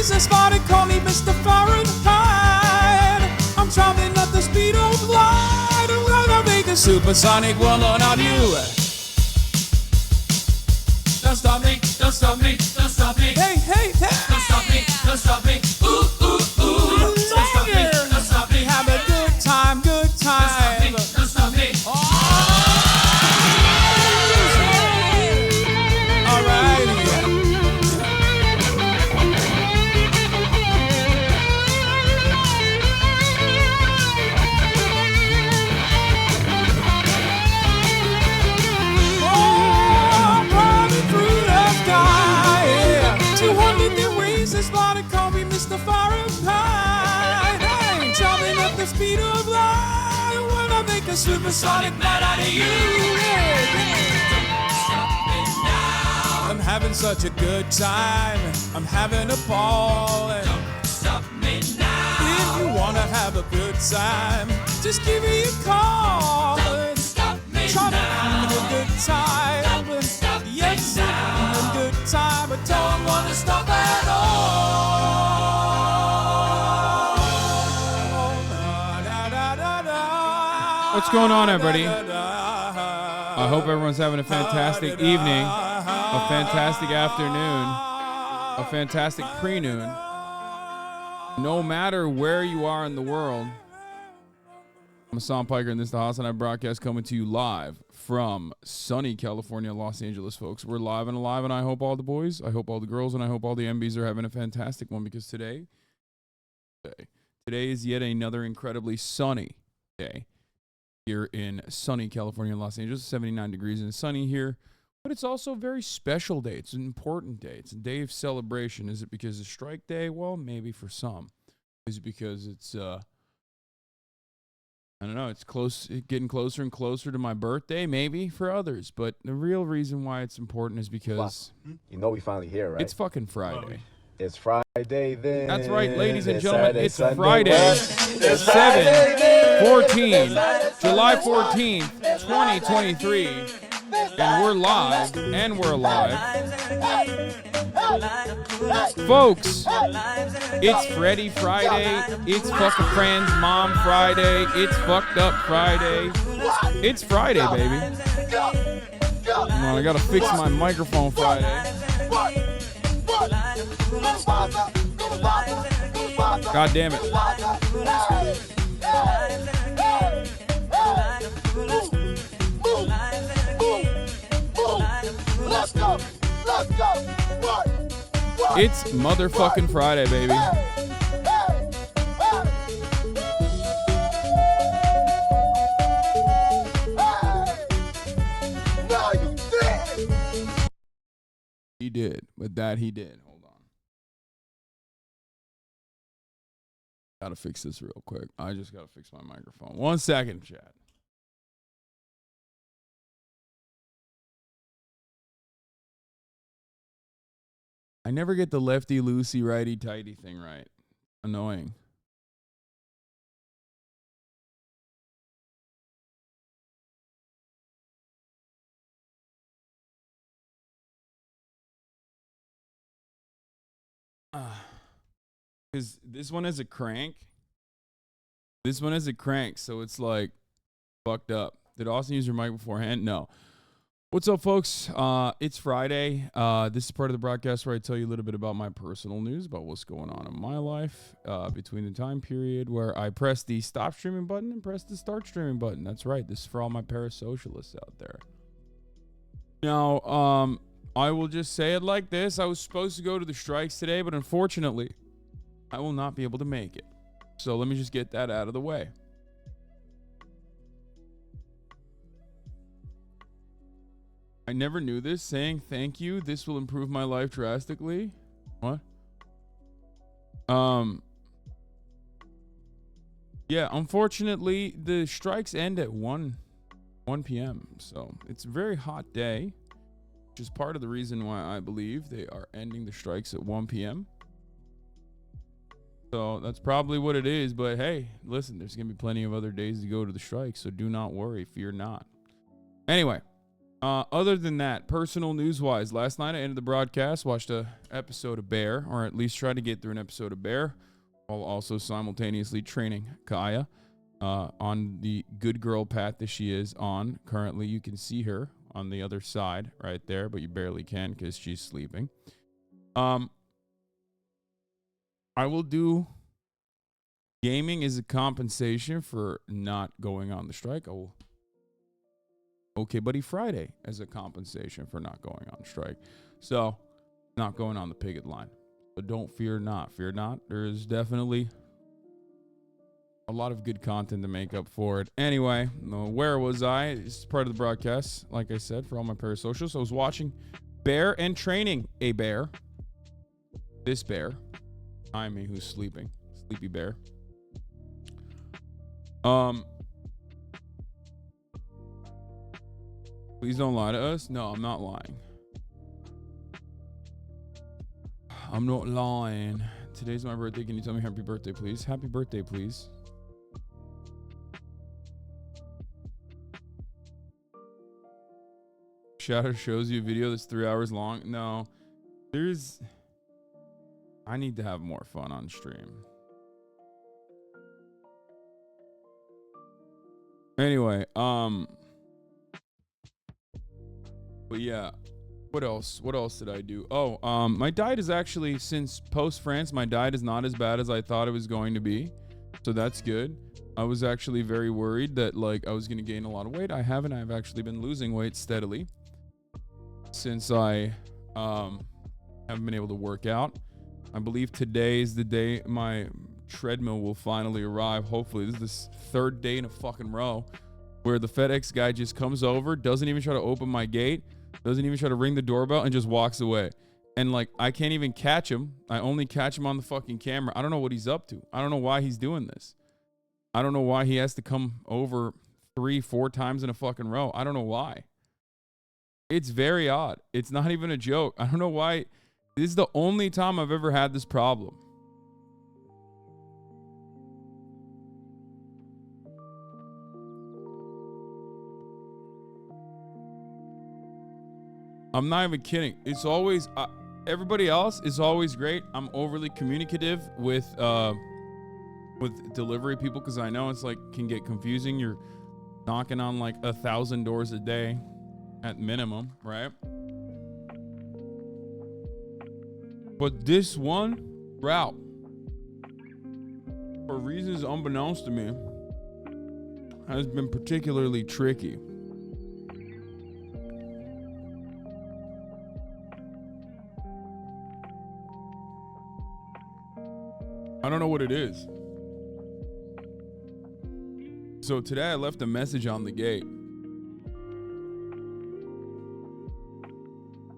reason spotted, call me Mr. Fahrenheit. I'm traveling at the speed of light. I'm gonna make a supersonic wallow on you. Don't stop me, don't stop me, don't stop me. Hey, hey, hey. Don't stop me, don't stop me. Ooh, ooh, ooh. Don't stop me, don't stop me. Have a good time, good time. Don't stop me, don't stop me. All right, yeah. Oh, I'm running through the sky. Yeah. 200 degrees is what they call me Mr. Fahrenheit. Hey, jumping at the speed of light. When I make a supersonic man out of you. Yeah, yeah. I'm having such a good time. I'm having a ball. Don't stop me now. If you wanna have a good time, just give me a call. Don't stop me now. Try to have a good time. Don't stop yes, me now. A good time. I don't wanna stop at all. What's going on, everybody? I hope everyone's having a fantastic evening, a fantastic afternoon, a fantastic pre-noon. No matter where you are in the world, I'm Hasan Piker, and this is the HasanAbi broadcast coming to you live from sunny California, Los Angeles, folks. We're live and alive, and I hope all the boys, I hope all the girls, and I hope all the MBs are having a fantastic one, because today is yet another incredibly sunny day here in sunny California, Los Angeles. 79 degrees and sunny here, but it's also a very special day. It's an important day. It's a day of celebration. Is it because it's strike day? Well, maybe for some. Is it because it's I don't know, it's getting closer and closer to my birthday? Maybe for others, but the real reason why it's important is because you know we finally here, right? It's fucking Friday. It's Friday then. That's right, ladies and gentlemen. Saturday, It's Sunday, Friday, it's Friday, 7/14, July 14th, 2023, and we're live, and we're alive. Folks, it's Freddy Friday, it's fucking Fran's mom Friday, it's fucked up Friday. It's Friday, baby. Come on, I gotta fix my microphone Friday. God damn it. It's motherfucking Friday, baby. He did, but that he did. Hold on. Gotta fix this real quick. I just gotta fix my microphone. 1 second, chat. I never get the lefty loosey righty tighty thing right. Annoying. Because this one has a crank. This one has a crank, so it's like fucked up. Did Austin use your mic beforehand? No. What's up, folks? It's Friday. This is part of the broadcast where I tell you a little bit about my personal news, about what's going on in my life between the time period where I press the stop streaming button and press the start streaming button. That's right. This is for all my parasocialists out there. Now, I will just say it like this. I was supposed to go to the strikes today, but unfortunately, I will not be able to make it. So let me just get that out of the way. I never knew this. Saying thank you, this will improve my life drastically. What? Yeah, unfortunately, the strikes end at 1 p.m. So it's a very hot day, which is part of the reason why I believe they are ending the strikes at 1 p.m. So that's probably what it is. But hey, listen, there's going to be plenty of other days to go to the strike, so do not worry. Fear not. Anyway, Other than that, personal news-wise, last night I ended the broadcast, watched a episode of Bear, or at least tried to get through an episode of Bear, while also simultaneously training Kaya on the good girl path that she is on. Currently, you can see her on the other side right there, but you barely can because she's sleeping. I will do gaming as a compensation for not going on the strike. I will OKBUDDY Friday as a compensation for not going on strike. So, not going on the picket line. But don't fear not. Fear not. There's definitely a lot of good content to make up for it. Anyway, where was I? It's part of the broadcast, like I said, for all my parasocials. I was watching Bear and training a bear. This bear. I mean, who's sleeping. Sleepy bear. Please don't lie to us. No, I'm not lying. I'm not lying. Today's my birthday. Can you tell me happy birthday, please? Happy birthday, please. Shadow shows you a video that's 3 hours long. No, I need to have more fun on stream. Anyway, but yeah, what else did I do? Oh, my diet is actually, since post-France, my diet is not as bad as I thought it was going to be. So that's good. I was actually very worried that, like, I was going to gain a lot of weight. I haven't. I've actually been losing weight steadily since I haven't been able to work out. I believe today is the day my treadmill will finally arrive. Hopefully. This is the third day in a fucking row where the FedEx guy just comes over, doesn't even try to open my gate, doesn't even try to ring the doorbell, and just walks away. And, like, I can't even catch him. I only catch him on the fucking camera. I don't know what he's up to. I don't know why he's doing this. I don't know why he has to come over 3-4 times in a fucking row. I don't know why. It's very odd. It's not even a joke. I don't know why. This is the only time I've ever had this problem. I'm not even kidding. It's always everybody else is always great. I'm overly communicative with delivery people because I know it's like can get confusing. You're knocking on like 1,000 doors a day at minimum, right? But this one route, for reasons unbeknownst to me, has been particularly tricky. I don't know what it is. So today I left a message on the gate.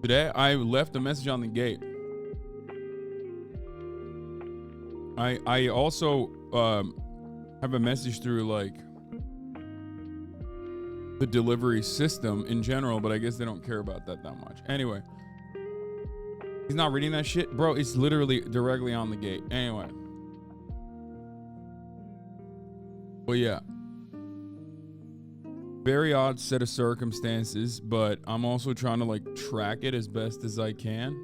Today I left a message on the gate. I also have a message through like the delivery system in general, but I guess they don't care about that much. Anyway, he's not reading that shit, bro. It's literally directly on the gate. Anyway. Well, yeah. Very odd set of circumstances, but I'm also trying to like track it as best as I can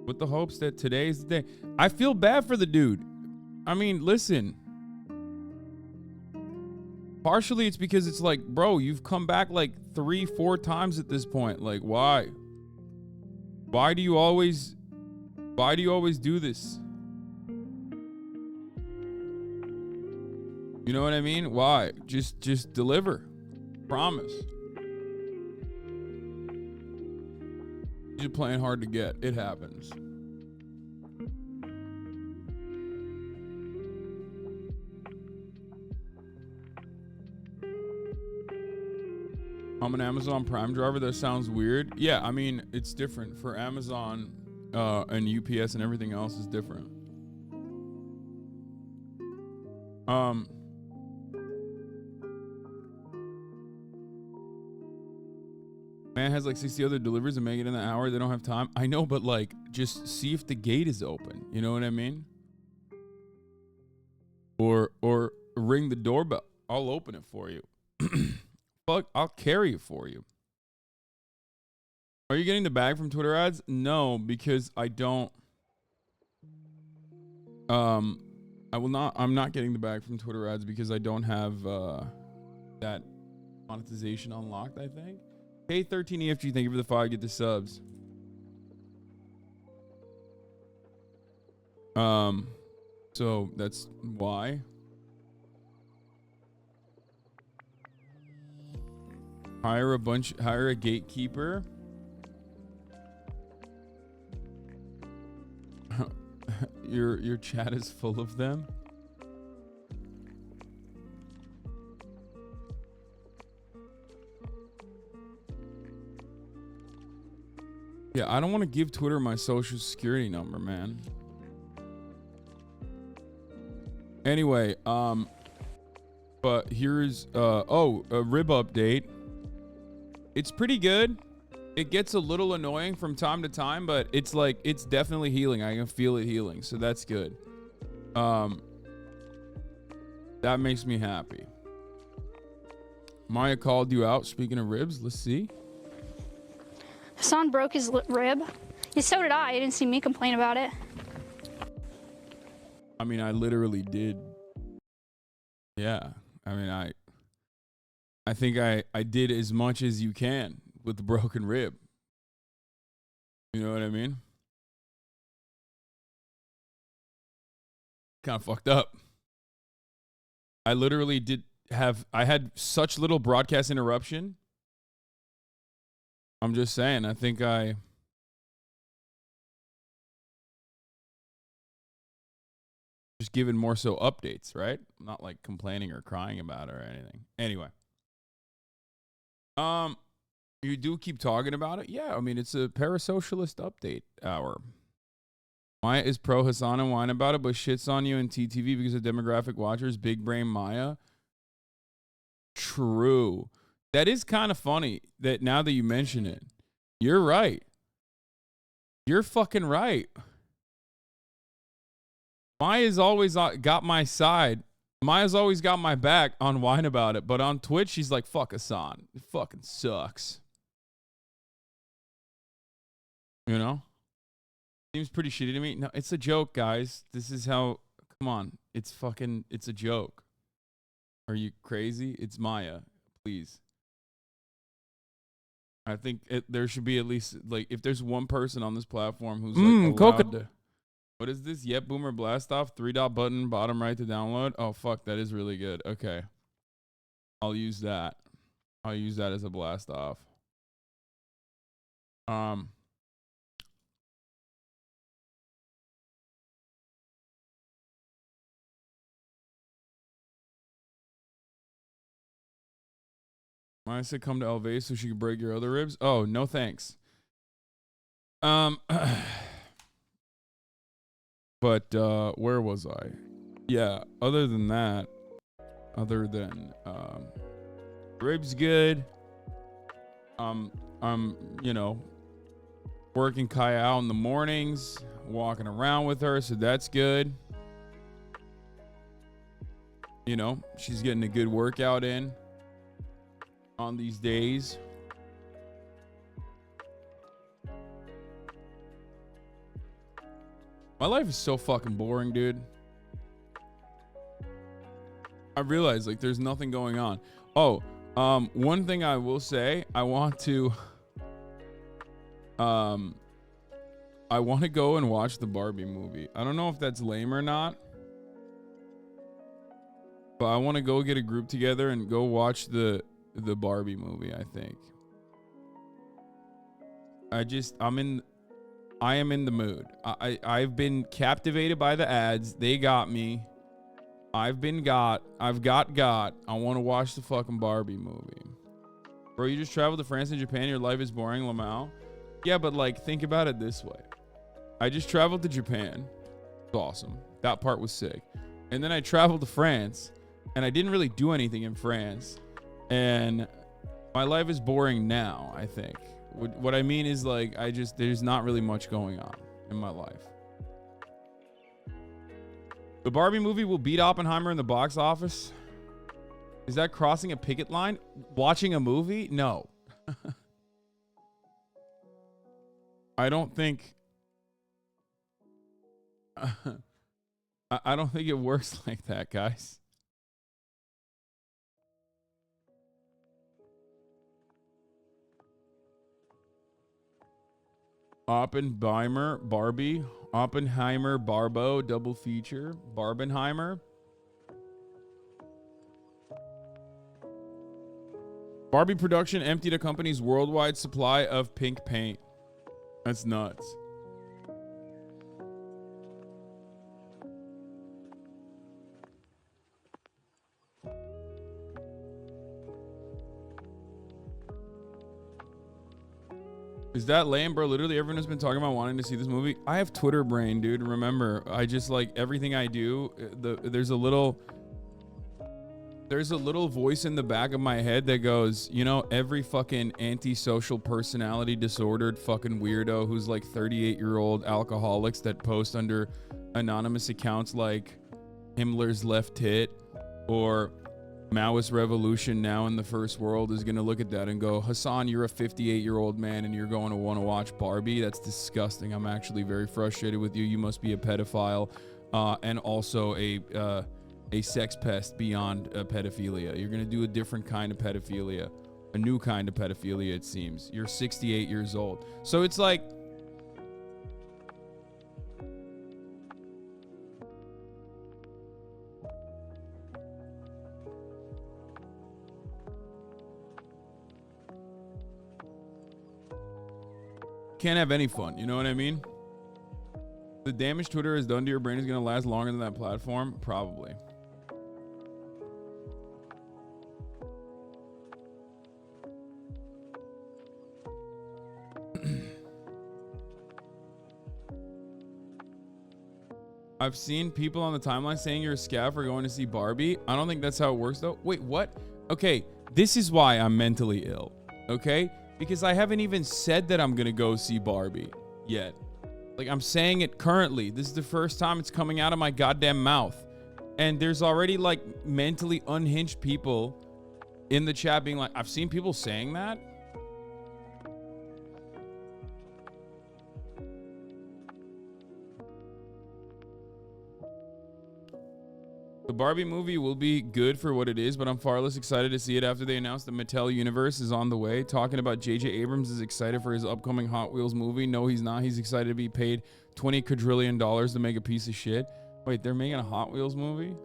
with the hopes that today's the day. I feel bad for the dude. I mean, listen. Partially it's because it's like, bro, you've come back like 3-4 times at this point. Like, why? Why do you always do this? You know what I mean? Why? Just deliver. Promise. You're playing hard to get. It happens. I'm an Amazon Prime driver. That sounds weird. Yeah, I mean, it's different. For Amazon and UPS and everything else is different. Man has like 60 other deliveries and make it in an hour. They don't have time. I know, but like, just see if the gate is open. You know what I mean? Or ring the doorbell. I'll open it for you. Fuck, I'll carry it for you. Are you getting the bag from Twitter ads? No, because I don't. I will not. I'm not getting the bag from Twitter ads because I don't have that monetization unlocked. I think. K13EFG, thank you for the 5. Get the subs. So that's why. Hire a gatekeeper. Your chat is full of them. Yeah, I don't want to give Twitter my social security number, man. Anyway, but here's a rib update. It's pretty good. It gets a little annoying from time to time, but it's like it's definitely healing. I can feel it healing, so that's good. That makes me happy. Maya called you out. Speaking of ribs, let's see. Hasan broke his rib. Yeah, so did I. You didn't see me complain about it. I mean, I literally did. Yeah. I mean, I think I did as much as you can with the broken rib. You know what I mean? Kind of fucked up. I literally I had such little broadcast interruption. I'm just saying, I think I just giving more so updates, right? Not like complaining or crying about it or anything. Anyway. You do keep talking about it? Yeah, I mean, it's a parasocialist update hour. Maya is pro Hasan and whine about it, but shits on you and TTV because of demographic watchers. Big brain Maya. True. That is kind of funny that now that you mention it. You're right. You're fucking right. Maya's always got my side. Maya's always got my back on whine about it, but on Twitch, she's like, fuck Hasan. It fucking sucks. You know? Seems pretty shitty to me. No, it's a joke, guys. This is how, come on. It's a joke. Are you crazy? It's Maya. Please. I think there should be at least, like, if there's one person on this platform who's like allowed to. What is this? Yep, Boomer Blast Off. 3-dot button, bottom right to download. Oh, fuck. That is really good. Okay. I'll use that. I'll use that as a blast off. I said come to LV so she could break your other ribs. Oh, no thanks. But where was I? Yeah, other than ribs good. I'm you know, working Kaya out in the mornings, walking around with her, so that's good. You know, she's getting a good workout in on these days. My life is so fucking boring, dude. I realize like there's nothing going on. Oh, one thing I will say, I want to go and watch the Barbie movie. I don't know if that's lame or not, but I want to go get a group together and go watch the Barbie movie, I think. I am in the mood. I've been captivated by the ads. They got me. I've got. I want to watch the fucking Barbie movie. Bro, you just traveled to France and Japan. Your life is boring, Lamau. Yeah, but like, think about it this way. I just traveled to Japan. It's awesome. That part was sick. And then I traveled to France, and I didn't really do anything in France. And my life is boring now, I think. What I mean is, like, there's not really much going on in my life. The Barbie movie will beat Oppenheimer in the box office. Is that crossing a picket line? Watching a movie? No. I don't think I don't think it works like that, guys. Oppenheimer, Barbie, Oppenheimer, Barbo, double feature, Barbenheimer. Barbie production emptied a company's worldwide supply of pink paint. That's nuts. Is that lame, bro? Literally everyone has been talking about wanting to see this movie. I have Twitter brain, dude. Remember, I just like everything I do. There's a little voice in the back of my head that goes, you know, every fucking antisocial personality disordered fucking weirdo who's like 38-year-old alcoholics that post under anonymous accounts like Himmler's left tit or Maoist revolution now in the first world is going to look at that and go, Hasan, you're a 58-year-old man and you're going to want to watch Barbie. That's disgusting. I'm actually very frustrated with you. You must be a pedophile and also a sex pest beyond pedophilia. You're going to do a different kind of pedophilia, a new kind of pedophilia, it seems. You're 68 years old. So it's like, can't have any fun, you know what I mean? The damage Twitter has done to your brain is going to last longer than that platform? Probably. I've seen people on the timeline saying you're a scab for going to see Barbie. I don't think that's how it works, though. Wait, what? Okay, this is why I'm mentally ill, okay? Because I haven't even said that I'm going to go see Barbie yet. Like, I'm saying it currently. This is the first time it's coming out of my goddamn mouth. And there's already, like, mentally unhinged people in the chat being like, I've seen people saying that. The Barbie movie will be good for what it is, but I'm far less excited to see it after they announced the Mattel universe is on the way. Talking about J.J. Abrams is excited for his upcoming Hot Wheels movie. No, he's not. He's excited to be paid $20 quadrillion to make a piece of shit. Wait, they're making a Hot Wheels movie?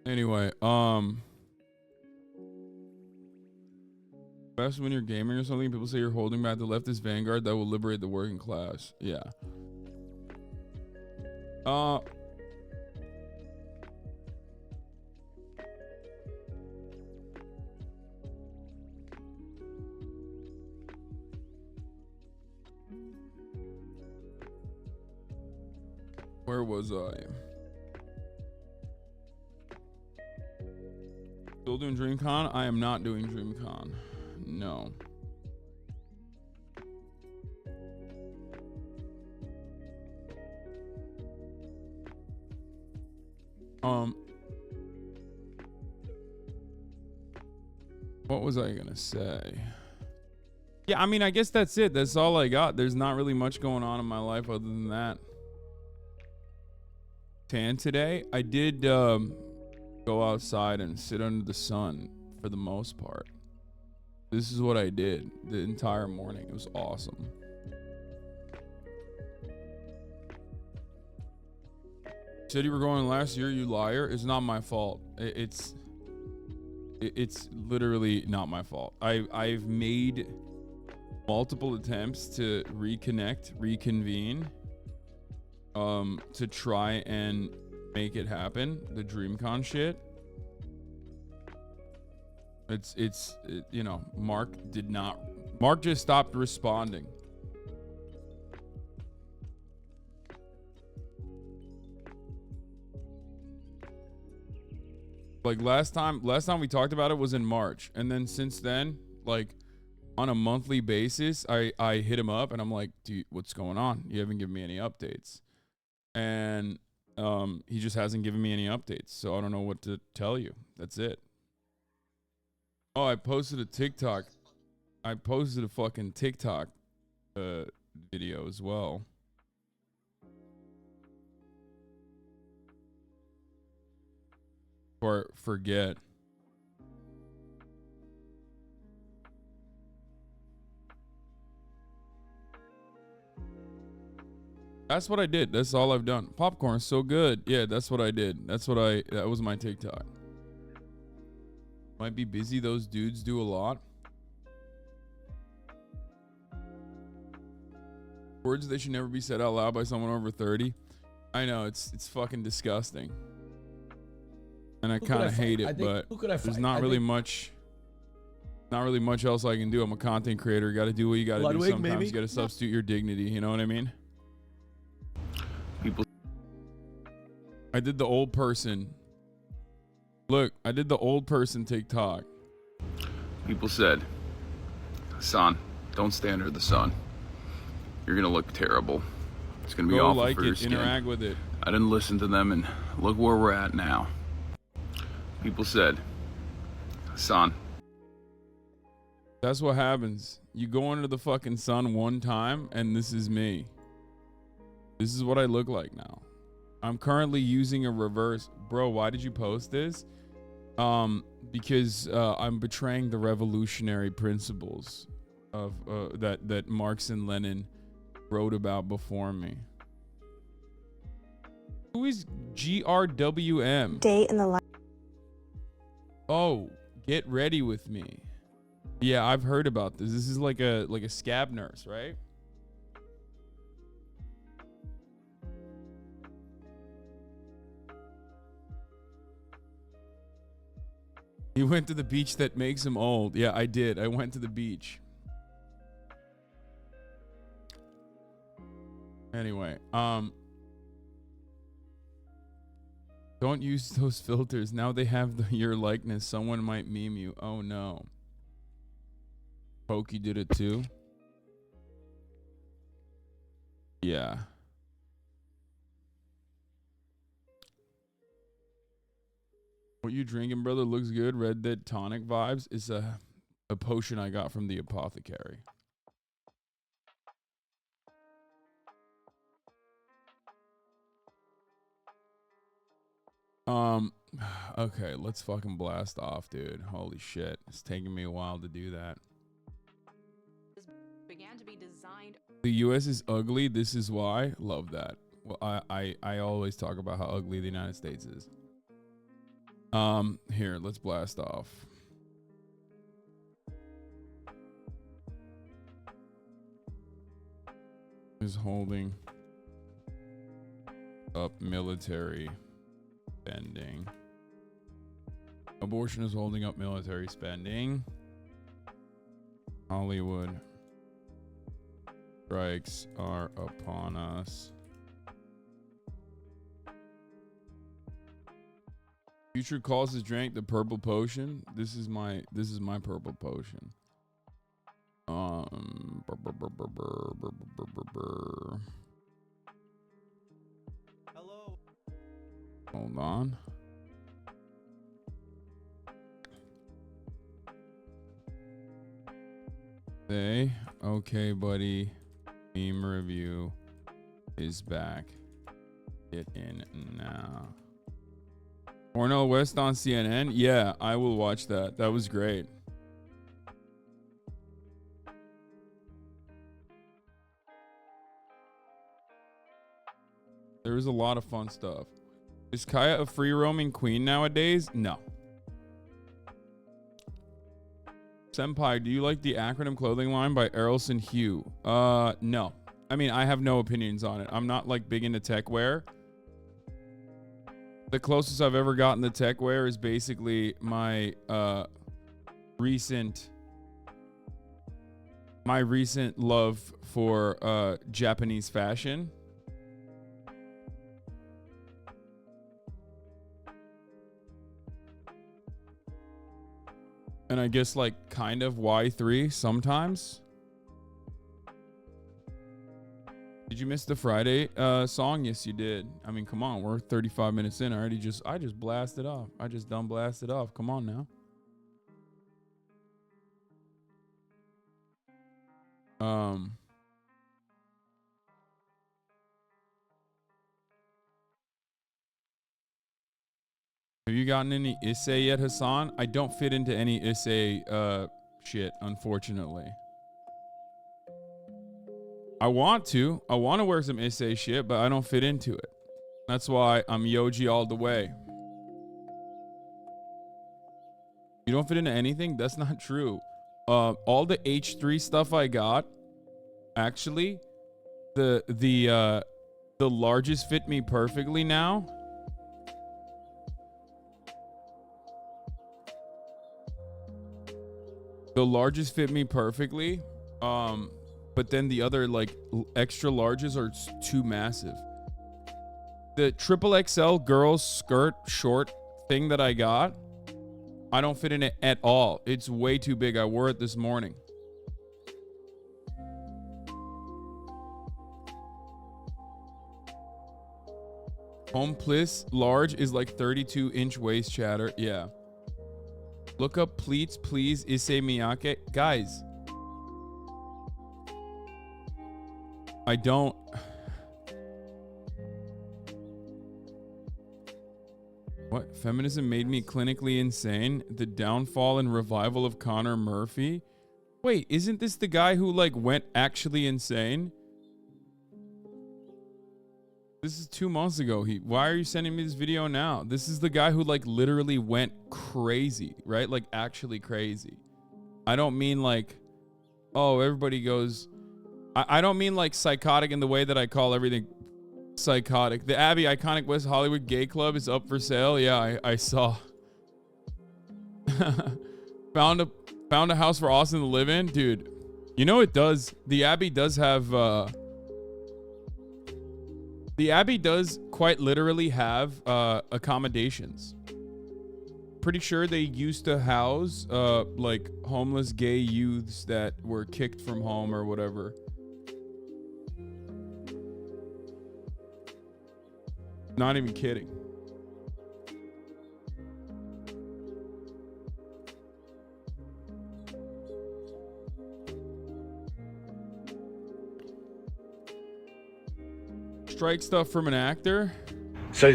Anyway, best when you're gaming or something, people say you're holding back the leftist vanguard that will liberate the working class. Yeah. Where was I? Still doing DreamCon? I am not doing DreamCon. No. What was I gonna say? Yeah, I mean, I guess that's it. That's all I got. There's not really much going on in my life other than that. Tan today. I did go outside and sit under the sun for the most part. This is what I did the entire morning. It was awesome. Said you were going last year, you liar. It's not my fault. It's literally not my fault. I've made multiple attempts to reconvene to try and make it happen, the DreamCon shit. You know, Mark just stopped responding. Like last time we talked about it was in March, and then since then, like, on a monthly basis, I hit him up and I'm like, dude, what's going on? You haven't given me any updates. And he just hasn't given me any updates. So I don't know what to tell you. That's it. Oh, I posted a TikTok. I posted a fucking TikTok video as well. Or forget. That's what I did. That's all I've done. Popcorn's so good. Yeah, that's what I did. That was my TikTok. Might be busy. Those dudes do a lot. Words that should never be said out loud by someone over 30. I know, it's fucking disgusting. And I kind of hate it, but there's not really much else I can do. I'm a content creator. Got to do what you got to do. Sometimes you got to substitute your dignity. You know what I mean? I did the old person. Look, I did the old person TikTok. People said, Hasan, don't stay under the sun. You're gonna look terrible. It's gonna be awful for your skin. Interact with it. I didn't listen to them, and look where we're at now. People said, Hasan. That's what happens. You go under the fucking sun one time, and this is me. This is what I look like now. I'm currently using a reverse. Bro, why did you post this? Because I'm betraying the revolutionary principles of that Marx and Lenin wrote about before me. Who is GRWM? Day in the life. Oh, get ready with me. Yeah, I've heard about this. This is like a scab nurse, right? He went to the beach that makes him old. Yeah, I did. I went to the beach. Anyway, don't use those filters. Now they have your likeness. Someone might meme you. Oh no. Pokey did it too. Yeah. What you drinking, brother? Looks good. Red Dead tonic vibes. It's a potion I got from the apothecary. Okay, let's fucking blast off, dude. Holy shit. It's taking me a while to do that. Began to be designed. The US is ugly. This is why. Love that. Well, I always talk about how ugly the United States is. Here, let's blast off. Is holding up military spending. Abortion is holding up military spending. Hollywood strikes are upon us. Future calls has drank the purple potion. This is my purple potion. Hello. Hold on. Hey, okay, buddy. Meme review is back. Get in now. Cornel West on CNN? Yeah, I will watch that. That was great. There was a lot of fun stuff. Is Kaya a free roaming queen nowadays? No. Senpai, do you like the acronym clothing line by Errolson Hugh? No. I mean, I have no opinions on it. I'm not like big into tech wear. The closest I've ever gotten to tech wear is basically my recent love for Japanese fashion. And And I guess like kind of Y3 sometimes. Did you miss the Friday song? Yes, you did. I mean, come on, we're 35 minutes in already. I just blasted off. I just done blasted off. Come on now. Have you gotten any Issei yet, Hasan? I don't fit into any Issei shit, unfortunately. I want to wear some Issei shit, but I don't fit into it. That's why I'm Yoji all the way. You don't fit into anything? That's not true. All the H3 stuff I got, actually, the largest fit me perfectly now. The largest fit me perfectly. But then the other like extra larges are too massive. The triple XL girls skirt short thing that I got, I don't fit in it at all. It's way too big. I wore it this morning. Home Plus large is like 32-inch waist chatter. Yeah. Look up pleats, please, Issei Miyake. Guys. I don't. What? Feminism made me clinically insane. The downfall and revival of Connor Murphy. Wait, isn't this the guy who like went actually insane? This is 2 months ago. Why are you sending me this video now? This is the guy who like literally went crazy, right? Like actually crazy. I don't mean like, oh, everybody goes. I don't mean like psychotic in the way that I call everything psychotic. The Abbey Iconic West Hollywood Gay Club is up for sale. Yeah, I saw. found a house for Austin to live in, dude. You know it does. The Abbey does have. The Abbey does quite literally have accommodations. Pretty sure they used to house like homeless gay youths that were kicked from home or whatever. Not even kidding. Strike stuff from an actor? So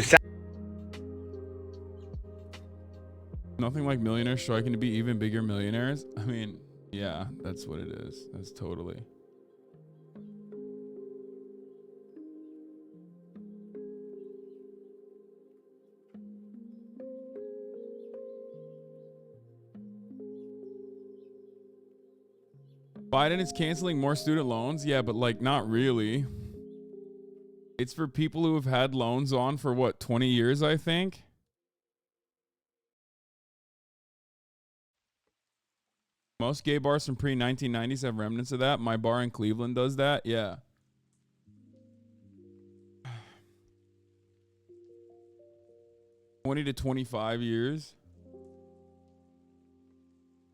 nothing like millionaires striking to be even bigger millionaires. I mean, yeah, that's what it is. That's totally. Biden is canceling more student loans. Yeah, but like not really. It's for people who have had loans on for what, 20 years, I think. Most gay bars from pre-1990s have remnants of that. My bar in Cleveland does that. Yeah. $20 to $25 years.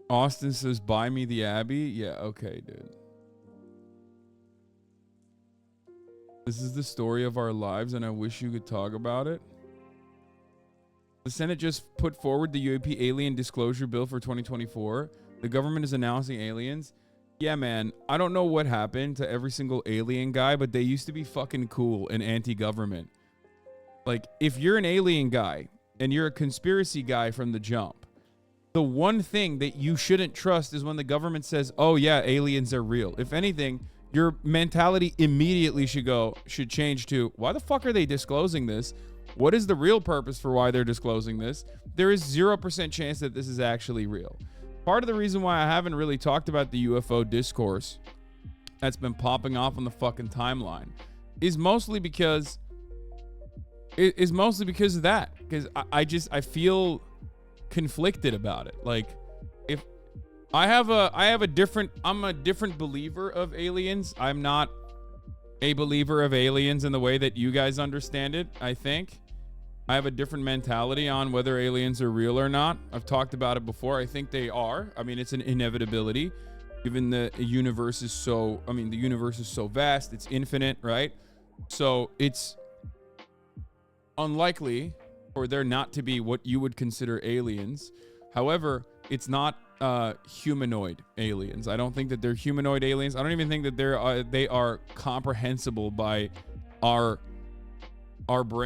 Austin says, buy me the Abbey. Yeah, okay, dude. This is the story of our lives, and I wish you could talk about it. The Senate just put forward the UAP alien disclosure bill for 2024. The government is announcing aliens. Yeah, man, I don't know what happened to every single alien guy, but they used to be fucking cool and anti-government. Like, if you're an alien guy, and you're a conspiracy guy from the jump, the one thing that you shouldn't trust is when the government says, oh yeah, aliens are real. If anything, your mentality immediately should change to, why the fuck are they disclosing this? What is the real purpose for why they're disclosing this? There is 0% chance that this is actually real. Part of the reason why I haven't really talked about the UFO discourse that's been popping off on the fucking timeline is mostly because of that. Because I feel conflicted about it. Like, if I'm a different believer of aliens. I'm not a believer of aliens in the way that you guys understand it, I think. I have a different mentality on whether aliens are real or not. I've talked about it before. I think they are. I mean, it's an inevitability, given the universe is so, I mean, the universe is so vast, it's infinite, right? So it's unlikely for there not to be what you would consider aliens. However, it's not humanoid aliens. I don't think that they're humanoid aliens. I don't even think that they are comprehensible by our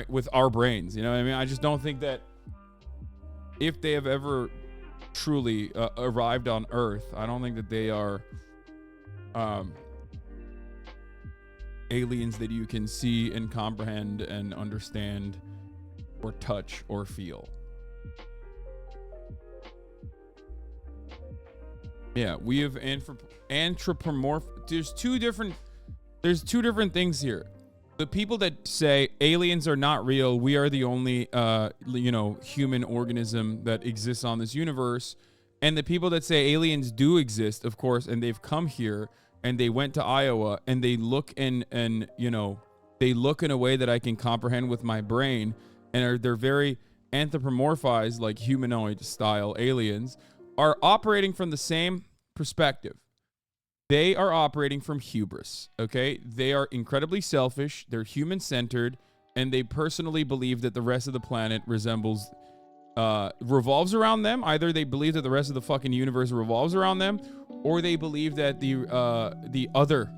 with our brains. You know what I mean? I just don't think that if they have ever truly arrived on Earth, I don't think that they are aliens that you can see and comprehend and understand or touch or feel. Yeah, we have anthropomorph. There's two different things here. The people that say aliens are not real, we are the only human organism that exists on this universe, and the people that say aliens do exist, of course, and they've come here and they went to Iowa and they look in a way that I can comprehend with my brain, and they're very anthropomorphized, like humanoid style aliens, are operating from the same perspective. They are operating from hubris, okay? They are incredibly selfish, they're human-centered, and they personally believe that the rest of the planet revolves around them. Either they believe that the rest of the fucking universe revolves around them, or they believe that the other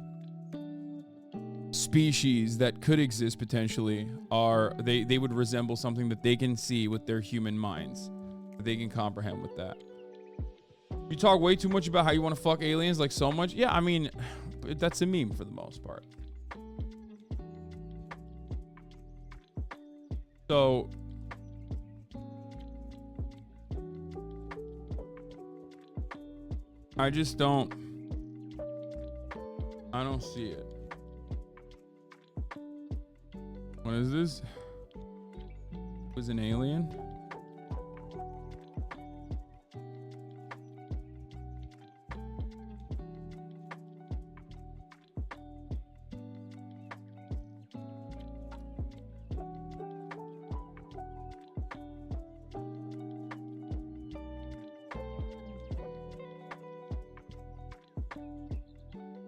species that could exist potentially they would resemble something that they can see with their human minds, that they can comprehend with that. You talk way too much about how you want to fuck aliens, like so much. Yeah, I mean, that's a meme for the most part. So, I don't see it. What is this? Was an alien?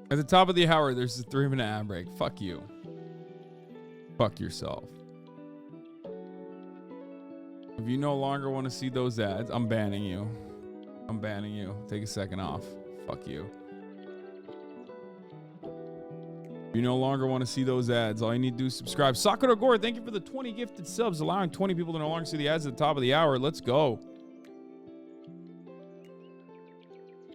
At the top of the hour, there's a 3-minute ad break. Fuck you. Fuck yourself. If you no longer want to see those ads, I'm banning you. I'm banning you. Take a second off. Fuck you. If you no longer want to see those ads, all you need to do is subscribe. Sakura Gore, thank you for the 20 gifted subs, allowing 20 people to no longer see the ads at the top of the hour. Let's go.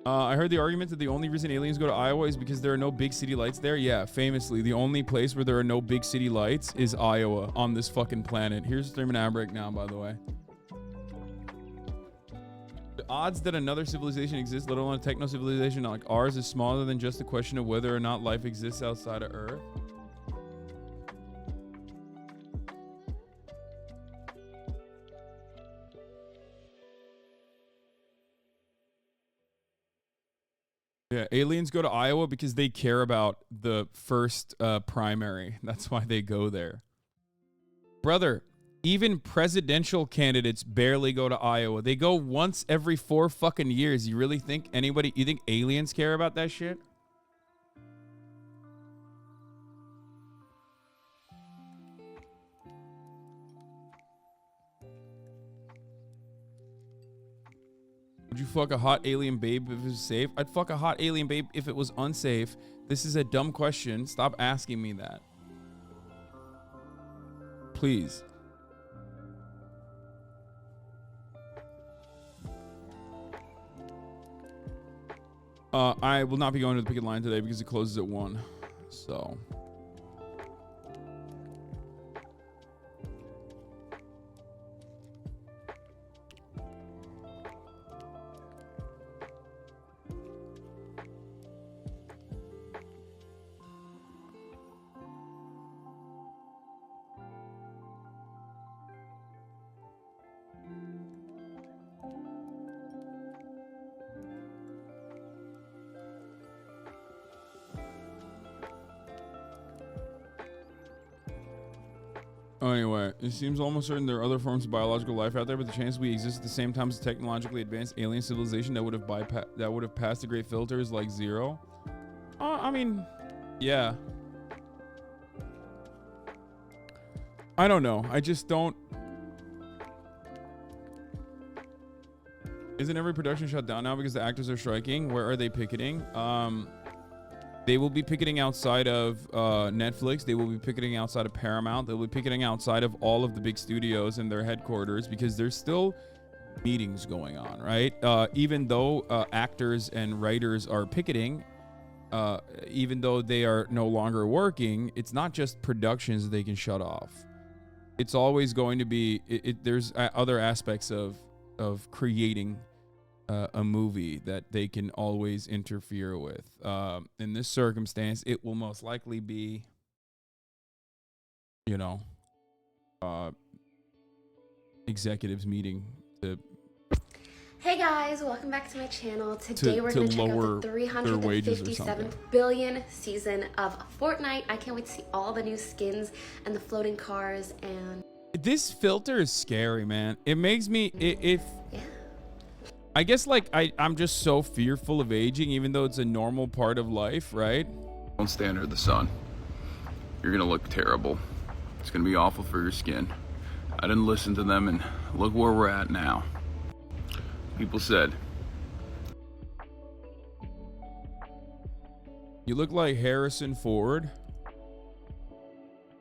I heard the argument that the only reason aliens go to Iowa is because there are no big city lights there. Yeah, famously, the only place where there are no big city lights is Iowa on this fucking planet. Here's the 3-minute ad break now, by the way. The odds that another civilization exists, let alone a techno civilization like ours, is smaller than just the question of whether or not life exists outside of Earth. Yeah, aliens go to Iowa because they care about the first primary. That's why they go there. Brother, even presidential candidates barely go to Iowa. They go once every 4 fucking years. You really think you think aliens care about that shit? Would you fuck a hot alien babe if it was safe? I'd fuck a hot alien babe if it was unsafe. This is a dumb question. Stop asking me that. Please. I will not be going to the picket line today because it closes at 1. So... Anyway, it seems almost certain there are other forms of biological life out there, but the chance we exist at the same time as a technologically advanced alien civilization that would have passed the great filter is like zero. I mean, yeah. I don't know. I just don't. Isn't every production shut down now because the actors are striking? Where are they picketing? They will be picketing outside of Netflix. They will be picketing outside of Paramount. They'll be picketing outside of all of the big studios and their headquarters because there's still meetings going on, right? Even though actors and writers are picketing, even though they are no longer working, it's not just productions they can shut off. It's always going to be, there's other aspects of creating a movie that they can always interfere with. In this circumstance, it will most likely be, you know, executives meeting to. Hey guys, welcome back to my channel. Today we're going to check out the 357 billion season of Fortnite. I can't wait to see all the new skins and the floating cars and... This filter is scary, man. It makes me... Yeah. I guess, like, I'm just so fearful of aging, even though it's a normal part of life, right? Don't stand under the sun. You're gonna look terrible. It's gonna be awful for your skin. I didn't listen to them, and look where we're at now. People said, you look like Harrison Ford.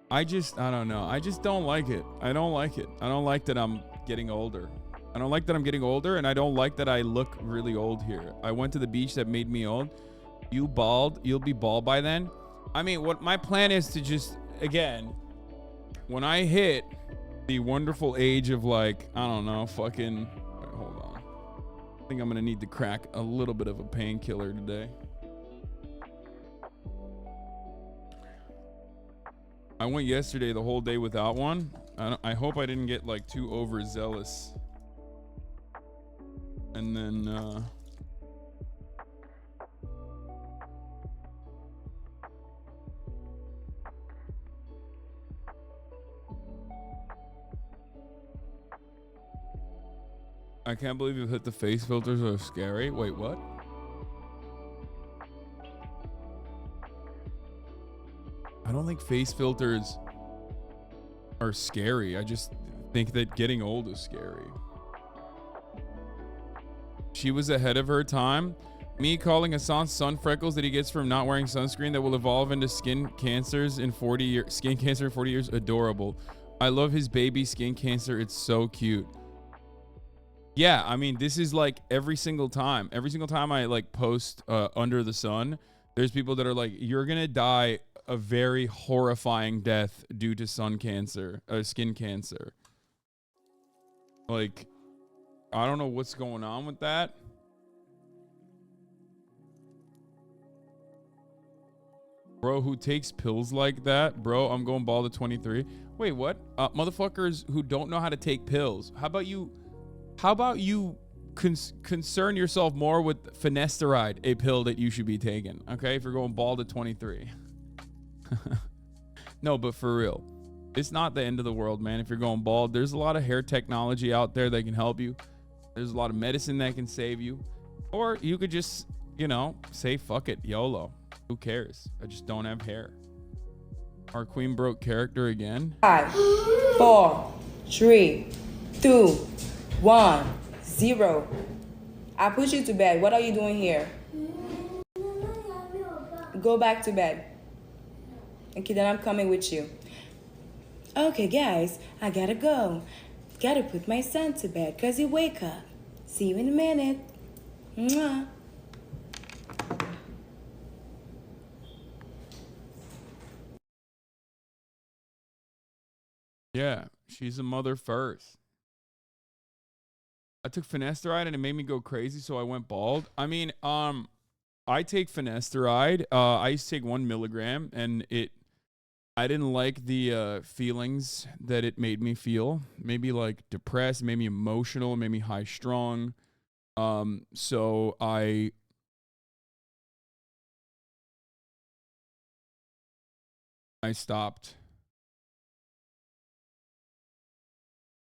I don't know. I just don't like it. I don't like it. I don't like that I'm getting older. I don't like that I'm getting older, and I don't like that I look really old here. I went to the beach that made me old. You bald, you'll be bald by then. I mean, what my plan is to just, again, when I hit the wonderful age of, like, I don't know, fucking, wait, hold on. I think I'm gonna need to crack a little bit of a painkiller today. I went yesterday the whole day without one. I hope I didn't get, like, too overzealous. And then, I can't believe you hit the face filters are scary. Wait, what? I don't think face filters are scary. I just think that getting old is scary. She was ahead of her time. Me calling Hasan's sun freckles that he gets from not wearing sunscreen that will evolve into skin cancers in 40 years. Skin cancer in 40 years. Adorable. I love his baby skin cancer. It's so cute. Yeah, I mean, this is like every single time. Every single time I like post under the sun, there's people that are like, you're going to die a very horrifying death due to sun cancer, skin cancer. Like, I don't know what's going on with that. Bro, who takes pills like that? Bro, I'm going bald at 23. Wait, what? Motherfuckers who don't know how to take pills. How about you concern yourself more with finasteride, a pill that you should be taking, okay? If you're going bald at 23. No, but for real. It's not the end of the world, man. If you're going bald, there's a lot of hair technology out there that can help you. There's a lot of medicine that can save you. Or you could just, you know, say, fuck it, YOLO. Who cares? I just don't have hair. Our queen broke character again. 5, 4, 3, 2, 1, 0. I put you to bed. What are you doing here? Go back to bed. Okay, then I'm coming with you. Okay, guys, I gotta go. Gotta put my son to bed because he wake up. See you in a minute. Mwah. Yeah, she's a mother first. I took finasteride and it made me go crazy, so I went bald. I mean, I take finasteride. I used to take 1 milligram, and I didn't like the feelings that it made me feel. Maybe like depressed, made me emotional, made me high strung. So I stopped.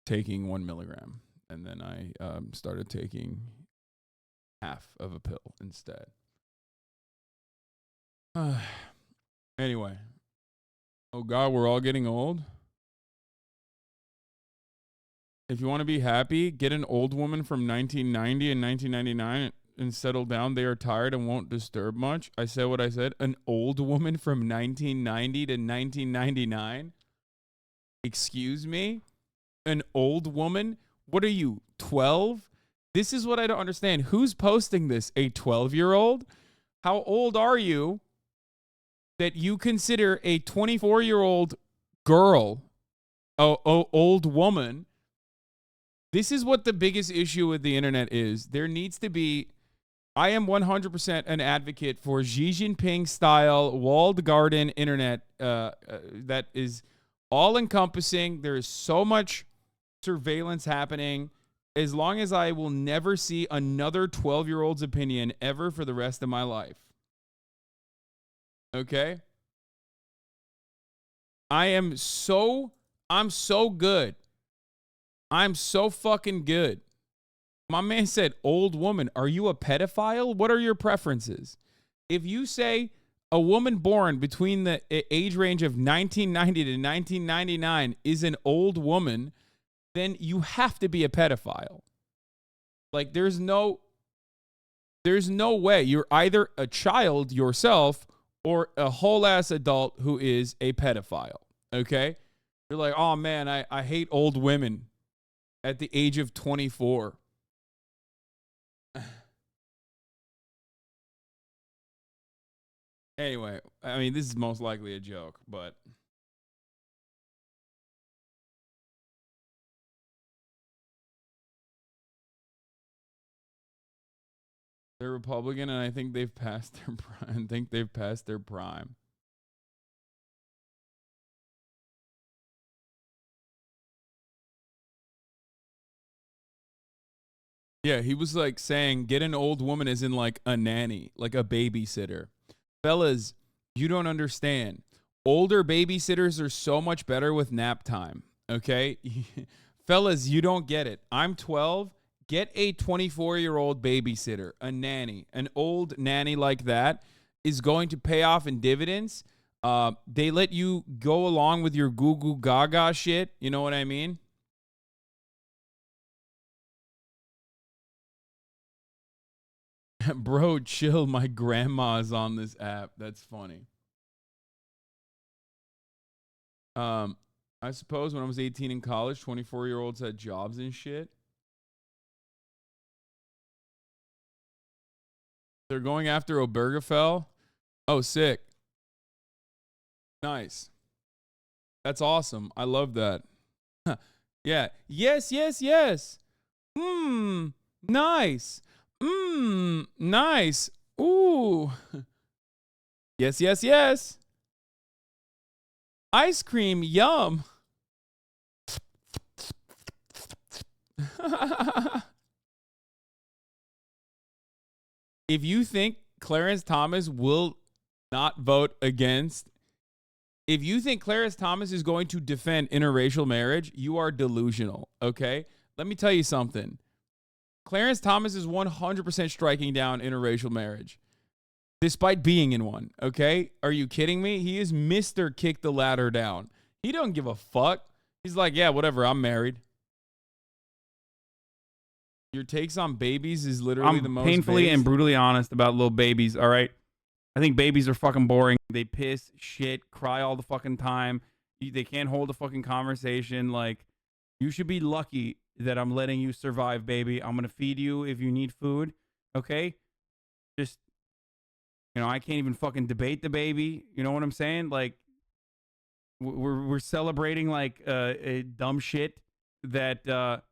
taking 1 milligram. And then I started taking half of a pill instead. Anyway. Oh, God, we're all getting old? If you want to be happy, get an old woman from 1990 and 1999 and settle down. They are tired and won't disturb much. I said what I said. An old woman from 1990 to 1999? Excuse me? An old woman? What are you, 12? This is what I don't understand. Who's posting this? A 12-year-old? How old are you that you consider a 24-year-old girl, old woman? This is what the biggest issue with the internet is. There needs to be, I am 100% an advocate for Xi Jinping style walled garden internet that is all encompassing. There is so much surveillance happening. As long as I will never see another 12-year-old's opinion ever for the rest of my life. Okay? I'm so good. I'm so fucking good. My man said, old woman, are you a pedophile? What are your preferences? If you say a woman born between the age range of 1990 to 1999 is an old woman, then you have to be a pedophile. Like, there's no way. You're either a child yourself or a whole-ass adult who is a pedophile, okay? You're like, oh, man, I hate old women at the age of 24. Anyway, I mean, this is most likely a joke, but... They're Republican, and I think they've passed their prime. Yeah, he was like saying, get an old woman as in like a nanny, like a babysitter. Fellas, you don't understand. Older babysitters are so much better with nap time, okay? Fellas, you don't get it. I'm 12. Get a 24-year-old babysitter, a nanny. An old nanny like that is going to pay off in dividends. They let you go along with your goo goo gaga shit. You know what I mean? Bro, chill. My grandma's on this app. That's funny. I suppose when I was 18 in college, 24-year-olds had jobs and shit. They're going after Obergefell. Oh, sick. Nice. That's awesome. I love that. Yeah. Yes, yes, yes. Nice. Nice. Ooh. Yes, yes, yes. Ice cream, yum. If you think Clarence Thomas will not vote against, if you think Clarence Thomas is going to defend interracial marriage, you are delusional, okay? Let me tell you something. Clarence Thomas is 100% striking down interracial marriage, despite being in one, okay? Are you kidding me? He is Mr. Kick the Ladder Down. He don't give a fuck. He's like, yeah, whatever, I'm married. Your takes on babies is literally the most painfully and brutally honest about little babies, all right? I think babies are fucking boring. They piss, shit, cry all the fucking time. They can't hold a fucking conversation. Like, you should be lucky that I'm letting you survive, baby. I'm going to feed you if you need food, okay? Just, you know, I can't even fucking debate the baby. You know what I'm saying? Like, we're celebrating, like, a dumb shit that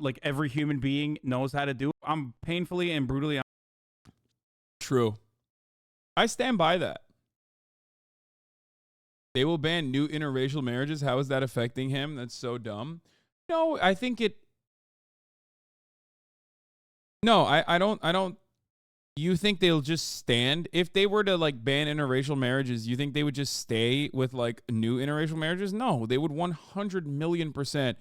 like every human being knows how to do. I'm painfully and brutally true. I stand by that. They will ban new interracial marriages. How is that affecting him? That's so dumb. No, I think it. No, I don't. you think they'll just stand if they were to like ban interracial marriages? You think they would just stay with like new interracial marriages? No, they would 100,000,000%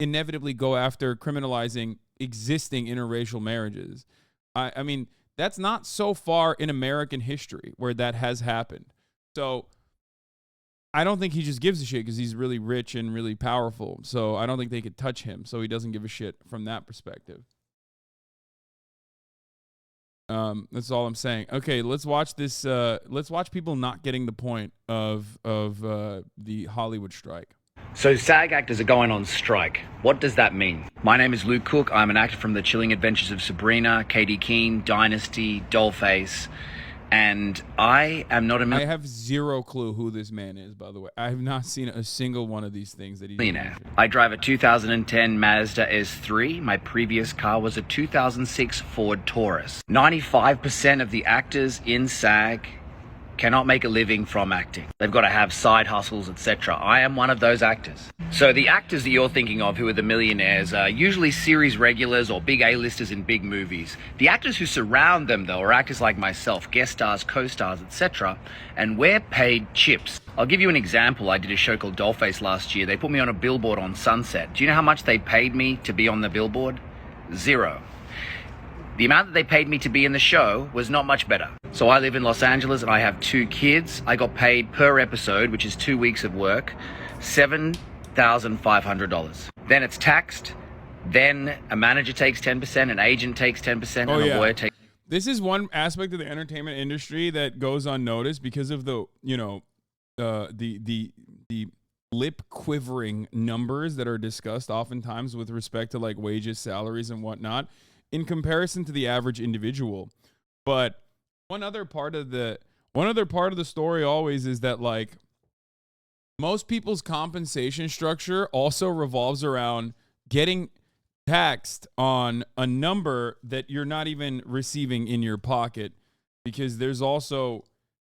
inevitably go after criminalizing existing interracial marriages. I mean, that's not so far in American history where that has happened. So I don't think he just gives a shit because he's really rich and really powerful. So I don't think they could touch him. So he doesn't give a shit from that perspective. That's all I'm saying. Okay, let's watch this. Let's watch people not getting the point of the Hollywood strike. So SAG actors are going on strike. What does that mean? My name is Luke Cook. I'm an actor from The Chilling Adventures of Sabrina, Katie Keene, Dynasty, Dollface, and I am not a I have zero clue who this man is, by the way. I have not seen a single one of these things that he's millionaire. I drive a 2010 Mazda S3. My previous car was a 2006 Ford Taurus. 95% of the actors in SAG cannot make a living from acting. They've got to have side hustles, etc. I am one of those actors. So the actors that you're thinking of who are the millionaires are usually series regulars or big A-listers in big movies. The actors who surround them, though, are actors like myself, guest stars, co-stars, etc. And we're paid chips. I'll give you an example. I did a show called Dollface last year. They put me on a billboard on Sunset. Do you know how much they paid me to be on the billboard? $0. The amount that they paid me to be in the show was not much better. So I live in Los Angeles and I have 2 kids. I got paid per episode, which is 2 weeks of work, $7,500. Then it's taxed. Then a manager takes 10%, an agent takes 10%, and a lawyer takes. This is one aspect of the entertainment industry that goes unnoticed because of the, the lip quivering numbers that are discussed oftentimes with respect to like wages, salaries, and whatnot, in comparison to the average individual. But one other part of the story always is that like most people's compensation structure also revolves around getting taxed on a number that you're not even receiving in your pocket, because there's also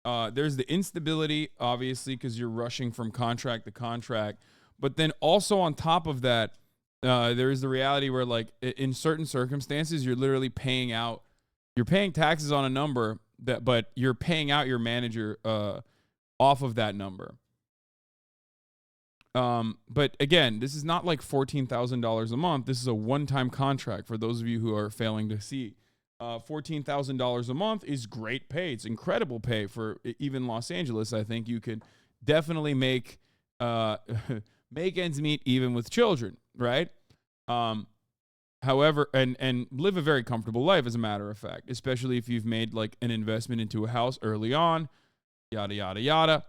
there's the instability, obviously, because you're rushing from contract to contract, but then also on top of that, there is the reality where, like, in certain circumstances, you're literally paying taxes on a number but you're paying out your manager off of that number. But again, this is not like $14,000 a month. This is a one-time contract for those of you who are failing to see. $14,000 a month is great pay. It's incredible pay for even Los Angeles. I think you could definitely make ends meet even with children, right? However, and live a very comfortable life, as a matter of fact, especially if you've made like an investment into a house early on, yada, yada, yada.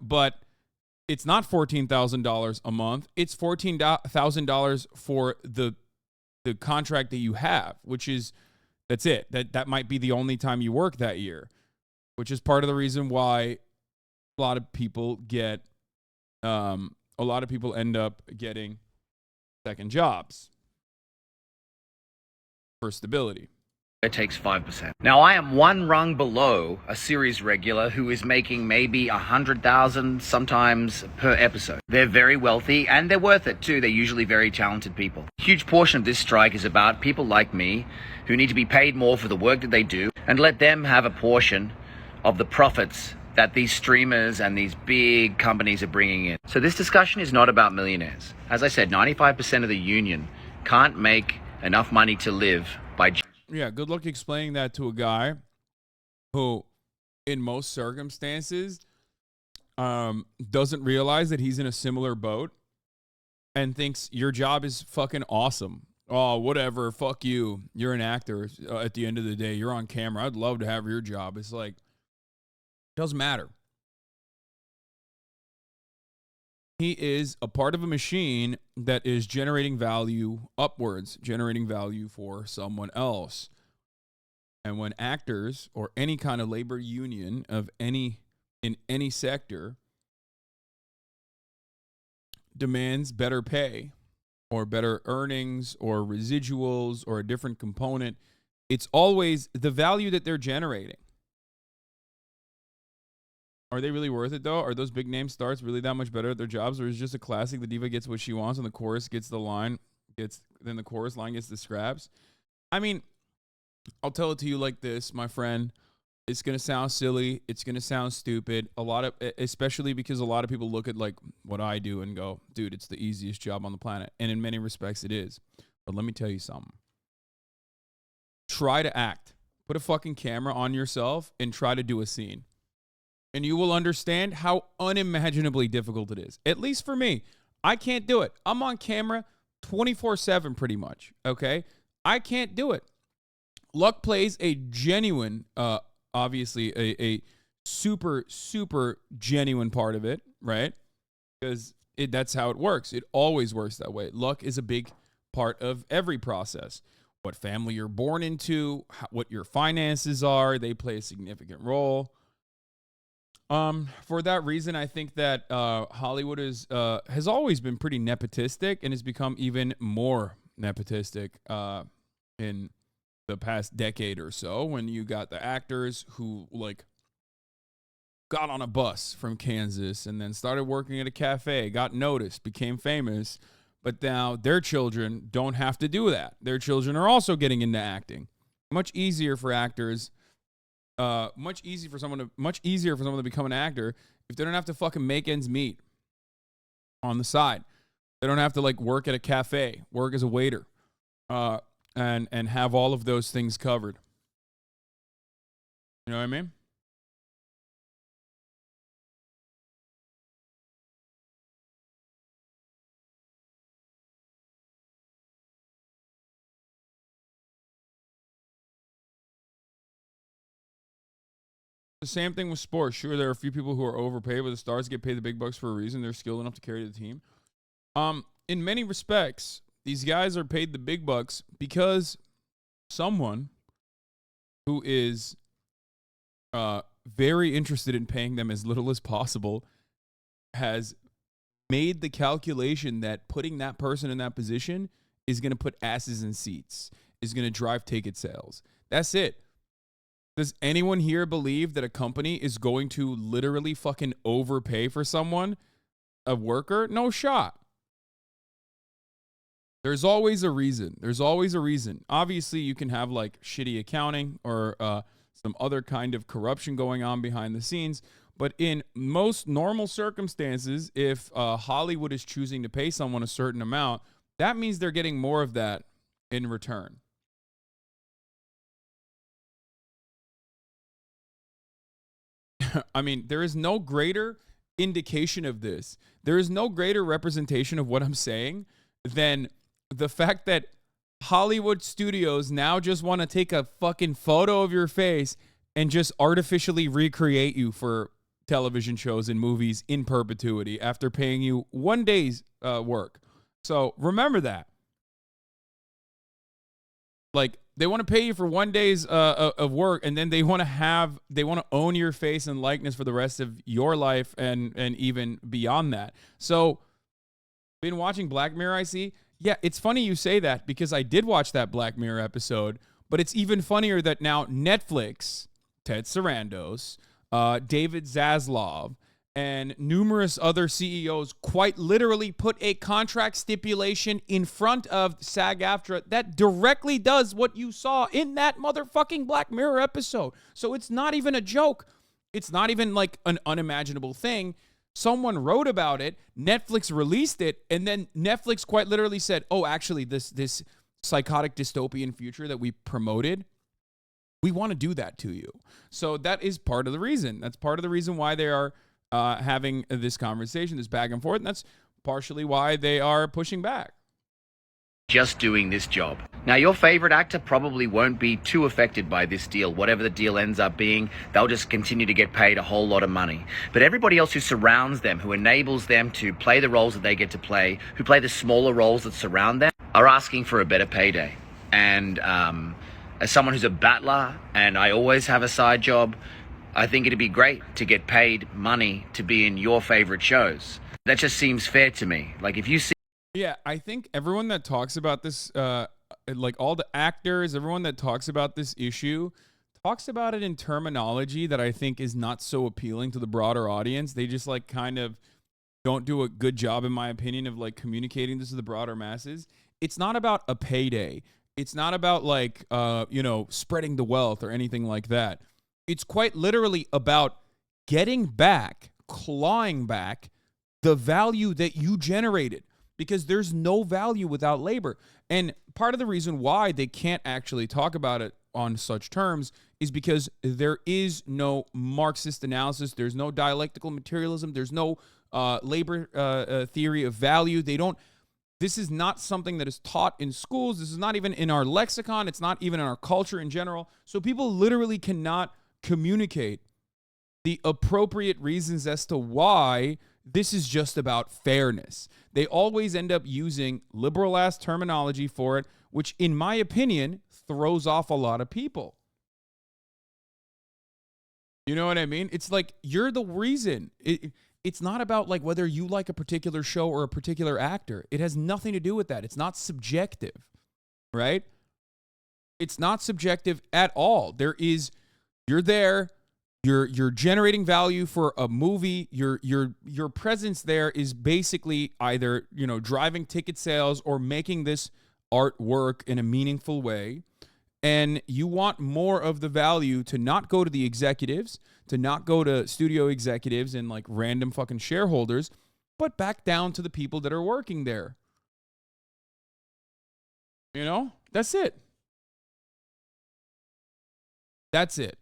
But it's not $14,000 a month. It's $14,000 for the contract that you have, that's it. That might be the only time you work that year, which is part of the reason why a lot of people end up getting second jobs for stability. It takes 5%. Now, I am one rung below a series regular who is making maybe $100,000 sometimes per episode. They're very wealthy and they're worth it too. They're usually very talented people. A huge portion of this strike is about people like me who need to be paid more for the work that they do, and let them have a portion of the profits that these streamers and these big companies are bringing in. So this discussion is not about millionaires. As I said, 95% of the union can't make enough money to live by... Yeah, good luck explaining that to a guy who, in most circumstances, doesn't realize that he's in a similar boat and thinks your job is fucking awesome. Oh, whatever, fuck you. You're an actor. At the end of the day, you're on camera. I'd love to have your job. It's like, doesn't matter. He is a part of a machine that is generating value upwards, generating value for someone else. And when actors or any kind of labor union in any sector demands better pay or better earnings or residuals or a different component, it's always the value that they're generating. Are they really worth it, though? Are those big name stars really that much better at their jobs? Or is it just a classic, the diva gets what she wants and the chorus gets the line, then the chorus line gets the scraps? I mean, I'll tell it to you like this, my friend. It's going to sound silly. It's going to sound stupid. Especially because a lot of people look at like what I do and go, dude, it's the easiest job on the planet. And in many respects it is. But let me tell you something. Try to act. Put a fucking camera on yourself and try to do a scene. And you will understand how unimaginably difficult it is. At least for me. I can't do it. I'm on camera 24/7 pretty much. Okay? I can't do it. Luck plays a genuine, obviously a super, super genuine part of it, right? Because that's how it works. It always works that way. Luck is a big part of every process. What family you're born into, what your finances are, they play a significant role. For that reason, I think that Hollywood has always been pretty nepotistic and has become even more nepotistic in the past decade or so, when you got the actors who like got on a bus from Kansas and then started working at a cafe, got noticed, became famous, but now their children don't have to do that. Their children are also getting into acting. Much easier for actors. Much easier for someone to become an actor if they don't have to fucking make ends meet on the side. They don't have to like work at a cafe, work as a waiter, and have all of those things covered. You know what I mean? The same thing with sports. Sure, there are a few people who are overpaid, but the stars get paid the big bucks for a reason. They're skilled enough to carry the team. In many respects, these guys are paid the big bucks because someone who is very interested in paying them as little as possible has made the calculation that putting that person in that position is going to put asses in seats, is going to drive ticket sales. That's it. Does anyone here believe that a company is going to literally fucking overpay for someone, a worker? No shot. There's always a reason. There's always a reason. Obviously, you can have like shitty accounting or some other kind of corruption going on behind the scenes. But in most normal circumstances, if Hollywood is choosing to pay someone a certain amount, that means they're getting more of that in return. I mean, there is no greater indication of this. There is no greater representation of what I'm saying than the fact that Hollywood studios now just want to take a fucking photo of your face and just artificially recreate you for television shows and movies in perpetuity after paying you one day's work. So remember that. Like, they want to pay you for 1 day's of work, and then they want to own your face and likeness for the rest of your life and even beyond that. So, been watching Black Mirror, I see. Yeah, it's funny you say that because I did watch that Black Mirror episode, but it's even funnier that now Netflix, Ted Sarandos, David Zaslav, and numerous other CEOs quite literally put a contract stipulation in front of SAG-AFTRA that directly does what you saw in that motherfucking Black Mirror episode. So it's not even a joke. It's not even like an unimaginable thing. Someone wrote about it, Netflix released it, and then Netflix quite literally said, oh, actually, this psychotic dystopian future that we promoted, we want to do that to you. So that is part of the reason. That's part of the reason why they are having this conversation, this back and forth, and that's partially why they are pushing back. Just doing this job. Now, your favorite actor probably won't be too affected by this deal. Whatever the deal ends up being, they'll just continue to get paid a whole lot of money. But everybody else who surrounds them, who enables them to play the roles that they get to play, who play the smaller roles that surround them, are asking for a better payday. And as someone who's a battler, and I always have a side job, I think it'd be great to get paid money to be in your favorite shows. That just seems fair to me. Like, if you see... Yeah, I think everyone that talks about this, like all the actors, everyone that talks about this issue, talks about it in terminology that I think is not so appealing to the broader audience. They just like kind of don't do a good job, in my opinion, of like communicating this to the broader masses. It's not about a payday. It's not about like, you know, spreading the wealth or anything like that. It's quite literally about getting back, clawing back the value that you generated, because there's no value without labor. And part of the reason why they can't actually talk about it on such terms is because there is no Marxist analysis. There's no dialectical materialism. There's no labor theory of value. This is not something that is taught in schools. This is not even in our lexicon. It's not even in our culture in general. So people literally cannot communicate the appropriate reasons as to why this is just about fairness. They always end up using liberal-ass terminology for it, which, in my opinion, throws off a lot of people. You know what I mean? It's like, you're the reason. It's not about like whether you like a particular show or a particular actor. It has nothing to do with that. It's not subjective, right? It's not subjective at all. You're there. You're generating value for a movie. Your presence there is basically either, you know, driving ticket sales or making this art work in a meaningful way. And you want more of the value to not go to the executives, to not go to studio executives and like random fucking shareholders, but back down to the people that are working there. You know, that's it. That's it.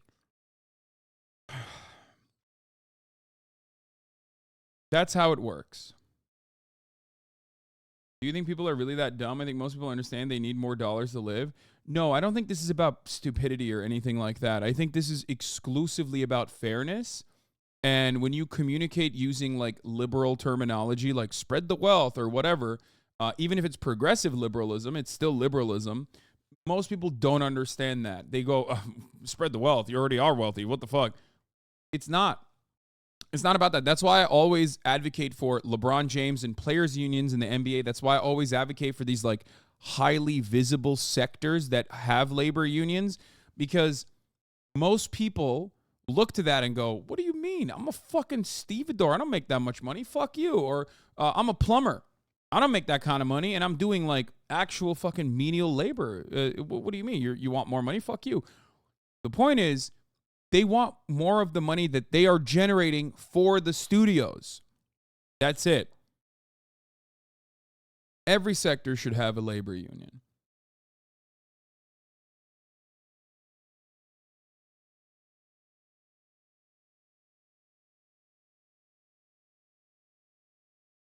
That's how it works. Do you think people are really that dumb? I think most people understand they need more dollars to live. No, I don't think this is about stupidity or anything like that. I think this is exclusively about fairness. And when you communicate using like liberal terminology, like spread the wealth or whatever, even if it's progressive liberalism, it's still liberalism. Most people don't understand that. They go, spread the wealth. You already are wealthy. What the fuck? It's not. It's not about that. That's why I always advocate for LeBron James and players' unions in the NBA. That's why I always advocate for these like highly visible sectors that have labor unions, because most people look to that and go, what do you mean? I'm a fucking stevedore. I don't make that much money. Fuck you. Or I'm a plumber. I don't make that kind of money, and I'm doing like actual fucking menial labor. What do you mean? You want more money? Fuck you. The point is, they want more of the money that they are generating for the studios. That's it. Every sector should have a labor union.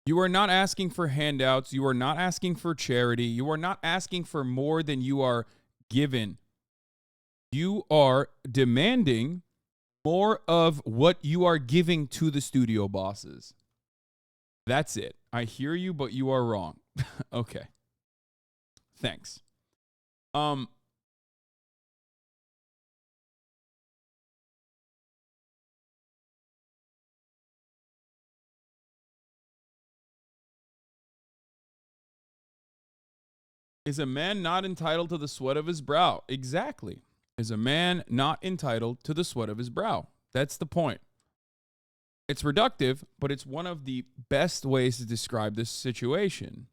You are not asking for handouts. You are not asking for charity. You are not asking for more than you are given. You are demanding more of what you are giving to the studio bosses. That's it. I hear you, but you are wrong. Okay. Thanks. Is a man not entitled to the sweat of his brow? Exactly. Is a man not entitled to the sweat of his brow? That's the point. It's reductive, but it's one of the best ways to describe this situation.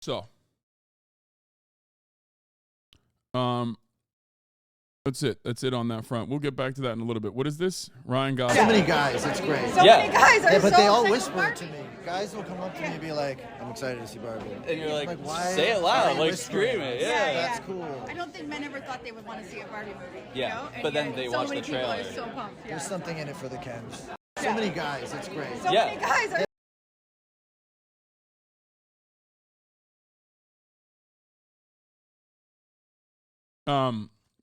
So, that's it. That's it on that front. We'll get back to that in a little bit. What is this? Ryan got so many guys. It's great. So many guys are but so they all excited whisper to me. Guys will come up to me and be like, "I'm excited to see Barbie," and you're like, why, "Say it loud, like whispering? scream it." Yeah, that's cool. I don't think men ever thought they would want to see a Barbie movie. Yeah, you know? but then they watch the trailer. People are so pumped. Yeah. There's something in it for the Kens. So many guys. It's great. So many guys are.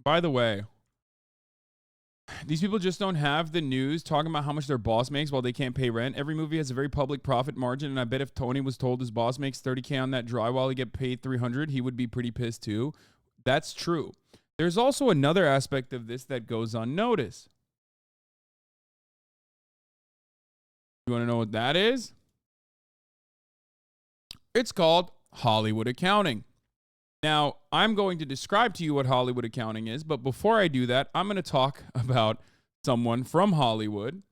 By the way, these people just don't have the news talking about how much their boss makes while they can't pay rent. Every movie has a very public profit margin, and I bet if Tony was told his boss makes $30K on that drywall, he get paid $300, he would be pretty pissed too. That's true. There's also another aspect of this that goes unnoticed. You want to know what that is? It's called Hollywood accounting. Now, I'm going to describe to you what Hollywood accounting is, but before I do that, I'm going to talk about someone from Hollywood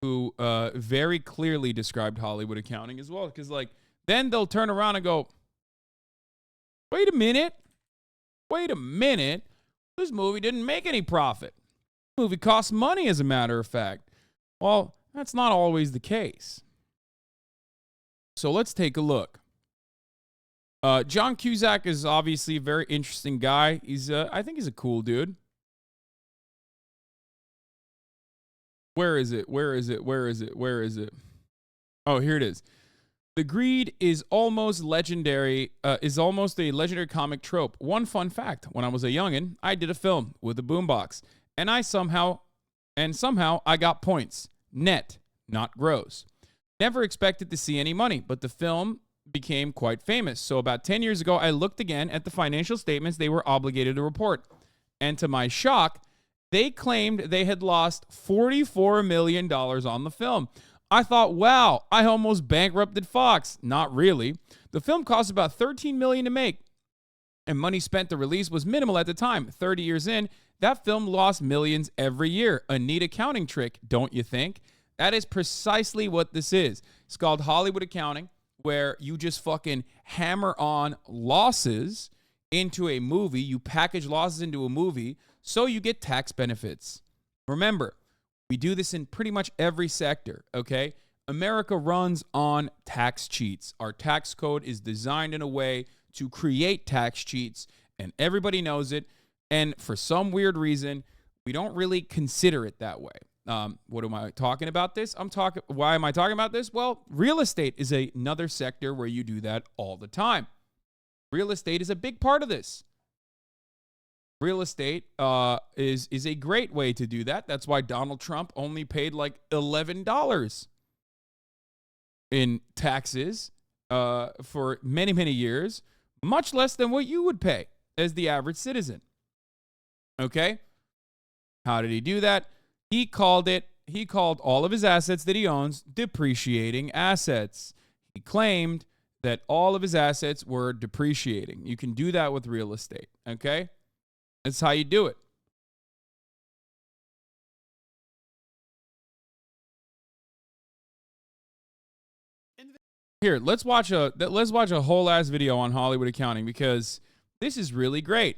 who very clearly described Hollywood accounting as well. Because, like, then they'll turn around and go, wait a minute. This movie didn't make any profit. This movie costs money, as a matter of fact. Well, that's not always the case. So let's take a look. John Cusack is obviously a very interesting guy. I think he's a cool dude. Where is it? Oh, here it is. The greed is almost legendary, is almost a legendary comic trope. One fun fact, when I was a youngin', I did a film with a boombox, and somehow I got points. Net, not gross. Never expected to see any money, but the film became quite famous. So about 10 years ago, I looked again at the financial statements they were obligated to report. And to my shock, they claimed they had lost $44 million on the film. I thought, wow, I almost bankrupted Fox. Not really. The film cost about $13 million to make, and money spent to release was minimal at the time. 30 years in, that film lost millions every year. A neat accounting trick, don't you think? That is precisely what this is. It's called Hollywood accounting, where you just fucking hammer on losses into a movie. You package losses into a movie so you get tax benefits. Remember, we do this in pretty much every sector, okay? America runs on tax cheats. Our tax code is designed in a way to create tax cheats, and everybody knows it. And for some weird reason, we don't really consider it that way. What am I talking about this? Why am I talking about this? Well, real estate is another sector where you do that all the time. Real estate is a big part of this. Real estate is a great way to do that. That's why Donald Trump only paid like $11 in taxes for many, many years, much less than what you would pay as the average citizen. Okay? How did he do that? He called all of his assets that he owns depreciating assets. He claimed that all of his assets were depreciating. You can do that with real estate, okay? That's how you do it. Here, let's watch a whole ass video on Hollywood accounting, because this is really great.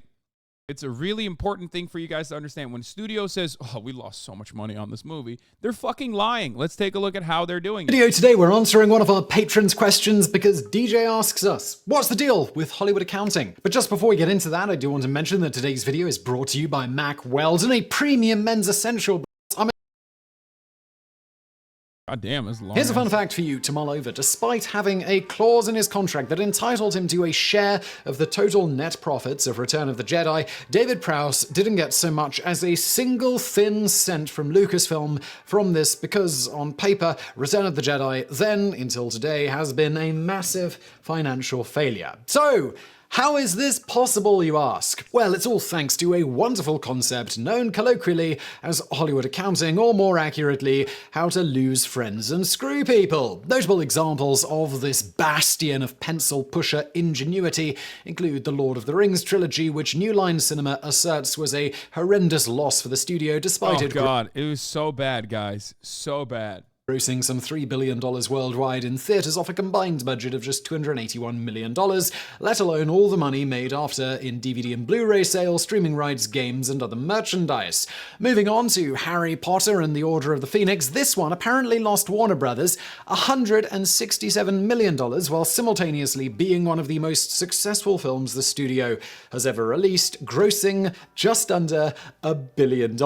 It's a really important thing for you guys to understand. When studio says, oh, we lost so much money on this movie, they're fucking lying. Let's take a look at how they're doing it. Video today, we're answering one of our patrons' questions because DJ asks us, what's the deal with Hollywood accounting? But just before we get into that, I do want to mention that today's video is brought to you by Mack Weldon, a premium men's essential. God damn, it's long. Here's a fun fact for you to mull over. Despite having a clause in his contract that entitled him to a share of the total net profits of Return of the Jedi, David Prowse didn't get so much as a single thin cent from Lucasfilm from this, because on paper, Return of the Jedi, then until today, has been a massive financial failure. So, how is this possible, you ask? Well, it's all thanks to a wonderful concept known colloquially as Hollywood accounting, or more accurately, how to lose friends and screw people. Notable examples of this bastion of pencil pusher ingenuity include the Lord of the Rings trilogy, which New Line Cinema asserts was a horrendous loss for the studio despite it. Oh god, it was so bad, guys. So bad. Grossing some $3 billion worldwide in theaters off a combined budget of just $281 million, let alone all the money made after in DVD and Blu-ray sales, streaming rights, games, and other merchandise. Moving on to Harry Potter and the Order of the Phoenix, this one apparently lost Warner Brothers $167 million, while simultaneously being one of the most successful films the studio has ever released, grossing just under $1 billion.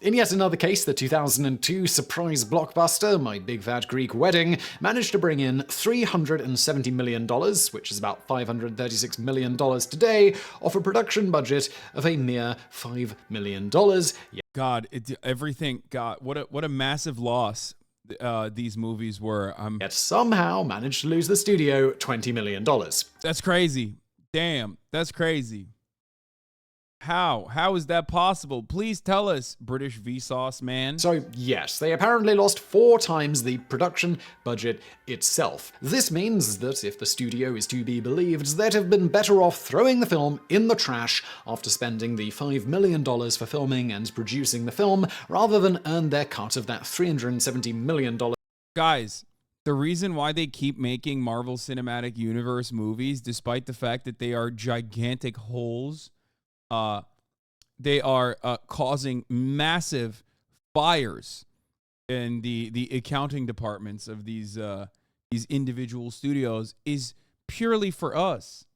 In yet another case, the 2002 surprise blockbuster My Big Fat Greek Wedding managed to bring in $370 million, which is about $536 million today, off a production budget of a mere $5 million. God, everything. God, what a massive loss these movies were. Yet somehow managed to lose the studio $20 million. That's crazy. Damn, that's crazy. How is that possible? Please tell us, British Vsauce man. So yes, they apparently lost 4 times the production budget itself. This means that if the studio is to be believed, they'd have been better off throwing the film in the trash after spending the $5 million for filming and producing the film, rather than earn their cut of that $370 million. Guys, the reason why they keep making Marvel Cinematic Universe movies, despite the fact that they are gigantic holes, they are causing massive fires in the accounting departments of these individual studios, is purely for us.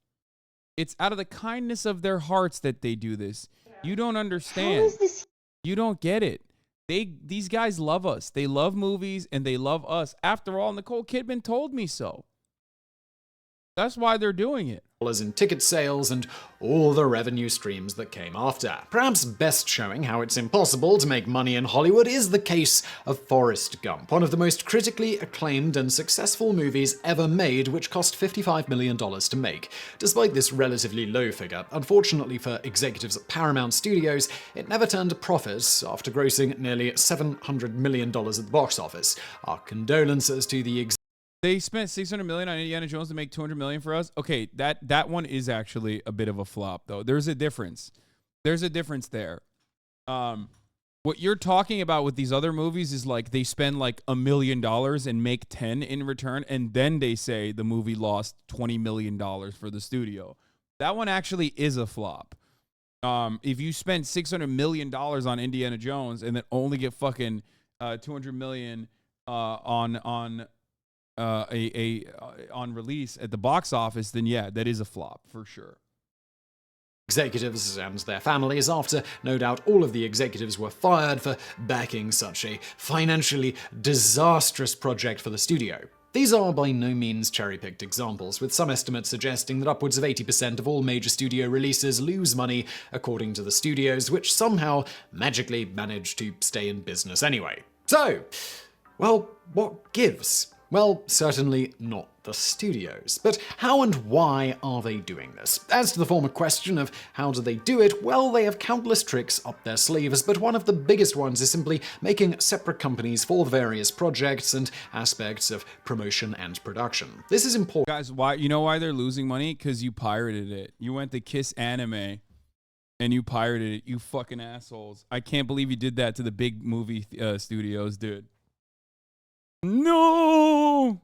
It's out of the kindness of their hearts that they do this. You don't understand. How is this? You don't get it. These guys love us. They love movies and they love us. After all, Nicole Kidman told me so. That's why they're doing it. In ticket sales and all the revenue streams that came after. Perhaps best showing how it's impossible to make money in Hollywood is the case of Forrest Gump, one of the most critically acclaimed and successful movies ever made, which cost $55 million to make. Despite this relatively low figure, unfortunately for executives at Paramount Studios, it never turned a profit after grossing nearly $700 million at the box office. Our condolences to the They spent $600 million on Indiana Jones to make $200 million for us. Okay, that one is actually a bit of a flop, though. There's a difference. There's a difference there. What you're talking about with these other movies is like they spend like $1 million and make 10 in return, and then they say the movie lost $20 million for the studio. That one actually is a flop. If you spend $600 million on Indiana Jones and then only get fucking $200 million on release at the box office, then yeah, that is a flop for sure. Executives and their families, after no doubt all of the executives were fired for backing such a financially disastrous project for the studio. These are by no means cherry-picked examples, with some estimates suggesting that upwards of 80% of all major studio releases lose money, according to the studios, which somehow magically manage to stay in business anyway. So, well, what gives? Well, certainly not the studios. But how and why are they doing this? As to the former question of how do they do it, well, they have countless tricks up their sleeves, but one of the biggest ones is simply making separate companies for various projects and aspects of promotion and production. This is important. Guys, why? You know why they're losing money? Because you pirated it. You went to Kiss Anime and you pirated it, you fucking assholes. I can't believe you did that to the big movie studios, dude. No!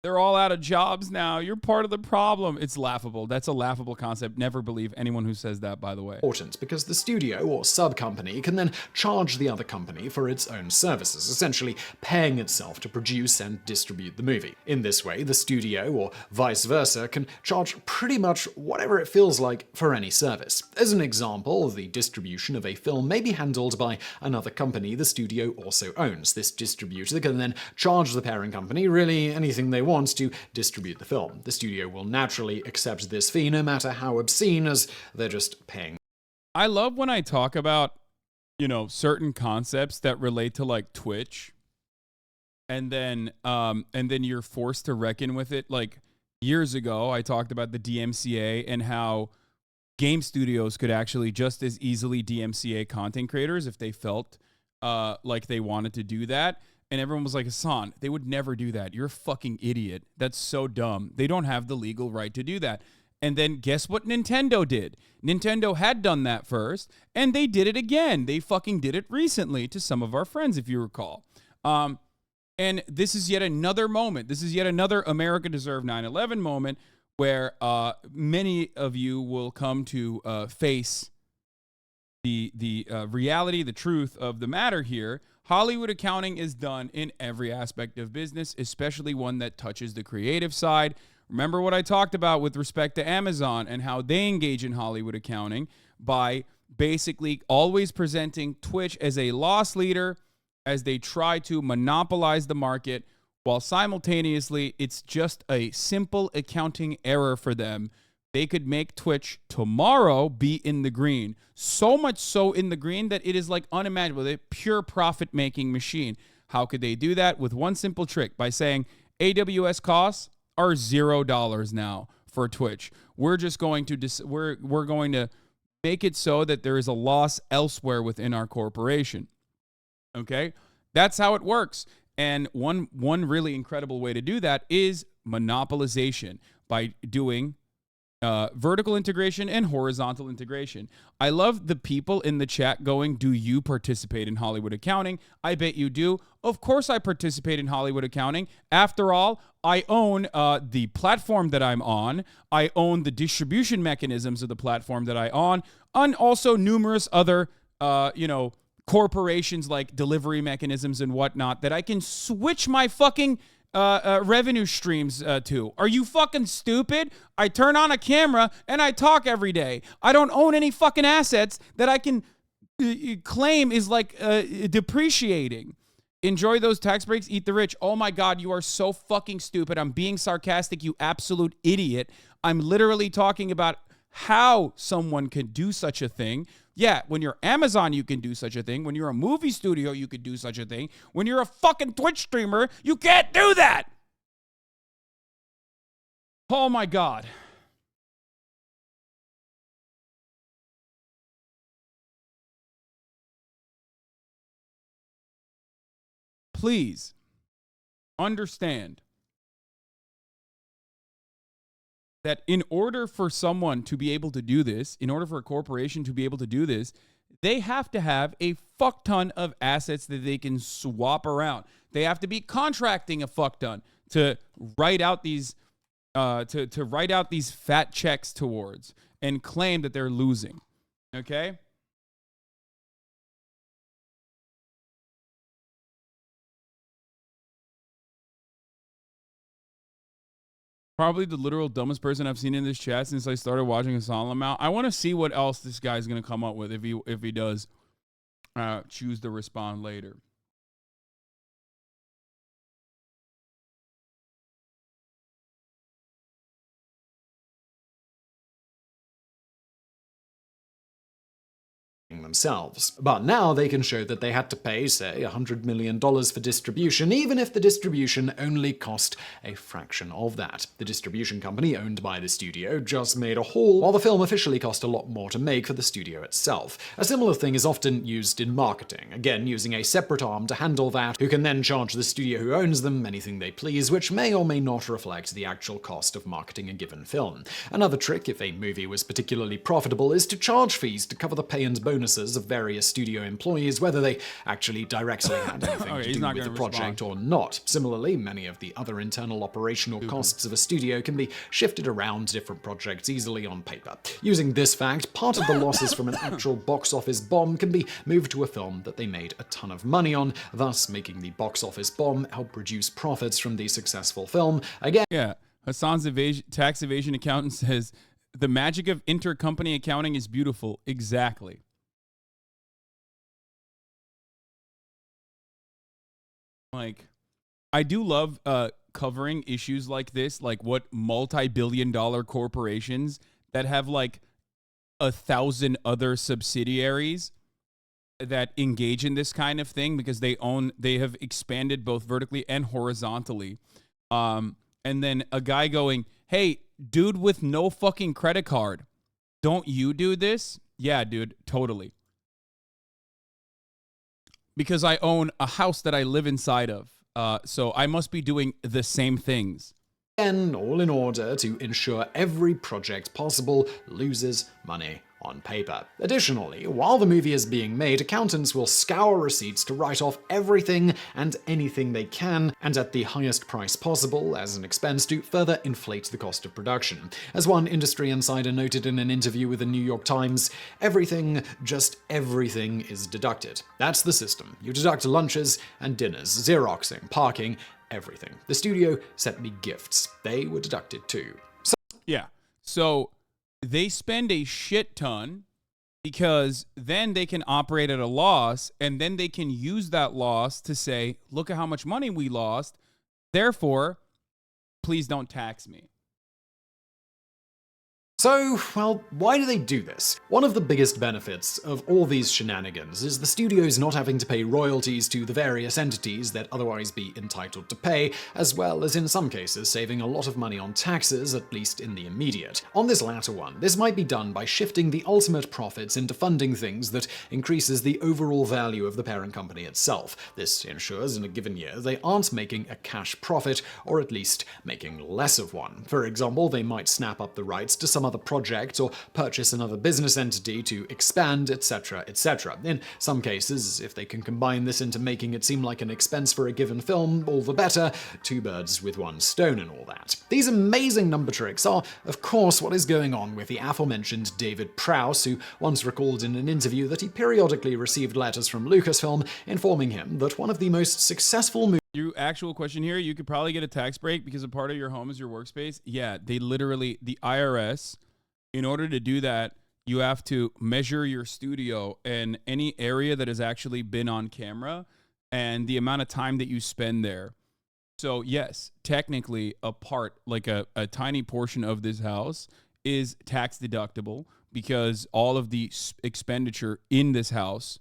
They're all out of jobs now. You're part of the problem. It's laughable. That's a laughable concept. Never believe anyone who says that, by the way. Important because the studio or sub-company can then charge the other company for its own services, essentially paying itself to produce and distribute the movie. In this way, the studio, or vice versa, can charge pretty much whatever it feels like for any service. As an example, the distribution of a film may be handled by another company the studio also owns. This distributor can then charge the parent company really anything they want to distribute the film. The studio will naturally accept this fee no matter how obscene, as they're just paying. I love when I talk about, you know, certain concepts that relate to like Twitch, and then you're forced to reckon with it. Like years ago, I talked about the DMCA and how game studios could actually just as easily DMCA content creators if they felt like they wanted to do that. And everyone was like, Hasan, they would never do that. You're a fucking idiot. That's so dumb. They don't have the legal right to do that. And then guess what Nintendo did? Nintendo had done that first, and they did it again. They fucking did it recently to some of our friends, if you recall. And this is yet another moment. This is yet another America Deserved 9/11 moment where many of you will come to face the reality, the truth of the matter here. Hollywood accounting is done in every aspect of business, especially one that touches the creative side. Remember what I talked about with respect to Amazon and how they engage in Hollywood accounting by basically always presenting Twitch as a loss leader as they try to monopolize the market, while simultaneously it's just a simple accounting error for them. They could make Twitch tomorrow be in the green. So much so in the green that it is like unimaginable. They're a pure profit-making machine. How could they do that? With one simple trick, by saying AWS costs are $0 now for Twitch. We're just going to we're going to make it so that there is a loss elsewhere within our corporation. Okay? That's how it works. And one really incredible way to do that is monopolization by doing vertical integration and horizontal integration. I love the people in the chat going, do you participate in Hollywood accounting? I bet you do. Of course I participate in Hollywood accounting. After all, I own the platform that I'm on. I own the distribution mechanisms of the platform that I own, and also numerous other, corporations like delivery mechanisms and whatnot that I can switch my fucking revenue streams to. Are you fucking stupid? I turn on a camera and I talk every day. I don't own any fucking assets that I can claim is like depreciating. Enjoy those tax breaks, eat the rich. Oh my God, you are so fucking stupid. I'm being sarcastic, you absolute idiot. I'm literally talking about how someone could do such a thing. Yeah, when you're Amazon, you can do such a thing. When you're a movie studio, you could do such a thing. When you're a fucking Twitch streamer, you can't do that. Oh my God. Please understand that in order for someone to be able to do this, in order for a corporation to be able to do this, they have to have a fuck ton of assets that they can swap around. They have to be contracting a fuck ton to write out these to write out these fat checks towards and claim that they're losing. Okay? Probably the literal dumbest person I've seen in this chat since I started watching Hasan. I want to see what else this guy's going to come up with if he does choose to respond later. themselves. But now they can show that they had to pay, say, $100 million for distribution, even if the distribution only cost a fraction of that. The distribution company owned by the studio just made a haul, while the film officially cost a lot more to make for the studio itself. A similar thing is often used in marketing, again using a separate arm to handle that, who can then charge the studio who owns them anything they please, which may or may not reflect the actual cost of marketing a given film. Another trick, if a movie was particularly profitable, is to charge fees to cover the pay and bonuses of various studio employees, whether they actually directly had anything to do with the project or not. Similarly, many of the other internal operational costs of a studio can be shifted around to different projects easily on paper. Using this fact, part of the losses from an actual box office bomb can be moved to a film that they made a ton of money on, thus making the box office bomb help reduce profits from the successful film. Again, yeah, Hasan's tax evasion accountant says, the magic of intercompany accounting is beautiful. Exactly. Like, I do love covering issues like this, like what multi-billion-dollar corporations that have like 1,000 other subsidiaries that engage in this kind of thing because they have expanded both vertically and horizontally. And then a guy going, hey, dude with no fucking credit card, don't you do this? Yeah, dude, totally. Because I own a house that I live inside of. So I must be doing the same things. Again, all in order to ensure every project possible loses money on paper. Additionally, while the movie is being made, accountants will scour receipts to write off everything and anything they can, and at the highest price possible as an expense to further inflate the cost of production. As one industry insider noted in an interview with the New York Times, everything, just everything is deducted. That's the system. You deduct lunches and dinners, Xeroxing, parking, everything. The studio sent me gifts. They were deducted too. So they spend a shit ton because then they can operate at a loss, and then they can use that loss to say, look at how much money we lost. Therefore, please don't tax me. So, well, why do they do this? One of the biggest benefits of all these shenanigans is the studios not having to pay royalties to the various entities that otherwise be entitled to pay, as well as in some cases saving a lot of money on taxes, at least in the immediate. On this latter one, this might be done by shifting the ultimate profits into funding things that increases the overall value of the parent company itself. This ensures in a given year they aren't making a cash profit, or at least making less of one. For example, they might snap up the rights to some other project or purchase another business entity to expand, etc., etc. In some cases, if they can combine this into making it seem like an expense for a given film, all the better. Two birds with one stone and all that. These amazing number tricks are, of course, what is going on with the aforementioned David Prowse, who once recalled in an interview that he periodically received letters from Lucasfilm informing him that one of the most successful movies. Your actual question here, you could probably get a tax break because a part of your home is your workspace. Yeah, they literally, the IRS, in order to do that, you have to measure your studio and any area that has actually been on camera and the amount of time that you spend there. So yes, technically a part, like a tiny portion of this house is tax deductible because all of the expenditure in this house,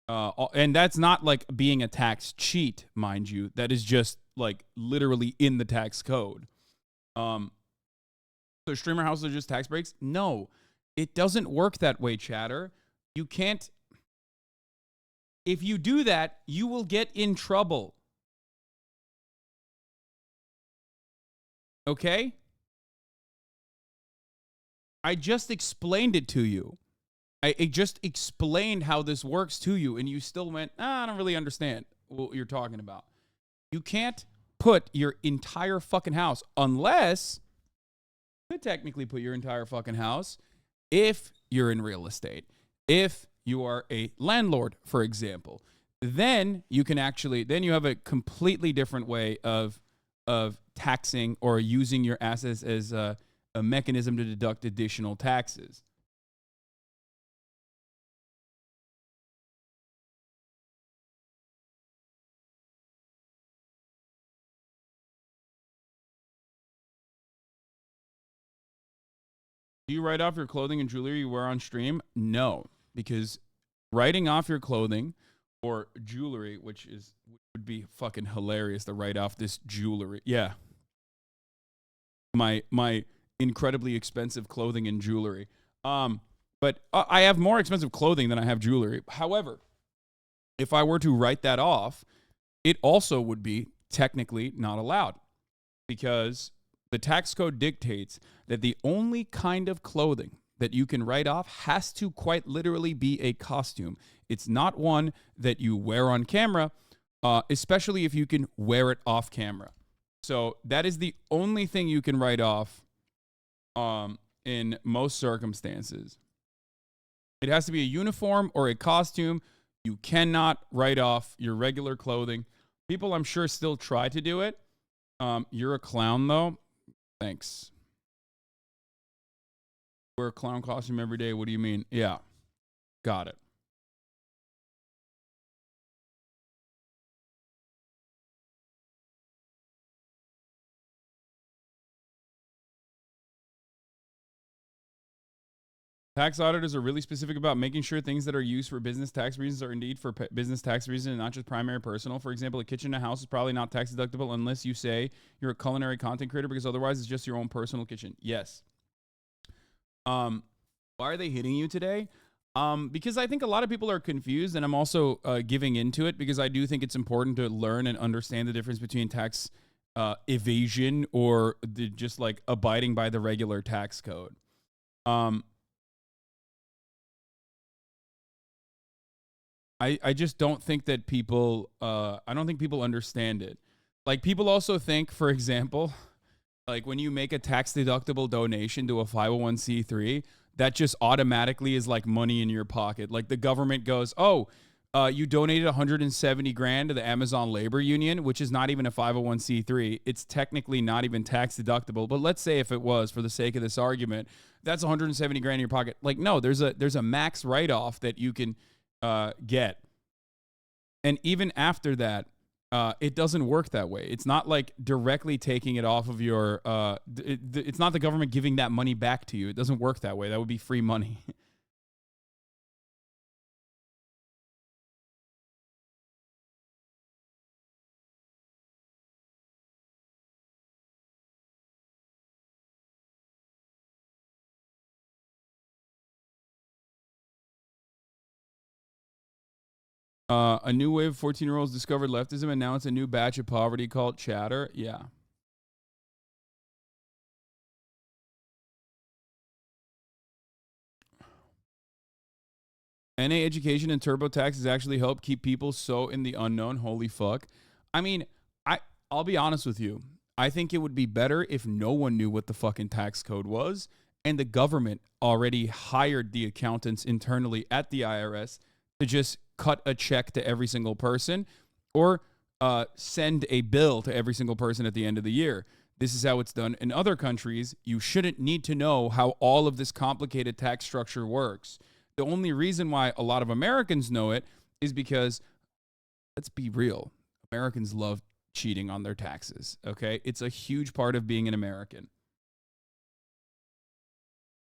and that's not like being a tax cheat, mind you. That is just like literally in the tax code. So streamer houses are just tax breaks? No, it doesn't work that way, chatter. You can't. If you do that, you will get in trouble. Okay? I just explained it to you. I just explained how this works to you, and you still went, I don't really understand what you're talking about. You can't put your entire fucking house, unless you could technically put your entire fucking house if you're in real estate. If you are a landlord, for example, then you can actually, then you have a completely different way of taxing or using your assets as a mechanism to deduct additional taxes. Do you write off your clothing and jewelry you wear on stream? No, because writing off your clothing or jewelry, which would be fucking hilarious to write off this jewelry. Yeah. My incredibly expensive clothing and jewelry. But I have more expensive clothing than I have jewelry. However, if I were to write that off, it also would be technically not allowed because the tax code dictates that the only kind of clothing that you can write off has to quite literally be a costume. It's not one that you wear on camera, especially if you can wear it off camera. So that is the only thing you can write off in most circumstances. It has to be a uniform or a costume. You cannot write off your regular clothing. People, I'm sure, still try to do it. You're a clown, though. Thanks. Wear a clown costume every day. What do you mean? Yeah. Got it. Tax auditors are really specific about making sure things that are used for business tax reasons are indeed for business tax reasons and not just primary personal. For example, a kitchen in a house is probably not tax deductible unless you say you're a culinary content creator, because otherwise it's just your own personal kitchen. Yes. Why are they hitting you today? Because I think a lot of people are confused, and I'm also giving into it because I do think it's important to learn and understand the difference between tax evasion or just like abiding by the regular tax code. I just don't think that people, I don't think people understand it. Like, people also think, for example, like when you make a tax deductible donation to a 501c3, that just automatically is like money in your pocket. Like the government goes, oh, you donated 170 grand to the Amazon Labor Union, which is not even a 501c3. It's technically not even tax deductible. But let's say if it was, for the sake of this argument, that's 170 grand in your pocket. Like, no, there's a max write-off that you can get. And even after that, It doesn't work that way. It's not like directly taking it off of your. It's not the government giving that money back to you. It doesn't work that way. That would be free money. A new wave of 14-year-olds discovered leftism and now it's a new batch of poverty called chatter. Yeah. NA education and TurboTax has actually helped keep people so in the unknown. Holy fuck. I mean, I'll be honest with you. I think it would be better if no one knew what the fucking tax code was and the government already hired the accountants internally at the IRS to just cut a check to every single person or send a bill to every single person at the end of the year. This is how it's done in other countries. You shouldn't need to know how all of this complicated tax structure works. The only reason why a lot of Americans know it is because, let's be real, Americans love cheating on their taxes, okay? It's a huge part of being an American.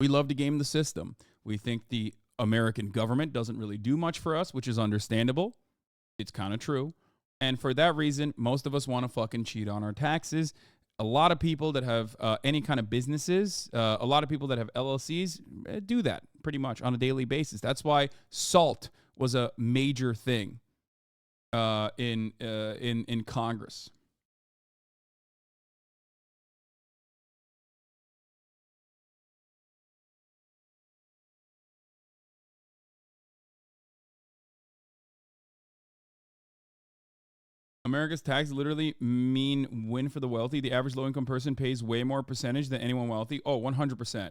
We love to game the system. We think the American government doesn't really do much for us, which is understandable. It's kind of true. And for that reason, most of us want to fucking cheat on our taxes. A lot of people that have any kind of businesses, a lot of people that have LLCs do that pretty much on a daily basis. That's why SALT was a major thing in Congress. America's tax literally mean win for the wealthy. The average low-income person pays way more percentage than anyone wealthy. Oh, 100%.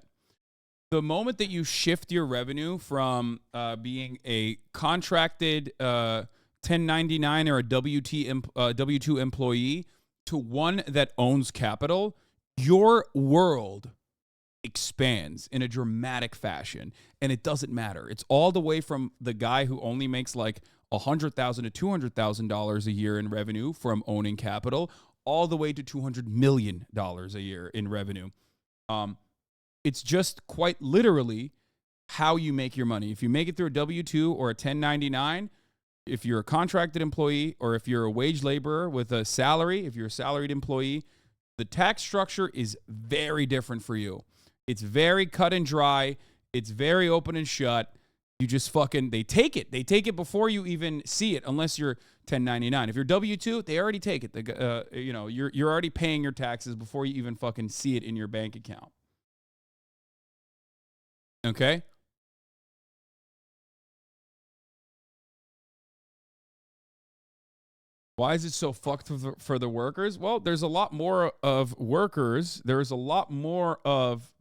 The moment that you shift your revenue from being a contracted 1099 or a W-2 employee to one that owns capital, your world expands in a dramatic fashion. And it doesn't matter. It's all the way from the guy who only makes like $100,000 to $200,000 a year in revenue from owning capital, all the way to $200 million a year in revenue. It's just quite literally how you make your money. If you make it through a W-2 or a 1099, if you're a contracted employee or if you're a wage laborer with a salary, if you're a salaried employee, the tax structure is very different for you. It's very cut and dry. It's very open and shut. You just fucking, they take it. They take it before you even see it, unless you're 1099. If you're W-2, they already take it. You're already paying your taxes before you even fucking see it in your bank account. Okay? Why is it so fucked for the workers? Well, there's a lot more of workers. There's a lot more of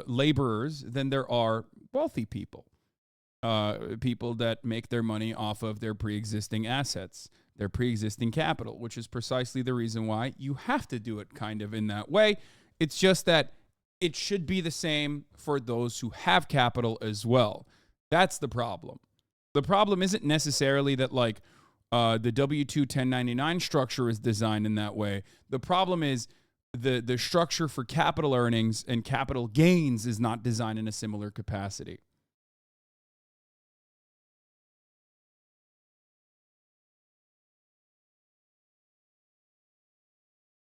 laborers than there are wealthy people. People that make their money off of their pre-existing assets, their pre-existing capital, which is precisely the reason why you have to do it kind of in that way. It's just that it should be the same for those who have capital as well. That's the problem. The problem isn't necessarily that like the W-2 1099 structure is designed in that way. The problem is the structure for capital earnings and capital gains is not designed in a similar capacity.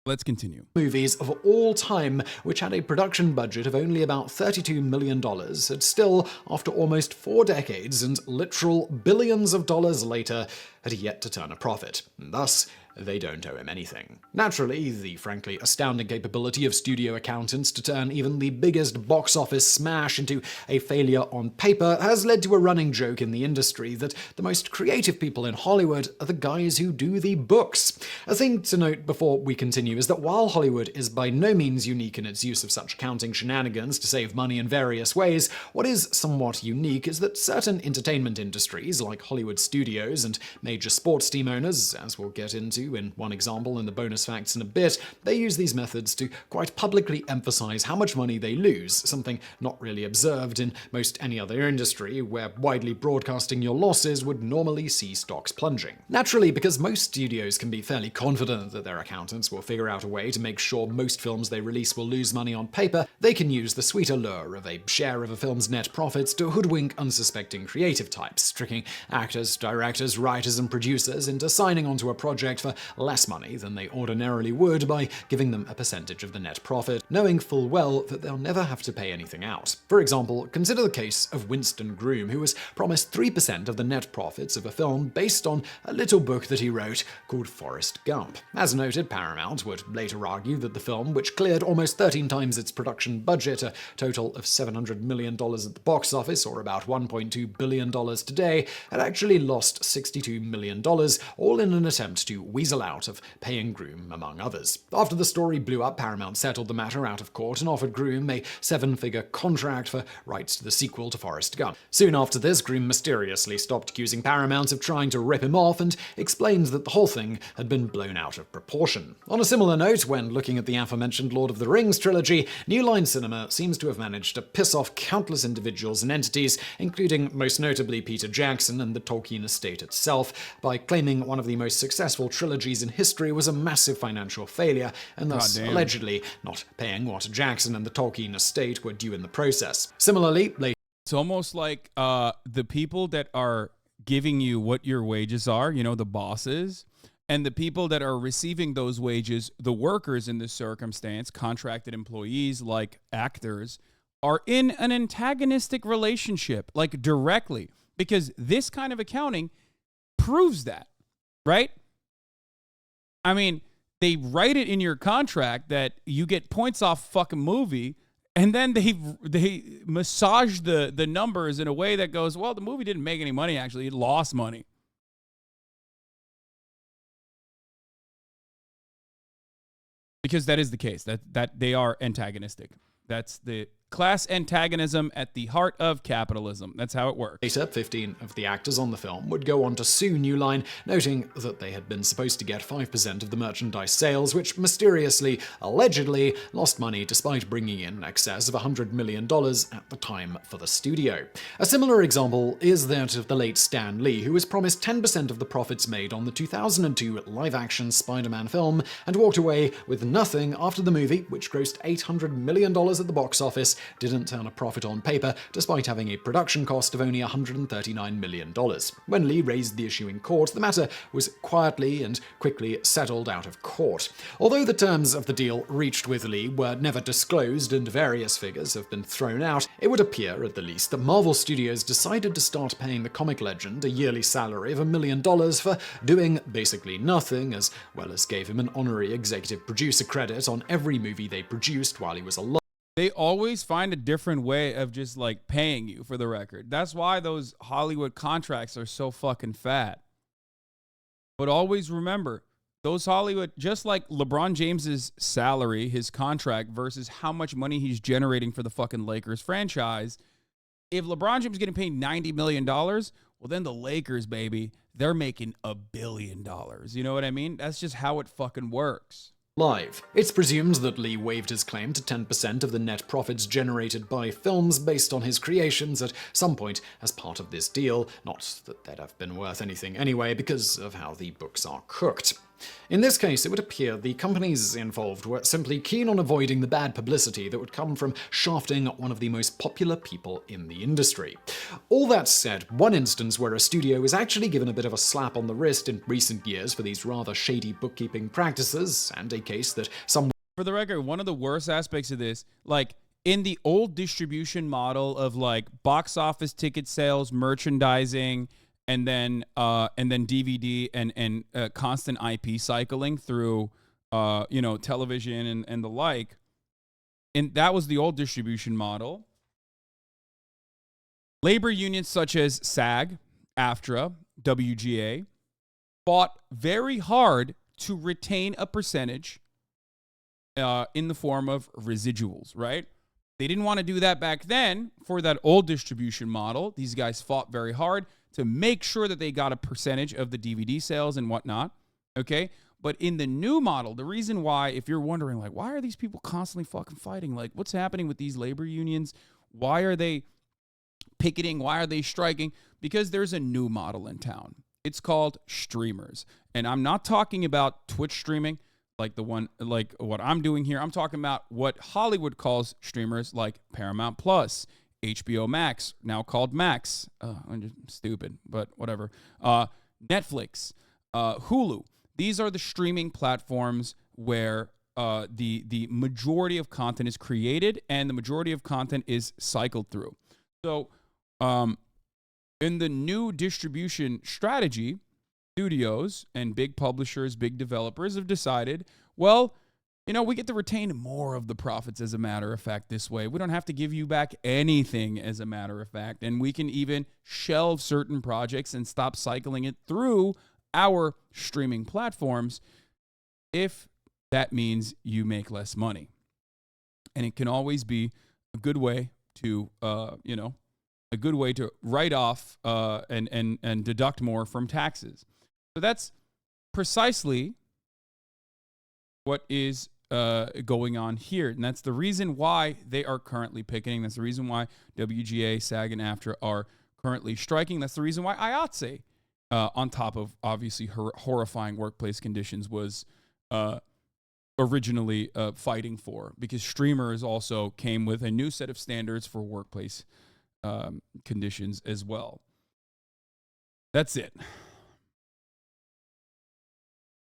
Let's continue. Movies of all time, which had a production budget of only about $32 million, had still, after almost 4 decades and literal billions of dollars later, had yet to turn a profit. And thus, they don't owe him anything. Naturally, the frankly astounding capability of studio accountants to turn even the biggest box office smash into a failure on paper has led to a running joke in the industry that the most creative people in Hollywood are the guys who do the books. A thing to note before we continue is that while Hollywood is by no means unique in its use of such accounting shenanigans to save money in various ways, what is somewhat unique is that certain entertainment industries, like Hollywood studios and major sports team owners, as we'll get into, to in one example in the bonus facts in a bit, they use these methods to quite publicly emphasize how much money they lose, something not really observed in most any other industry, where widely broadcasting your losses would normally see stocks plunging. Naturally, because most studios can be fairly confident that their accountants will figure out a way to make sure most films they release will lose money on paper, they can use the sweet allure of a share of a film's net profits to hoodwink unsuspecting creative types, tricking actors, directors, writers, and producers into signing onto a project for less money than they ordinarily would by giving them a percentage of the net profit, knowing full well that they'll never have to pay anything out. For example, consider the case of Winston Groom, who was promised 3% of the net profits of a film based on a little book that he wrote called Forrest Gump. As noted, Paramount would later argue that the film, which cleared almost 13 times its production budget, a total of $700 million at the box office, or about $1.2 billion today, had actually lost $62 million, all in an attempt to weasel out of paying Groom, among others. After the story blew up, Paramount settled the matter out of court and offered Groom a 7-figure contract for rights to the sequel to Forrest Gump. Soon after this, Groom mysteriously stopped accusing Paramount of trying to rip him off and explained that the whole thing had been blown out of proportion. On a similar note, when looking at the aforementioned Lord of the Rings trilogy, New Line Cinema seems to have managed to piss off countless individuals and entities, including most notably Peter Jackson and the Tolkien estate itself, by claiming one of the most successful trilogies in history was a massive financial failure, and thus allegedly not paying what Jackson and the Tolkien estate were due in the process. Similarly, it's almost like the people that are giving you what your wages are, you know, the bosses, and the people that are receiving those wages, the workers in this circumstance, contracted employees like actors, are in an antagonistic relationship, like directly, because this kind of accounting proves that, right? I mean, they write it in your contract that you get points off fucking movie, and then they massage the numbers in a way that goes, well, the movie didn't make any money, actually. It lost money. Because that is the case, that they are antagonistic. That's the class antagonism at the heart of capitalism. That's how it works. Later, 15 of the actors on the film would go on to sue New Line, noting that they had been supposed to get 5% of the merchandise sales, which mysteriously, allegedly, lost money despite bringing in excess of $100 million at the time for the studio. A similar example is that of the late Stan Lee, who was promised 10% of the profits made on the 2002 live-action Spider-Man film and walked away with nothing after the movie, which grossed $800 million at the box office, didn't turn a profit on paper, despite having a production cost of only $139 million. When Lee raised the issue in court, the matter was quietly and quickly settled out of court. Although the terms of the deal reached with Lee were never disclosed and various figures have been thrown out, it would appear, at the least, that Marvel Studios decided to start paying the comic legend a yearly salary of $1 million for doing basically nothing, as well as gave him an honorary executive producer credit on every movie they produced while he was alive. They always find a different way of just like paying you, for the record. That's why those Hollywood contracts are so fucking fat. But always remember, those Hollywood, just like LeBron James's salary, his contract versus how much money he's generating for the fucking Lakers franchise. If LeBron James is getting paid $90 million, well, then the Lakers, baby, they're making $1 billion. You know what I mean? That's just how it fucking works. Live. It's presumed that Lee waived his claim to 10% of the net profits generated by films based on his creations at some point as part of this deal, not that they'd have been worth anything anyway because of how the books are cooked. In this case, it would appear the companies involved were simply keen on avoiding the bad publicity that would come from shafting one of the most popular people in the industry. All that said, one instance where a studio was actually given a bit of a slap on the wrist in recent years for these rather shady bookkeeping practices, and a case that some... For the record, one of the worst aspects of this, like in the old distribution model of like box office ticket sales, merchandising, and then DVD and constant IP cycling through television and the like. And that was the old distribution model. Labor unions such as SAG-AFTRA, WGA, fought very hard to retain a percentage in the form of residuals, right? They didn't want to do that back then for that old distribution model. These guys fought very hard to make sure that they got a percentage of the DVD sales and whatnot, okay? But in the new model, the reason why, if you're wondering, like, why are these people constantly fucking fighting? Like, what's happening with these labor unions? Why are they picketing? Why are they striking? Because there's a new model in town. It's called streamers. And I'm not talking about Twitch streaming like the one, like what I'm doing here. I'm talking about what Hollywood calls streamers, like Paramount Plus, HBO Max, now called Max. I'm just stupid, but whatever. Netflix, Hulu. These are the streaming platforms where the majority of content is created and the majority of content is cycled through. So in the new distribution strategy, studios and big publishers, big developers have decided, well, you know, we get to retain more of the profits as a matter of fact this way. We don't have to give you back anything as a matter of fact. And we can even shelve certain projects and stop cycling it through our streaming platforms if that means you make less money. And it can always be a good way to, a good way to write off and deduct more from taxes. So that's precisely what is going on here. And that's the reason why they are currently picketing. That's the reason why WGA, SAG, and AFTRA are currently striking. That's the reason why IATSE, on top of obviously horrifying workplace conditions, was originally fighting for, because streamers also came with a new set of standards for workplace conditions as well. That's it.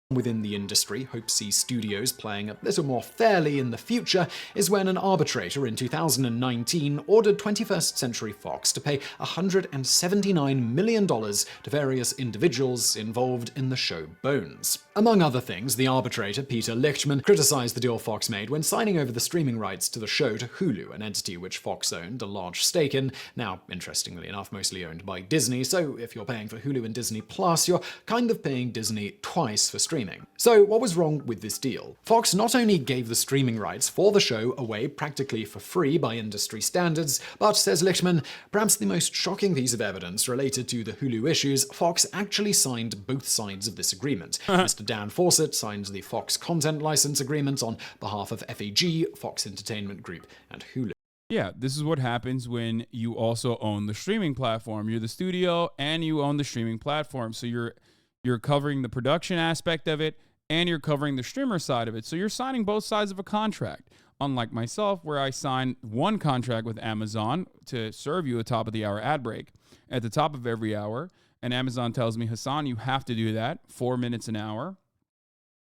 Within the industry, Hope sees studios playing a little more fairly in the future is when an arbitrator in 2019 ordered 21st Century Fox to pay $179 million to various individuals involved in the show Bones. Among other things, the arbitrator, Peter Lichtman, criticized the deal Fox made when signing over the streaming rights to the show to Hulu, an entity which Fox owned a large stake in, now, interestingly enough, mostly owned by Disney, so if you're paying for Hulu and Disney Plus, you're kind of paying Disney twice for streaming. So what was wrong with this deal? Fox not only gave the streaming rights for the show away practically for free by industry standards, but, says Lichtman, perhaps the most shocking piece of evidence related to the Hulu issues, Fox actually signed both sides of this agreement. Mr. Dan Fawcett signed the Fox content license agreement on behalf of FAG, Fox Entertainment Group, and Hulu. Yeah, this is what happens when you also own the streaming platform. You're the studio and you own the streaming platform. So you're covering the production aspect of it and you're covering the streamer side of it. So you're signing both sides of a contract. Unlike myself, where I signed one contract with Amazon to serve you a top of the hour ad break at the top of every hour. And Amazon tells me, Hasan, you have to do that 4 minutes an hour.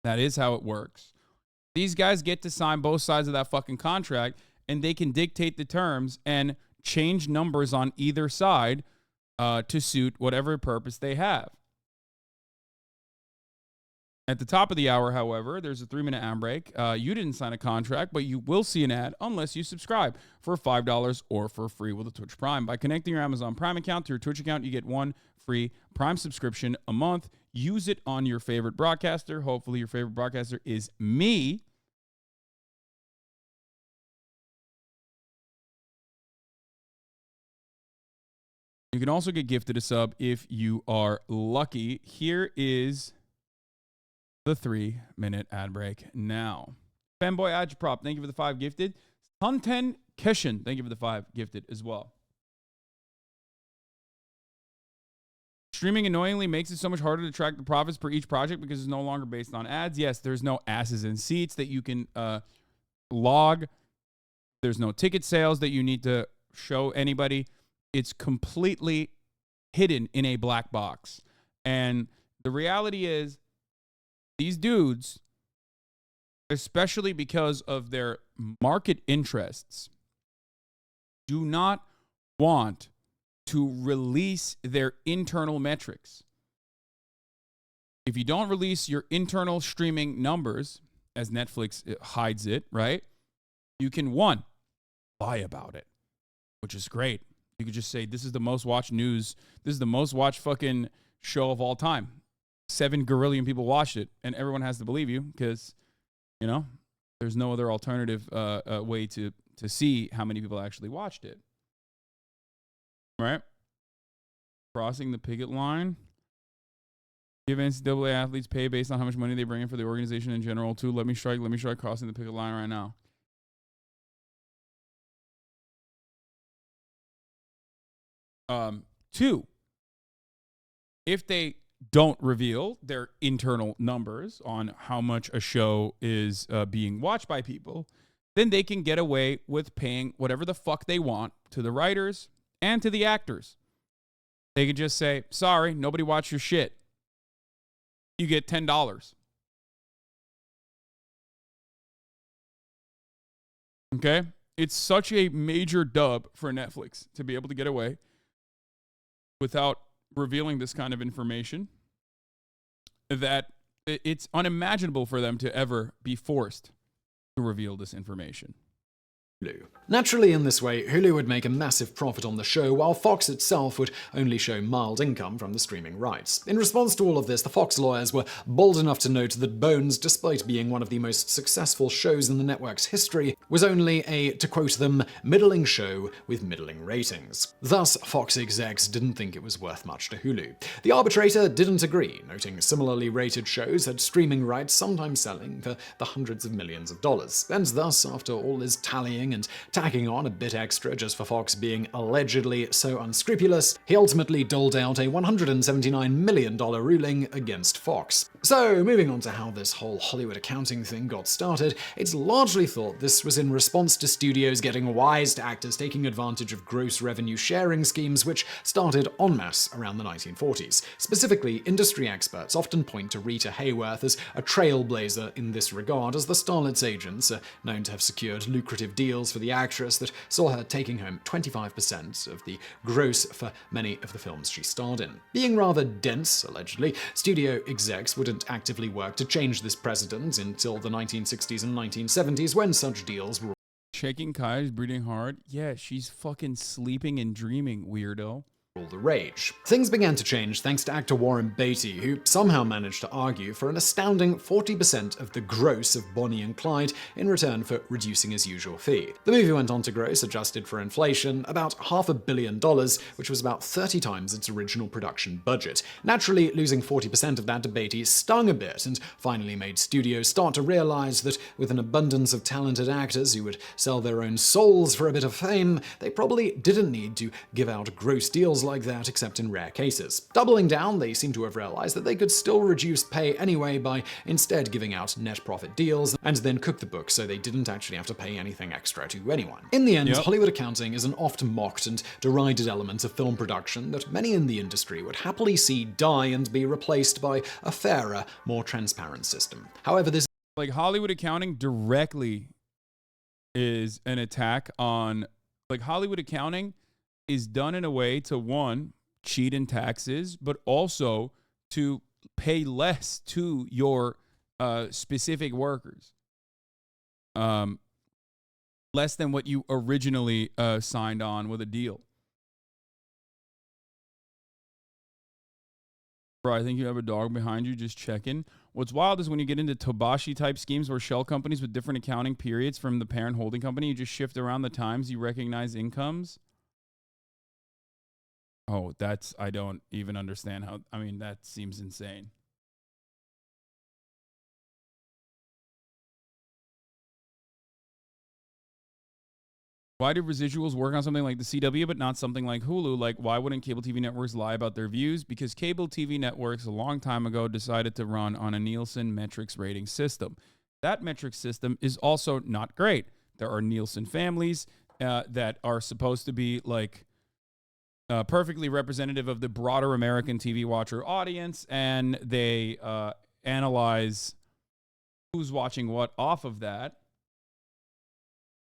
That is how it works. These guys get to sign both sides of that fucking contract and they can dictate the terms and change numbers on either side to suit whatever purpose they have. At the top of the hour, however, there's a 3-minute ad break. You didn't sign a contract, but you will see an ad unless you subscribe for $5 or for free with a Twitch Prime. By connecting your Amazon Prime account to your Twitch account, you get 1 free Prime subscription a month. Use it on your favorite broadcaster. Hopefully your favorite broadcaster is me. You can also get gifted a sub if you are lucky. Here is the 3-minute ad break now. Fanboy Agitprop, thank you for the 5 gifted. Hunten Keshin, thank you for the 5 gifted as well. Streaming annoyingly makes it so much harder to track the profits per each project because it's no longer based on ads. Yes, there's no asses in seats that you can log. There's no ticket sales that you need to show anybody. It's completely hidden in a black box. And the reality is, these dudes, especially because of their market interests, do not want to release their internal metrics. If you don't release your internal streaming numbers, as Netflix hides it, right? You can, one, lie about it, which is great. You could just say, this is the most watched news. This is the most watched fucking show of all time. 7 gorillion people watched it, and everyone has to believe you because, you know, there's no other alternative way to see how many people actually watched it. Right? Crossing the picket line. Give NCAA athletes pay based on how much money they bring in for the organization in general. 2, let me strike crossing the picket line right now. Two, if they don't reveal their internal numbers on how much a show is being watched by people, then they can get away with paying whatever the fuck they want to the writers and to the actors. They could just say, sorry, nobody watched your shit. You get $10. Okay? It's such a major dub for Netflix to be able to get away without revealing this kind of information that it's unimaginable for them to ever be forced to reveal this information. Hulu. Naturally, in this way, Hulu would make a massive profit on the show, while Fox itself would only show mild income from the streaming rights. In response to all of this, the Fox lawyers were bold enough to note that Bones, despite being one of the most successful shows in the network's history, was only a, to quote them, middling show with middling ratings. Thus, Fox execs didn't think it was worth much to Hulu. The arbitrator didn't agree, noting similarly rated shows had streaming rights sometimes selling for the hundreds of millions of dollars. And thus, after all his tallying and tacking on a bit extra just for Fox being allegedly so unscrupulous, he ultimately doled out a $179 million ruling against Fox. So, moving on to how this whole Hollywood accounting thing got started, it's largely thought this was in response to studios getting wise to actors taking advantage of gross revenue sharing schemes which started en masse around the 1940s. Specifically, industry experts often point to Rita Hayworth as a trailblazer in this regard, as the starlet's agents are known to have secured lucrative deals for the actress that saw her taking home 25% of the gross for many of the films she starred in. Being rather dense, allegedly, studio execs wouldn't actively work to change this precedent until the 1960s and 1970s, when such deals were Shaking Kai is breathing hard. Yeah, she's fucking sleeping and dreaming, weirdo. all the rage. Things began to change thanks to actor Warren Beatty, who somehow managed to argue for an astounding 40% of the gross of Bonnie and Clyde in return for reducing his usual fee. The movie went on to gross, adjusted for inflation, about $500 million, which was about 30 times its original production budget. Naturally, losing 40% of that to Beatty stung a bit and finally made studios start to realize that with an abundance of talented actors who would sell their own souls for a bit of fame, they probably didn't need to give out gross deals like that except in rare cases. Doubling down, they seem to have realized that they could still reduce pay anyway by instead giving out net profit deals and then cook the books so they didn't actually have to pay anything extra to anyone. In the end, Hollywood accounting is an often mocked and derided element of film production that many in the industry would happily see die and be replaced by a fairer, more transparent system. However, this like Hollywood accounting directly is an attack on, like, Hollywood accounting is done in a way to, one, cheat in taxes, but also to pay less to your specific workers. Less than what you originally signed on with a deal. Bro, I think you have a dog behind you just checking. What's wild is when you get into Tobashi type schemes where shell companies with different accounting periods from the parent holding company, you just shift around the times you recognize incomes. Oh, that's, I don't even understand how, I mean, that seems insane. Why do residuals work on something like the CW but not something like Hulu? Like, why wouldn't cable TV networks lie about their views? Because cable TV networks a long time ago decided to run on a Nielsen metrics rating system. That metric system is also not great. There are Nielsen families that are supposed to be like perfectly representative of the broader American TV watcher audience, and they analyze who's watching what off of that.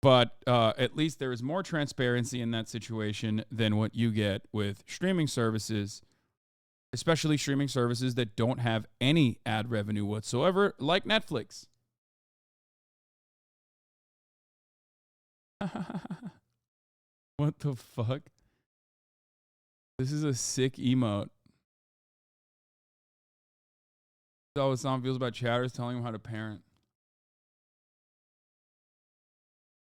But at least there is more transparency in that situation than what you get with streaming services, especially streaming services that don't have any ad revenue whatsoever, like Netflix. What the fuck? This is a sick emote. That's how Hasan feels about chatters telling him how to parent.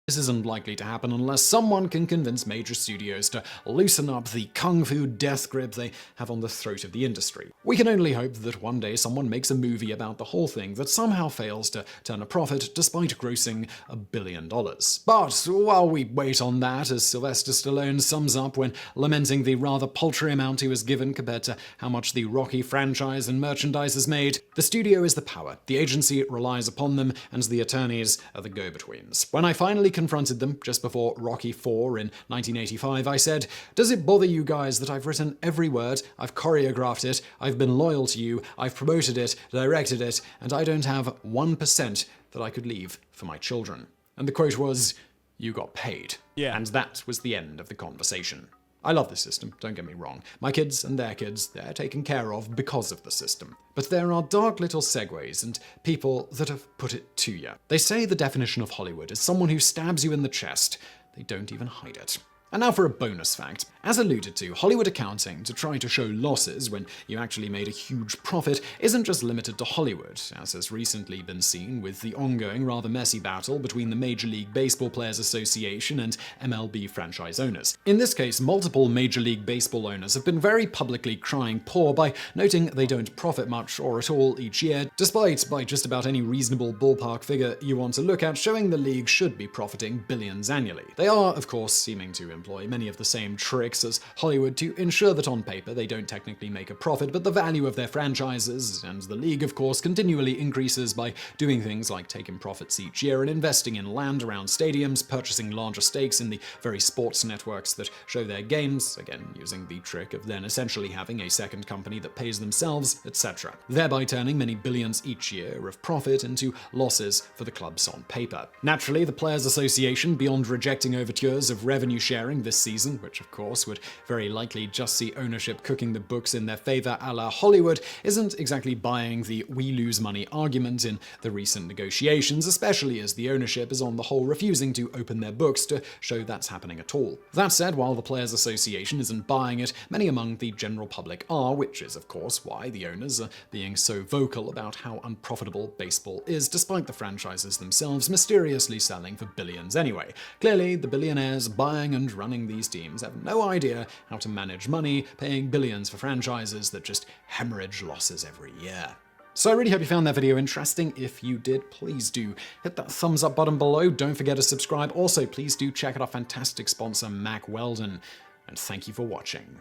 This isn't likely to happen unless someone can convince major studios to loosen up the kung fu death grip they have on the throat of the industry. We can only hope that one day someone makes a movie about the whole thing that somehow fails to turn a profit despite grossing $1 billion. But while we wait on that, as Sylvester Stallone sums up when lamenting the rather paltry amount he was given compared to how much the Rocky franchise and merchandise has made, the studio is the power, the agency relies upon them, and the attorneys are the go-betweens. When I finally confronted them just before Rocky IV in 1985, I said, "Does it bother you guys that I've written every word, I've choreographed it, I've been loyal to you, I've promoted it, directed it, and I don't have 1% that I could leave for my children?" And the quote was, "You got paid." Yeah. And that was the end of the conversation. I love the system, don't get me wrong. My kids and their kids, they're taken care of because of the system. But there are dark little segues and people that have put it to you. They say the definition of Hollywood is someone who stabs you in the chest. They don't even hide it. And now for a bonus fact. As alluded to, Hollywood accounting to try to show losses when you actually made a huge profit isn't just limited to Hollywood, as has recently been seen with the ongoing rather messy battle between the Major League Baseball Players Association and MLB franchise owners. In this case, multiple Major League Baseball owners have been very publicly crying poor by noting they don't profit much or at all each year, despite by just about any reasonable ballpark figure you want to look at showing the league should be profiting billions annually. They are, of course, seeming to employ many of the same tricks as Hollywood to ensure that on paper they don't technically make a profit, but the value of their franchises and the league, of course, continually increases by doing things like taking profits each year and investing in land around stadiums, purchasing larger stakes in the very sports networks that show their games, again using the trick of then essentially having a second company that pays themselves, etc., thereby turning many billions each year of profit into losses for the clubs on paper. Naturally, the Players Association, beyond rejecting overtures of revenue sharing this season, which of course would very likely just see ownership cooking the books in their favor a la Hollywood, isn't exactly buying the "we lose money" argument in the recent negotiations, especially as the ownership is on the whole refusing to open their books to show that's happening at all. That said, while the Players Association isn't buying it, many among the general public are, which is of course why the owners are being so vocal about how unprofitable baseball is, despite the franchises themselves mysteriously selling for billions anyway. Clearly, the billionaires buying and running these teams have no idea how to manage money, paying billions for franchises that just hemorrhage losses every year. So I really hope you found that video interesting. If you did, please do hit that thumbs up button below. Don't forget to subscribe. Also, please do check out our fantastic sponsor, Mack Weldon. And thank you for watching.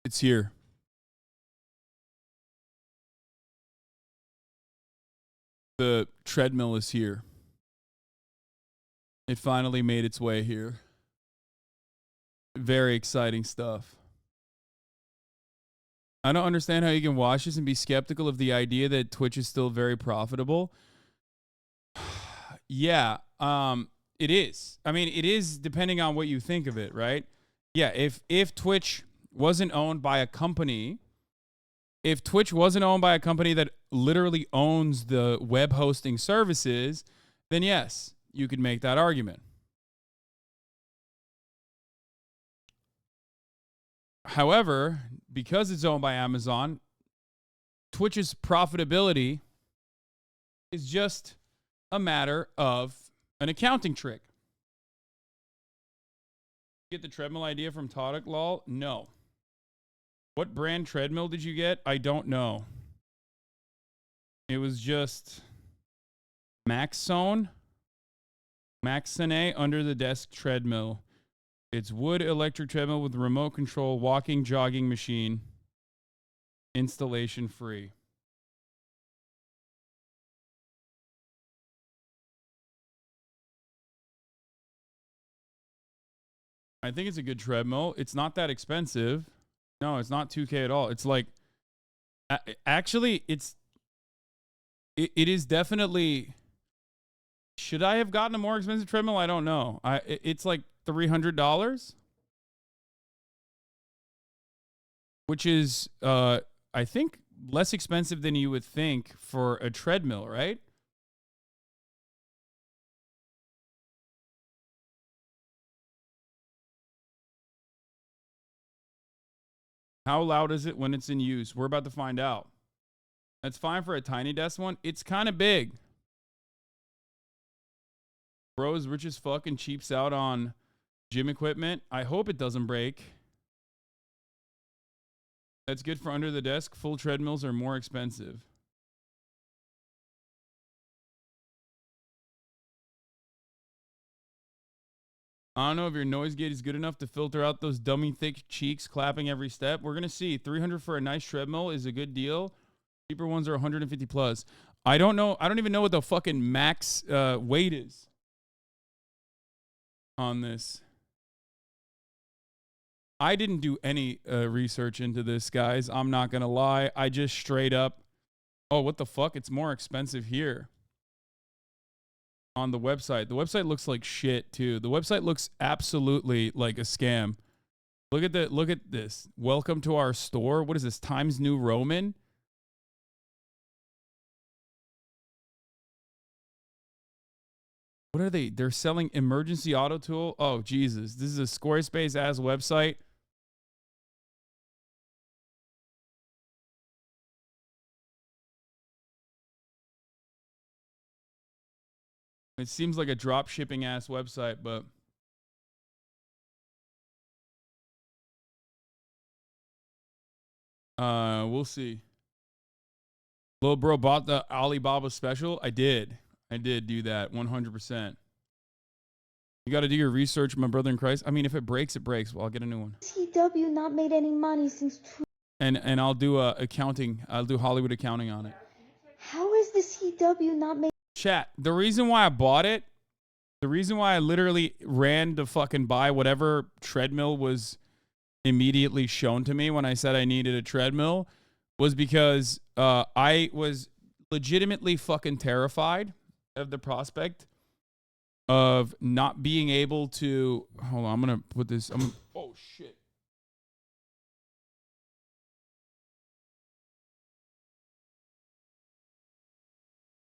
It's here. The treadmill is here. It finally made its way here. Very exciting stuff. I don't understand how you can watch this and be skeptical of the idea that Twitch is still very profitable. Yeah, it is. I mean, it is depending on what you think of it, right? Yeah, if Twitch wasn't owned by a company, if Twitch wasn't owned by a company that literally owns the web hosting services, then yes, you could make that argument. However, because it's owned by Amazon, Twitch's profitability is just a matter of an accounting trick. Get the treadmill idea from Todic Lol? No. What brand treadmill did you get? I don't know. It was just Maxone under the desk treadmill. It's wood electric treadmill with remote control, walking, jogging machine. Installation free. I think it's a good treadmill. It's not that expensive. No, it's not 2K at all. It's like, actually, it is definitely. Should I have gotten a more expensive treadmill? I don't know. It's like $300, which is I think less expensive than you would think for a treadmill, right? How loud is it when it's in use? We're about to find out. That's fine for a tiny desk one. It's kind of big. Bro's rich as fuck and cheaps out on gym equipment. I hope it doesn't break. That's good for under the desk. Full treadmills are more expensive. I don't know if your noise gate is good enough to filter out those dummy thick cheeks clapping every step. We're going to see. 300 for a nice treadmill is a good deal. Cheaper ones are 150 plus. I don't know. I don't even know what the fucking max weight is on this. I didn't do any research into this, guys. I'm not going to lie. I just straight up, oh, what the fuck? It's more expensive here on the website. The website looks like shit, too. The website looks absolutely like a scam. Look at this. Welcome to our store. What is this? Times New Roman? What are they? They're selling emergency auto tool. Oh, Jesus. This is a Squarespace ass website. It seems like a drop shipping ass website, but we'll see. Little bro bought the Alibaba special. I did do that 100%. You got to do your research, my brother in Christ. I mean, if it breaks, it breaks. Well, I'll get a new one. CW not made any money since and I'll do accounting. I'll do Hollywood accounting on it. How is the CW not made? Chat. The reason why I bought it, the reason why I literally ran to fucking buy whatever treadmill was immediately shown to me when I said I needed a treadmill was because I was legitimately fucking terrified of the prospect of not being able to. Hold on, I'm gonna put this. Oh shit.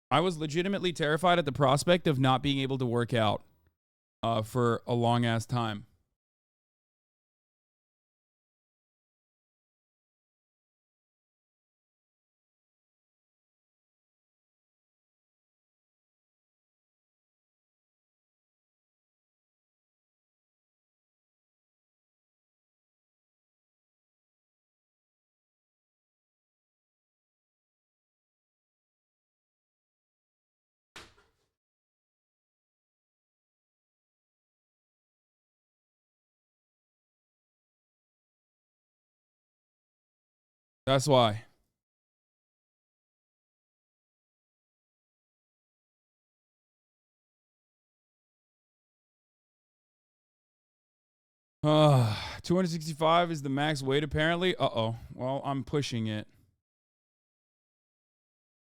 I was legitimately terrified at the prospect of not being able to work out for a long ass time. That's why. Uh, 265 is the max weight apparently. Uh-oh. Well, I'm pushing it.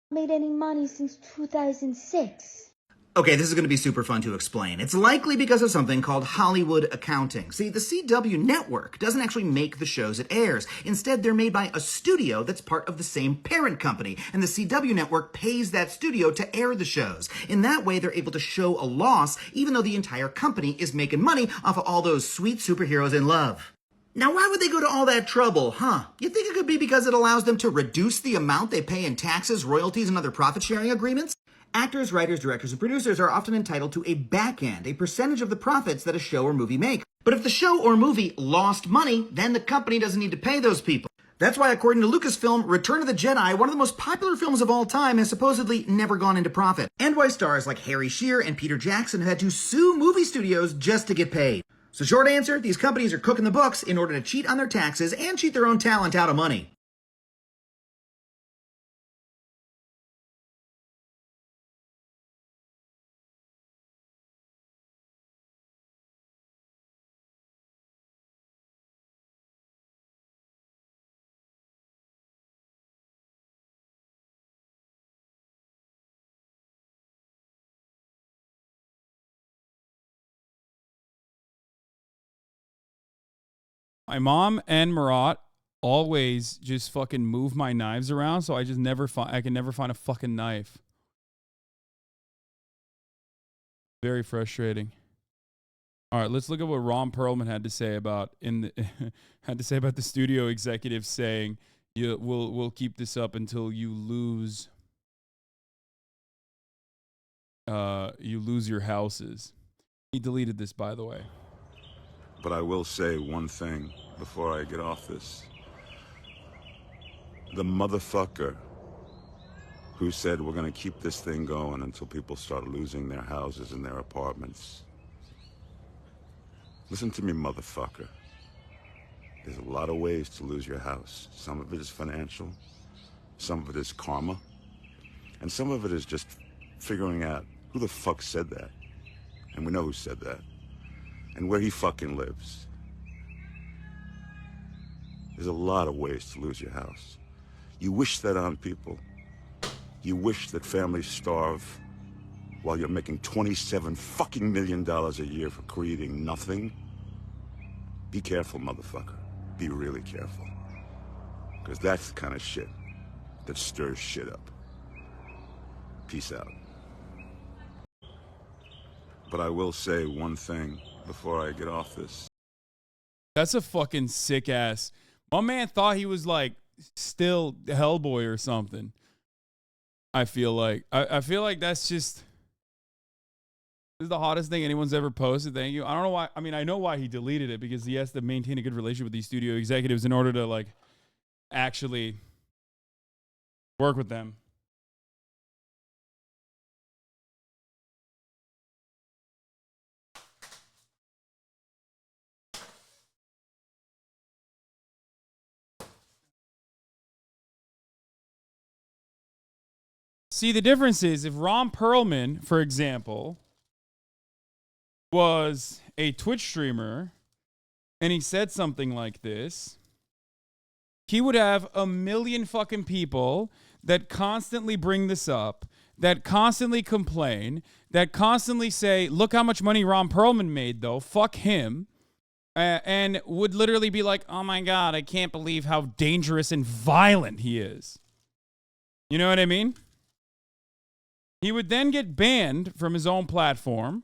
Made any money since 2006. Okay, this is going to be super fun to explain. It's likely because of something called Hollywood accounting. See, the CW network doesn't actually make the shows it airs. Instead, they're made by a studio that's part of the same parent company, and the CW network pays that studio to air the shows. In that way, they're able to show a loss, even though the entire company is making money off of all those sweet superheroes in love. Now, why would they go to all that trouble, huh? You think it could be because it allows them to reduce the amount they pay in taxes, royalties, and other profit-sharing agreements? Actors, writers, directors, and producers are often entitled to a back end, a percentage of the profits that a show or movie make. But if the show or movie lost money, then the company doesn't need to pay those people. That's why, according to Lucasfilm, Return of the Jedi, one of the most popular films of all time, has supposedly never gone into profit. And why stars like Harry Shearer and Peter Jackson have had to sue movie studios just to get paid. So short answer, these companies are cooking the books in order to cheat on their taxes and cheat their own talent out of money. My mom and Marat always just fucking move my knives around, so I just never find. I can never find a fucking knife. Very frustrating. All right, let's look at what Ron Perlman had to say about the studio executives saying we'll keep this up until you lose your houses. He deleted this, by the way. But I will say one thing before I get off this. The motherfucker who said we're gonna keep this thing going until people start losing their houses and their apartments. Listen to me, motherfucker. There's a lot of ways to lose your house. Some of it is financial, some of it is karma, and some of it is just figuring out who the fuck said that. And we know who said that. And where he fucking lives. There's a lot of ways to lose your house. You wish that on people. You wish that families starve while you're making $27 fucking million a year for creating nothing. Be careful, motherfucker. Be really careful. Because that's the kind of shit that stirs shit up. Peace out. But I will say one thing before I get off this. That's a fucking sick ass. My man thought he was like still Hellboy or something. I feel like that's just, this is the hottest thing anyone's ever posted. Thank you. I don't know why. I mean, I know why he deleted it, because he has to maintain a good relationship with these studio executives in order to like actually work with them. See, the difference is if Ron Perlman, for example, was a Twitch streamer and he said something like this, he would have a million fucking people that constantly bring this up, that constantly complain, that constantly say, look how much money Ron Perlman made, though. Fuck him. And would literally be like, oh my God, I can't believe how dangerous and violent he is. You know what I mean? He would then get banned from his own platform.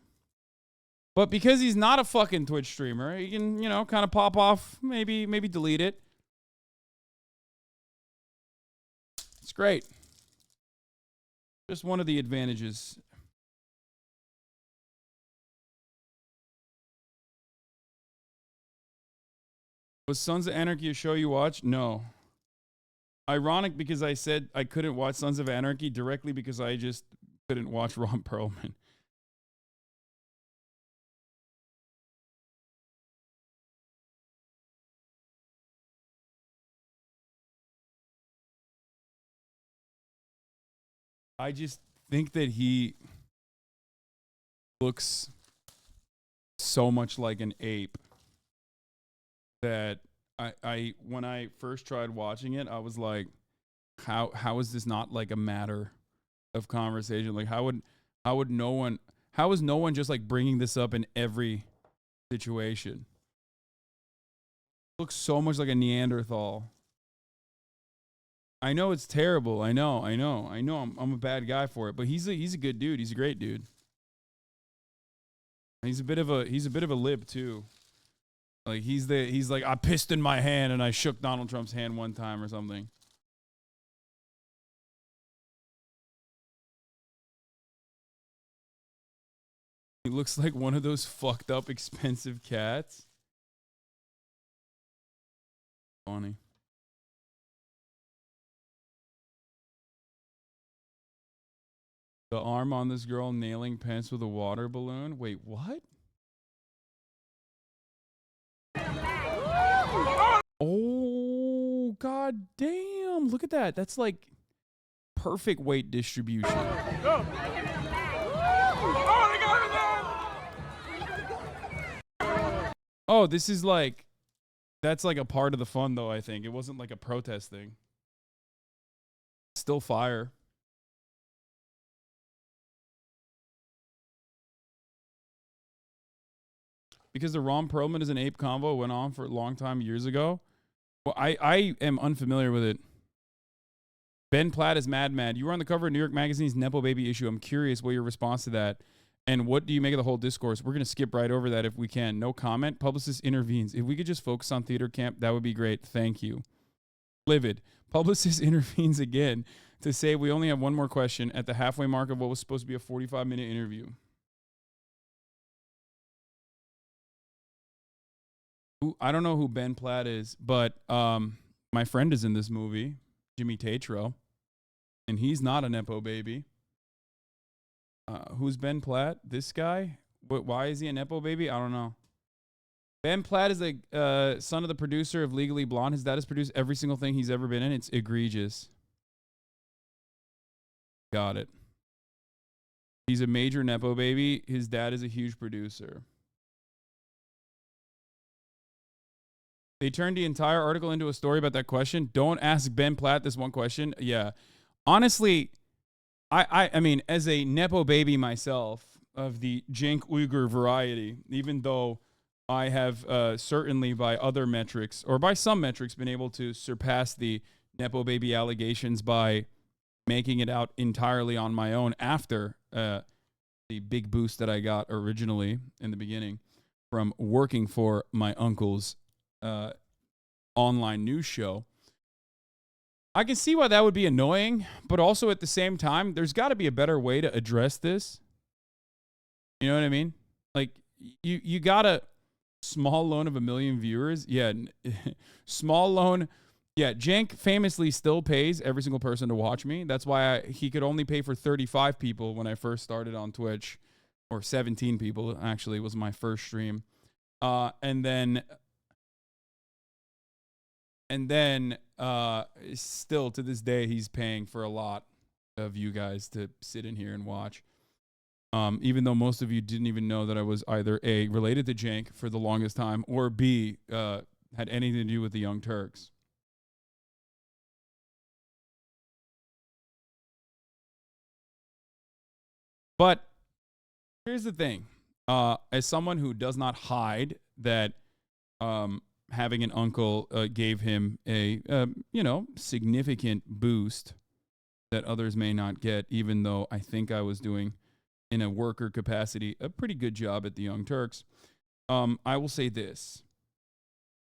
But because he's not a fucking Twitch streamer, he can, you know, kind of pop off, maybe delete it. It's great. Just one of the advantages. Was Sons of Anarchy a show you watched? No. Ironic, because I said I couldn't watch Sons of Anarchy directly because I just couldn't watch Ron Perlman. I just think that he looks so much like an ape that I when I first tried watching it, I was like, how is this not like a matter of conversation? Like how is no one just like bringing this up in every situation? Looks so much like a Neanderthal. I know it's terrible. I know. I'm a bad guy for it, but he's a good dude. He's a great dude. He's a bit of a lib too. Like he's like, I pissed in my hand and I shook Donald Trump's hand one time or something. He looks like one of those fucked up expensive cats. Funny. The arm on this girl nailing pants with a water balloon. Wait, what? god damn. Look at that. That's like perfect weight distribution. Oh, this is like, that's like a part of the fun though, I think. It wasn't like a protest thing. Still fire. Because the Ron Perlman is an ape convo went on for a long time years ago. Well, I am unfamiliar with it. Ben Platt is mad. You were on the cover of New York Magazine's Nepo Baby issue. I'm curious what your response to that. And what do you make of the whole discourse? We're going to skip right over that if we can. No comment. Publicist intervenes. If we could just focus on theater camp, that would be great. Thank you. Livid. Publicist intervenes again to say we only have one more question at the halfway mark of what was supposed to be a 45-minute interview. I don't know who Ben Platt is, but my friend is in this movie, Jimmy Tatro, and he's not a Nepo baby. Who's Ben Platt? This guy? Why is he a Nepo baby? I don't know. Ben Platt is the son of the producer of Legally Blonde. His dad has produced every single thing he's ever been in. It's egregious. Got it. He's a major Nepo baby. His dad is a huge producer. They turned the entire article into a story about that question. Don't ask Ben Platt this one question. Yeah. Honestly, I mean, as a Nepo baby myself of the Cenk Uygur variety, even though I have certainly by other metrics, or by some metrics, been able to surpass the Nepo baby allegations by making it out entirely on my own after the big boost that I got originally in the beginning from working for my uncle's online news show. I can see why that would be annoying, but also at the same time, there's got to be a better way to address this. You know what I mean? Like, you got a small loan of 1 million viewers. Yeah, small loan. Yeah, Cenk famously still pays every single person to watch me. That's why he could only pay for 35 people when I first started on Twitch, or 17 people actually was my first stream. And then still to this day, he's paying for a lot of you guys to sit in here and watch. Even though most of you didn't even know that I was either A, related to Cenk for the longest time, or B, had anything to do with the Young Turks. But here's the thing. As someone who does not hide that having an uncle gave him a, significant boost that others may not get, even though I think I was doing, in a worker capacity, a pretty good job at the Young Turks. I will say this.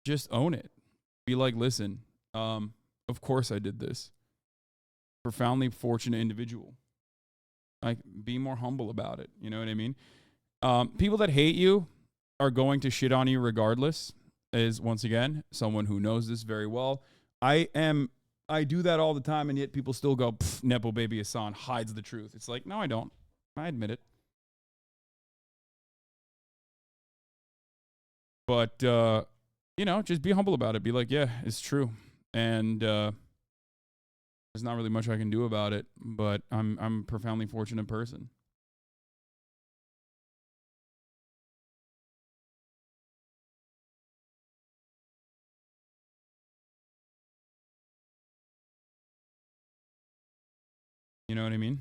Just own it. Be like, listen, of course I did this. Profoundly fortunate individual. Like, be more humble about it. You know what I mean? People that hate you are going to shit on you regardless. Is, once again, someone who knows this very well. I do that all the time, and yet people still go, Nepo baby Hasan hides the truth. It's like, no, I don't. I admit it. But, just be humble about it. Be like, yeah, it's true. And there's not really much I can do about it, but I'm a profoundly fortunate person. You know what I mean?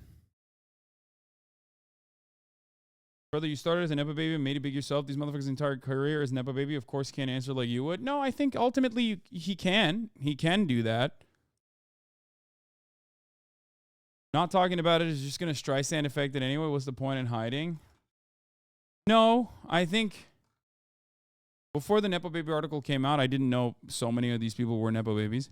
Brother, you started as a Nepo baby and made it big yourself. These motherfuckers' entire career as Nepo baby, of course, can't answer like you would. No, I think ultimately he can. He can do that. Not talking about it is just going to Streisand affect it anyway. What's the point in hiding? No, I think before the Nepo baby article came out, I didn't know so many of these people were Nepo babies.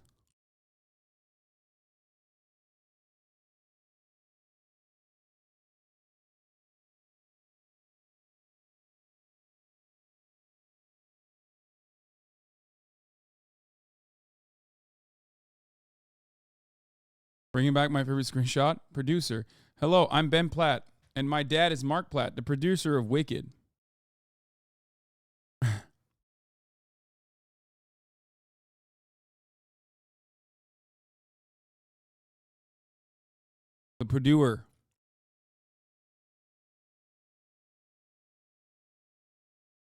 Bringing back my favorite screenshot. Producer. Hello, I'm Ben Platt, and my dad is Mark Platt, the producer of Wicked. The Purduer.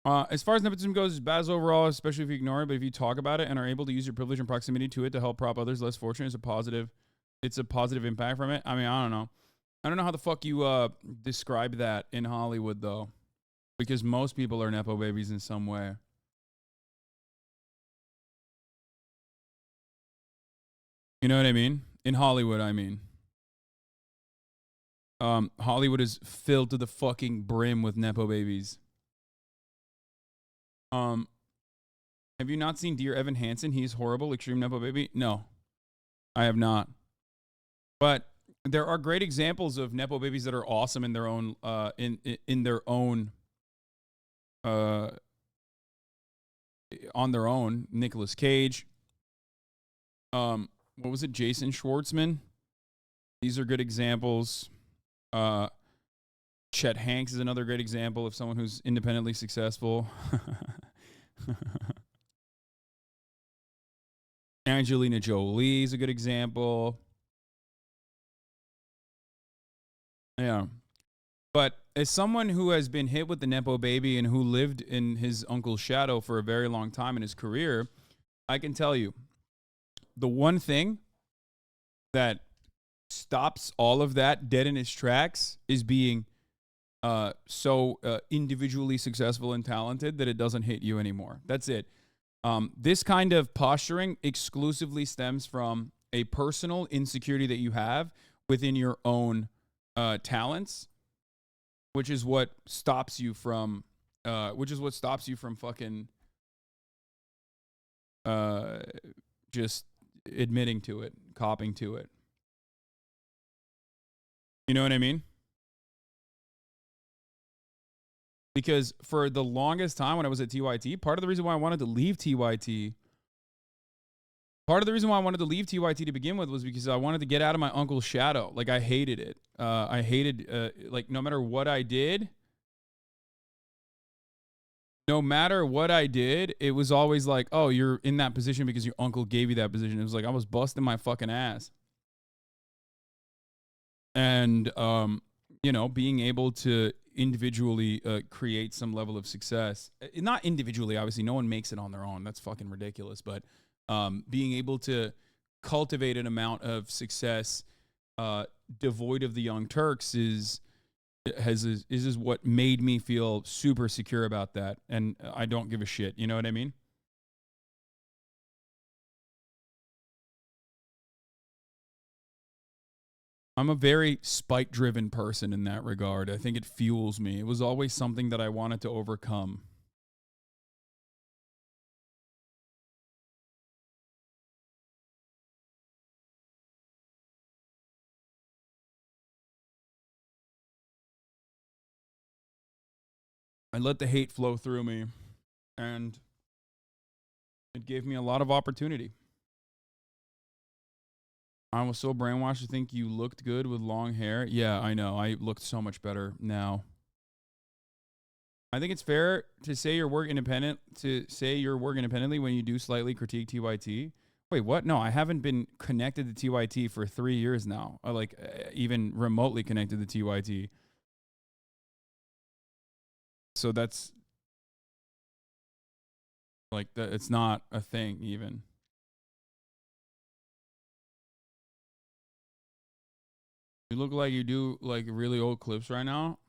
As far as nepotism goes, it's bad overall, especially if you ignore it. But if you talk about it and are able to use your privilege and proximity to it to help prop others less fortunate, it's a positive impact from it. I mean, I don't know. I don't know how the fuck you describe that in Hollywood though, because most people are nepo babies in some way. You know what I mean? In Hollywood, I mean. Hollywood is filled to the fucking brim with nepo babies. Have you not seen Dear Evan Hansen? He's horrible, extreme nepo baby. No, I have not. But there are great examples of nepo babies that are awesome in their own, in their own, on their own. Nicolas Cage. What was it? Jason Schwartzman. These are good examples. Chet Hanks is another great example of someone who's independently successful. Angelina Jolie is a good example. Yeah. But as someone who has been hit with the nepo baby and who lived in his uncle's shadow for a very long time in his career, I can tell you the one thing that stops all of that dead in its tracks is being so individually successful and talented that it doesn't hit you anymore. That's it. This kind of posturing exclusively stems from a personal insecurity that you have within your own talents, which is what stops you from fucking just admitting to it, copping to it. You know what I mean? Because for the longest time when I was at TYT, part of the reason why I wanted to leave TYT to begin with was because I wanted to get out of my uncle's shadow. Like, I hated it. I hated, like, no matter what I did, it was always like, oh, you're in that position because your uncle gave you that position. It was like I was busting my fucking ass. And, you know, being able to individually create some level of success. Not individually, obviously. No one makes it on their own. That's fucking ridiculous. But being able to cultivate an amount of success devoid of the Young Turks is what made me feel super secure about that. And I don't give a shit. You know what I mean? I'm a very spike-driven person in that regard. I think it fuels me. It was always something that I wanted to overcome. I let the hate flow through me, and it gave me a lot of opportunity. I was so brainwashed to think you looked good with long hair. Yeah, I know. I looked so much better now. I think it's fair to say your work independently when you do slightly critique TYT. Wait, what? No, I haven't been connected to TYT for 3 years now. Even remotely connected to TYT. So that's like it's not a thing even. You look like you do like really old clips right now.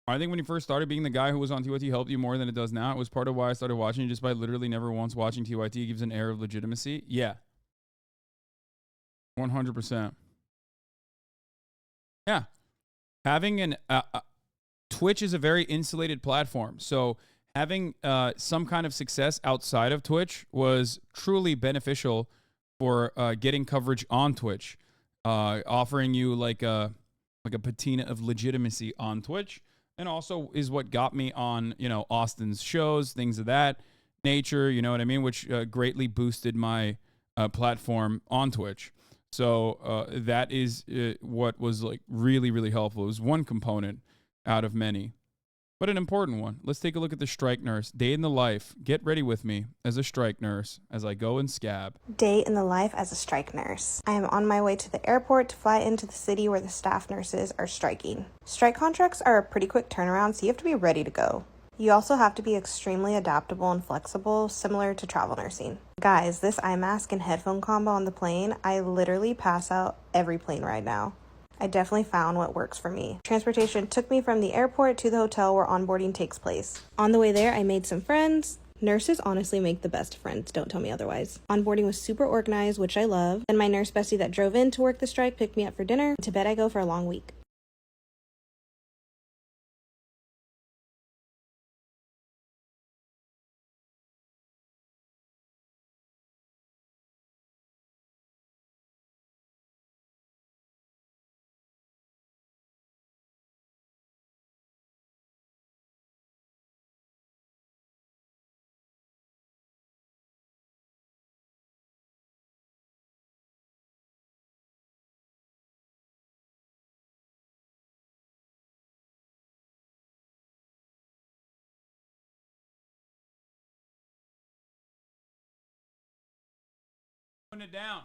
I think when you first started, being the guy who was on TYT helped you more than it does now. It was part of why I started watching you, just by literally never once watching TYT gives an air of legitimacy. Yeah. 100%. Yeah. Having Twitch is a very insulated platform. So having some kind of success outside of Twitch was truly beneficial for getting coverage on Twitch. Offering you like a patina of legitimacy on Twitch, and also is what got me on, you know, Austin's shows, things of that nature, you know what I mean, which greatly boosted my platform on Twitch. So that is what was like really, really helpful. It was one component out of many. but an important one. Let's take a look at the strike nurse. Day in the life. Get ready with me as a strike nurse as I go and scab. Day in the life as a strike nurse. I am on my way to the airport to fly into the city where the staff nurses are striking. Strike contracts are a pretty quick turnaround, so you have to be ready to go. You also have to be extremely adaptable and flexible, similar to travel nursing. Guys, this eye mask and headphone combo on the plane, I literally pass out every plane ride now. I definitely found what works for me. Transportation took me from the airport to the hotel where onboarding takes place. On the way there, I made some friends. Nurses honestly make the best friends, don't tell me otherwise. Onboarding was super organized, which I love. And my nurse bestie that drove in to work the strike picked me up for dinner. To bed I go for a long week. Putting it down.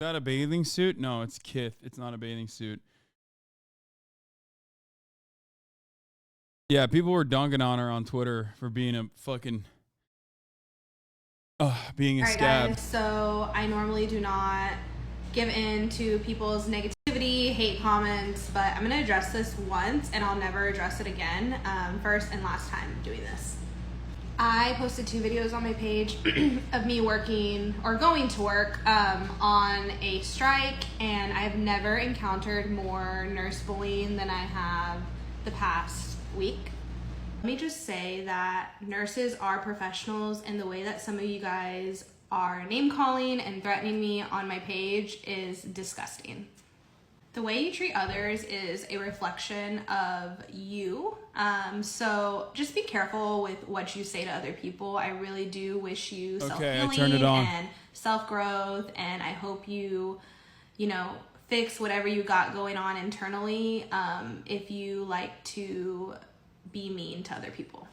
Is that a bathing suit? No, it's Kith. It's not a bathing suit. Yeah, people were dunking on her on Twitter for being a fucking... being a Alright scab. guys, so I normally do not give in to people's negativity, hate comments, but I'm going to address this once and I'll never address it again. First and last time doing this. I posted 2 videos on my page of me working or going to work on a strike, and I've never encountered more nurse bullying than I have the past week. Let me just say that nurses are professionals, and the way that some of you guys are name calling and threatening me on my page is disgusting. The way you treat others is a reflection of you. So just be careful with what you say to other people. I really do wish you self-healing and self-growth, and I hope you fix whatever you got going on internally if you like to be mean to other people.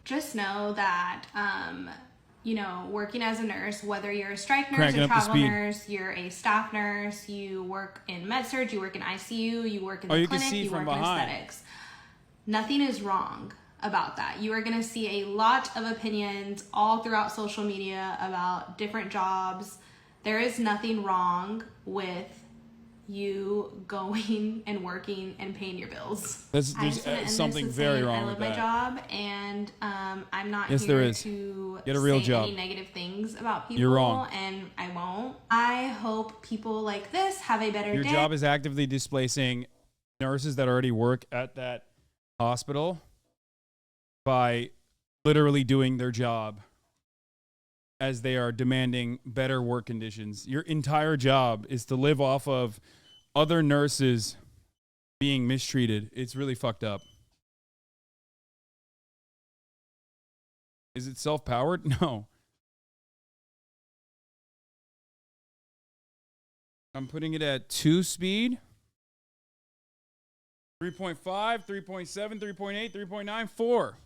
Just know that working as a nurse, whether you're a strike nurse, a travel nurse, you're a staff nurse, you work in med-surg, you work in ICU, you work in the clinic, you work in aesthetics. Nothing is wrong about that. You are going to see a lot of opinions all throughout social media about different jobs. There is nothing wrong with you going and working and paying your bills. There's something very wrong with that. I love my job, and I'm not here to get a real say job. Any negative things about people. You're wrong. And I won't. I hope people like this have a better day. Your job is actively displacing nurses that already work at that hospital by literally doing their job as they are demanding better work conditions. Your entire job is to live off of other nurses being mistreated. It's really fucked up. Is it self-powered? No. I'm putting it at 2 speed. 3.5, 3.7, 3.8, 3.9, 4.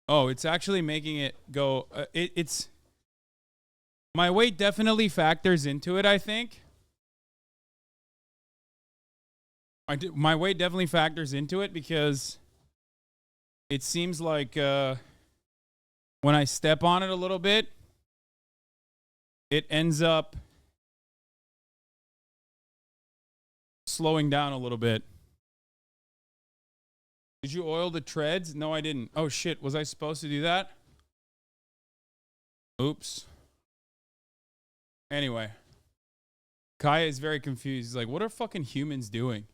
Oh, it's actually making it go. It's my weight definitely factors into it, I think. My weight definitely factors into it because it seems like when I step on it a little bit, it ends up slowing down a little bit. Did you oil the treads? No, I didn't. Oh, shit. Was I supposed to do that? Oops. Anyway. Kaya is very confused. He's like, what are fucking humans doing?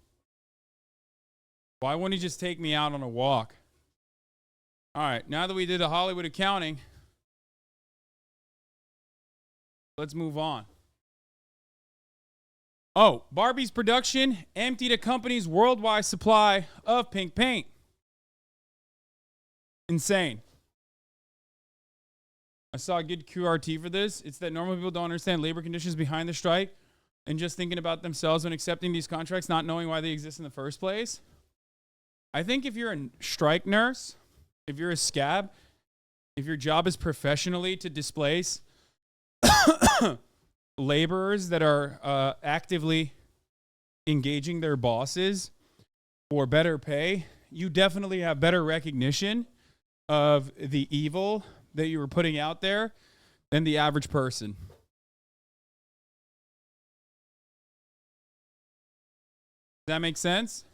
Why wouldn't he just take me out on a walk? All right. Now that we did a Hollywood accounting, let's move on. Oh, Barbie's production emptied a company's worldwide supply of pink paint. Insane. I saw a good QRT for this. It's that normal people don't understand labor conditions behind the strike and just thinking about themselves when accepting these contracts, not knowing why they exist in the first place. I think if you're a strike nurse, if you're a scab, if your job is professionally to displace laborers that are actively engaging their bosses for better pay, you definitely have better recognition of the evil that you were putting out there than the average person. Does that make sense?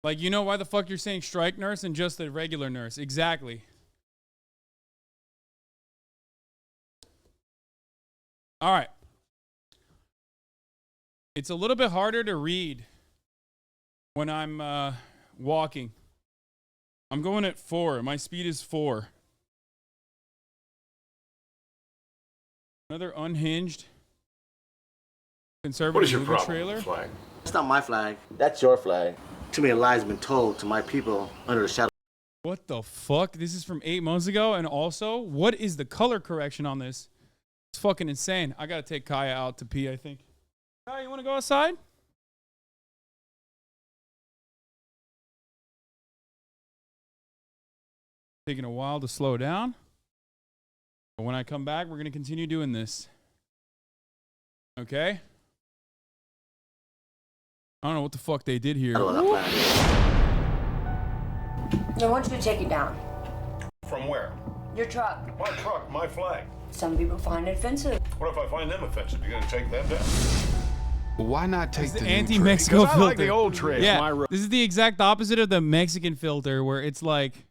Like, you know why the fuck you're saying strike nurse and just a regular nurse? Exactly. All right. It's a little bit harder to read when I'm walking. I'm going at 4. My speed is 4. Another unhinged conservative movie trailer. Flag? It's not my flag. That's your flag. Too many lies have been told to my people under the shadow. What the fuck? This is from 8 months ago. And also, what is the color correction on this? It's fucking insane. I gotta take Kaya out to pee, I think. Kaya, you wanna go outside? Taking a while to slow down. But when I come back, we're gonna continue doing this. Okay? I don't know what the fuck they did here. No, I want you to take it down. From where? Your truck. My truck, my flag. Some people find it offensive. What if I find them offensive? You're gonna take them down? Why not take the anti-Mexico filter? I like the old trade. Yeah, this is the exact opposite of the Mexican filter, where it's like,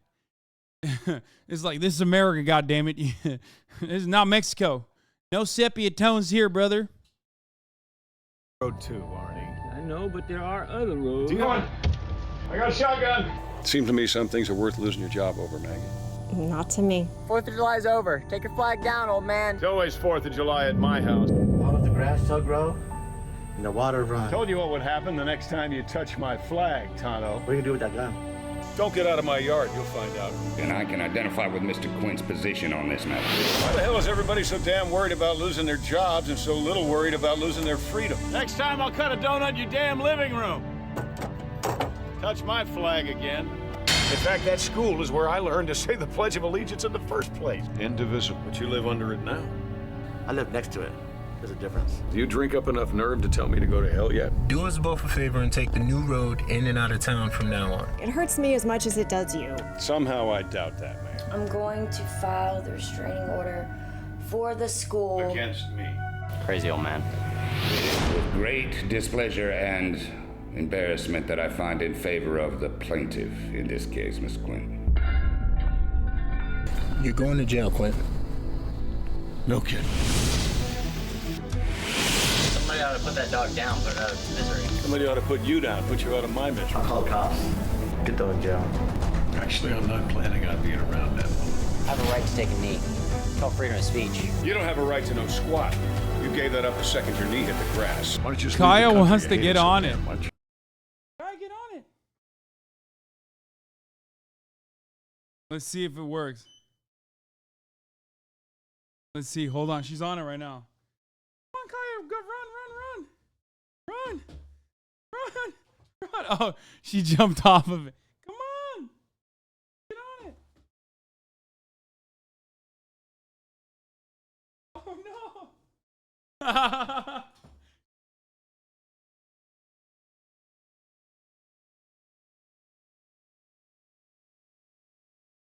it's like, this is America, goddammit. This is not Mexico. No sepia tones here, brother. Road 2, Arnie. I know, but there are other roads. I got a shotgun. It seems to me some things are worth losing your job over, Maggie. Not to me. 4th of July's over. Take your flag down, old man. It's always 4th of July at my house. All of the grass shall grow and the water run. I told you what would happen the next time you touch my flag, Tonto. What are you gonna do with that gun? Don't get out of my yard, you'll find out. And I can identify with Mr. Quinn's position on this matter. Why the hell is everybody so damn worried about losing their jobs and so little worried about losing their freedom? Next time I'll cut a donut in your damn living room. Touch my flag again. In fact, that school is where I learned to say the Pledge of Allegiance in the first place. Indivisible. But you live under it now. I live next to it. There's a difference. Do you drink up enough nerve to tell me to go to hell yet? Do us both a favor and take the new road in and out of town from now on. It hurts me as much as it does you. Somehow I doubt that, man. I'm going to file the restraining order for the school. Against me. Crazy old man. With great displeasure and embarrassment that I find in favor of the plaintiff in this case, Miss Quinn. You're going to jail, Quinn. No kidding. Somebody ought to put that dog down, put it out of its misery. Somebody ought to put you down, put you out of my misery. I'll call the cops. Get them in jail. Actually, I'm not planning on being around that long. I have a right to take a knee. It's called freedom of speech. You don't have a right to know squat. You gave that up the second your knee hit the grass. Why don't you just Kaya leave the country? wants You to hate get so on damn it. much. Kaya, get on it. Let's see if it works. Let's see. Hold on. She's on it right now. Come on, Kaya. Go, run. Oh, she jumped off of it. Come on. Get on it. Oh, no.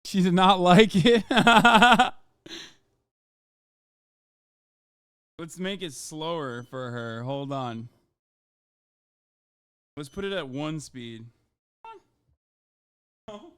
She did not like it. She did not like it. Let's make it slower for her. Hold on. Let's put it at 1 speed. Oh.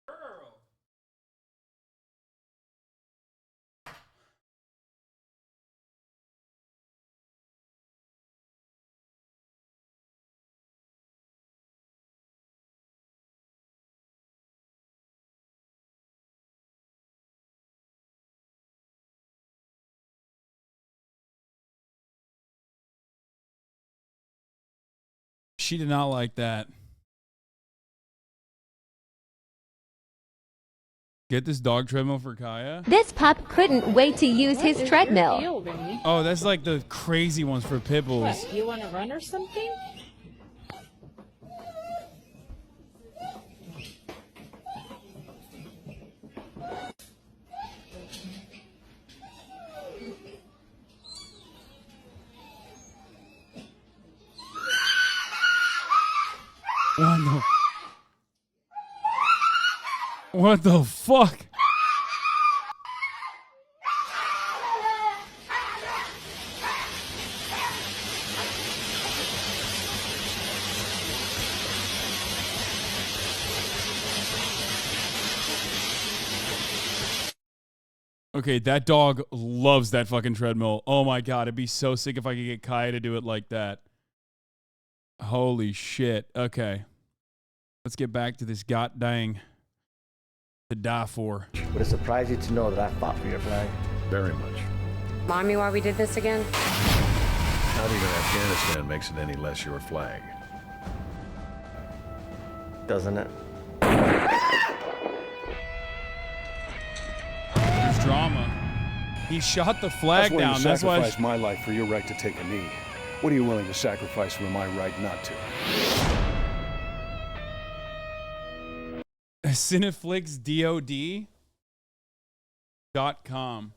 Girl. She did not like that. Get this dog treadmill for Kaya? This pup couldn't wait to use his treadmill. Oh, that's like the crazy ones for pit bulls. What, you want to run or something? What the fuck? Okay, that dog loves that fucking treadmill. Oh my god, it'd be so sick if I could get Kaya to do it like that. Holy shit. Okay. Let's get back to this god dang to die for. Would it surprise you to know that I fought for your flag? Very much. Remind me why we did this again? Not even Afghanistan makes it any less your flag. Doesn't it? There's drama. He shot the flag down. That's why. Sacrifice my life for your right to take a knee. What are you willing to sacrifice for my right not to? CineflixDOD.com.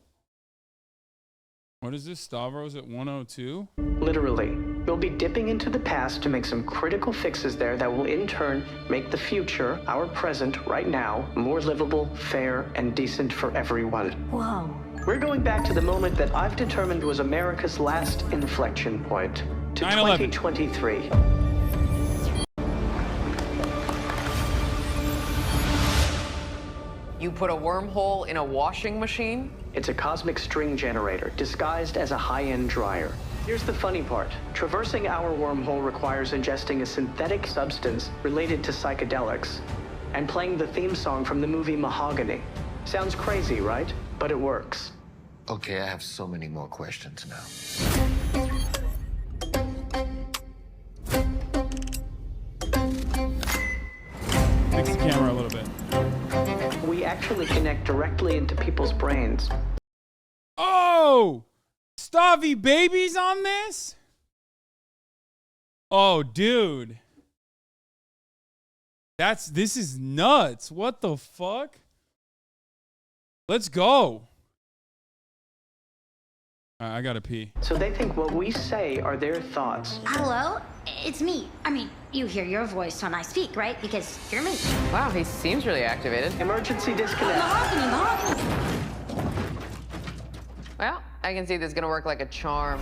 What is this? Stavros at 102? Literally. We'll be dipping into the past to make some critical fixes there that will in turn make the future, our present, right now, more livable, fair, and decent for everyone. Whoa. We're going back to the moment that I've determined was America's last inflection point, to 2023. You put a wormhole in a washing machine? It's a cosmic string generator, disguised as a high-end dryer. Here's the funny part. Traversing our wormhole requires ingesting a synthetic substance related to psychedelics and playing the theme song from the movie Mahogany. Sounds crazy, right? But it works. Okay, I have so many more questions now. Fix the camera a little bit. We actually connect directly into people's brains. Oh! Stavy Baby's on this? Oh, dude. This is nuts. What the fuck? Let's go. I gotta pee. So they think what we say are their thoughts. Hello? It's me. I mean, you hear your voice when I speak, right? Because you're me. Wow, he seems really activated. Emergency disconnect. Mahogany. Well, I can see this is gonna work like a charm.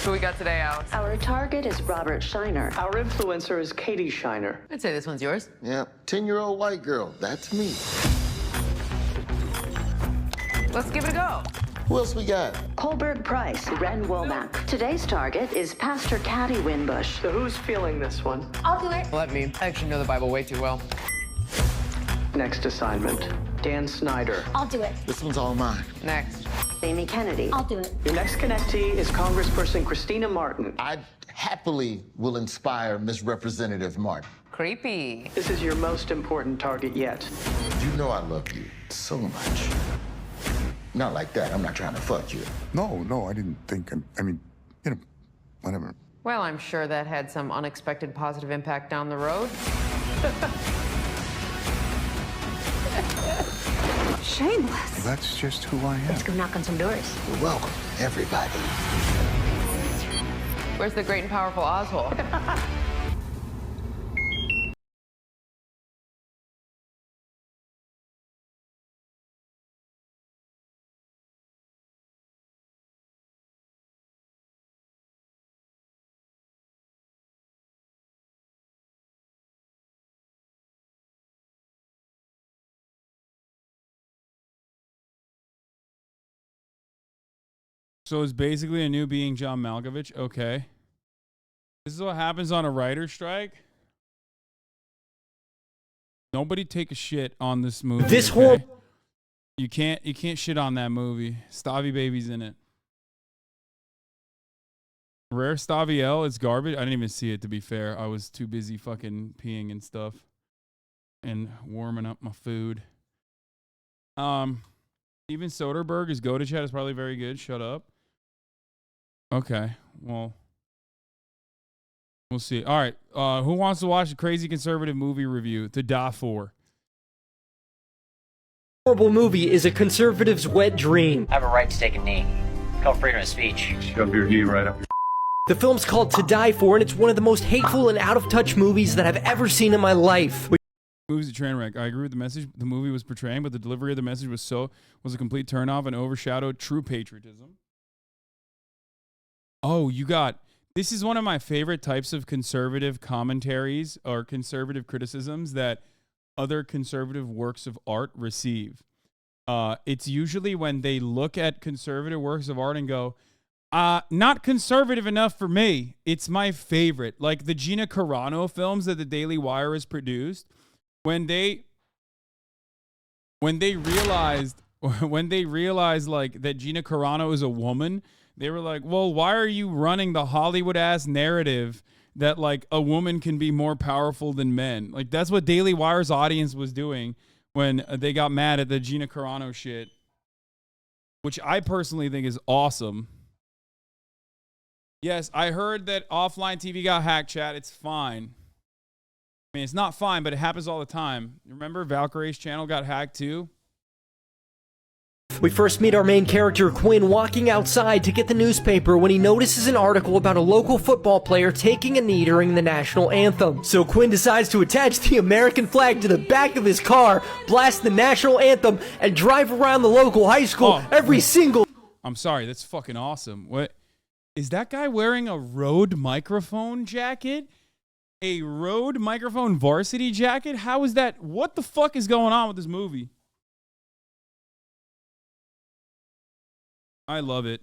Who we got today, Alex? Our target is Robert Shiner. Our influencer is Katie Shiner. I'd say this one's yours. Yeah, 10-year-old white girl. That's me. Let's give it a go. Who else we got? Colberg Price, Ren Womack. Today's target is Pastor Caddy Winbush. So who's feeling this one? I'll do it. Let me. I actually know the Bible way too well. Next assignment. Dan Snyder. I'll do it. This one's all mine. Next. Amy Kennedy. I'll do it. Your next connectee is Congressperson Christina Martin. I happily will inspire Miss Representative Martin. Creepy. This is your most important target yet. You know I love you so much. Not like that. I'm not trying to fuck you. No, I didn't think. I mean, you know, whatever. Well, I'm sure that had some unexpected positive impact down the road. Shameless. That's just who I am. Let's go knock on some doors. You're welcome, everybody. Where's the great and powerful Oswald? So it's basically a new being John Malkovich. Okay. This is what happens on a writer's strike. Nobody take a shit on this movie. This whole you can't shit on that movie. Stavi Baby's in it. Rare Staviel, it's garbage. I didn't even see it, to be fair. I was too busy fucking peeing and stuff and warming up my food. Steven Soderbergh is Go to Chat is probably very good. Shut up. Okay, well, we'll see. All right, who wants to watch a crazy conservative movie review to die for? horrible movie is a conservative's wet dream. I have a right to take a knee. It's called freedom of speech. Shove your knee right up your... The film's called To Die For, and it's one of the most hateful and out-of-touch movies that I've ever seen in my life. Movie's a train wreck. I agree with the message the movie was portraying, but the delivery of the message was a complete turnoff and overshadowed true patriotism. Oh, this is one of my favorite types of conservative commentaries or conservative criticisms that other conservative works of art receive. It's usually when they look at conservative works of art and go, not conservative enough for me. It's my favorite. Like the Gina Carano films that the Daily Wire has produced. When they realized like that Gina Carano is a woman, they were like, well, why are you running the Hollywood ass narrative that like a woman can be more powerful than men? Like that's what Daily Wire's audience was doing when they got mad at the Gina Carano shit, which I personally think is awesome. Yes, I heard that offline TV got hacked, chat. It's fine. I mean, it's not fine, but it happens all the time. Remember Valkyrie's channel got hacked too? We first meet our main character, Quinn, walking outside to get the newspaper when he notices an article about a local football player taking a knee during the national anthem. So Quinn decides to attach the American flag to the back of his car, blast the national anthem, and drive around the local high school every single... I'm sorry, that's fucking awesome. What? Is that guy wearing a Rode microphone jacket? A Rode microphone varsity jacket? How is that? What the fuck is going on with this movie? I love it.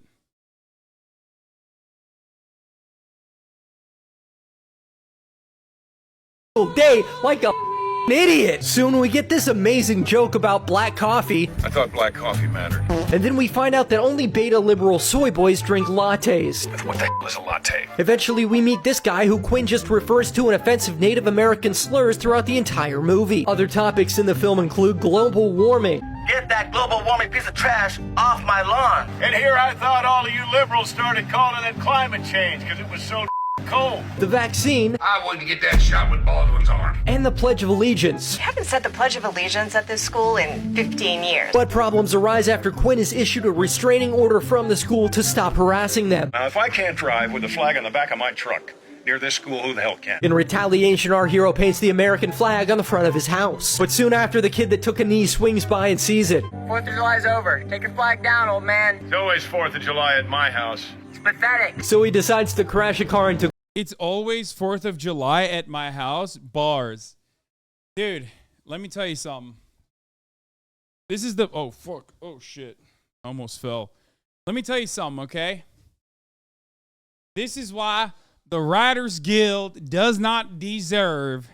...day like a idiot. Soon we get this amazing joke about black coffee. I thought black coffee mattered. And then we find out that only beta liberal soy boys drink lattes. What the hell is a latte? Eventually we meet this guy who Quinn just refers to in offensive Native American slurs throughout the entire movie. Other topics in the film include global warming. Get that global warming piece of trash off my lawn. And here I thought all of you liberals started calling it climate change because it was so cold. The vaccine. I wouldn't get that shot with Baldwin's arm. And the Pledge of Allegiance. We haven't said the Pledge of Allegiance at this school in 15 years. But problems arise after Quinn is issued a restraining order from the school to stop harassing them. Now, if I can't drive with the flag on the back of my truck near this school, who the hell can? In retaliation, our hero paints the American flag on the front of his house. But soon after, the kid that took a knee swings by and sees it. 4th of July's over. Take your flag down, old man. It's always 4th of July at my house. It's pathetic. So he decides to crash a car into... It's always 4th of July at my house. Bars. Dude, let me tell you something. This is the... Oh, fuck. Oh, shit. Almost fell. Let me tell you something, okay? This is why the Writers Guild does not deserve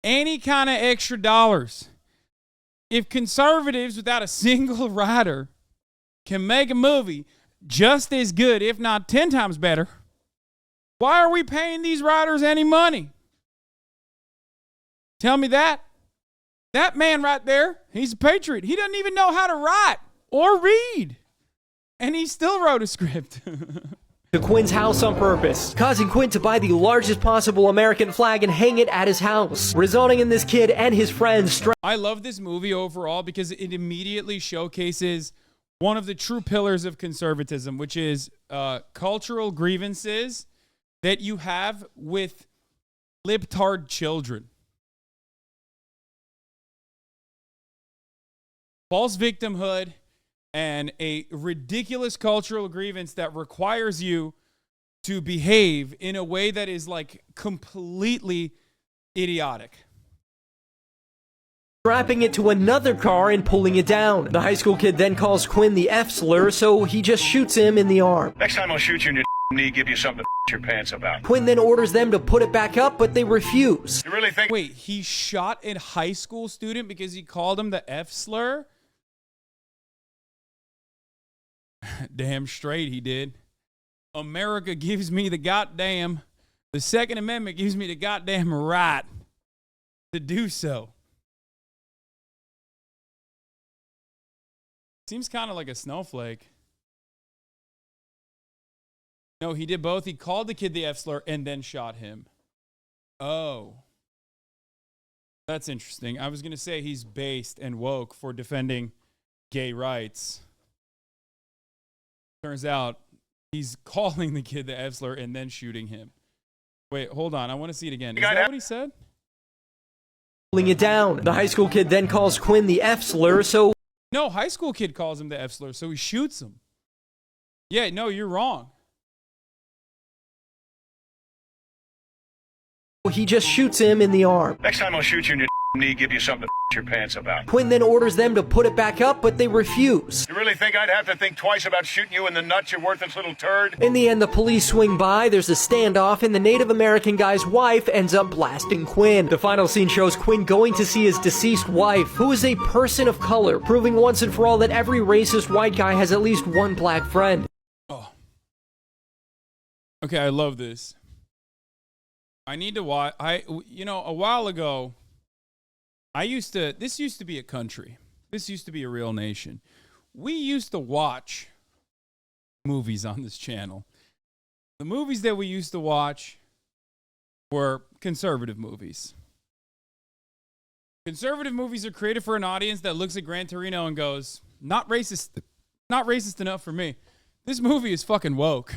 any kind of extra dollars. If conservatives without a single writer can make a movie just as good, if not 10 times better, why are we paying these writers any money? Tell me that. That man right there, he's a patriot. He doesn't even know how to write or read. And he still wrote a script. To Quinn's house on purpose, causing Quinn to buy the largest possible American flag and hang it at his house, resulting in this kid and his friends. I love this movie overall because it immediately showcases one of the true pillars of conservatism, which is cultural grievances that you have with libtard children. False victimhood and a ridiculous cultural grievance that requires you to behave in a way that is like completely idiotic. Strapping it to another car and pulling it down. The high school kid then calls Quinn the F-slur, so he just shoots him in the arm. Next time I'll shoot you in your knee, give you something to your pants about. Quinn then orders them to put it back up, but they refuse. You really think? Wait, he shot a high school student because he called him the F-slur? Damn straight he did. America gives me the Second Amendment gives me the goddamn right to do so. Seems kind of like a snowflake. No, he did both. He called the kid the F-slur and then shot him. Oh. That's interesting. I was going to say he's based and woke for defending gay rights. Turns out he's calling the kid the F-slur and then shooting him. Wait, hold on. I want to see it again. Is that what he said? Pulling it down. The high school kid then calls Quinn the F-slur, so... No, high school kid calls him the F-slur, so he shoots him. Yeah, no, you're wrong. He just shoots him in the arm. Next time I'll shoot you in your knee, give you something to your pants about. Quinn then orders them to put it back up, but they refuse. You really think I'd have to think twice about shooting you in the nuts, you worthless little turd? In the end, the police swing by, there's a standoff, and the Native American guy's wife ends up blasting Quinn. The final scene shows Quinn going to see his deceased wife, who is a person of color, proving once and for all that every racist white guy has at least one black friend. Oh. Okay, I love this. I need to watch. You know, a while ago, this used to be a country. This used to be a real nation. We used to watch movies on this channel. The movies that we used to watch were conservative movies. Conservative movies are created for an audience that looks at Gran Torino and goes, not racist enough for me. This movie is fucking woke.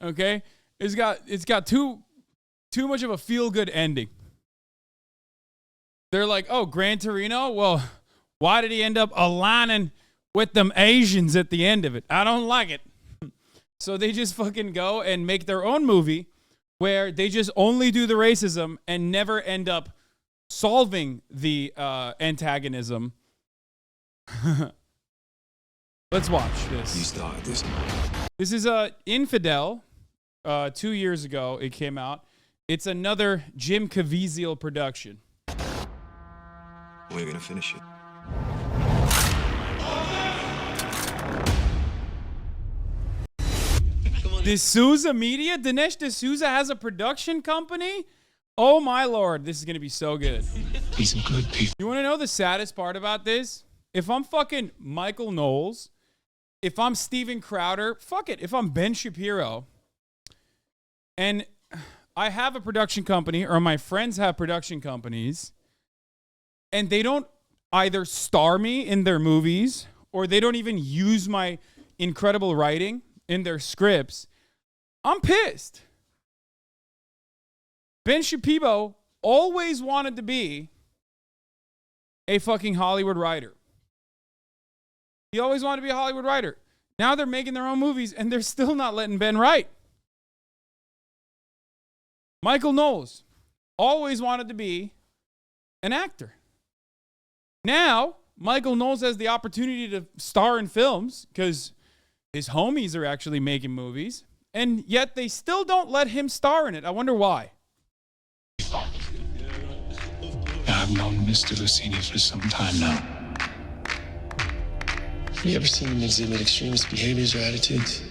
Okay? It's got too much of a feel-good ending. They're like, oh, Gran Torino? Well, why did he end up aligning with them Asians at the end of it? I don't like it. So they just fucking go and make their own movie where they just only do the racism and never end up solving the antagonism. Let's watch this. You started this. This is Infidel. 2 years ago, it came out. It's another Jim Caviezel production. We're gonna finish it. D'Souza Media? Dinesh D'Souza has a production company? Oh my lord, this is gonna be so good. He's a good people. You wanna know the saddest part about this? If I'm fucking Michael Knowles, if I'm Steven Crowder, fuck it, if I'm Ben Shapiro, and I have a production company, or my friends have production companies, and they don't either star me in their movies, or they don't even use my incredible writing in their scripts, I'm pissed. Ben Shapiro always wanted to be a fucking Hollywood writer. He always wanted to be a Hollywood writer. Now they're making their own movies, and they're still not letting Ben write. Michael Knowles always wanted to be an actor. Now, Michael Knowles has the opportunity to star in films because his homies are actually making movies, and yet they still don't let him star in it. I wonder why. I've known Mr. Lucini for some time now. Have you ever seen him exhibit extremist behaviors or attitudes?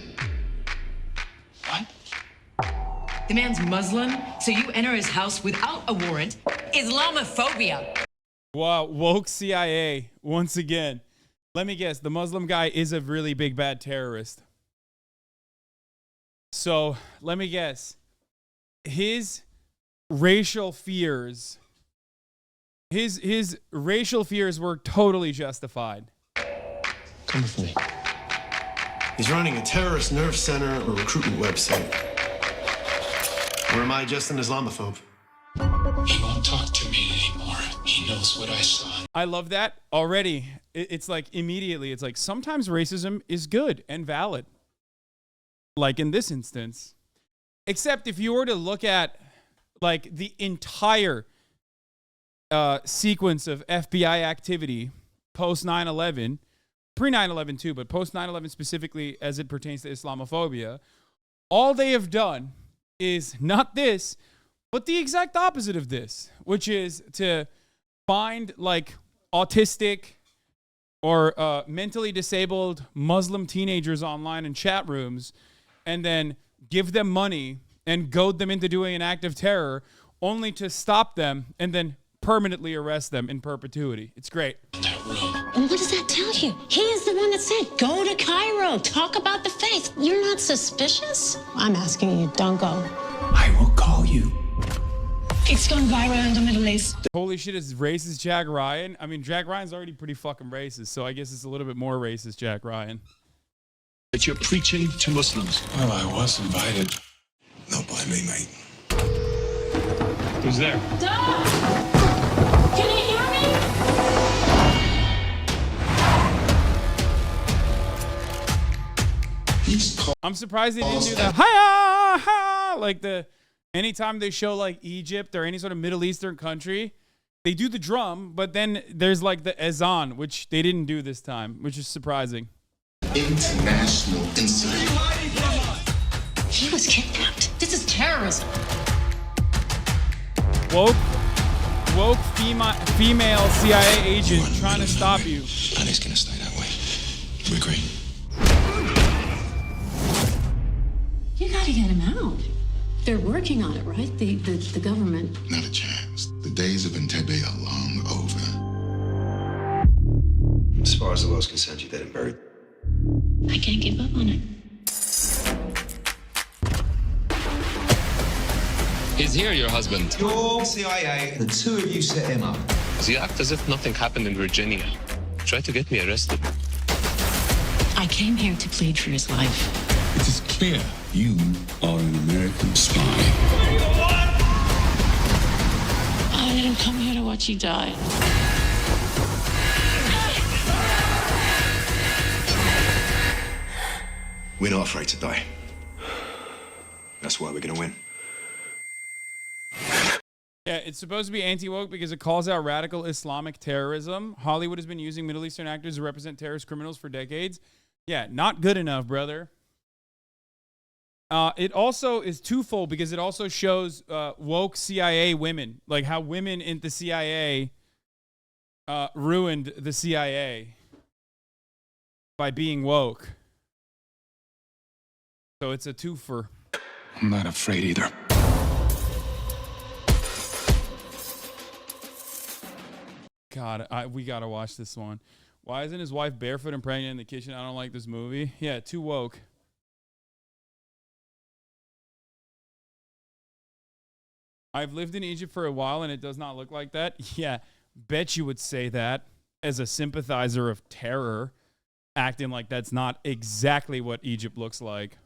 The man's Muslim, so you enter his house without a warrant. Islamophobia. Wow, woke CIA once again. Let me guess, the Muslim guy is a really big bad terrorist. So let me guess, his racial fears, his racial fears were totally justified. Come with me. He's running a terrorist nerve center or recruitment website. Or am I just an Islamophobe? He won't talk to me anymore. He knows what I saw. I love that already. It's like immediately, it's like sometimes racism is good and valid. Like in this instance. Except if you were to look at like the entire sequence of FBI activity post 9/11, pre 9/11 too, but post 9/11 specifically as it pertains to Islamophobia, all they have done is not this, but the exact opposite of this, which is to find like autistic or mentally disabled Muslim teenagers online in chat rooms and then give them money and goad them into doing an act of terror only to stop them and then permanently arrest them in perpetuity. It's great. And what does that tell you? He is the one that said, go to Cairo, talk about the faith. You're not suspicious? I'm asking you, don't go. I will call you. It's gone viral in the Middle East. Holy shit, is racist Jack Ryan? I mean, Jack Ryan's already pretty fucking racist, so I guess it's a little bit more racist Jack Ryan. That you're preaching to Muslims. Well, I was invited. Don't blame me, mate. Who's there? Dog! Can you hear me? I'm surprised they didn't do that. Hi-ya! Like anytime they show like Egypt or any sort of Middle Eastern country, they do the drum, but then there's like the azan, which they didn't do this time, which is surprising. International incident. He was kidnapped. This is terrorism. Woke female CIA agent trying to stop you. Honey's gonna stay that way. We agree. You gotta get him out. They're working on it, right? The government. Not a chance. The days of Entebbe are long over. As far as the world's concerned, you're dead and buried. I can't give up on it. Is here your husband? You're CIA. The two of you set him up. You act as if nothing happened in Virginia. Try to get me arrested. I came here to plead for his life. It is clear you are an American spy. I didn't come here to watch you die. We're not afraid to die. That's why we're gonna win. Yeah, it's supposed to be anti-woke because it calls out radical Islamic terrorism. Hollywood has been using Middle Eastern actors to represent terrorist criminals for decades. Yeah, not good enough, brother. It also is twofold because it also shows woke CIA women, like how women in the CIA ruined the CIA by being woke. So it's a twofer. I'm not afraid either. God, we gotta watch this one. Why isn't his wife barefoot and pregnant in the kitchen? I don't like this movie. Yeah, too woke. I've lived in Egypt for a while and it does not look like that. Yeah, bet you would say that as a sympathizer of terror, acting like that's not exactly what Egypt looks like.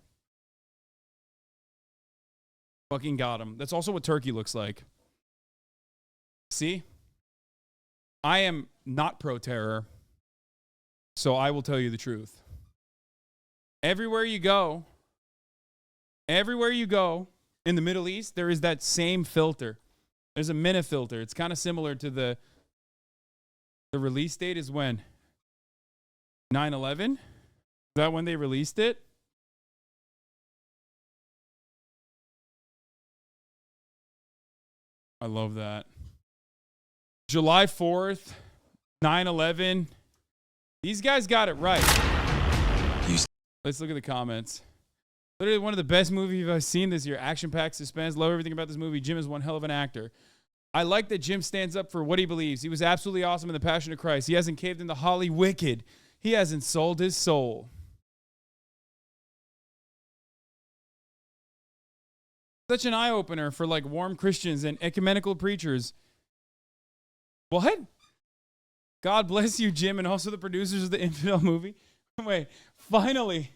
Fucking got him. That's also what Turkey looks like. See? I am not pro-terror, so I will tell you the truth. Everywhere you go in the Middle East, there is that same filter. There's a minute filter. It's kind of similar to the release date is when? 9/11? Is that when they released it? I love that. July 4th, 9/11. These guys got it right. Let's look at the comments. Literally one of the best movies I've seen this year. Action-packed suspense. Love everything about this movie. Jim is one hell of an actor. I like that Jim stands up for what he believes. He was absolutely awesome in The Passion of Christ. He hasn't caved in the Holly Wicked. He hasn't sold his soul. Such an eye-opener for like warm Christians and ecumenical preachers. What? God bless you, Jim, and also the producers of the Infidel movie. Wait, finally,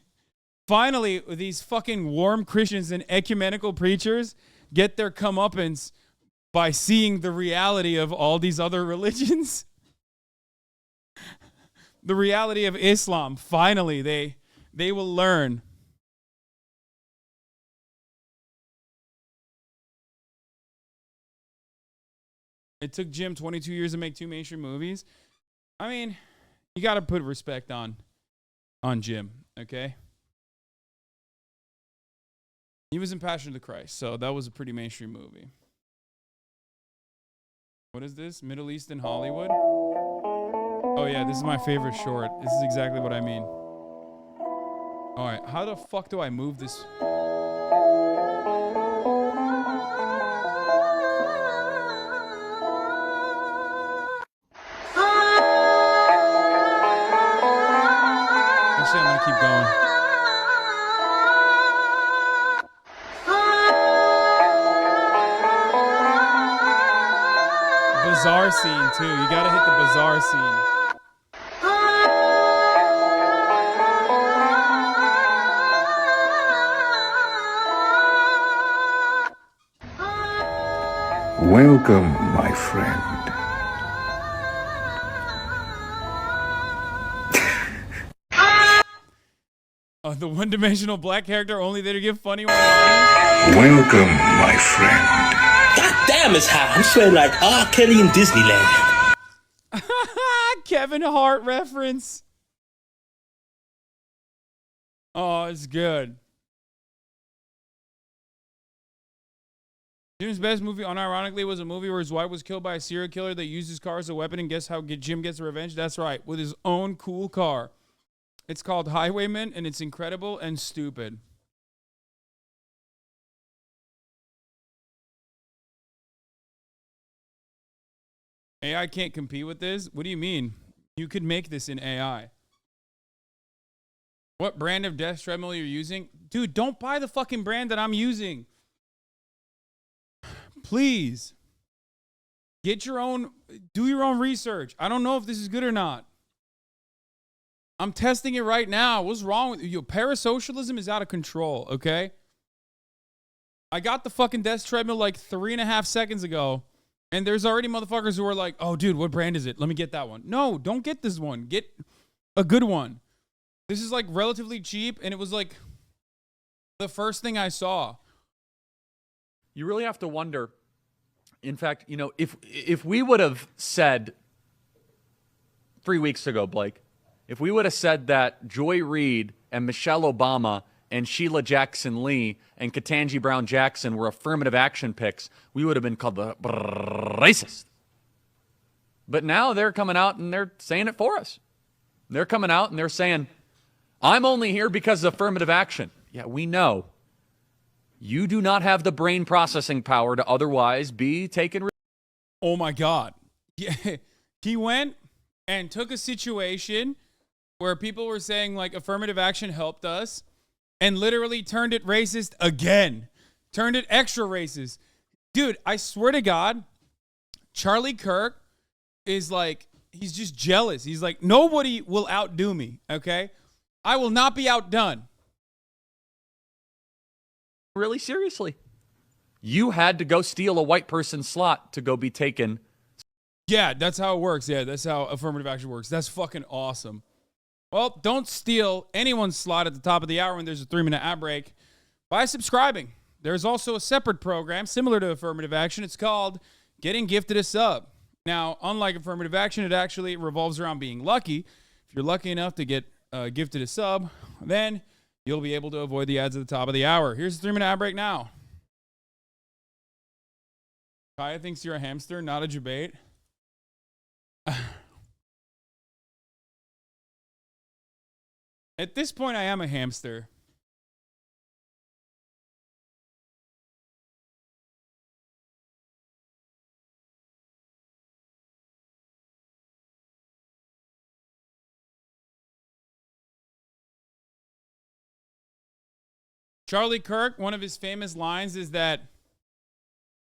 these fucking warm Christians and ecumenical preachers get their comeuppance by seeing the reality of all these other religions. The reality of Islam. Finally, they will learn. It took Jim 22 years to make 2 mainstream movies. I mean, you got to put respect on Jim, okay? He was in Passion of the Christ, so that was a pretty mainstream movie. What is this? Middle East and Hollywood? Oh yeah, this is my favorite short. This is exactly what I mean. All right, how the fuck do I move this? Actually, I'm gonna keep going. Bazaar scene too. You gotta hit the bazaar scene. Welcome, my friend. Oh, the one-dimensional black character only there to give funny one-liners. Welcome, my friend. God damn, it's hot. I'm sweating like R. Kelly in Disneyland. Kevin Hart reference. Oh, it's good. Jim's best movie, unironically, was a movie where his wife was killed by a serial killer that used his car as a weapon, and guess how Jim gets revenge? That's right, with his own cool car. It's called Highwayman, and it's incredible and stupid. AI can't compete with this? What do you mean? You could make this in AI. What brand of desk treadmill you're using? Dude, don't buy the fucking brand that I'm using. Please. Get your own, do your own research. I don't know if this is good or not. I'm testing it right now. What's wrong with you? Parasocialism is out of control, okay? I got the fucking desk treadmill like 3.5 seconds ago, and there's already motherfuckers who are like, oh, dude, what brand is it? Let me get that one. No, don't get this one. Get a good one. This is like relatively cheap, and it was like the first thing I saw. You really have to wonder. In fact, you know, if we would have said 3 weeks ago, Blake, if we would have said that Joy Reid and Michelle Obama and Sheila Jackson Lee and Ketanji Brown Jackson were affirmative action picks, we would have been called the racist. But now they're coming out and they're saying it for us. They're coming out and they're saying, I'm only here because of affirmative action. Yeah, we know. You do not have the brain processing power to otherwise be taken. Oh my God. Yeah. He went and took a situation where people were saying like affirmative action helped us and literally turned it racist again. Turned it extra racist. Dude, I swear to God, Charlie Kirk is like, he's just jealous. He's like, nobody will outdo me, okay? I will not be outdone. Really seriously. You had to go steal a white person's slot to go be taken. Yeah, that's how it works. Yeah, that's how affirmative action works. That's fucking awesome. Well, don't steal anyone's slot at the top of the hour when there's a 3-minute ad break by subscribing. There's also a separate program similar to affirmative action. It's called Getting Gifted a Sub. Now, unlike affirmative action, it actually revolves around being lucky. If you're lucky enough to get gifted a sub, then you'll be able to avoid the ads at the top of the hour. Here's the 3-minute ad break now. Kaya thinks you're a hamster, not a debate. At this point, I am a hamster. Charlie Kirk, one of his famous lines is that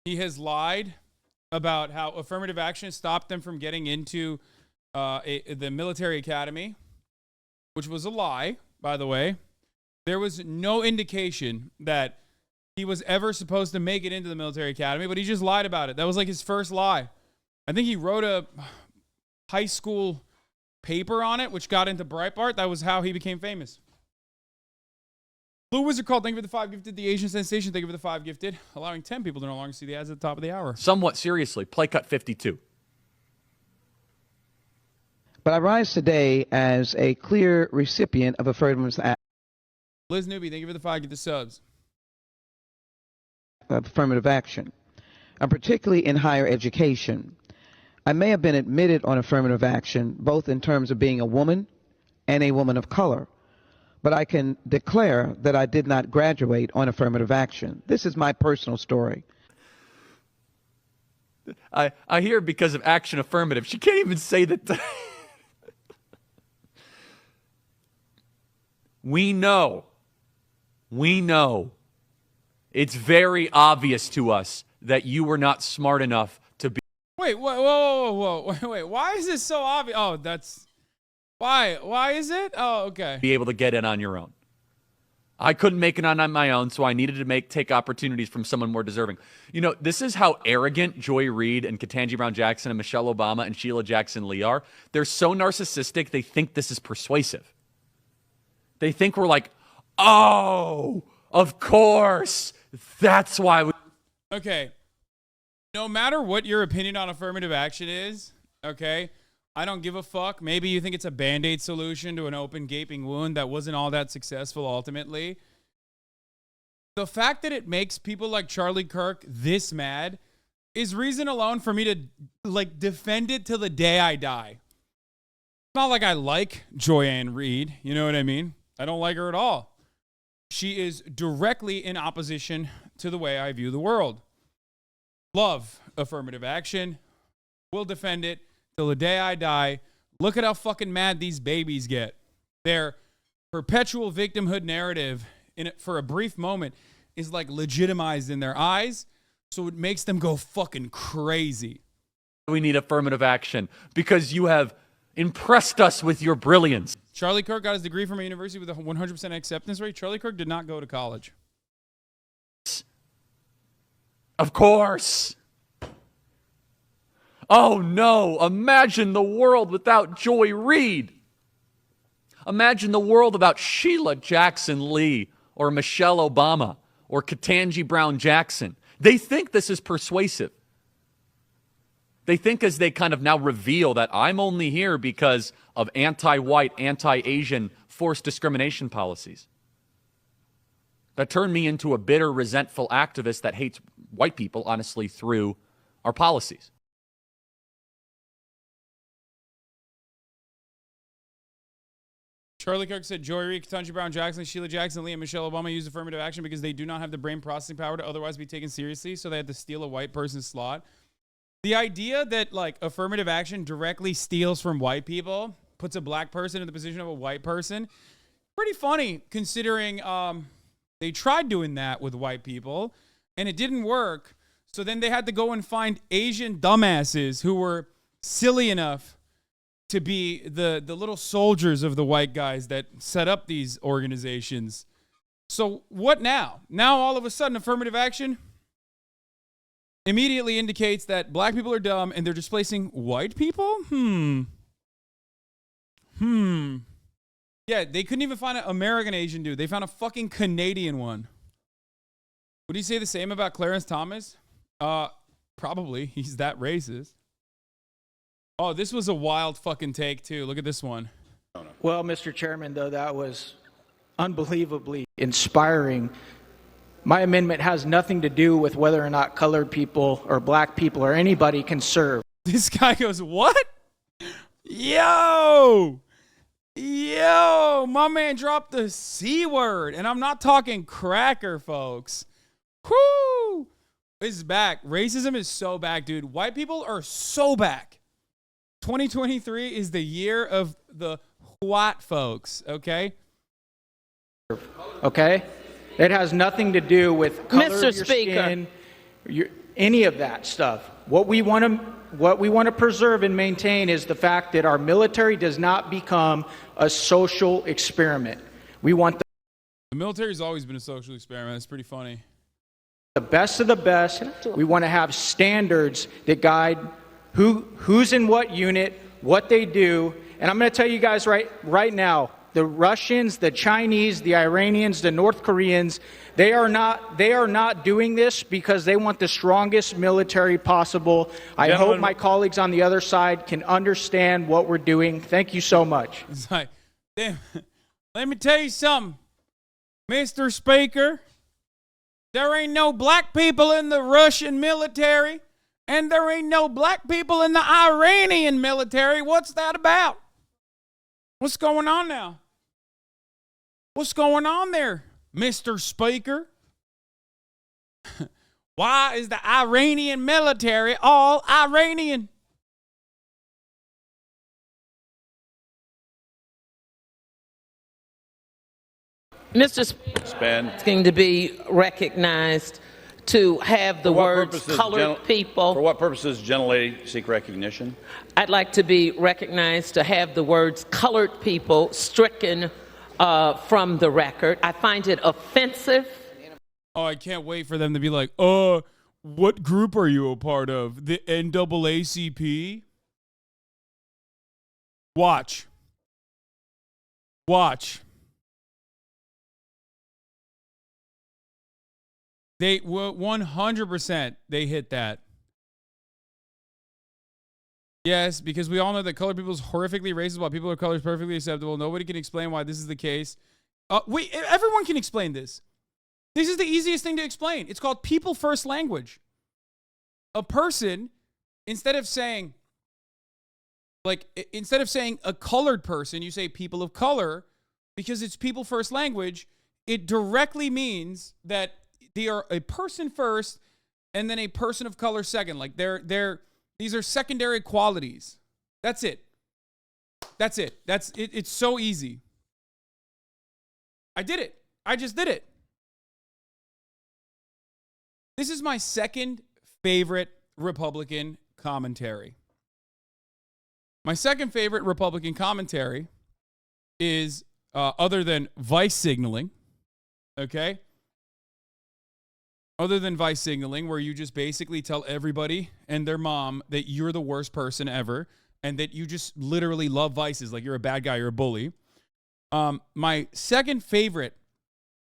he has lied about how affirmative action stopped them from getting into the military academy, which was a lie, by the way. There was no indication that he was ever supposed to make it into the military academy, but he just lied about it. That was like his first lie. I think he wrote a high school paper on it, which got into Breitbart. That was how he became famous. Blue Wizard called. Thank you for the 5 gifted. The Asian Sensation. Thank you for the 5 gifted. Allowing 10 people to no longer see the ads at the top of the hour. Somewhat seriously, play cut 52. But I rise today as a clear recipient of affirmative action. Liz Newby, thank you for the 5 gifted subs. Affirmative action, particularly in higher education. I may have been admitted on affirmative action, both in terms of being a woman and a woman of color. But I can declare that I did not graduate on affirmative action. This is my personal story. I hear because of action affirmative. She can't even say that. We know. It's very obvious to us that you were not smart enough to be. Wait, whoa. Wait. Why is this so obvious? Oh, that's... Why is it? Oh, okay. Be able to get in on your own. I couldn't make it on my own, so I needed to take opportunities from someone more deserving. You know, this is how arrogant Joy Reid and Ketanji Brown Jackson and Michelle Obama and Sheila Jackson Lee are. They're so narcissistic, they think this is persuasive. They think we're like, oh, of course. That's why we... Okay. No matter what your opinion on affirmative action is, okay, I don't give a fuck. Maybe you think it's a Band-Aid solution to an open, gaping wound that wasn't all that successful ultimately. The fact that it makes people like Charlie Kirk this mad is reason alone for me to, like, defend it till the day I die. It's not like I like Joy-Ann Reid. You know what I mean? I don't like her at all. She is directly in opposition to the way I view the world. Love affirmative action. Will defend it till the day I die. Look at how fucking mad these babies get. Their perpetual victimhood narrative in it for a brief moment is like legitimized in their eyes, so it makes them go fucking crazy. We need affirmative action because you have impressed us with your brilliance. Charlie Kirk got his degree from a university with a 100% acceptance rate. Charlie Kirk did not go to college. Of course. Oh no, imagine the world without Joy Reid. Imagine the world without Sheila Jackson Lee or Michelle Obama or Ketanji Brown Jackson. They think this is persuasive. They think as they kind of now reveal that I'm only here because of anti-white, anti-Asian forced discrimination policies. That turned me into a bitter, resentful activist that hates white people, honestly, through our policies. Charlie Kirk said Joy Reid, Ketanji Brown Jackson, Sheila Jackson Lee, and Michelle Obama used affirmative action because they do not have the brain processing power to otherwise be taken seriously, so they had to steal a white person's slot. The idea that, like, affirmative action directly steals from white people, puts a black person in the position of a white person, pretty funny considering they tried doing that with white people, and it didn't work. So then they had to go and find Asian dumbasses who were silly enough to be the little soldiers of the white guys that set up these organizations. So what now? Now all of a sudden affirmative action immediately indicates that black people are dumb and they're displacing white people? Yeah, they couldn't even find an American Asian dude. They found a fucking Canadian one. Would you say the same about Clarence Thomas? Probably. He's that racist. Oh, this was a wild fucking take, too. Look at this one. Well, Mr. Chairman, though, that was unbelievably inspiring. My amendment has nothing to do with whether or not colored people or black people or anybody can serve. This guy goes, what? Yo! Whoa, my man dropped the C word. And I'm not talking cracker, folks. Whoo! It's back. Racism is so back, dude. White people are so back. 2023 is the year of the white folks, okay? Okay? It has nothing to do with color Mr. of your Speaker. skin, any of that stuff. What we want to preserve and maintain is the fact that our military does not become a social experiment. We want the military's always been a social experiment. It's pretty funny. The best of the best. We want to have standards that guide who's in what unit, what they do. And I'm going to tell you guys right now, the Russians, the Chinese, the Iranians, the North Koreans, they are not doing this because they want the strongest military possible. I hope my colleagues on the other side can understand what we're doing. Thank you so much. It's like, damn, let me tell you something, Mr. Speaker. There ain't no black people in the Russian military, and there ain't no black people in the Iranian military. What's that about? What's going on now? What's going on there, Mr. Speaker? Why is the Iranian military all Iranian? Mr. Speaker, it's going to be recognized to have the words colored people. For what purposes generally seek recognition? I'd like to be recognized to have the words colored people stricken from the record. I find it offensive. Oh, I can't wait for them to be like, what group are you a part of? The NAACP? Watch. Watch. They 100% they hit that. Yes, because we all know that colored people is horrifically racist while people of color is perfectly acceptable. Nobody can explain why this is the case. Everyone can explain this. This is the easiest thing to explain. It's called people first language. A person, instead of saying a colored person, you say people of color because it's people first language. It directly means that they are a person first and then a person of color second. Like these are secondary qualities. That's it. That's it. That's it. It's so easy. I did it. I just did it. This is my second favorite Republican commentary. My second favorite Republican commentary is other than vice signaling. Okay? Other than vice signaling, where you just basically tell everybody and their mom that you're the worst person ever and that you just literally love vices, like you're a bad guy, you're a bully. My second favorite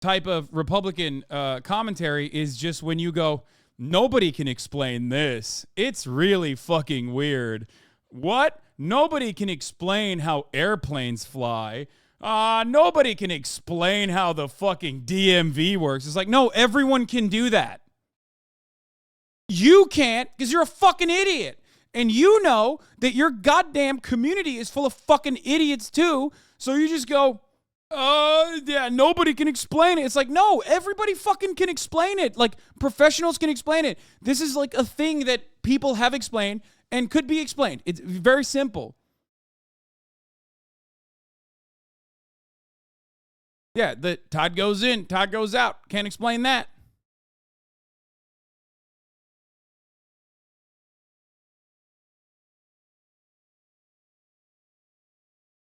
type of Republican commentary is just when you go, nobody can explain this. It's really fucking weird. What? Nobody can explain how airplanes fly. Nobody can explain how the fucking DMV works. It's like, no, everyone can do that. You can't because you're a fucking idiot. And you know that your goddamn community is full of fucking idiots too. So you just go, yeah, nobody can explain it. It's like, no, everybody fucking can explain it. Like, professionals can explain it. This is like a thing that people have explained and could be explained. It's very simple. Yeah, the Todd goes in, Todd goes out. Can't explain that.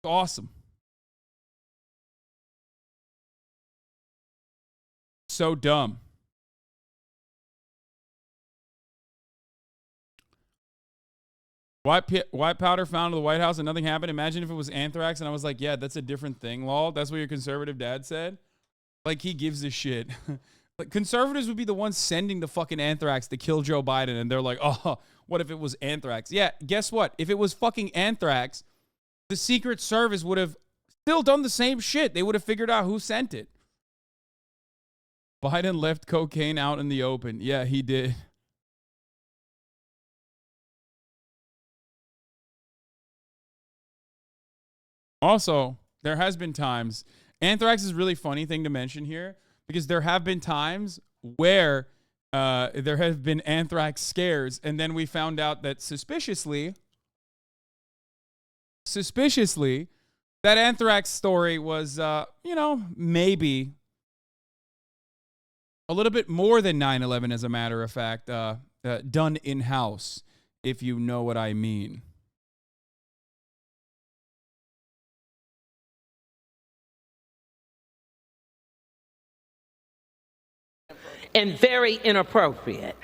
Awesome. So dumb. White powder found in the White House and nothing happened. Imagine if it was anthrax and I was like, yeah, that's a different thing, lol. That's what your conservative dad said. Like, he gives a shit. Like, conservatives would be the ones sending the fucking anthrax to kill Joe Biden. And they're like, oh, what if it was anthrax? Yeah, guess what? If it was fucking anthrax, the Secret Service would have still done the same shit. They would have figured out who sent it. Biden left cocaine out in the open. Yeah, he did. Also, There has been times. Anthrax is a really funny thing to mention here because there have been times where there have been anthrax scares, and then we found out that suspiciously, that anthrax story was, you know, maybe a little bit more than 9/11, as a matter of fact, done in-house, if you know what I mean. And very inappropriate.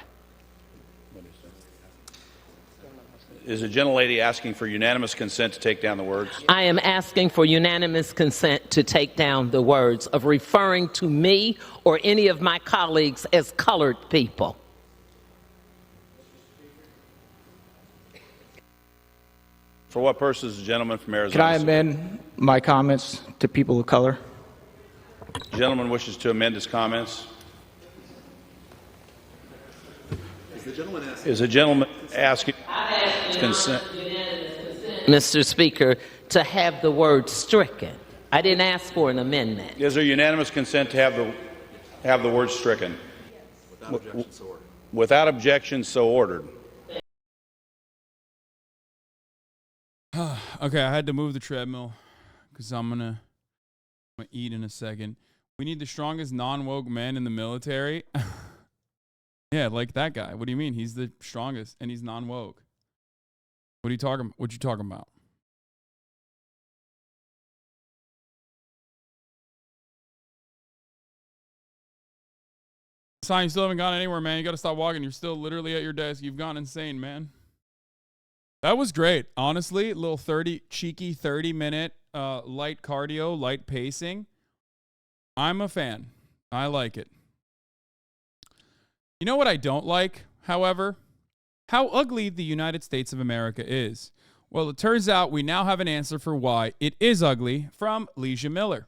Is the gentlelady asking for unanimous consent to take down the words? I am asking for unanimous consent to take down the words of referring to me or any of my colleagues as colored people. For what purpose is the gentleman from Arizona? Can I amend my comments to people of color? The gentleman wishes to amend his comments. Is the gentleman asking consent? Mr. Speaker, to have the word stricken. I didn't ask for an amendment. Is there unanimous consent to have the word stricken? Without objection, so ordered. Okay, I had to move the treadmill because I'm gonna eat in a second. We need the strongest non-woke man in the military. Yeah, like that guy. What do you mean? He's the strongest and he's non-woke. What are you talking? What you talking about? Hasan, you still haven't gone anywhere, man. You got to stop walking. You're still literally at your desk. You've gone insane, man. That was great. Honestly, a little cheeky 30-minute light cardio, light pacing. I'm a fan. I like it. You know what I don't like, however? How ugly the United States of America is. Well, it turns out we now have an answer for why it is ugly from Leisha Miller.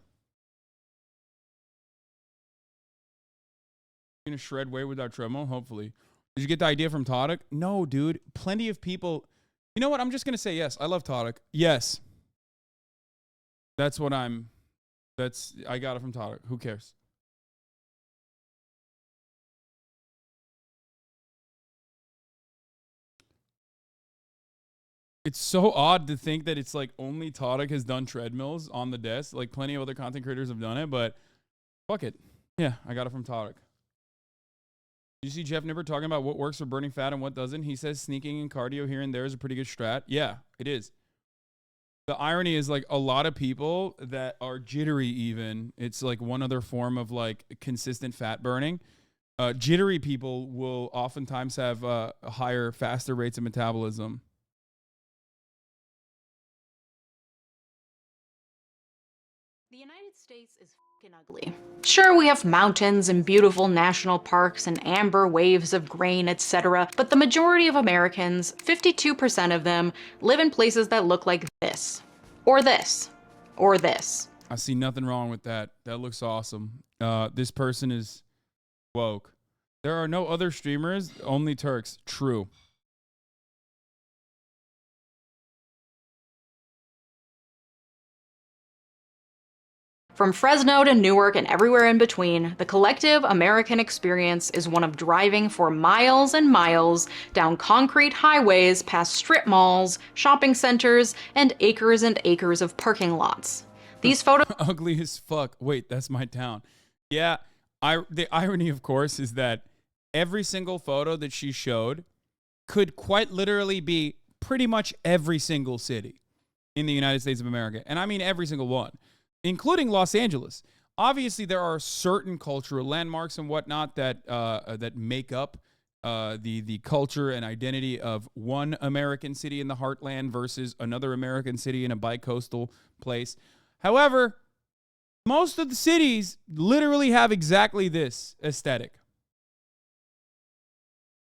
You gonna shred weight with our treadmill? Hopefully. Did you get the idea from Todok? No, dude. Plenty of people. You know what? I'm just gonna say yes. I love Todok. Yes. That's what I got it from Todok. Who cares? It's so odd to think that it's like only Todok has done treadmills on the desk. Like plenty of other content creators have done it, but fuck it. Yeah, I got it from Todok. You see Jeff Nipper talking about what works for burning fat and what doesn't. He says sneaking and cardio here and there is a pretty good strat. Yeah, it is. The irony is like a lot of people that are jittery even, it's like one other form of like consistent fat burning. Jittery people will oftentimes have higher, faster rates of metabolism. The United States is fucking ugly. Sure, we have mountains and beautiful national parks and amber waves of grain, etc., but the majority of Americans, 52% of them, live in places that look like this. Or this. Or this. I see nothing wrong with that. That looks awesome. This person is woke. There are no other streamers, only Turks. True. From Fresno to Newark and everywhere in between, the collective American experience is one of driving for miles and miles down concrete highways past strip malls, shopping centers, and acres of parking lots. These photos ugly as fuck. Wait, that's my town. Yeah, the irony, of course, is that every single photo that she showed could quite literally be pretty much every single city in the United States of America. And I mean every single one, including Los Angeles. Obviously, there are certain cultural landmarks and whatnot that that make up the culture and identity of one American city in the heartland versus another American city in a bi-coastal place. However, most of the cities literally have exactly this aesthetic.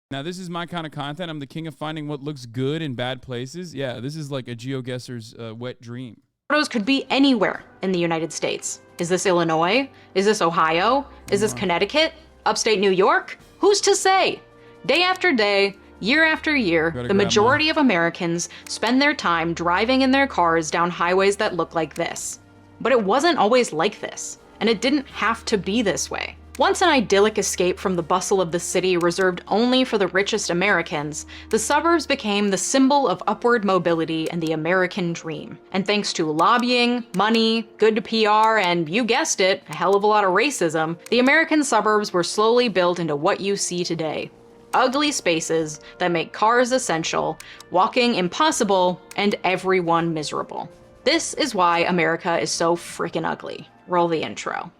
Now, this is my kind of content. I'm the king of finding what looks good in bad places. Yeah, this is like a geoguesser's wet dream. Photos could be anywhere in the United States. Is this Illinois? Is this Ohio? Is this Connecticut? Upstate New York? Who's to say? Day after day, year after year, the majority of Americans spend their time driving in their cars down highways that look like this. But it wasn't always like this, and it didn't have to be this way. Once an idyllic escape from the bustle of the city reserved only for the richest Americans, the suburbs became the symbol of upward mobility and the American dream. And thanks to lobbying, money, good PR, and you guessed it, a hell of a lot of racism, the American suburbs were slowly built into what you see today. Ugly spaces that make cars essential, walking impossible, and everyone miserable. This is why America is so freaking ugly. Roll the intro.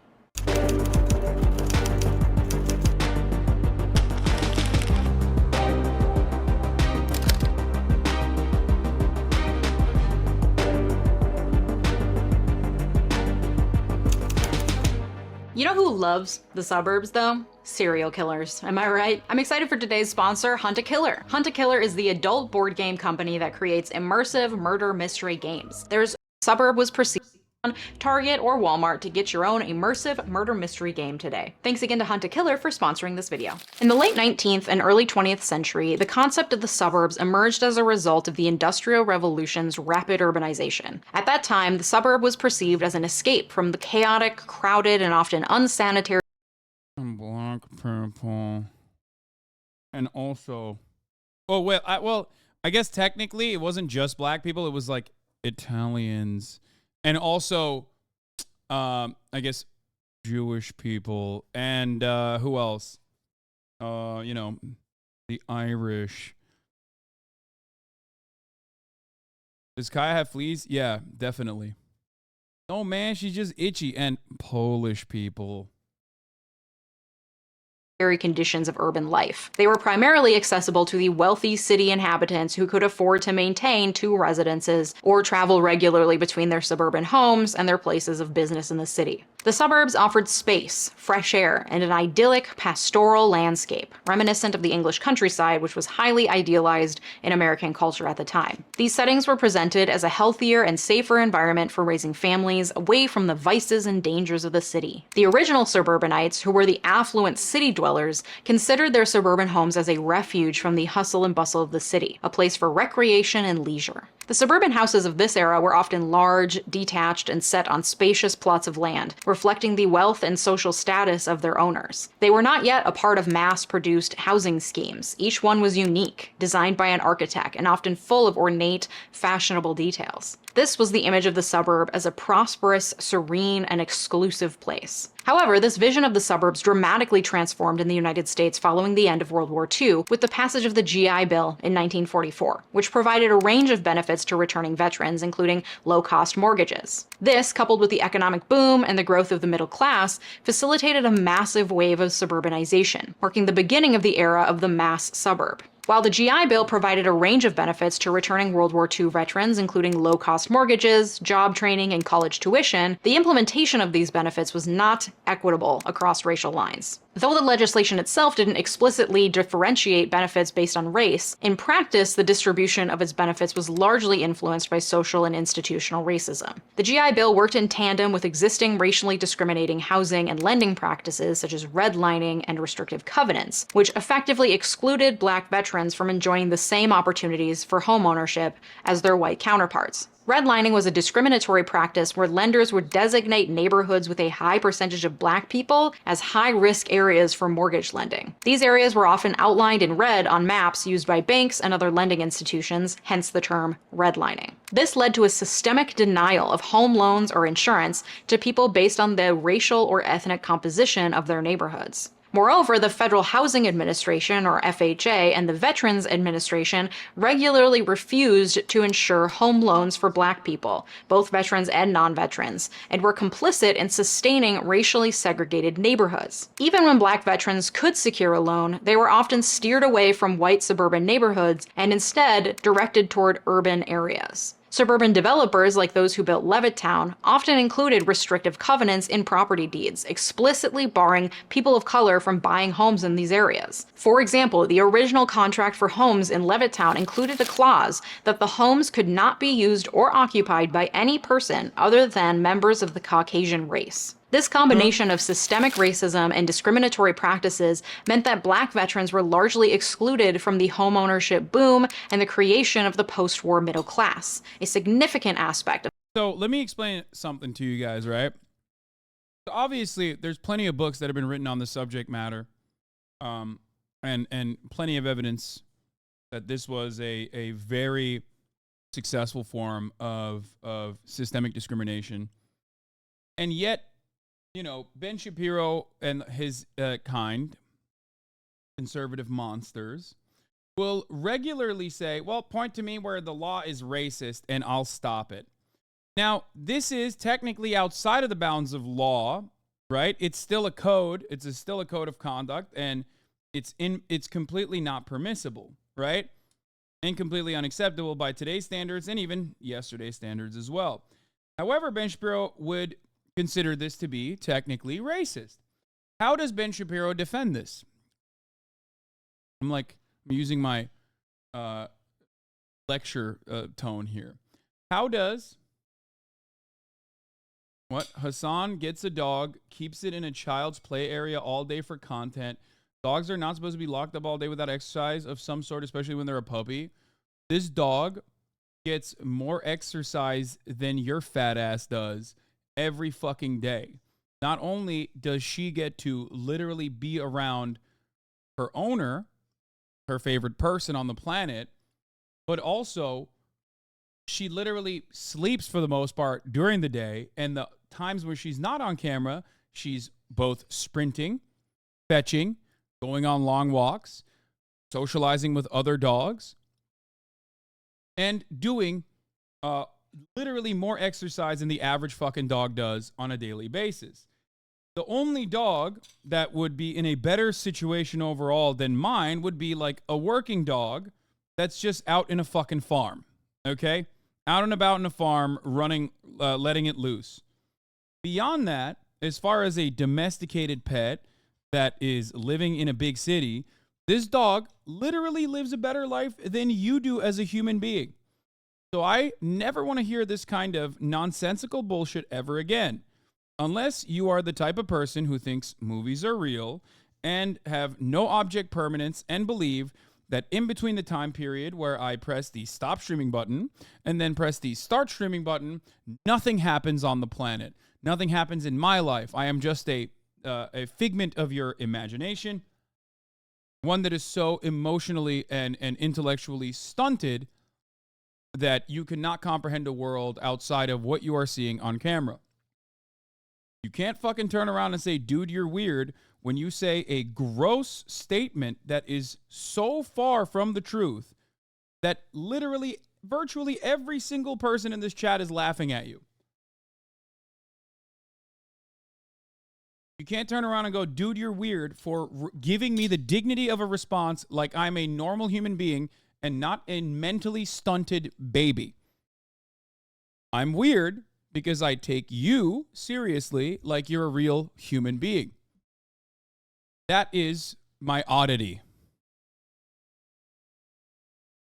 You know who loves the suburbs though? Serial killers, am I right? I'm excited for today's sponsor, Hunt-A-Killer. Hunt-A-Killer is the adult board game company that creates immersive murder mystery games. There's Suburb was perceived on Target or Walmart to get your own immersive murder mystery game today. Thanks again to Hunt-A-Killer for sponsoring this video. In the late 19th and early 20th century, the concept of the suburbs emerged as a result of the Industrial Revolution's rapid urbanization. At that time, the suburb was perceived as an escape from the chaotic, crowded, and often unsanitary black people. And also, oh well, I guess technically it wasn't just black people, it was like Italians. And also, I guess, Jewish people. And who else? You know, the Irish. Does Kaya have fleas? Yeah, definitely. Oh, man, she's just itchy. And Polish people. Conditions of urban life. They were primarily accessible to the wealthy city inhabitants who could afford to maintain two residences or travel regularly between their suburban homes and their places of business in the city. The suburbs offered space, fresh air, and an idyllic pastoral landscape, reminiscent of the English countryside, which was highly idealized in American culture at the time. These settings were presented as a healthier and safer environment for raising families away from the vices and dangers of the city. The original suburbanites, who were the affluent city dwellers, considered their suburban homes as a refuge from the hustle and bustle of the city, a place for recreation and leisure. The suburban houses of this era were often large, detached, and set on spacious plots of land, reflecting the wealth and social status of their owners. They were not yet a part of mass-produced housing schemes. Each one was unique, designed by an architect, and often full of ornate, fashionable details. This was the image of the suburb as a prosperous, serene, and exclusive place. However, this vision of the suburbs dramatically transformed in the United States following the end of World War II with the passage of the GI Bill in 1944, which provided a range of benefits to returning veterans, including low-cost mortgages. This, coupled with the economic boom and the growth of the middle class, facilitated a massive wave of suburbanization, marking the beginning of the era of the mass suburb. While the GI Bill provided a range of benefits to returning World War II veterans, including low-cost mortgages, job training, and college tuition, the implementation of these benefits was not equitable across racial lines. Though the legislation itself didn't explicitly differentiate benefits based on race, in practice the distribution of its benefits was largely influenced by social and institutional racism. The GI Bill worked in tandem with existing racially discriminating housing and lending practices such as redlining and restrictive covenants, which effectively excluded black veterans from enjoying the same opportunities for homeownership as their white counterparts. Redlining was a discriminatory practice where lenders would designate neighborhoods with a high percentage of black people as high-risk areas for mortgage lending. These areas were often outlined in red on maps used by banks and other lending institutions, hence the term redlining. This led to a systemic denial of home loans or insurance to people based on the racial or ethnic composition of their neighborhoods. Moreover, the Federal Housing Administration, or FHA, and the Veterans Administration regularly refused to insure home loans for black people, both veterans and non-veterans, and were complicit in sustaining racially segregated neighborhoods. Even when black veterans could secure a loan, they were often steered away from white suburban neighborhoods and instead directed toward urban areas. Suburban developers, like those who built Levittown, often included restrictive covenants in property deeds, explicitly barring people of color from buying homes in these areas. For example, the original contract for homes in Levittown included a clause that the homes could not be used or occupied by any person other than members of the Caucasian race. This combination of systemic racism and discriminatory practices meant that black veterans were largely excluded from the homeownership boom and the creation of the post-war middle class, a significant aspect of So let me explain something to you guys, right? So obviously, there's plenty of books that have been written on the subject matter, and plenty of evidence that this was a very successful form of systemic discrimination. And yet, you know, Ben Shapiro and his kind, conservative monsters, will regularly say, well, point to me where the law is racist and I'll stop it. Now, this is technically outside of the bounds of law, right? It's still a code. It's still a code of conduct, and it's completely not permissible, right? And completely unacceptable by today's standards and even yesterday's standards as well. However, Ben Shapiro would consider this to be technically racist. How does Ben Shapiro defend this? I'm using my lecture tone here. How does Hasan gets a dog, keeps it in a child's play area all day for content. Dogs are not supposed to be locked up all day without exercise of some sort, especially when they're a puppy. This dog gets more exercise than your fat ass does every fucking day. Not only does she get to literally be around her owner, her favorite person on the planet, but also she literally sleeps for the most part during the day, and the times where she's not on camera, she's both sprinting, fetching, going on long walks, socializing with other dogs, and doing literally more exercise than the average fucking dog does on a daily basis. The only dog that would be in a better situation overall than mine would be like a working dog that's just out in a fucking farm, okay? Out and about in a farm, running, letting it loose. Beyond that, as far as a domesticated pet that is living in a big city, this dog literally lives a better life than you do as a human being. So I never want to hear this kind of nonsensical bullshit ever again. Unless you are the type of person who thinks movies are real and have no object permanence and believe that in between the time period where I press the stop streaming button and then press the start streaming button, nothing happens on the planet. Nothing happens in my life. I am just a figment of your imagination, one that is so emotionally and intellectually stunted that you cannot comprehend a world outside of what you are seeing on camera. You can't fucking turn around and say, dude, you're weird, when you say a gross statement that is so far from the truth that literally, virtually every single person in this chat is laughing at you. You can't turn around and go, dude, you're weird, for giving me the dignity of a response like I'm a normal human being and not a mentally stunted baby. I'm weird because I take you seriously like you're a real human being. That is my oddity.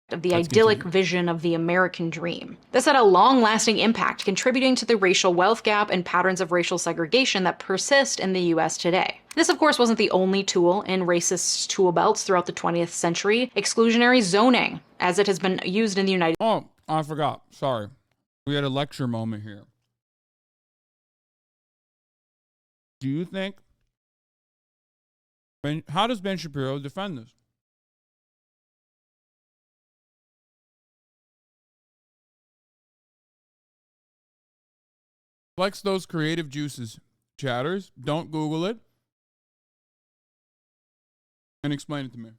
Of the idyllic vision of the American dream. This had a long-lasting impact, contributing to the racial wealth gap and patterns of racial segregation that persist in the US today. This, of course, wasn't the only tool in racist tool belts throughout the 20th century. Exclusionary zoning, as it has been used in the United States. Oh, I forgot. Sorry. We had a lecture moment here. Do you think... how does Ben Shapiro defend this? Flex those creative juices, chatters. Don't Google it. And explain it to me.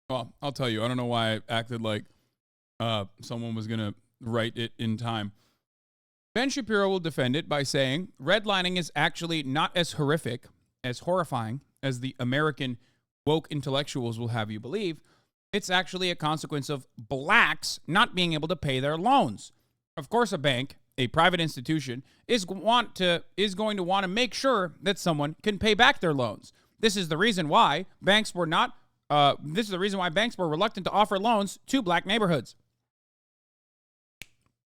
Well, I'll tell you. I don't know why I acted like someone was going to write it in time. Ben Shapiro will defend it by saying redlining is actually not as horrific, as horrifying as the American woke intellectuals will have you believe. It's actually a consequence of blacks not being able to pay their loans. Of course, a bank, a private institution, is going to want to make sure that someone can pay back their loans. This is the reason why banks were reluctant to offer loans to black neighborhoods.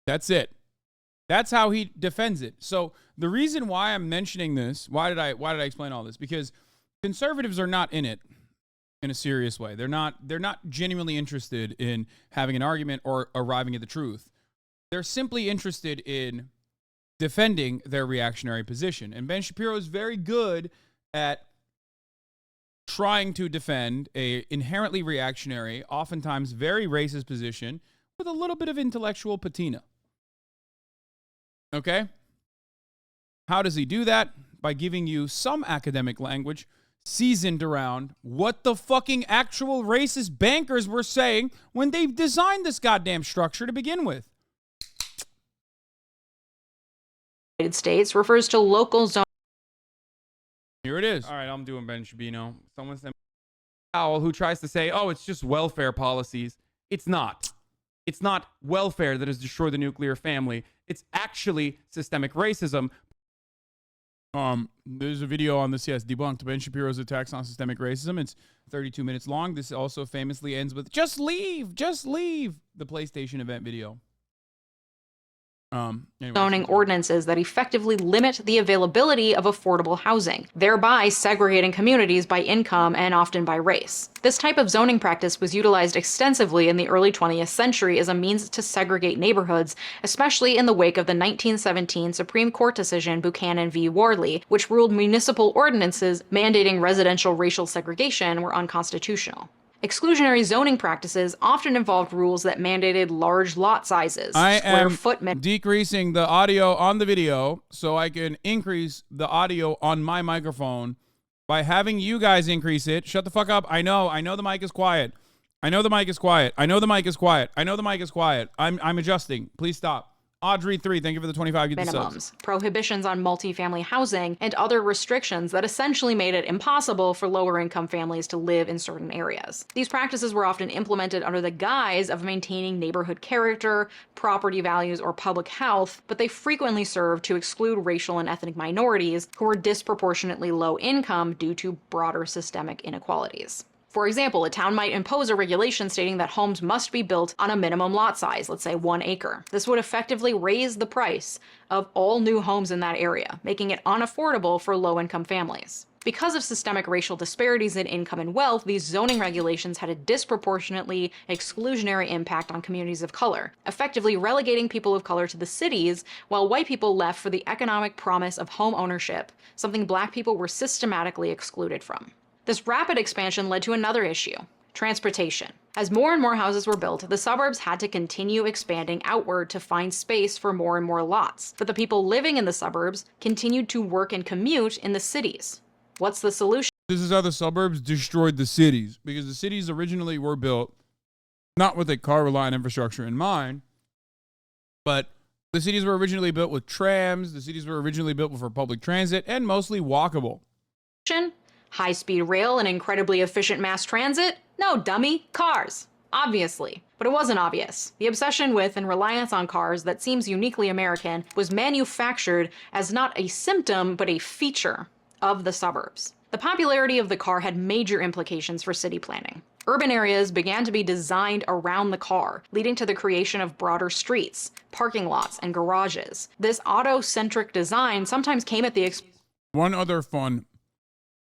That's it. That's how he defends it. So the reason why I'm mentioning this, why did I explain all this? Because conservatives are not in it in a serious way. They're not genuinely interested in having an argument or arriving at the truth. They're simply interested in defending their reactionary position. And Ben Shapiro is very good at trying to defend a inherently reactionary, oftentimes very racist position with a little bit of intellectual patina. Okay? How does he do that? By giving you some academic language seasoned around what the fucking actual racist bankers were saying when they designed this goddamn structure to begin with. United States refers to local zone. Here it is. All right, I'm doing Ben Shabino. Someone sent Powell who tries to say, oh, it's just welfare policies. It's not. It's not welfare that has destroyed the nuclear family. It's actually systemic racism. There's a video on this, yes, debunked Ben Shapiro's attacks on systemic racism. It's 32 minutes long. This also famously ends with, just leave, the PlayStation event video. Zoning ordinances that effectively limit the availability of affordable housing, thereby segregating communities by income and often by race. This type of zoning practice was utilized extensively in the early 20th century as a means to segregate neighborhoods, especially in the wake of the 1917 Supreme Court decision Buchanan v. Worley, which ruled municipal ordinances mandating residential racial segregation were unconstitutional. Exclusionary zoning practices often involved rules that mandated large lot sizes. I am decreasing the audio on the video so I can increase the audio on my microphone by having you guys increase it. Shut the fuck up. I know the mic is quiet. I know the mic is quiet. I'm adjusting. Please stop. Audrey3, thank you for the 25 minimums, prohibitions on multifamily housing, and other restrictions that essentially made it impossible for lower-income families to live in certain areas. These practices were often implemented under the guise of maintaining neighborhood character, property values, or public health, but they frequently served to exclude racial and ethnic minorities who were disproportionately low income due to broader systemic inequalities. For example, a town might impose a regulation stating that homes must be built on a minimum lot size, let's say 1 acre. This would effectively raise the price of all new homes in that area, making it unaffordable for low-income families. Because of systemic racial disparities in income and wealth, these zoning regulations had a disproportionately exclusionary impact on communities of color, effectively relegating people of color to the cities while white people left for the economic promise of home ownership, something black people were systematically excluded from. This rapid expansion led to another issue: transportation. As more and more houses were built, the suburbs had to continue expanding outward to find space for more and more lots. But the people living in the suburbs continued to work and commute in the cities. What's the solution? This is how the suburbs destroyed the cities, because the cities originally were built not with a car line infrastructure in mind, but the cities were originally built with trams, the cities were originally built for public transit, and mostly walkable. High-speed rail and incredibly efficient mass transit? No, dummy, cars. Obviously. But it wasn't obvious. The obsession with and reliance on cars that seems uniquely American was manufactured as not a symptom, but a feature of the suburbs. The popularity of the car had major implications for city planning. Urban areas began to be designed around the car, leading to the creation of broader streets, parking lots, and garages. This auto-centric design sometimes came at the expense. One other fun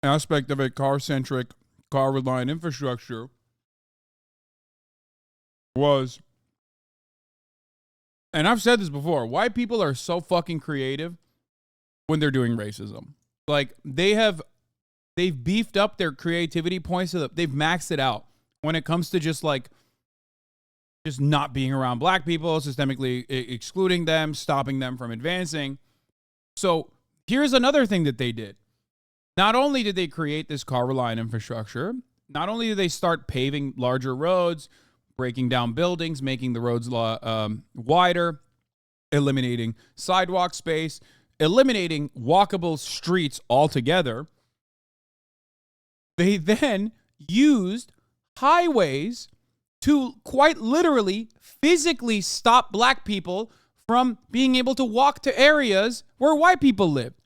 aspect of a car-centric, car-reliant infrastructure was, and I've said this before, white people are so fucking creative when they're doing racism. Like, they've beefed up their creativity points so that they've maxed it out when it comes to just not being around black people, systemically excluding them, stopping them from advancing. So here's another thing that they did. Not only did they create this car-reliant infrastructure, not only did they start paving larger roads, breaking down buildings, making the roads wider, eliminating sidewalk space, eliminating walkable streets altogether, they then used highways to quite literally physically stop black people from being able to walk to areas where white people lived.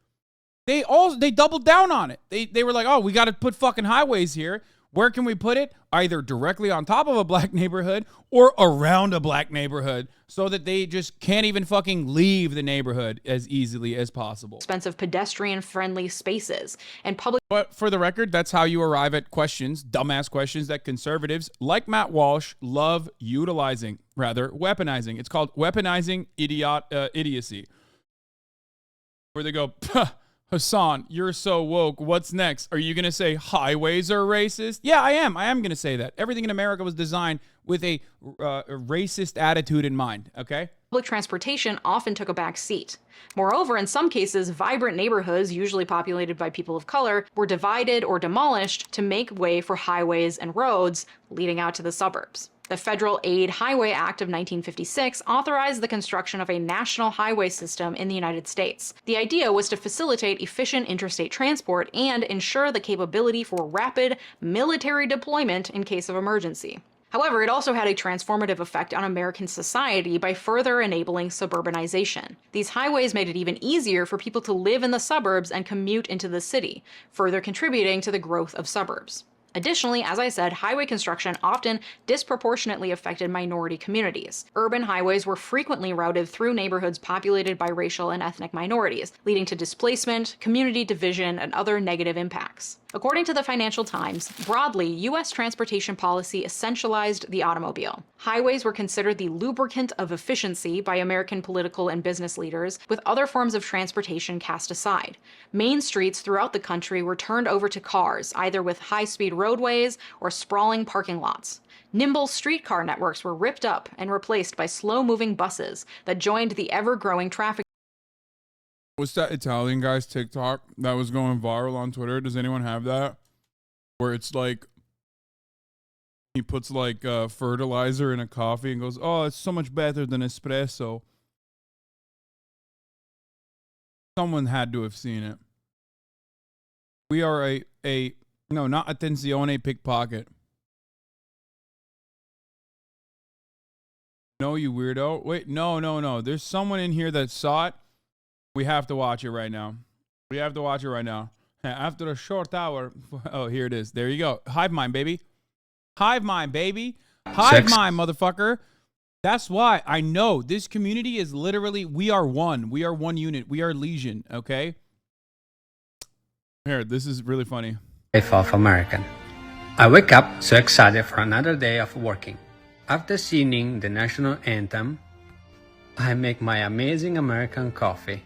They doubled down on it. They were like, oh, we got to put fucking highways here. Where can we put it? Either directly on top of a black neighborhood or around a black neighborhood so that they just can't even fucking leave the neighborhood as easily as possible. Expensive pedestrian-friendly spaces and public. But for the record, that's how you arrive at questions, dumbass questions that conservatives like Matt Walsh love weaponizing. It's called weaponizing idiocy. Where they go, Hasan, you're so woke. What's next? Are you going to say highways are racist? Yeah, I am. I am going to say that. Everything in America was designed with a racist attitude in mind, okay? Public transportation often took a back seat. Moreover, in some cases, vibrant neighborhoods, usually populated by people of color, were divided or demolished to make way for highways and roads leading out to the suburbs. The Federal Aid Highway Act of 1956 authorized the construction of a national highway system in the United States. The idea was to facilitate efficient interstate transport and ensure the capability for rapid military deployment in case of emergency. However, it also had a transformative effect on American society by further enabling suburbanization. These highways made it even easier for people to live in the suburbs and commute into the city, further contributing to the growth of suburbs. Additionally, as I said, highway construction often disproportionately affected minority communities. Urban highways were frequently routed through neighborhoods populated by racial and ethnic minorities, leading to displacement, community division, and other negative impacts. According to the Financial Times, broadly, U.S. transportation policy essentialized the automobile. Highways were considered the lubricant of efficiency by American political and business leaders, with other forms of transportation cast aside. Main streets throughout the country were turned over to cars, either with high-speed roadways or sprawling parking lots. Nimble streetcar networks were ripped up and replaced by slow-moving buses that joined the ever-growing traffic. What's that Italian guy's TikTok that was going viral on Twitter? Does anyone have that? Where it's like, he puts like fertilizer in a coffee and goes, oh, it's so much better than espresso. Someone had to have seen it. We are no, not attenzione pickpocket. No, you weirdo. Wait, no. There's someone in here that saw it. We have to watch it right now. After a short hour. Oh, here it is. There you go. Hive mind, baby. Hive mind, motherfucker. That's why I know this community is literally, we are one. We are one unit. We are legion, okay? Here, this is really funny. Life of American. I wake up so excited for another day of working. After singing the national anthem, I make my amazing American coffee.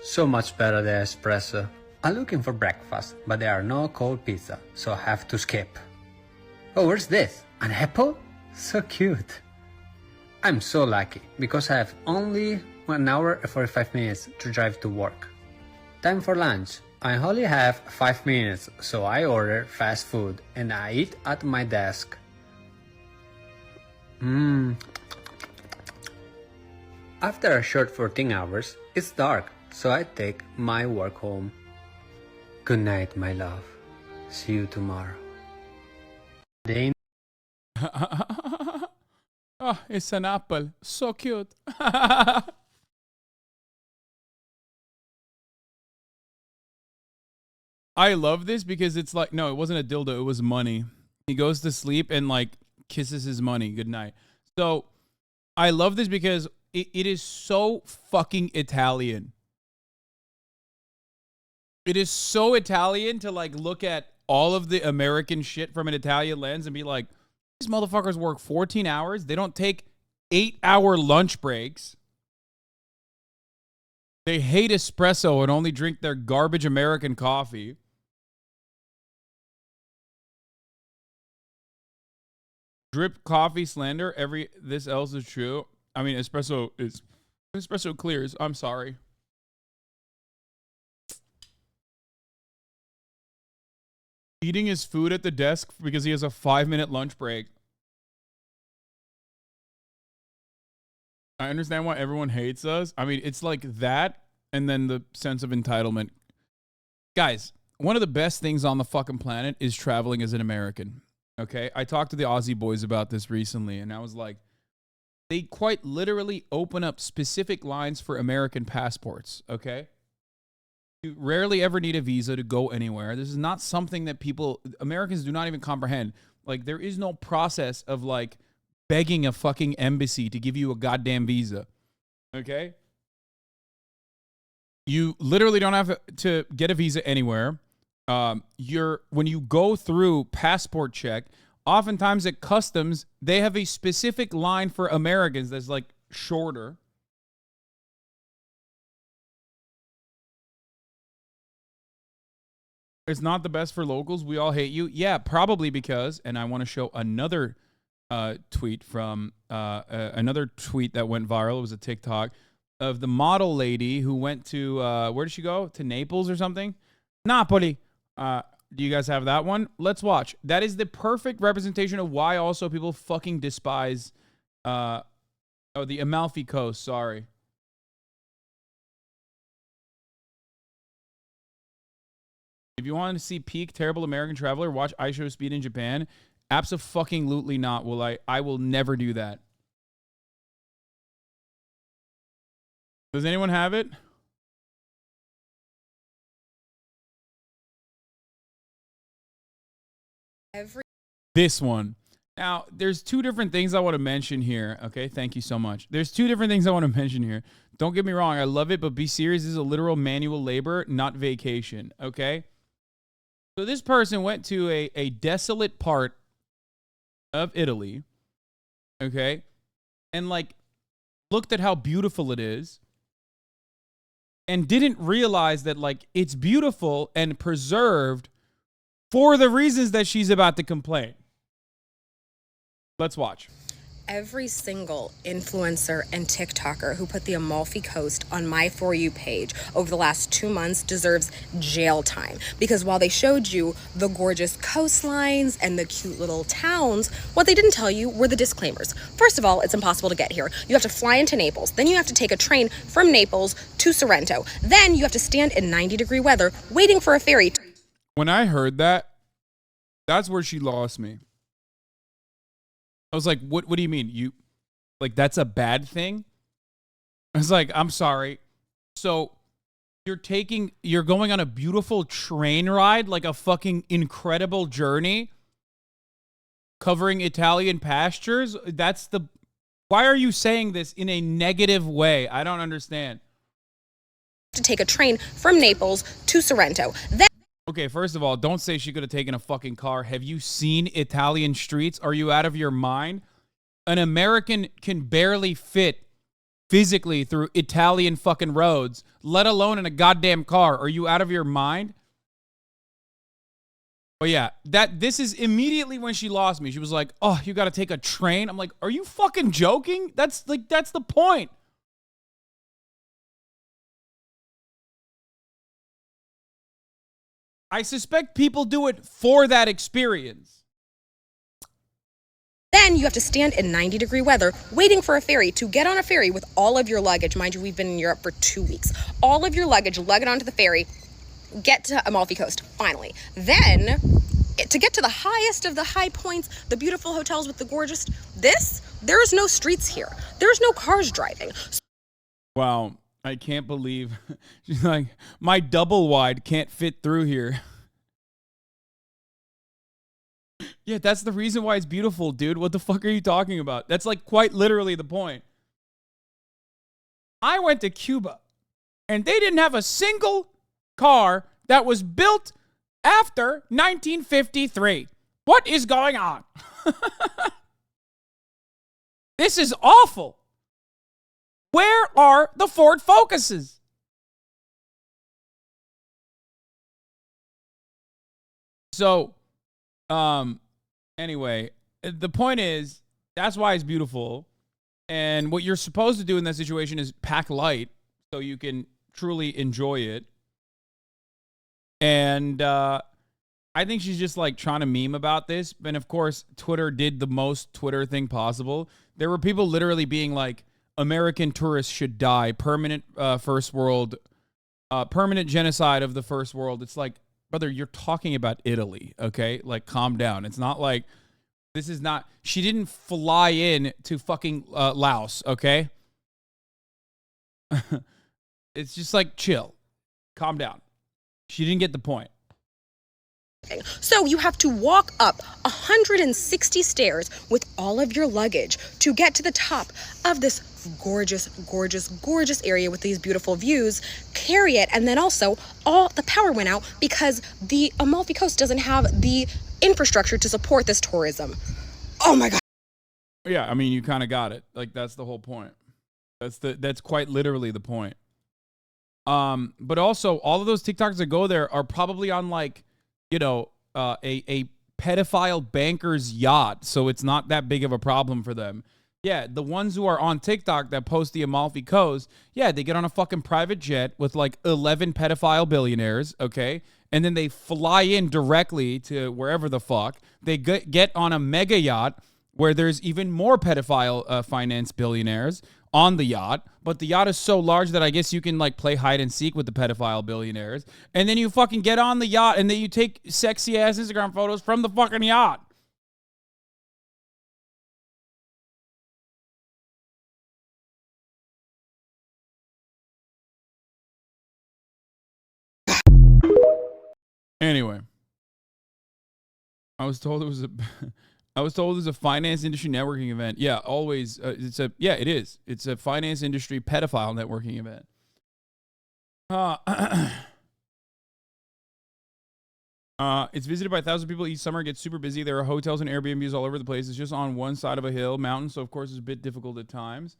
So much better than espresso. I'm looking for breakfast, but there are no cold pizza, so I have to skip. Oh, where's this? An apple? So cute. I'm so lucky, because I have only 1 hour and 45 minutes to drive to work. Time for lunch. I only have 5 minutes, so I order fast food and I eat at my desk. After a short 14 hours, it's dark, so I take my work home. Good night, my love. See you tomorrow. Oh, it's an apple. So cute. I love this because it's like, no, it wasn't a dildo. It was money. He goes to sleep and like kisses his money. Good night. So I love this because it is so fucking Italian. It is so Italian to like look at all of the American shit from an Italian lens and be like, these motherfuckers work 14 hours. They don't take 8-hour lunch breaks. They hate espresso and only drink their garbage American coffee. Drip coffee slander. This else is true. I mean, espresso clears. I'm sorry. Eating his food at the desk because he has a 5-minute lunch break. I understand why everyone hates us. I mean, it's like that and then the sense of entitlement. Guys, one of the best things on the fucking planet is traveling as an American. Okay? I talked to the Aussie boys about this recently, and I was like, they quite literally open up specific lines for American passports. Okay? You rarely ever need a visa to go anywhere. This is not something that Americans do not even comprehend. Like, there is no process of, like, begging a fucking embassy to give you a goddamn visa. Okay? You literally don't have to get a visa anywhere. When you go through passport check, oftentimes at customs, they have a specific line for Americans that's, like, shorter. It's not the best for locals. We all hate you. Yeah, probably because, and I want to show another tweet from another tweet that went viral. It was a TikTok of the model lady who went to, where did she go? To Naples or something? Napoli. Do you guys have that one? Let's watch. That is the perfect representation of why also people fucking despise, the Amalfi Coast, sorry. If you want to see peak terrible American traveler, watch I Show Speed in Japan. Abso-fucking-lutely not. I will never do that. Does anyone have it? This one. Now, there's two different things I want to mention here. Okay, thank you so much. There's two different things I want to mention here. Don't get me wrong. I love it, but be serious. This is a literal manual labor, not vacation. Okay? So this person went to a desolate part of Italy, okay, and, like, looked at how beautiful it is and didn't realize that, like, it's beautiful and preserved for the reasons that she's about to complain. Let's watch. Every single influencer and TikToker who put the Amalfi Coast on my For You page over the last 2 months deserves jail time. Because while they showed you the gorgeous coastlines and the cute little towns, what they didn't tell you were the disclaimers. First of all, it's impossible to get here. You have to fly into Naples. Then you have to take a train from Naples to Sorrento. Then you have to stand in 90-degree weather waiting for a ferry. When I heard that, that's where she lost me. I was like, what do you mean? You, like, that's a bad thing? I was like, I'm sorry. So you're going on a beautiful train ride, like a fucking incredible journey, covering Italian pastures? Why are you saying this in a negative way? I don't understand. To take a train from Naples to Sorrento. Then okay, first of all, don't say she could have taken a fucking car. Have you seen Italian streets? Are you out of your mind? An American can barely fit physically through Italian fucking roads, let alone in a goddamn car. Are you out of your mind? But yeah, this is immediately when she lost me. She was like, oh, you got to take a train? I'm like, are you fucking joking? That's the point. I suspect people do it for that experience. Then you have to stand in 90-degree weather waiting for a ferry to get on a ferry with all of your luggage. Mind you, we've been in Europe for 2 weeks. All of your luggage, lug it onto the ferry, get to Amalfi Coast, finally. Then, to get to the highest of the high points, the beautiful hotels with the gorgeous, there's no streets here. There's no cars driving. Wow. I can't believe she's like, my double wide can't fit through here. Yeah, that's the reason why it's beautiful, dude. What the fuck are you talking about? That's like quite literally the point. I went to Cuba and they didn't have a single car that was built after 1953. What is going on? This is awful. Where are the Ford Focuses? So, anyway, the point is, that's why it's beautiful. And what you're supposed to do in that situation is pack light so you can truly enjoy it. And I think she's just like trying to meme about this. And of course, Twitter did the most Twitter thing possible. There were people literally being like, American tourists should die. Permanent first world, permanent genocide of the first world. It's like, brother, you're talking about Italy, okay? Like, calm down. It's not like, this is not, she didn't fly in to fucking Laos, okay? It's just like, chill. Calm down. She didn't get the point. So you have to walk up 160 stairs with all of your luggage to get to the top of this gorgeous, gorgeous, gorgeous area with these beautiful views, carry it, and then also all the power went out because the Amalfi Coast doesn't have the infrastructure to support this tourism. Oh my God. Yeah, I mean, you kind of got it. Like, that's the whole point. That's quite literally the point. But also, all of those TikTokers that go there are probably on, like, you know, a pedophile banker's yacht, so it's not that big of a problem for them. Yeah, the ones who are on TikTok that post the Amalfi Coast, yeah, they get on a fucking private jet with like 11 pedophile billionaires, okay? And then they fly in directly to wherever the fuck. They get on a mega yacht where there's even more pedophile finance billionaires on the yacht, but the yacht is so large that I guess you can like play hide and seek with the pedophile billionaires. And then you fucking get on the yacht and then you take sexy ass Instagram photos from the fucking yacht. Anyway, I was told it was a finance industry networking event. Yeah, always. It is. It's a finance industry pedophile networking event. It's visited by thousands of people each summer. It gets super busy. There are hotels and Airbnbs all over the place. It's just on one side of a hill, mountain, so of course it's a bit difficult at times.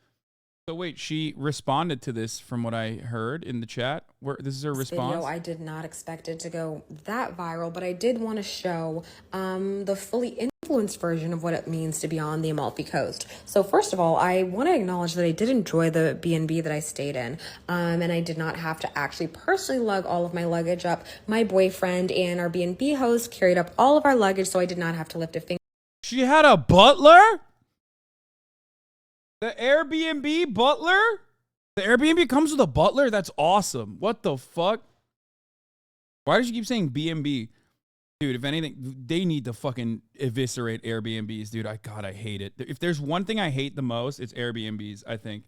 So wait, she responded to this from what I heard in the chat. Where this is her response. Video, I did not expect it to go that viral, but I did want to show the fully influenced version of what it means to be on the Amalfi Coast. So first of all, I want to acknowledge that I did enjoy the B&B that I stayed in, and I did not have to actually personally lug all of my luggage up. My boyfriend and our B&B host carried up all of our luggage, so I did not have to lift a finger. She had a butler? The Airbnb butler? The Airbnb comes with a butler? That's awesome. What the fuck? Why does she keep saying B&B? Dude, if anything, they need to fucking eviscerate Airbnbs, dude. God, I hate it. If there's one thing I hate the most, it's Airbnbs, I think.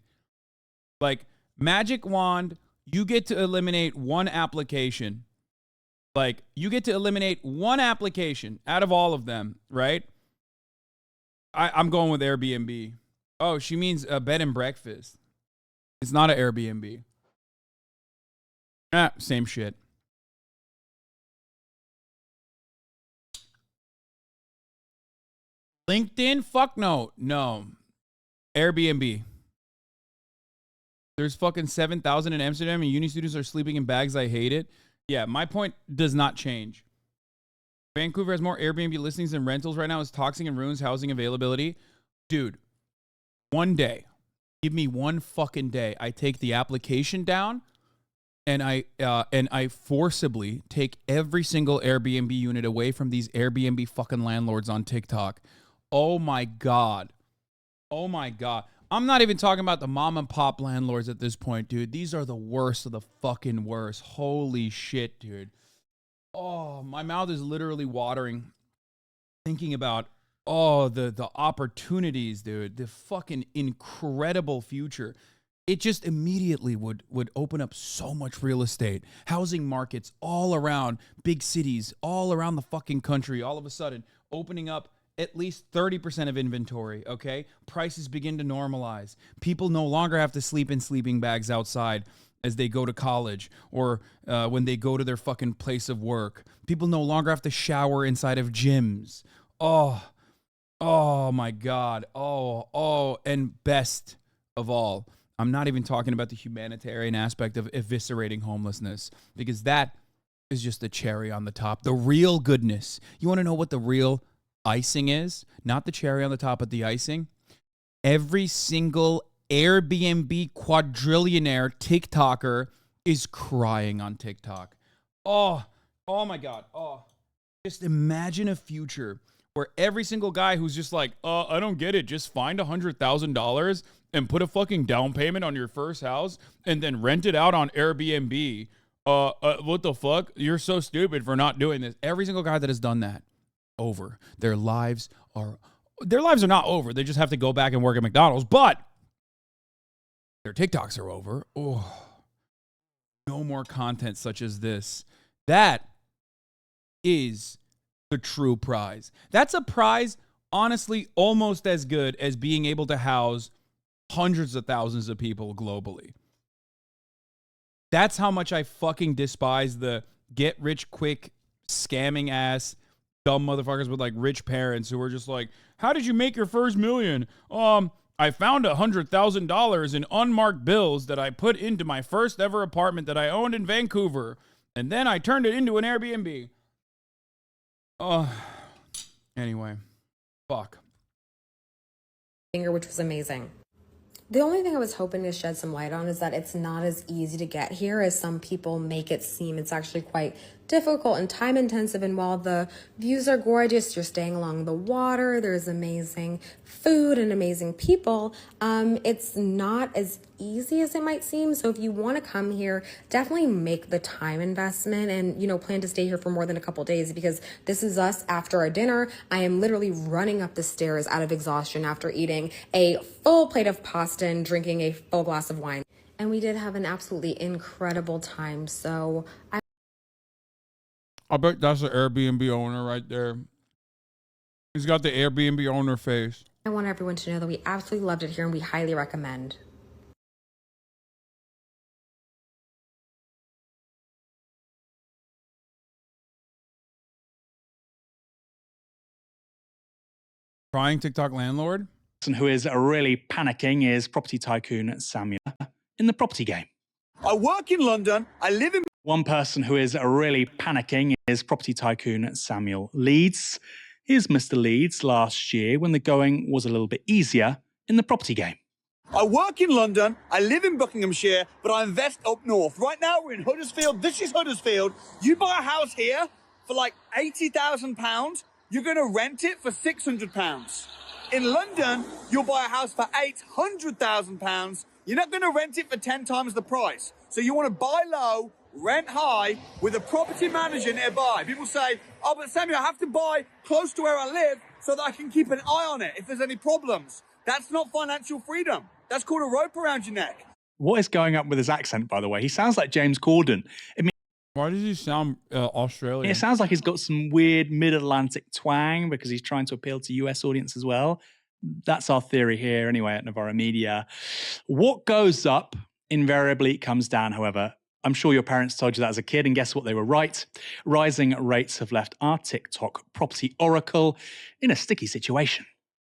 Like, magic wand, you get to eliminate one application. Like, you get to eliminate one application out of all of them, right? I'm going with Airbnb. Oh, she means a bed and breakfast. It's not an Airbnb. Same shit. LinkedIn? Fuck no. No. Airbnb. There's fucking 7,000 in Amsterdam and uni students are sleeping in bags. I hate it. Yeah, my point does not change. Vancouver has more Airbnb listings than rentals right now. It's toxic and ruins housing availability. Dude. One day, give me one fucking day. I take the application down, and I forcibly take every single Airbnb unit away from these Airbnb fucking landlords on TikTok. Oh my god, oh my god. I'm not even talking about the mom and pop landlords at this point, dude. These are the worst of the fucking worst. Holy shit, dude. Oh, my mouth is literally watering thinking about. Oh, the opportunities, dude. The fucking incredible future. It just immediately would open up so much real estate. Housing markets all around big cities, all around the fucking country, all of a sudden opening up at least 30% of inventory, okay? Prices begin to normalize. People no longer have to sleep in sleeping bags outside as they go to college or when they go to their fucking place of work. People no longer have to shower inside of gyms. Oh my God. Oh, and best of all, I'm not even talking about the humanitarian aspect of eviscerating homelessness, because that is just the cherry on the top. The real goodness. You want to know what the real icing is? Not the cherry on the top, but the icing. Every single Airbnb quadrillionaire TikToker is crying on TikTok. Oh my God. Just imagine a future where every single guy who's just like, I don't get it. Just find $100,000 and put a fucking down payment on your first house and then rent it out on Airbnb. What the fuck? You're so stupid for not doing this. Every single guy that has done that, over. Their lives are not over. They just have to go back and work at McDonald's, but their TikToks are over. Oh, no more content such as this. That is the true prize. That's a prize, honestly, almost as good as being able to house hundreds of thousands of people globally. That's how much I fucking despise the get rich quick scamming ass dumb motherfuckers with like rich parents who are just like, how did you make your first million? I found $100,000 in unmarked bills that I put into my first ever apartment that I owned in Vancouver, and then I turned it into an Airbnb. Anyway, fuck. Which was amazing. The only thing I was hoping to shed some light on is that it's not as easy to get here as some people make it seem. It's actually quite difficult and time intensive, and while the views are gorgeous, you're staying along the water, there's amazing food and amazing people, it's not as easy as it might seem. So if you want to come here, definitely make the time investment and, you know, plan to stay here for more than a couple days, because this is us after our dinner. I am literally running up the stairs out of exhaustion after eating a full plate of pasta and drinking a full glass of wine. And we did have an absolutely incredible time. So I bet that's the Airbnb owner right there. He's got the Airbnb owner face. I want everyone to know that we absolutely loved it here and we highly recommend. Crying TikTok landlord? Who is really panicking is property tycoon Samuel in the property game. I work in London. I live in... One person who is really panicking is property tycoon Samuel Leeds. Here's Mr. Leeds last year when the going was a little bit easier in the property game. I work in London. I live in Buckinghamshire, but I invest up north. Right now we're in Huddersfield. This is Huddersfield. You buy a house here for like £80,000. You're going to rent it for £600. In London, you'll buy a house for £800,000. You're not going to rent it for 10 times the price. So you want to buy low, rent high, with a property manager nearby. People say, oh, but Samuel, I have to buy close to where I live so that I can keep an eye on it if there's any problems. That's not financial freedom. That's called a rope around your neck. What is going up with his accent, by the way? He sounds like James Corden. Why does he sound Australian? It sounds like he's got some weird mid-Atlantic twang because he's trying to appeal to US audience as well. That's our theory here anyway at Novara Media. What goes up invariably comes down, however. I'm sure your parents told you that as a kid, and guess what? They were right. Rising rates have left our TikTok property oracle in a sticky situation.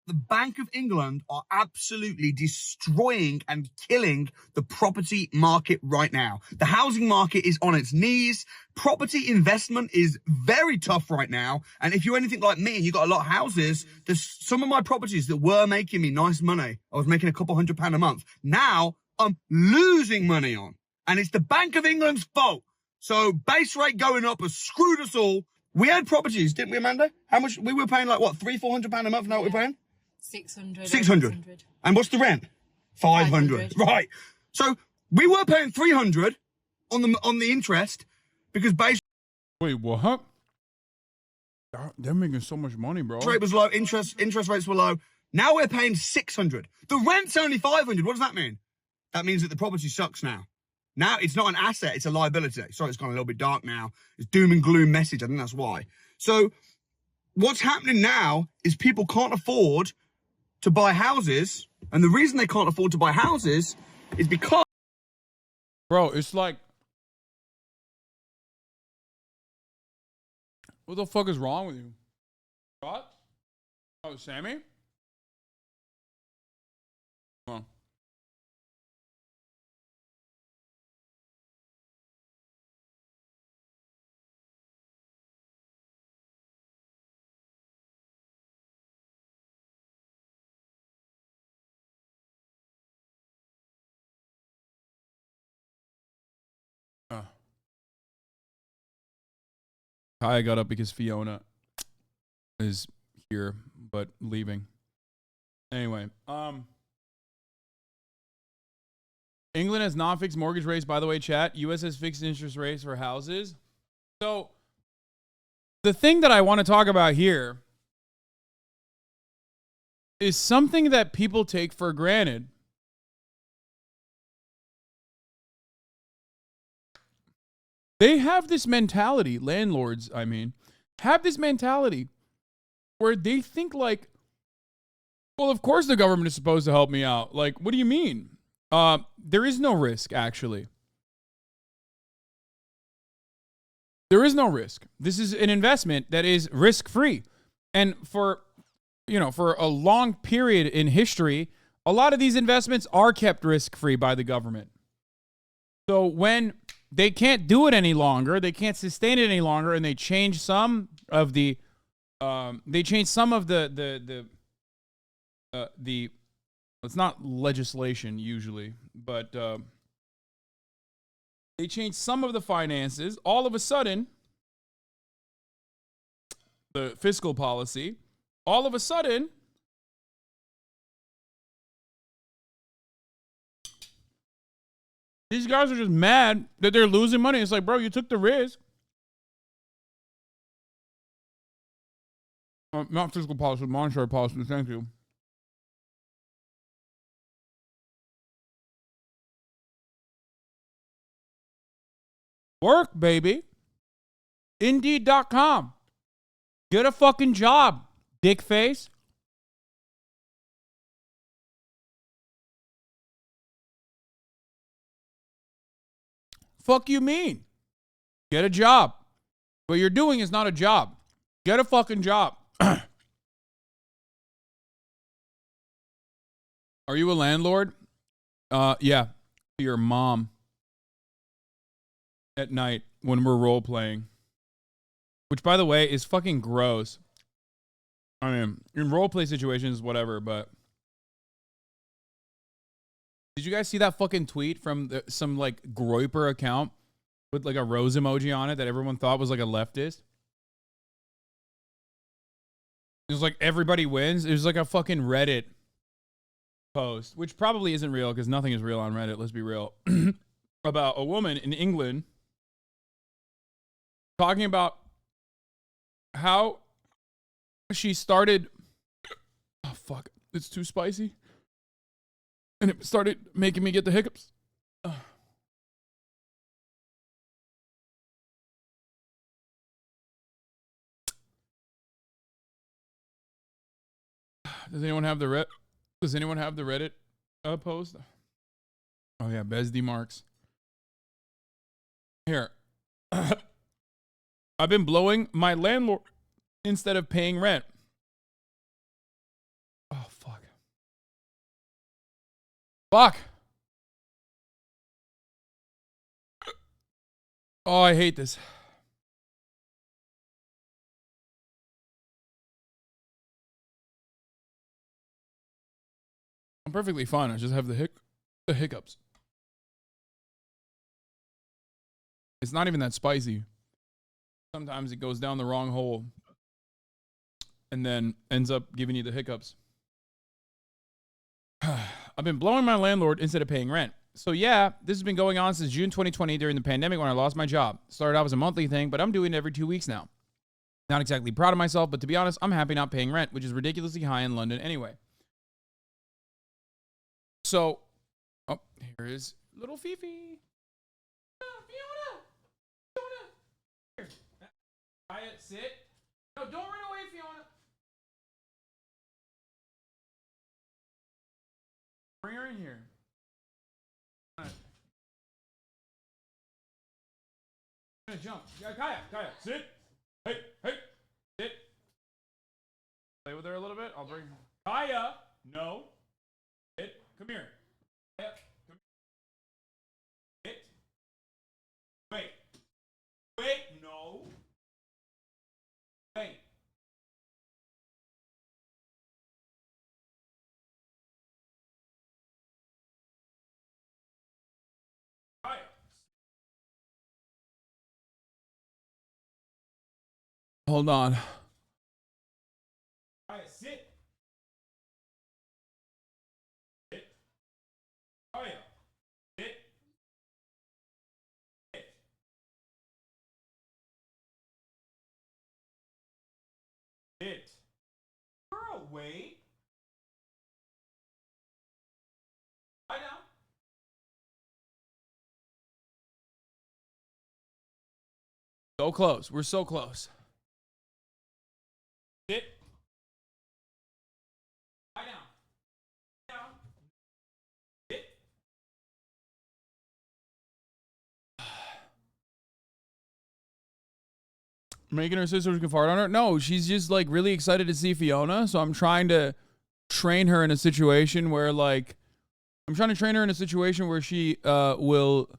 The Bank of England are absolutely destroying and killing the property market right now. The housing market is on its knees. Property investment is very tough right now. And if you're anything like me and you got a lot of houses, there's some of my properties that were making me nice money. I was making a couple £100 a month. Now I'm losing money on. And it's the Bank of England's fault. So base rate going up has screwed us all. We had properties, didn't we, Amanda? How much? We were paying like, what, £300-400 a month? Now what we're paying? 600. 600. And what's the rent? 500. Right. So we were paying 300 on the interest because base. Wait, what? They're making so much money, bro. Rate was low. Interest rates were low. Now we're paying 600. The rent's only 500. What does that mean? That means that the property sucks now. Now it's not an asset, it's a liability. Sorry, it's gone a little bit dark now. It's doom and gloom message. I think that's why. So what's happening now is people can't afford to buy houses. And the reason they can't afford to buy houses is because... Bro, it's like... What the fuck is wrong with you? What? Oh, Sammy? Come on. Kaya got up because Fiona is here, but leaving. Anyway, England has non-fixed mortgage rates, by the way, chat. US has fixed interest rates for houses. So the thing that I want to talk about here is something that people take for granted. They have this mentality, landlords, I mean, have this mentality where they think like, well, of course the government is supposed to help me out. Like, what do you mean? There is no risk, actually. There is no risk. This is an investment that is risk-free. And for, you know, for a long period in history, a lot of these investments are kept risk-free by the government. So when they can't do it any longer, they can't sustain it any longer, and they change some of the, it's not legislation usually, but they change some of the finances. All of a sudden, the fiscal policy, all of a sudden, these guys are just mad that they're losing money. It's like, bro, you took the risk. Not fiscal policy, monetary policy. Thank you. Work, baby. Indeed.com. Get a fucking job, dick face. Fuck you mean? Get a job. What you're doing is not a job. Get a fucking job. Are you a landlord? Yeah. To your mom. At night when we're role playing. Which, by the way, is fucking gross. I mean, in role play situations, whatever, but. Did you guys see that fucking tweet from some like Groiper account with like a rose emoji on it that everyone thought was like a leftist? It was like everybody wins. It was like a fucking Reddit post, which probably isn't real because nothing is real on Reddit, let's be real. About a woman in England talking about how she started. Oh, fuck. It's too spicy. And it started making me get the hiccups. Does anyone have the Reddit post? Oh yeah, Besdy Marks. Here. I've been blowing my landlord instead of paying rent. Oh, fuck. Fuck. Oh, I hate this. I'm perfectly fine. I just have the hiccups. It's not even that spicy. Sometimes it goes down the wrong hole and then ends up giving you the hiccups. I've been blowing my landlord instead of paying rent. So yeah, this has been going on since June 2020 during the pandemic when I lost my job. Started out as a monthly thing, but I'm doing it every 2 weeks now. Not exactly proud of myself, but to be honest, I'm happy not paying rent, which is ridiculously high in London anyway. So, oh, here is little Fifi. Fiona! Here. Quiet, sit. No, don't run away, Fiona. Bring her in here. All right. I'm gonna jump. Yeah, Kaya, sit. Hey, sit. Play with her a little bit. I'll bring Kaya. No. Sit. Come here. Kaya, come here. Sit. Wait, no. Wait. Kaya. Hold on. Kaya, sit. Sit. Kaya. Sit. Sit. Sit. Girl, wait. Lie down. So close. We're so close. Sit. Lie down. Down. Sit. Making her sister can fart on her? No, she's just like really excited to see Fiona. So I'm trying to train her in a situation where she will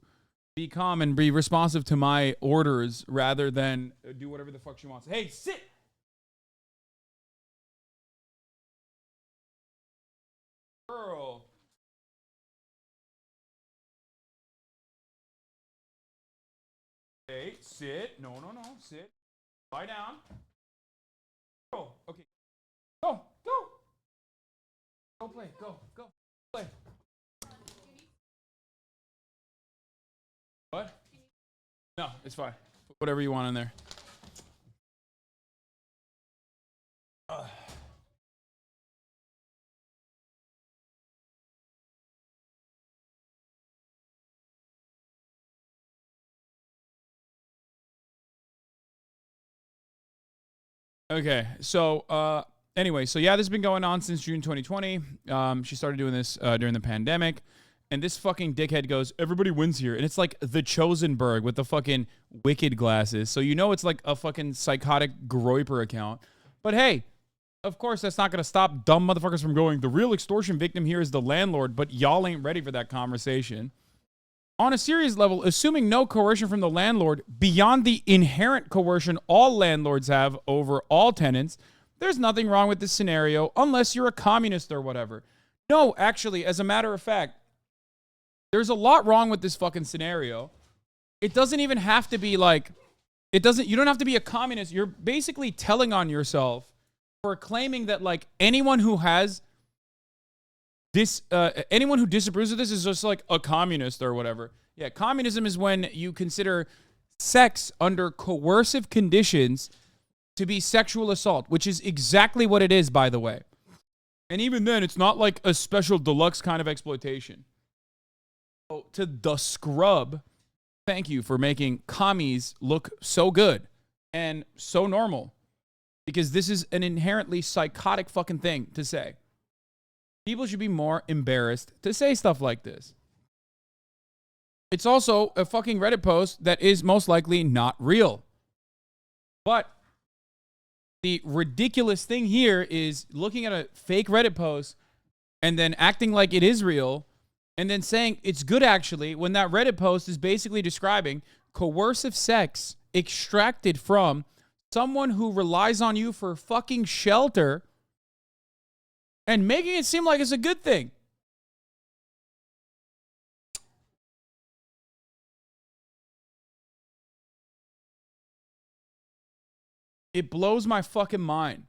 be calm and be responsive to my orders rather than do whatever the fuck she wants. Hey, sit. Girl. Hey, sit. No, sit. Lie down. Go. Okay. Go. Go play. Go. Play. What? No, it's fine. Put whatever you want in there. Okay, so anyway, so yeah, this has been going on since June 2020. She started doing this during the pandemic, and this fucking dickhead goes, everybody wins here, and it's like the Chosenberg with the fucking wicked glasses, so you know it's like a fucking psychotic Groiper account. But hey, of course that's not gonna stop dumb motherfuckers from going, the real extortion victim here is the landlord, but y'all ain't ready for that conversation. On a serious level, assuming no coercion from the landlord beyond the inherent coercion all landlords have over all tenants, there's nothing wrong with this scenario unless you're a communist or whatever. No, actually, as a matter of fact, there's a lot wrong with this fucking scenario. It doesn't even have to be like, you don't have to be a communist. You're basically telling on yourself for claiming that like anyone who has this, anyone who disapproves of this is just like a communist or whatever. Yeah, communism is when you consider sex under coercive conditions to be sexual assault, which is exactly what it is, by the way. And even then, it's not like a special deluxe kind of exploitation. So to the scrub, thank you for making commies look so good and so normal, because this is an inherently psychotic fucking thing to say. People should be more embarrassed to say stuff like this. It's also a fucking Reddit post that is most likely not real. But the ridiculous thing here is looking at a fake Reddit post and then acting like it is real and then saying it's good actually when that Reddit post is basically describing coercive sex extracted from someone who relies on you for fucking shelter and making it seem like it's a good thing. It blows my fucking mind.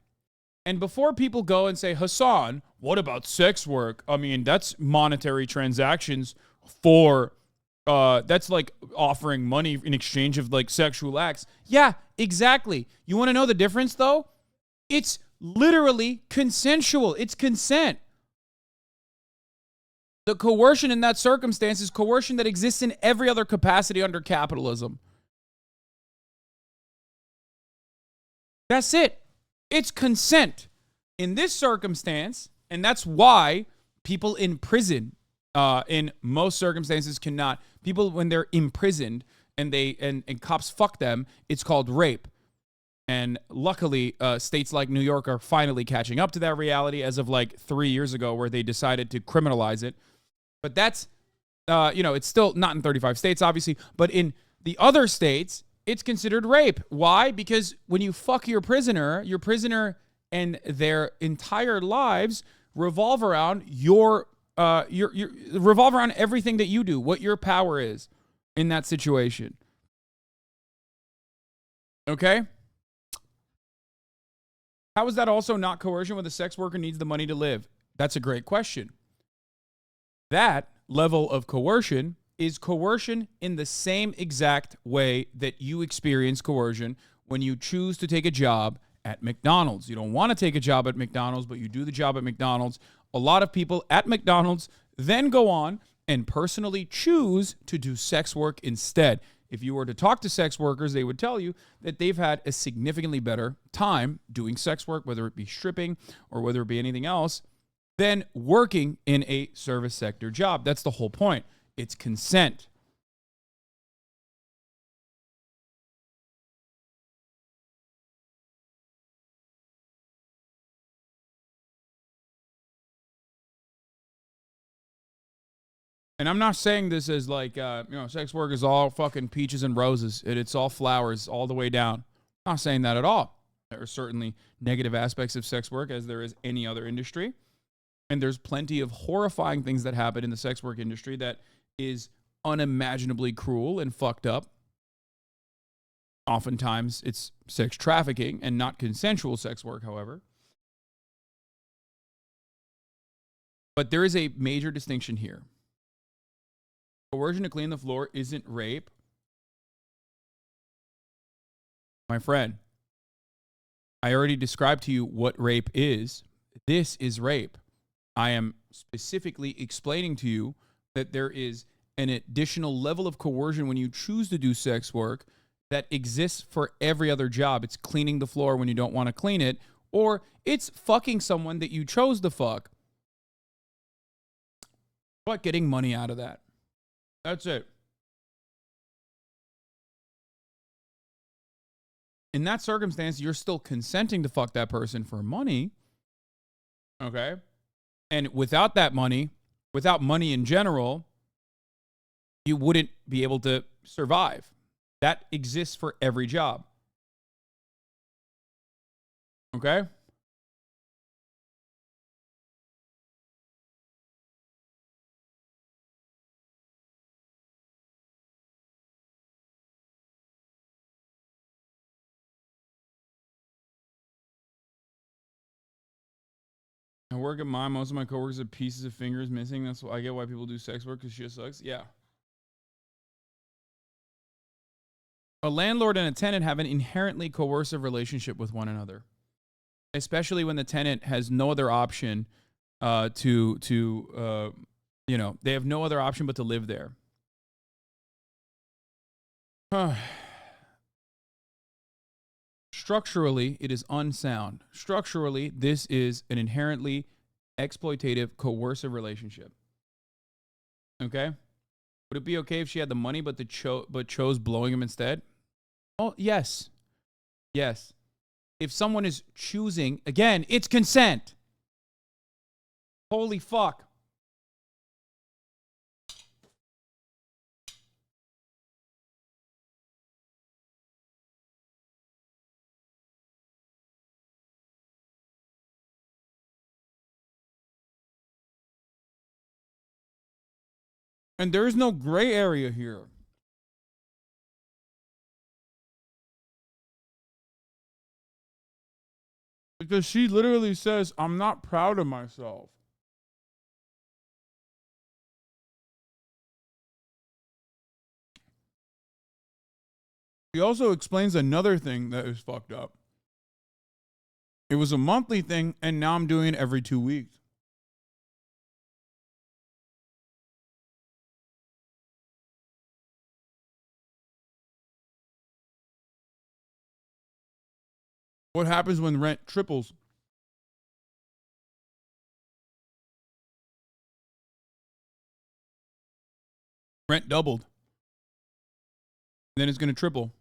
And before people go and say, Hasan, what about sex work? I mean, that's monetary transactions for, that's like offering money in exchange of like sexual acts. Yeah, exactly. You want to know the difference though? It's literally consensual. It's consent. The coercion in that circumstance is coercion that exists in every other capacity under capitalism. That's it. It's consent. In this circumstance, and that's why people in prison, in most circumstances cannot, people when they're imprisoned and and cops fuck them, it's called rape. And luckily, states like New York are finally catching up to that reality as of like 3 years ago where they decided to criminalize it. But that's, it's still not in 35 states, obviously. But in the other states, it's considered rape. Why? Because when you fuck your prisoner and their entire lives revolve around revolve around everything that you do, what your power is in that situation. Okay? How is that also not coercion when the sex worker needs the money to live? That's a great question. That level of coercion is coercion in the same exact way that you experience coercion when you choose to take a job at McDonald's. You don't want to take a job at McDonald's, but you do the job at McDonald's. A lot of people at McDonald's then go on and personally choose to do sex work instead. if you were to talk to sex workers, they would tell you that they've had a significantly better time doing sex work, whether it be stripping or whether it be anything else, than working in a service sector job. That's the whole point. It's consent. And I'm not saying this as like, sex work is all fucking peaches and roses. It's all flowers all the way down. I'm not saying that at all. There are certainly negative aspects of sex work, as there is any other industry. And there's plenty of horrifying things that happen in the sex work industry that is unimaginably cruel and fucked up. Oftentimes, it's sex trafficking and not consensual sex work, however. But there is a major distinction here. Coercion to clean the floor isn't rape. My friend, I already described to you what rape is. This is rape. I am specifically explaining to you that there is an additional level of coercion when you choose to do sex work that exists for every other job. It's cleaning the floor when you don't want to clean it, or it's fucking someone that you chose to fuck, but getting money out of that. That's it. In that circumstance, you're still consenting to fuck that person for money. Okay? And without that money, without money in general, you wouldn't be able to survive. That exists for every job. Okay? I work at mine. Most of my coworkers have pieces of fingers missing. That's why I get why people do sex work, because shit sucks. Yeah. A landlord and a tenant have an inherently coercive relationship with one another, especially when the tenant has no other option they have no other option but to live there. Structurally, it is unsound. Structurally, this is an inherently exploitative, coercive relationship. Okay? Would it be okay if she had the money but chose blowing him instead? Oh, yes. Yes. If someone is choosing, again, it's consent. Holy fuck. And there is no gray area here. Because she literally says, I'm not proud of myself. She also explains another thing that is fucked up. It was a monthly thing, and now I'm doing it every 2 weeks. What happens when rent triples? Rent doubled. Then it's going to triple.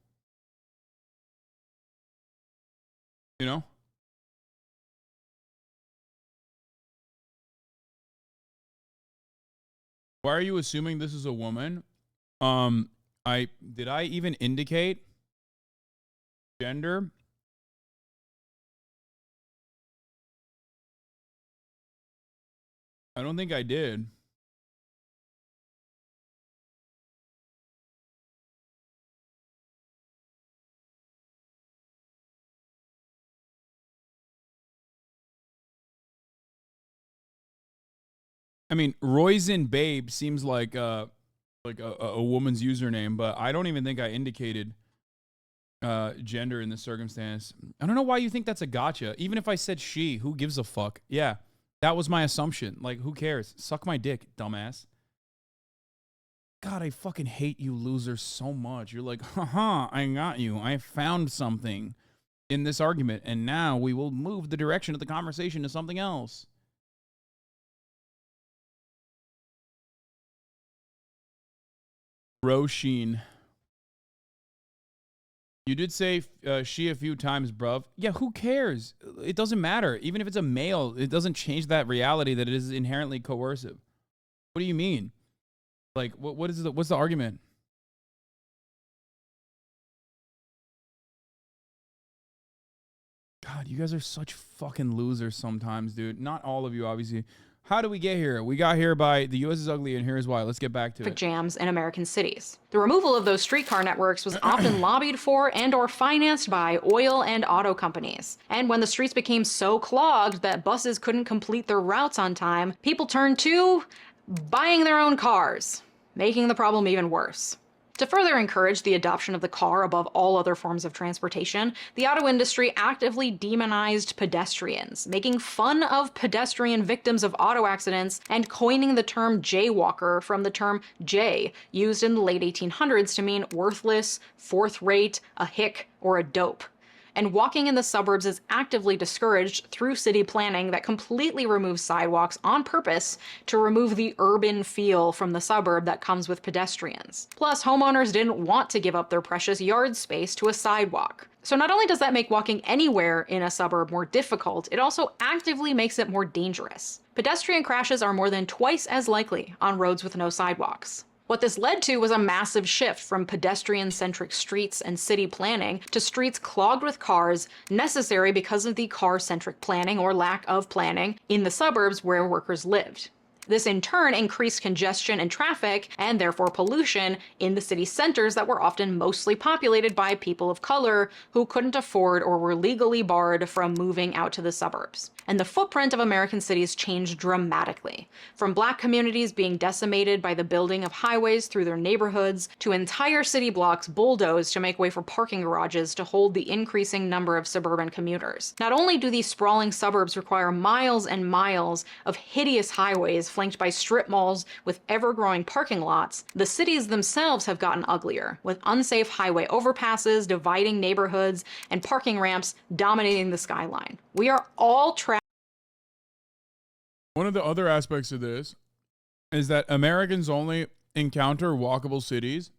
You know? Why are you assuming this is a woman? Did I even indicate gender? I don't think I did. I mean, Roisin Babe seems like a woman's username, but I don't even think I indicated gender in this circumstance. I don't know why you think that's a gotcha. Even if I said she, who gives a fuck? Yeah. That was my assumption. Like, who cares? Suck my dick, dumbass. God, I fucking hate you losers so much. You're like, haha, I got you. I found something in this argument, and now we will move the direction of the conversation to something else. Roshin. You did say she a few times, bruv. Yeah, who cares? It doesn't matter. Even if it's a male, it doesn't change that reality that it is inherently coercive. What do you mean? Like, what's the argument? God, you guys are such fucking losers sometimes, dude. Not all of you, obviously. How do we get here? We got here by the U.S. is ugly, and here's why. Let's get back to it. Jams in American cities. The removal of those streetcar networks was often lobbied for and or financed by oil and auto companies. And when the streets became so clogged that buses couldn't complete their routes on time, people turned to buying their own cars, making the problem even worse. To further encourage the adoption of the car above all other forms of transportation, the auto industry actively demonized pedestrians, making fun of pedestrian victims of auto accidents and coining the term jaywalker from the term jay, used in the late 1800s to mean worthless, fourth-rate, a hick, or a dope. And walking in the suburbs is actively discouraged through city planning that completely removes sidewalks on purpose to remove the urban feel from the suburb that comes with pedestrians. Plus, homeowners didn't want to give up their precious yard space to a sidewalk. So not only does that make walking anywhere in a suburb more difficult, it also actively makes it more dangerous. Pedestrian crashes are more than twice as likely on roads with no sidewalks. What this led to was a massive shift from pedestrian-centric streets and city planning to streets clogged with cars, necessary because of the car-centric planning or lack of planning in the suburbs where workers lived. This in turn increased congestion and traffic, and therefore pollution, in the city centers that were often mostly populated by people of color who couldn't afford or were legally barred from moving out to the suburbs. And the footprint of American cities changed dramatically, from black communities being decimated by the building of highways through their neighborhoods, to entire city blocks bulldozed to make way for parking garages to hold the increasing number of suburban commuters. Not only do these sprawling suburbs require miles and miles of hideous highways flanked by strip malls with ever-growing parking lots, the cities themselves have gotten uglier, with unsafe highway overpasses dividing neighborhoods and parking ramps dominating the skyline. We are all trapped. One of the other aspects of this is that Americans only encounter walkable cities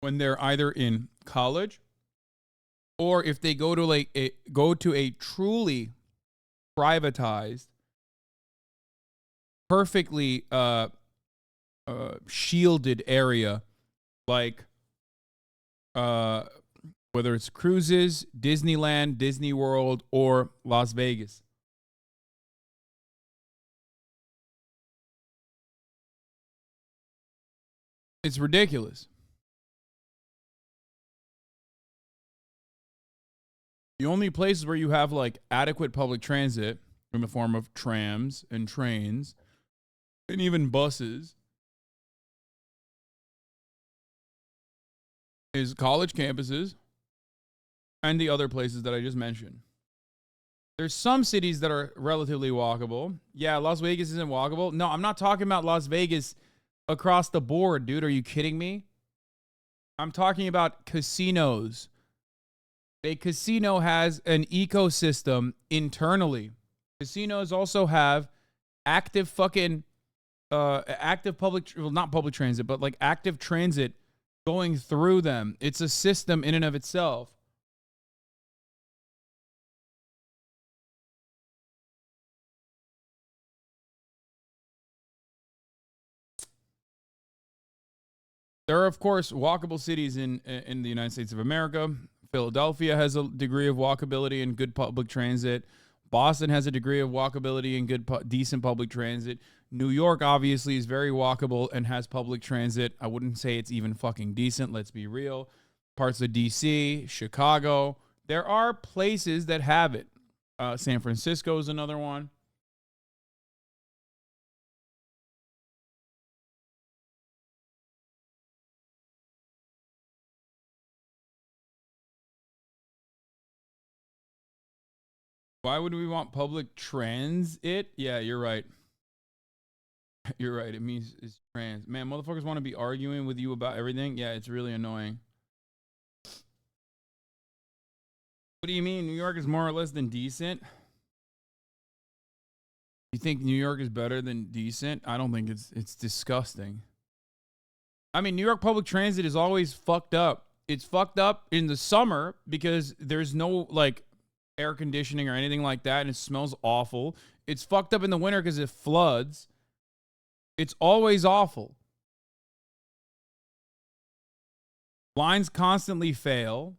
when they're either in college or if they go to a truly privatized, perfectly shielded area, like whether it's cruises, Disneyland, Disney World, or Las Vegas. It's ridiculous. The only places where you have like adequate public transit in the form of trams and trains and even buses is college campuses and the other places that I just mentioned. There's some cities that are relatively walkable. Yeah, Las Vegas isn't walkable. No, I'm not talking about Las Vegas across the board, dude. Are you kidding me? I'm talking about casinos. A casino has an ecosystem internally. Casinos also have active fucking active public, well, not public transit, but like active transit going through them. It's a system in and of itself. There are, of course, walkable cities in the United States of America. Philadelphia has a degree of walkability and good public transit. Boston has a degree of walkability and good, decent public transit. New York, obviously, is very walkable and has public transit. I wouldn't say it's even fucking decent, let's be real. Parts of D.C., Chicago. There are places that have it. San Francisco is another one. Why would we want public transit? Yeah, you're right. You're right. It means it's trans. Man, motherfuckers want to be arguing with you about everything. Yeah, it's really annoying. What do you mean? New York is more or less than decent? You think New York is better than decent? I don't think it's disgusting. I mean, New York public transit is always fucked up. It's fucked up in the summer because there's no like air conditioning or anything like that, and it smells awful. It's fucked up in the winter because it floods. It's always awful. Lines constantly fail.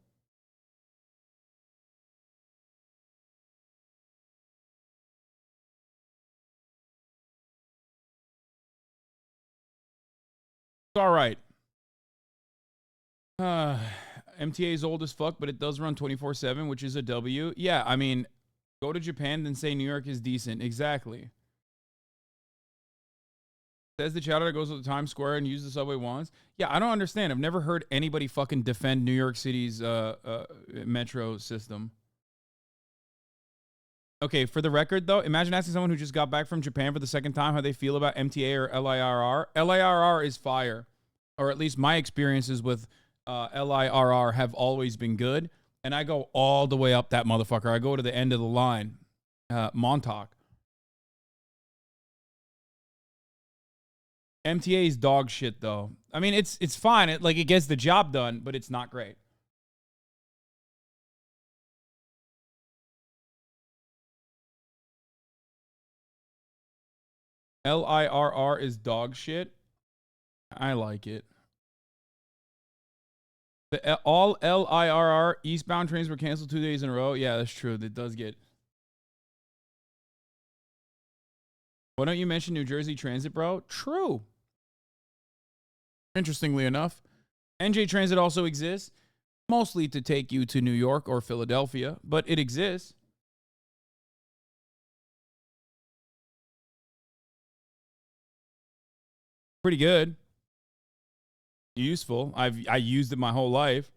It's all right. MTA is old as fuck, but it does run 24/7, which is a W. Yeah, I mean, go to Japan, then say New York is decent. Exactly. Says the chatter that goes to the Times Square and uses the subway once. Yeah, I don't understand. I've never heard anybody fucking defend New York City's metro system. Okay, for the record, though, imagine asking someone who just got back from Japan for the second time how they feel about MTA or LIRR. LIRR is fire, or at least my experiences with LIRR have always been good, and I go all the way up that motherfucker. I go to the end of the line, Montauk. MTA is dog shit, though. I mean, it's fine. It gets the job done, but it's not great. LIRR is dog shit. I like it. All LIRR eastbound trains were canceled 2 days in a row. Yeah, that's true. That does get. Why don't you mention New Jersey Transit, bro? True. Interestingly enough, NJ Transit also exists, mostly to take you to New York or Philadelphia, but it exists. Pretty good. Useful. I used it my whole life.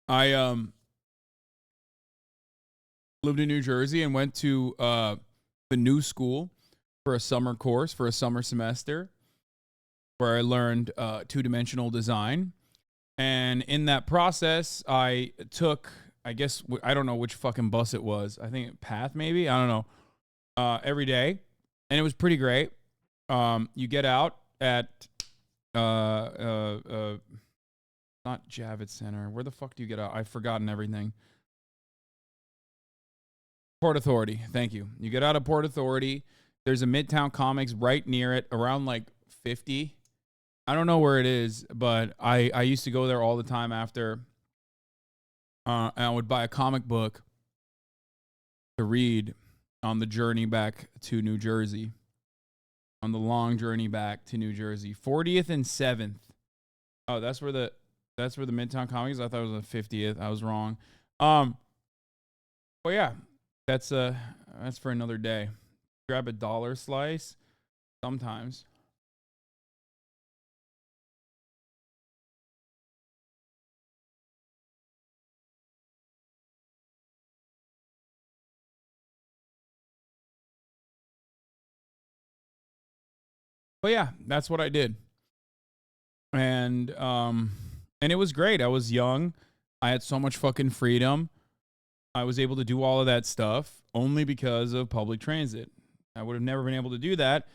I lived in New Jersey and went to the new school for a summer course, for a summer semester, where I learned two-dimensional design. And in that process, I took, I guess, I don't know which fucking bus it was. I think Path, maybe? I don't know. Every day. And it was pretty great. You get out at, not Javits Center. Where the fuck do you get out? I've forgotten everything. Port Authority. Thank you. You get out of Port Authority. There's a Midtown Comics right near it, around like 50. I don't know where it is, but I used to go there all the time after. And I would buy a comic book to read on the journey back to New Jersey. On the long journey back to New Jersey. 40th and 7th. Oh, that's where the Midtown Comics is. I thought it was the 50th. I was wrong. Well, yeah. That's for another day. Grab a dollar slice sometimes. But yeah, that's what I did. And it was great. I was young. I had so much fucking freedom. I was able to do all of that stuff only because of public transit. I would have never been able to do that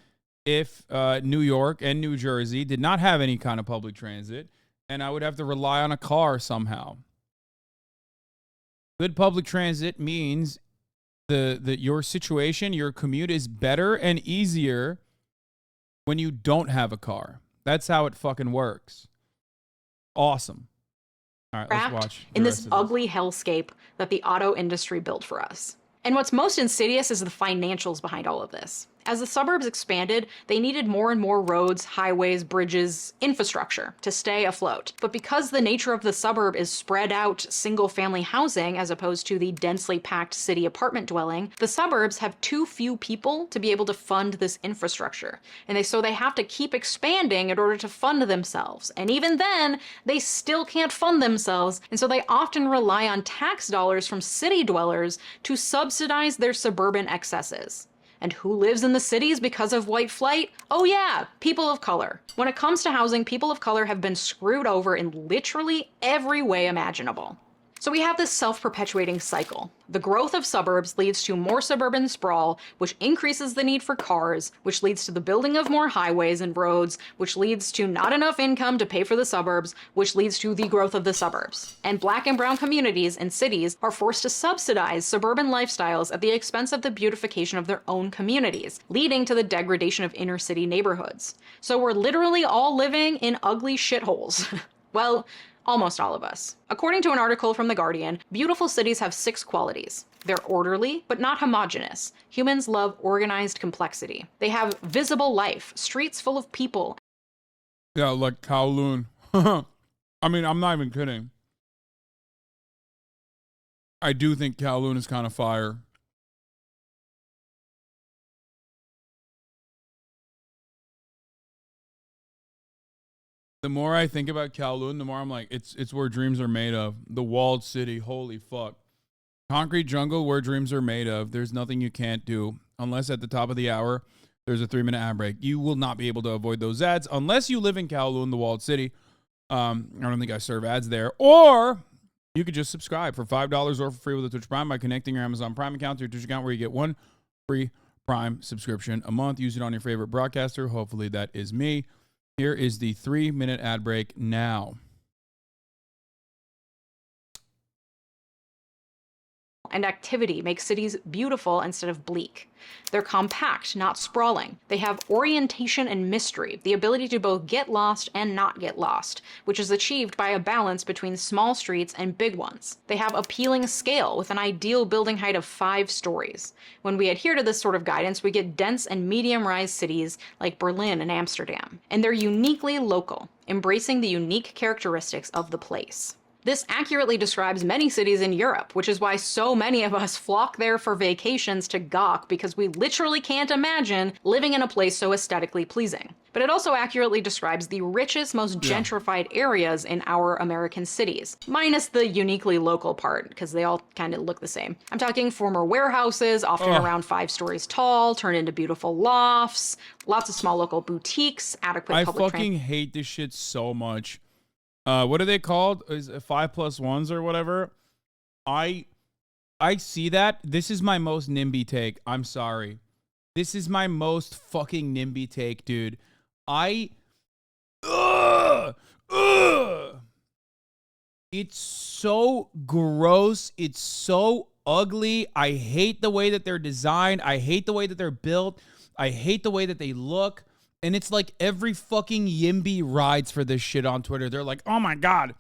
if New York and New Jersey did not have any kind of public transit, and I would have to rely on a car somehow. Good public transit means your situation, your commute is better and easier when you don't have a car. That's how it fucking works. Awesome. All right, let's watch in this ugly hellscape that the auto industry built for us. And what's most insidious is the financials behind all of this. As the suburbs expanded, they needed more and more roads, highways, bridges, infrastructure to stay afloat. But because the nature of the suburb is spread out single-family housing as opposed to the densely packed city apartment dwelling, the suburbs have too few people to be able to fund this infrastructure. And so they have to keep expanding in order to fund themselves. And even then, they still can't fund themselves, and so they often rely on tax dollars from city dwellers to subsidize their suburban excesses. And who lives in the cities because of white flight? Oh yeah, people of color. When it comes to housing, people of color have been screwed over in literally every way imaginable. So we have this self-perpetuating cycle. The growth of suburbs leads to more suburban sprawl, which increases the need for cars, which leads to the building of more highways and roads, which leads to not enough income to pay for the suburbs, which leads to the growth of the suburbs. And black and brown communities and cities are forced to subsidize suburban lifestyles at the expense of the beautification of their own communities, leading to the degradation of inner city neighborhoods. So we're literally all living in ugly shitholes. Well, almost all of us. According to an article from The Guardian, beautiful cities have 6 qualities. They're orderly, but not homogeneous. Humans love organized complexity. They have visible life, streets full of people. Yeah, like Kowloon. I mean, I'm not even kidding. I do think Kowloon is kind of fire. The more I think about Kowloon, the more I'm like, it's where dreams are made of. The walled city, holy fuck. Concrete jungle, where dreams are made of. There's nothing you can't do. Unless at the top of the hour, there's a 3-minute ad break. You will not be able to avoid those ads unless you live in Kowloon, the walled city. I don't think I serve ads there. Or you could just subscribe for $5 or for free with a Twitch Prime by connecting your Amazon Prime account to your Twitch account, where you get 1 free Prime subscription a month. Use it on your favorite broadcaster. Hopefully that is me. Here is the 3-minute ad break now. And activity makes cities beautiful instead of bleak. They're compact, not sprawling. They have orientation and mystery, the ability to both get lost and not get lost, which is achieved by a balance between small streets and big ones. They have appealing scale with an ideal building height of 5 stories. When we adhere to this sort of guidance, we get dense and medium-rise cities like Berlin and Amsterdam. And they're uniquely local, embracing the unique characteristics of the place. This accurately describes many cities in Europe, which is why so many of us flock there for vacations to gawk, because we literally can't imagine living in a place so aesthetically pleasing. But it also accurately describes the richest, most gentrified areas in our American cities, minus the uniquely local part, because they all kind of look the same. I'm talking former warehouses, often around 5 stories tall, turned into beautiful lofts, lots of small local boutiques, adequate public I fucking hate this shit so much. What are they called? Is it 5+1s or whatever? I see that. This is my most NIMBY take. I'm sorry. This is my most fucking NIMBY take, dude. It's so gross. It's so ugly. I hate the way that they're designed. I hate the way that they're built. I hate the way that they look. And it's like every fucking Yimby rides for this shit on Twitter. They're like, oh my God.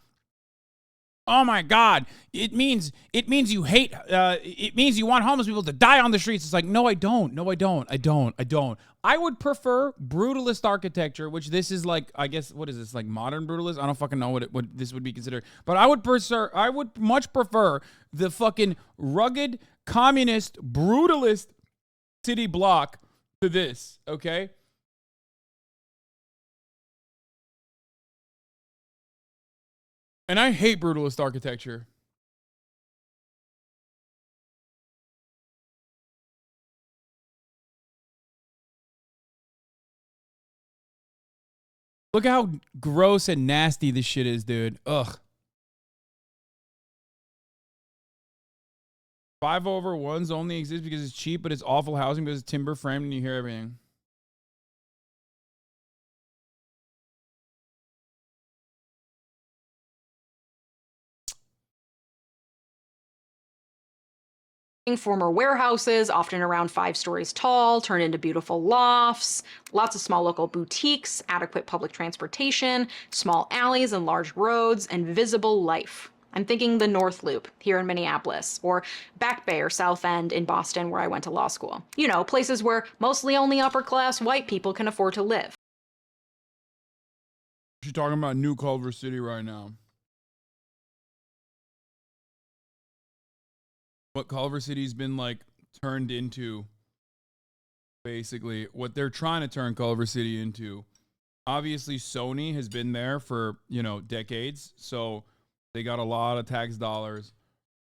Oh my God. It means you hate, it means you want homeless people to die on the streets. It's like, no, I don't. No, I don't. I don't. I would prefer brutalist architecture, which this is like, I guess, what is this? Like modern brutalist? I don't fucking know what this would be considered. But I would much prefer the fucking rugged, communist, brutalist city block to this, okay? And I hate brutalist architecture. Look how gross and nasty this shit is, dude. Ugh. 5/1s only exist because it's cheap, but it's awful housing because it's timber framed and you hear everything. Former warehouses, often around 5 stories tall, turned into beautiful lofts, lots of small local boutiques, adequate public transportation, small alleys and large roads, and visible life. I'm thinking the North Loop here in Minneapolis, or Back Bay or South End in Boston where I went to law school. You know, places where mostly only upper-class white people can afford to live. She's talking about New Culver City right now. What Culver City's been like turned into, basically, what they're trying to turn Culver City into. Obviously, Sony has been there for, you know, decades, so they got a lot of tax dollars.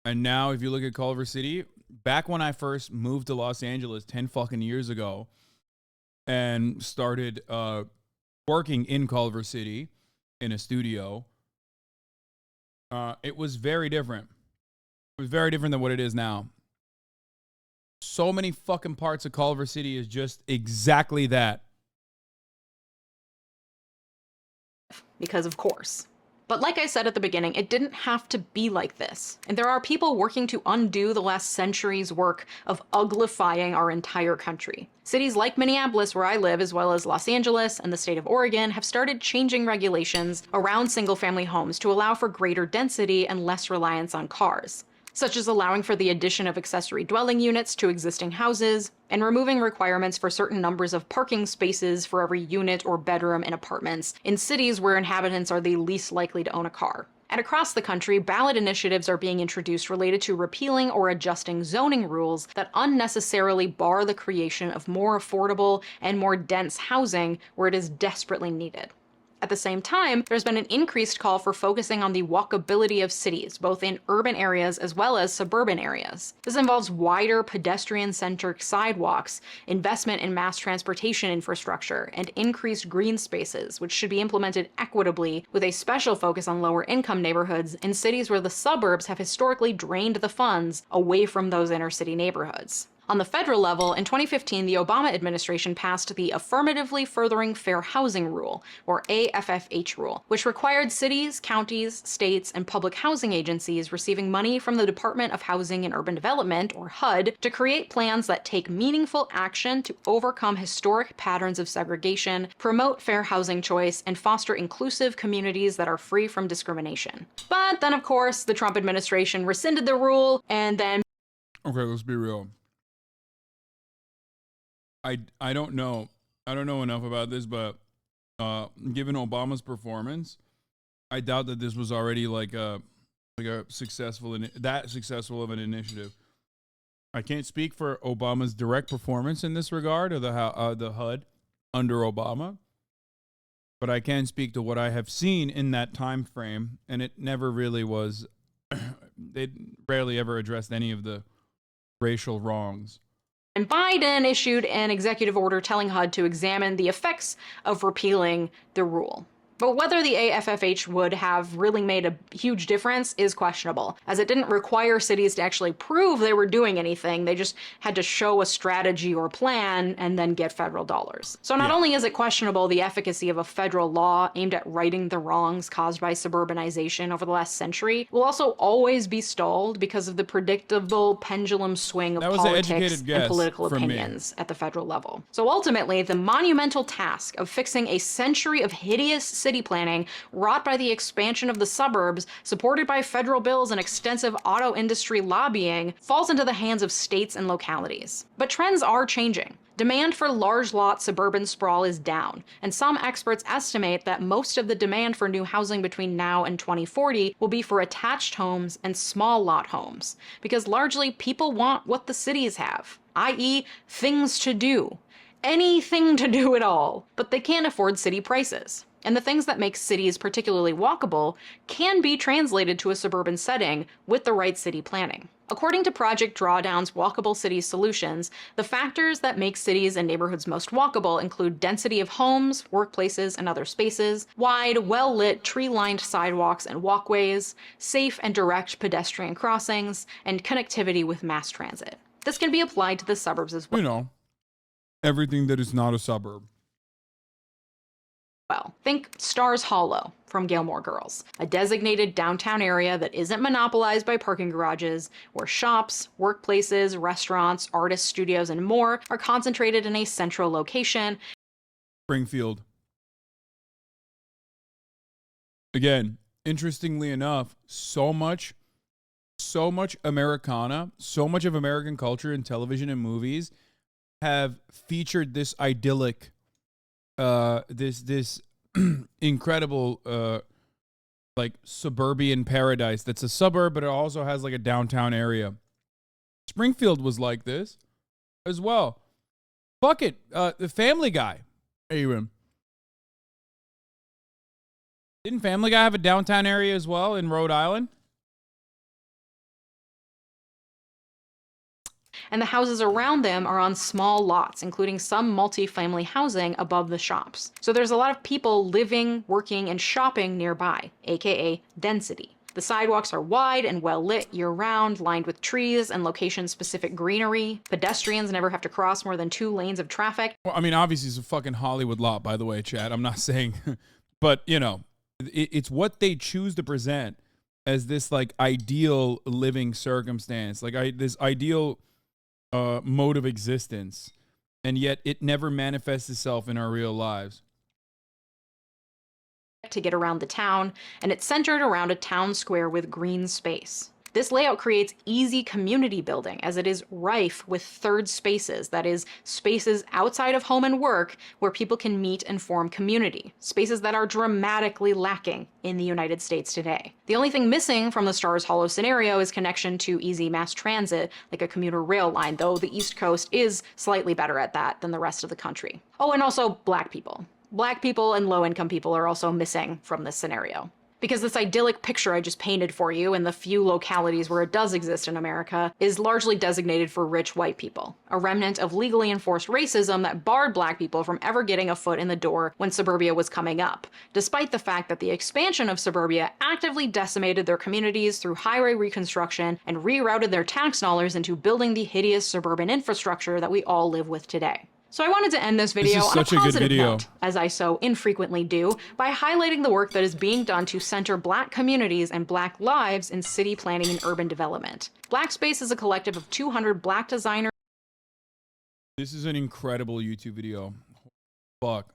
And now, if you look at Culver City, back when I first moved to Los Angeles 10 fucking years ago and started working in Culver City in a studio, it was very different. It was very different than what it is now. So many fucking parts of Culver City is just exactly that. Because of course. But like I said at the beginning, it didn't have to be like this. And there are people working to undo the last century's work of uglifying our entire country. Cities like Minneapolis, where I live, as well as Los Angeles and the state of Oregon, have started changing regulations around single-family homes to allow for greater density and less reliance on cars, such as allowing for the addition of accessory dwelling units to existing houses, and removing requirements for certain numbers of parking spaces for every unit or bedroom in apartments in cities where inhabitants are the least likely to own a car. And across the country, ballot initiatives are being introduced related to repealing or adjusting zoning rules that unnecessarily bar the creation of more affordable and more dense housing where it is desperately needed. At the same time, there's been an increased call for focusing on the walkability of cities, both in urban areas as well as suburban areas. This involves wider pedestrian-centric sidewalks, investment in mass transportation infrastructure, and increased green spaces, which should be implemented equitably with a special focus on lower-income neighborhoods in cities where the suburbs have historically drained the funds away from those inner-city neighborhoods. On the federal level, in 2015, the Obama administration passed the Affirmatively Furthering Fair Housing Rule, or AFFH rule, which required cities, counties, states, and public housing agencies receiving money from the Department of Housing and Urban Development, or HUD, to create plans that take meaningful action to overcome historic patterns of segregation, promote fair housing choice, and foster inclusive communities that are free from discrimination. But then, of course, the Trump administration rescinded the rule, and then... Okay, let's be real. I don't know enough about this, but given Obama's performance, I doubt that this was already like a successful of an initiative. I can't speak for Obama's direct performance in this regard, or the HUD under Obama, but I can speak to what I have seen in that time frame, and it never really was. They rarely ever addressed any of the racial wrongs. And Biden issued an executive order telling HUD to examine the effects of repealing the rule. But whether the AFFH would have really made a huge difference is questionable, as it didn't require cities to actually prove they were doing anything. They just had to show a strategy or plan and then get federal dollars. So not only is it questionable the efficacy of a federal law aimed at righting the wrongs caused by suburbanization over the last century, will also always be stalled because of the predictable pendulum swing of politics and political opinions at the federal level. So ultimately, the monumental task of fixing a century of hideous city planning wrought by the expansion of the suburbs, supported by federal bills and extensive auto industry lobbying, falls into the hands of states and localities. But trends are changing. Demand for large lot suburban sprawl is down, and some experts estimate that most of the demand for new housing between now and 2040 will be for attached homes and small lot homes, because largely people want what the cities have, i.e. things to do. Anything to do at all, but they can't afford city prices. And the things that make cities particularly walkable can be translated to a suburban setting with the right city planning. According to Project Drawdown's Walkable Cities Solutions, the factors that make cities and neighborhoods most walkable include density of homes, workplaces, and other spaces, wide, well-lit, tree-lined sidewalks and walkways, safe and direct pedestrian crossings, and connectivity with mass transit. This can be applied to the suburbs as well. You know, everything that is not a suburb. Well, think Stars Hollow from Gilmore Girls, a designated downtown area that isn't monopolized by parking garages, where shops, workplaces, restaurants, artist studios, and more are concentrated in a central location. Springfield. Again, interestingly enough, so much Americana, so much of American culture in television and movies have featured this idyllic, this incredible, like suburban paradise that's a suburb, but it also has like a downtown area. Springfield was like this as well. Fuck it. The Family Guy. Even. Didn't Family Guy have a downtown area as well in Rhode Island? And the houses around them are on small lots, including some multi-family housing above the shops. So there's a lot of people living, working, and shopping nearby, aka density. The sidewalks are wide and well lit year-round, lined with trees and location-specific greenery. Pedestrians never have to cross more than 2 lanes of traffic. Well, I mean, obviously it's a fucking Hollywood lot, by the way, Chad. I'm not saying, but you know, it's what they choose to present as this like ideal living circumstance, like this ideal mode of existence, and yet it never manifests itself in our real lives. To get around the town, and it's centered around a town square with green space. This layout creates easy community building as it is rife with third spaces, that is, spaces outside of home and work where people can meet and form community, spaces that are dramatically lacking in the United States today. The only thing missing from the Stars Hollow scenario is connection to easy mass transit, like a commuter rail line, though the East Coast is slightly better at that than the rest of the country. Oh, and also black people. Black people and low-income people are also missing from this scenario. Because this idyllic picture I just painted for you in the few localities where it does exist in America is largely designated for rich white people, a remnant of legally enforced racism that barred black people from ever getting a foot in the door when suburbia was coming up, despite the fact that the expansion of suburbia actively decimated their communities through highway reconstruction and rerouted their tax dollars into building the hideous suburban infrastructure that we all live with today. So I wanted to end this video on a positive note, as I so infrequently do, by highlighting the work that is being done to center black communities and black lives in city planning and urban development. Black Space is a collective of 200 black designers. This is an incredible YouTube video. Fuck.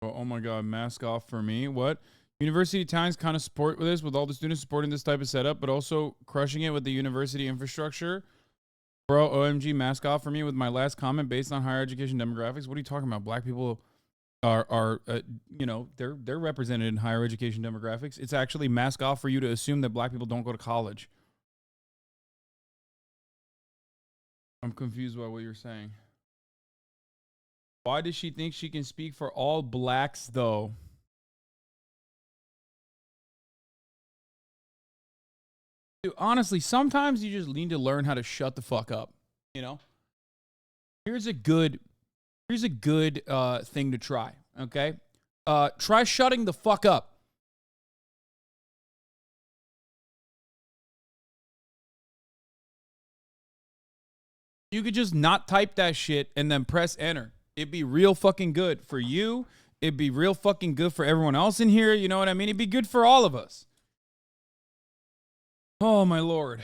Oh my god, mask off for me. What? University towns kind of support with this, with all the students supporting this type of setup, but also crushing it with the university infrastructure. Bro, OMG, mask off for me with my last comment based on higher education demographics. What are you talking about? Black people are you know, they're represented in higher education demographics. It's actually mask off for you to assume that black people don't go to college. I'm confused by what you're saying. Why does she think she can speak for all blacks, though? Dude, honestly, sometimes you just need to learn how to shut the fuck up, you know? Here's a good thing to try, okay? Try shutting the fuck up. You could just not type that shit and then press enter. It'd be real fucking good for you. It'd be real fucking good for everyone else in here, you know what I mean? It'd be good for all of us. Oh, my Lord.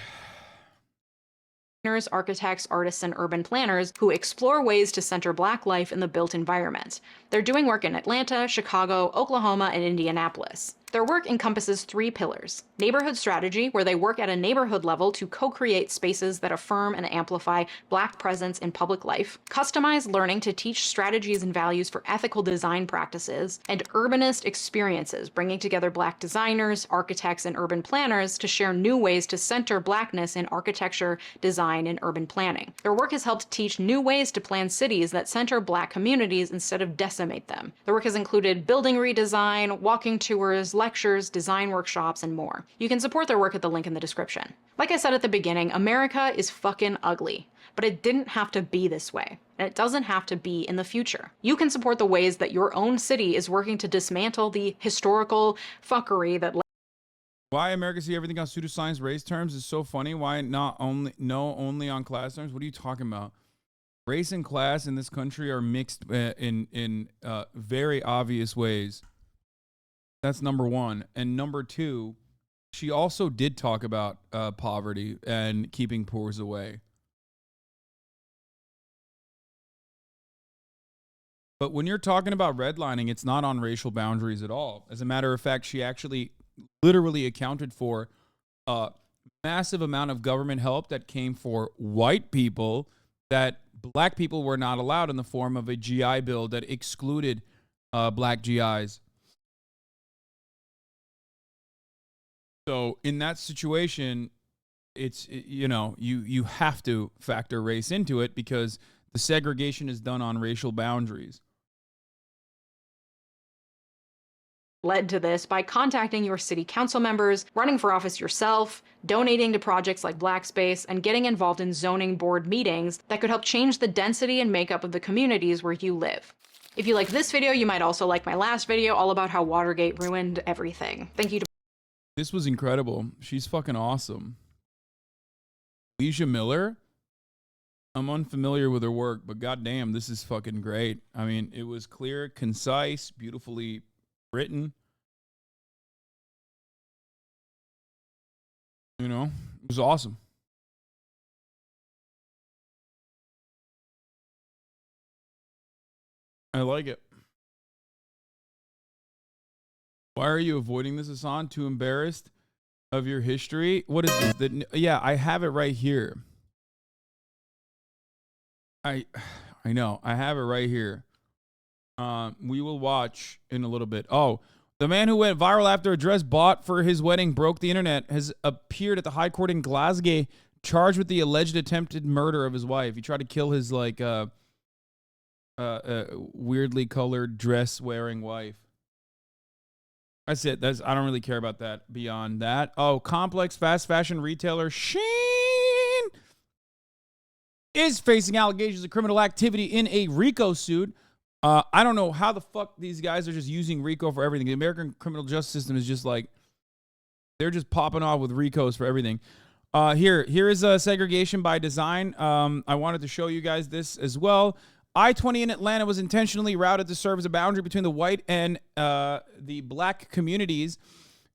Architects, artists, and urban planners who explore ways to center black life in the built environment. They're doing work in Atlanta, Chicago, Oklahoma, and Indianapolis. Their work encompasses 3 pillars. Neighborhood strategy, where they work at a neighborhood level to co-create spaces that affirm and amplify black presence in public life. Customized learning to teach strategies and values for ethical design practices. And urbanist experiences, bringing together black designers, architects, and urban planners to share new ways to center blackness in architecture, design, and urban planning. Their work has helped teach new ways to plan cities that center black communities instead of decimate them. Their work has included building redesign, walking tours, lectures, design workshops, and more. You can support their work at the link in the description. Like I said at the beginning, America is fucking ugly, but it didn't have to be this way, and it doesn't have to be in the future. You can support the ways that your own city is working to dismantle the historical fuckery that Why America see everything on pseudoscience race terms is so funny. Why not only on class terms? What are you talking about? Race and class in this country are mixed in very obvious ways. That's number one. And number two, she also did talk about poverty and keeping poors away. But when you're talking about redlining, it's not on racial boundaries at all. As a matter of fact, she actually literally accounted for a massive amount of government help that came for white people that black people were not allowed in the form of a GI Bill that excluded black GIs. So in that situation, you have to factor race into it because the segregation is done on racial boundaries. Led to this by contacting your city council members, running for office yourself, donating to projects like Black Space, and getting involved in zoning board meetings that could help change the density and makeup of the communities where you live. If you like this video, you might also like my last video all about how Watergate ruined everything. Thank you to This was incredible. She's fucking awesome. Leisha Miller? I'm unfamiliar with her work, but goddamn, this is fucking great. I mean, it was clear, concise, beautifully written. You know, it was awesome. I like it. Why are you avoiding this, Hasan? Too embarrassed of your history? What is this? Yeah, I have it right here. I know. I have it right here. We will watch in a little bit. Oh, the man who went viral after a dress bought for his wedding broke the internet has appeared at the High Court in Glasgow, charged with the alleged attempted murder of his wife. He tried to kill his weirdly colored dress-wearing wife. That's it. I don't really care about that beyond that. Oh, complex fast fashion retailer Shein is facing allegations of criminal activity in a RICO suit. I don't know how the fuck these guys are just using RICO for everything. The American criminal justice system is just like, they're just popping off with RICOs for everything. Here is a segregation by design. I wanted to show you guys this as well. I-20 in Atlanta was intentionally routed to serve as a boundary between the white and the black communities,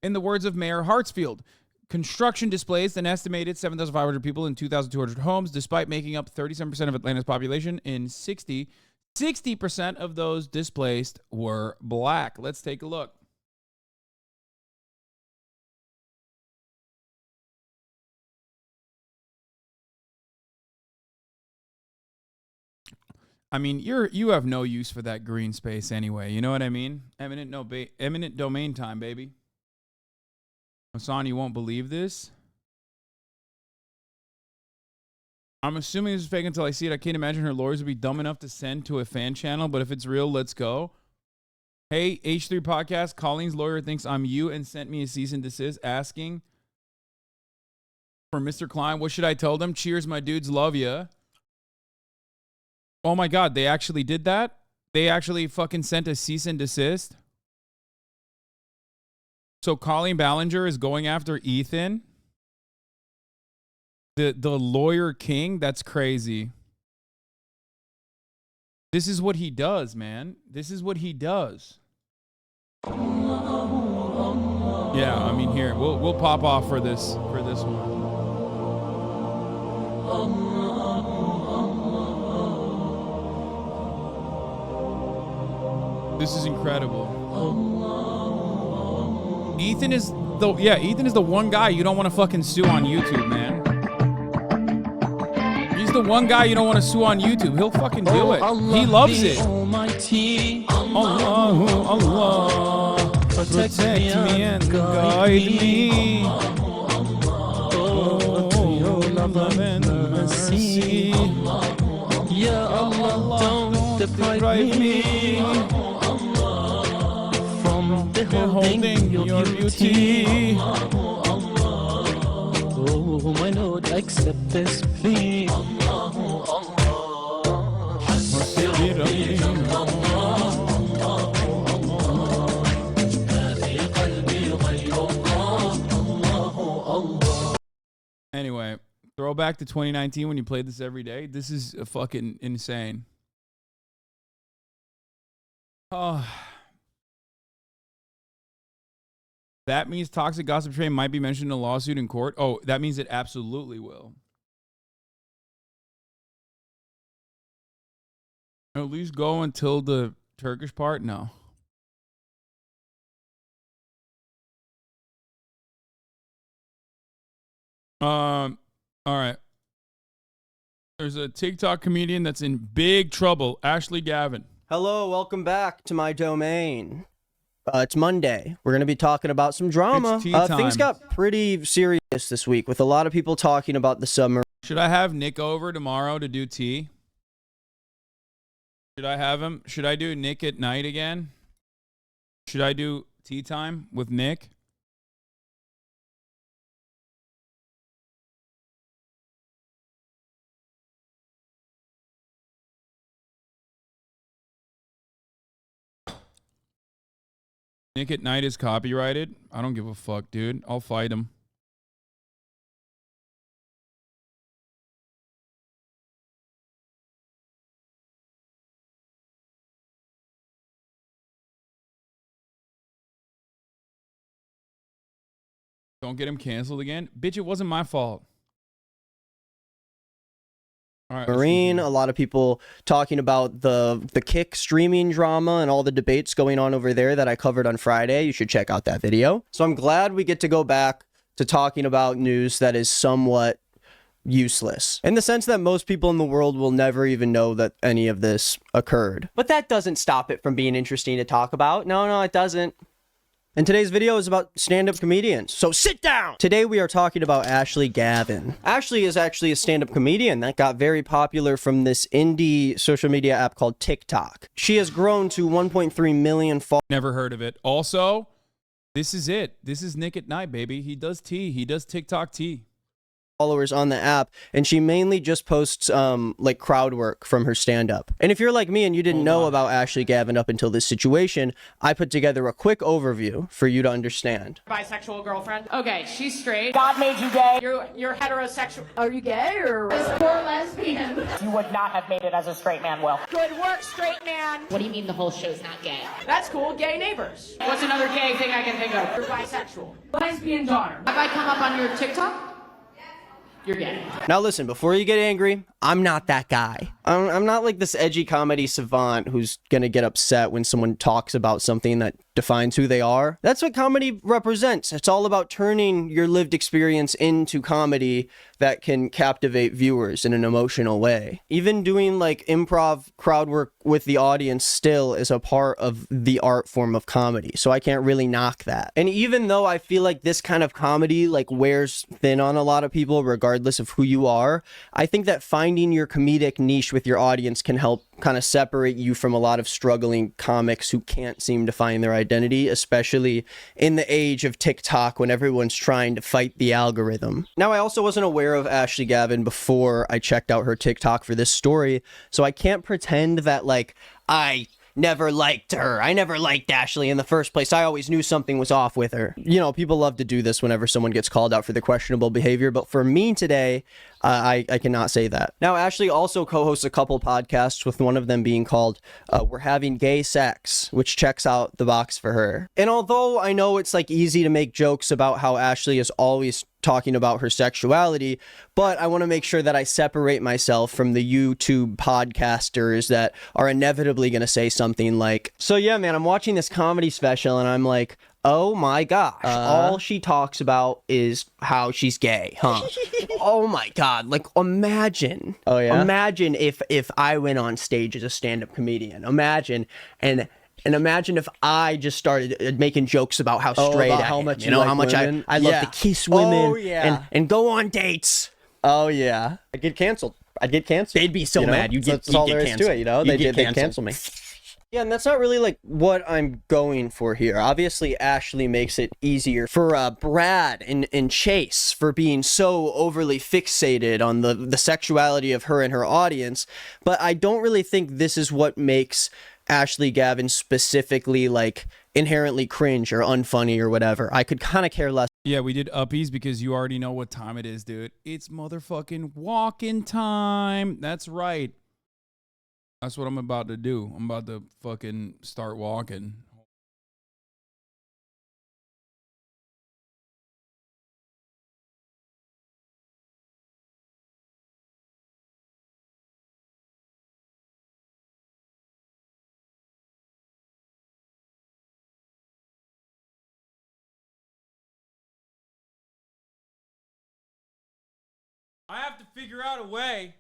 in the words of Mayor Hartsfield. Construction displaced an estimated 7,500 people in 2,200 homes, despite making up 37% of Atlanta's population. In 60% of those displaced were black. Let's take a look. I mean, you have no use for that green space anyway. You know what I mean? Eminent domain time, baby. Hasan, you won't believe this. I'm assuming this is fake until I see it. I can't imagine her lawyers would be dumb enough to send to a fan channel, but if it's real, let's go. Hey, H3 Podcast, Colleen's lawyer thinks I'm you and sent me a cease and desist asking for Mr. Klein. What should I tell them? Cheers, my dudes. Love ya. Oh my God, they actually did that? They actually fucking sent a cease and desist? So Colleen Ballinger is going after Ethan? The lawyer king? That's crazy. This is what he does, man. This is what he does. Yeah, I mean, here, we'll pop off for this one. This is incredible. Ethan is the one guy you don't want to fucking sue on YouTube, man. He's the one guy you don't want to sue on YouTube. He'll fucking do it. He loves it. Allah, protect me and guide me. Oh, your love and mercy. Ya Allah, don't deprive me from beholding your beauty. Oh, my Lord, accept this plea. Anyway, throwback to 2019 when you played this every day. This is fucking insane. Oh. That means toxic gossip train might be mentioned in a lawsuit in court. Oh, that means it absolutely will. At least go until the Turkish part? No. All right. There's a TikTok comedian that's in big trouble. Ashley Gavin. Hello, welcome back to my domain. It's Monday. We're going to be talking about some drama. It's tea time. Things got pretty serious this week with a lot of people talking about the summer. Should I have Nick over tomorrow to do tea? Should I have him? Should I do Nick at night again? Should I do tea time with Nick? Nick at Night is copyrighted. I don't give a fuck, dude. I'll fight him. Don't get him canceled again. Bitch, it wasn't my fault. All right, Marine, a lot of people talking about the Kick streaming drama and all the debates going on over there that I covered on Friday. You should check out that video. So I'm glad we get to go back to talking about news that is somewhat useless, in the sense that most people in the world will never even know that any of this occurred. But that doesn't stop it from being interesting to talk about. No, it doesn't. And today's video is about stand-up comedians, so sit down! Today we are talking about Ashley Gavin. Ashley is actually a stand-up comedian that got very popular from this indie social media app called TikTok. She has grown to 1.3 million followers. Never heard of it. Also, this is it. This is Nick at Night, baby. He does tea. He does TikTok tea. Followers on the app, and she mainly just posts like crowd work from her stand-up. And if you're like me and you didn't know about Ashley Gavin up until this situation, I put together a quick overview for you to understand. Bisexual girlfriend. Okay, she's straight. God made you gay. You're heterosexual. Are you gay or lesbian? You would not have made it as a straight man, Will. Good work, straight man. What do you mean the whole show's not gay? That's cool. Gay neighbors. What's another gay thing I can think of? You're bisexual. Lesbian daughter. Have I come up on your TikTok? You're gay. Now listen, before you get angry, I'm not that guy. I'm not like this edgy comedy savant who's gonna get upset when someone talks about something that defines who they are. That's what comedy represents. It's all about turning your lived experience into comedy that can captivate viewers in an emotional way. Even doing like improv crowd work with the audience still is a part of the art form of comedy, so I can't really knock that. And even though I feel like this kind of comedy like wears thin on a lot of people regardless of who you are, I think that finding your comedic niche with your audience can help kind of separate you from a lot of struggling comics who can't seem to find their identity, especially in the age of TikTok when everyone's trying to fight the algorithm. Now, I also wasn't aware of Ashley Gavin before I checked out her TikTok for this story, so I can't pretend that like I never liked her. I never liked Ashley in the first place. I always knew something was off with her. You know, people love to do this whenever someone gets called out for their questionable behavior, but for me today, I cannot say that. Now, Ashley also co-hosts a couple podcasts, with one of them being called We're Having Gay Sex, which checks out the box for her. And although I know it's like easy to make jokes about how Ashley is always talking about her sexuality, but I want to make sure that I separate myself from the YouTube podcasters that are inevitably going to say something like, so yeah, man, I'm watching this comedy special and I'm like, oh my gosh, all she talks about is how she's gay, huh? Oh my God, like imagine. Oh yeah? Imagine if I went on stage as a stand-up comedian. Imagine, and imagine if I just started making jokes about how straight I am, you know, how much I love to kiss women and go on dates. Oh yeah. I'd get canceled. They'd be so mad. You'd get canceled. To it, you know? They'd cancel me. Yeah, and that's not really like what I'm going for here. Obviously, Ashley makes it easier for Brad and Chase for being so overly fixated on the sexuality of her and her audience, but I don't really think this is what makes Ashley Gavin specifically like inherently cringe or unfunny or whatever. I could kind of care less. Yeah, we did uppies because you already know what time it is, dude. It's motherfucking walking time. That's right. That's what I'm about to do. I'm about to fucking start walking. I have to figure out a way.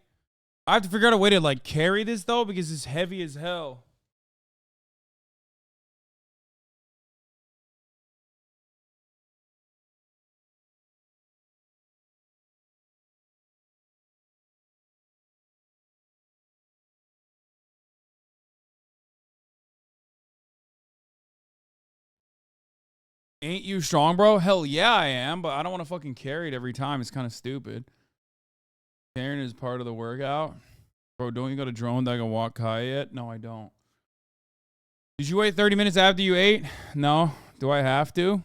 I have to figure out a way to like carry this though because it's heavy as hell. Ain't you strong, bro? Hell yeah, I am, but I don't want to fucking carry it every time. It's kind of stupid. Carrying is part of the workout. Bro, don't you got a drone that can walk high yet? No, I don't. Did you wait 30 minutes after you ate? No. Do I have to?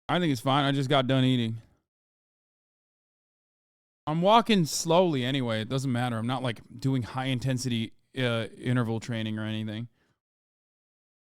I think it's fine. I just got done eating. I'm walking slowly anyway. It doesn't matter. I'm not like doing high intensity interval training or anything.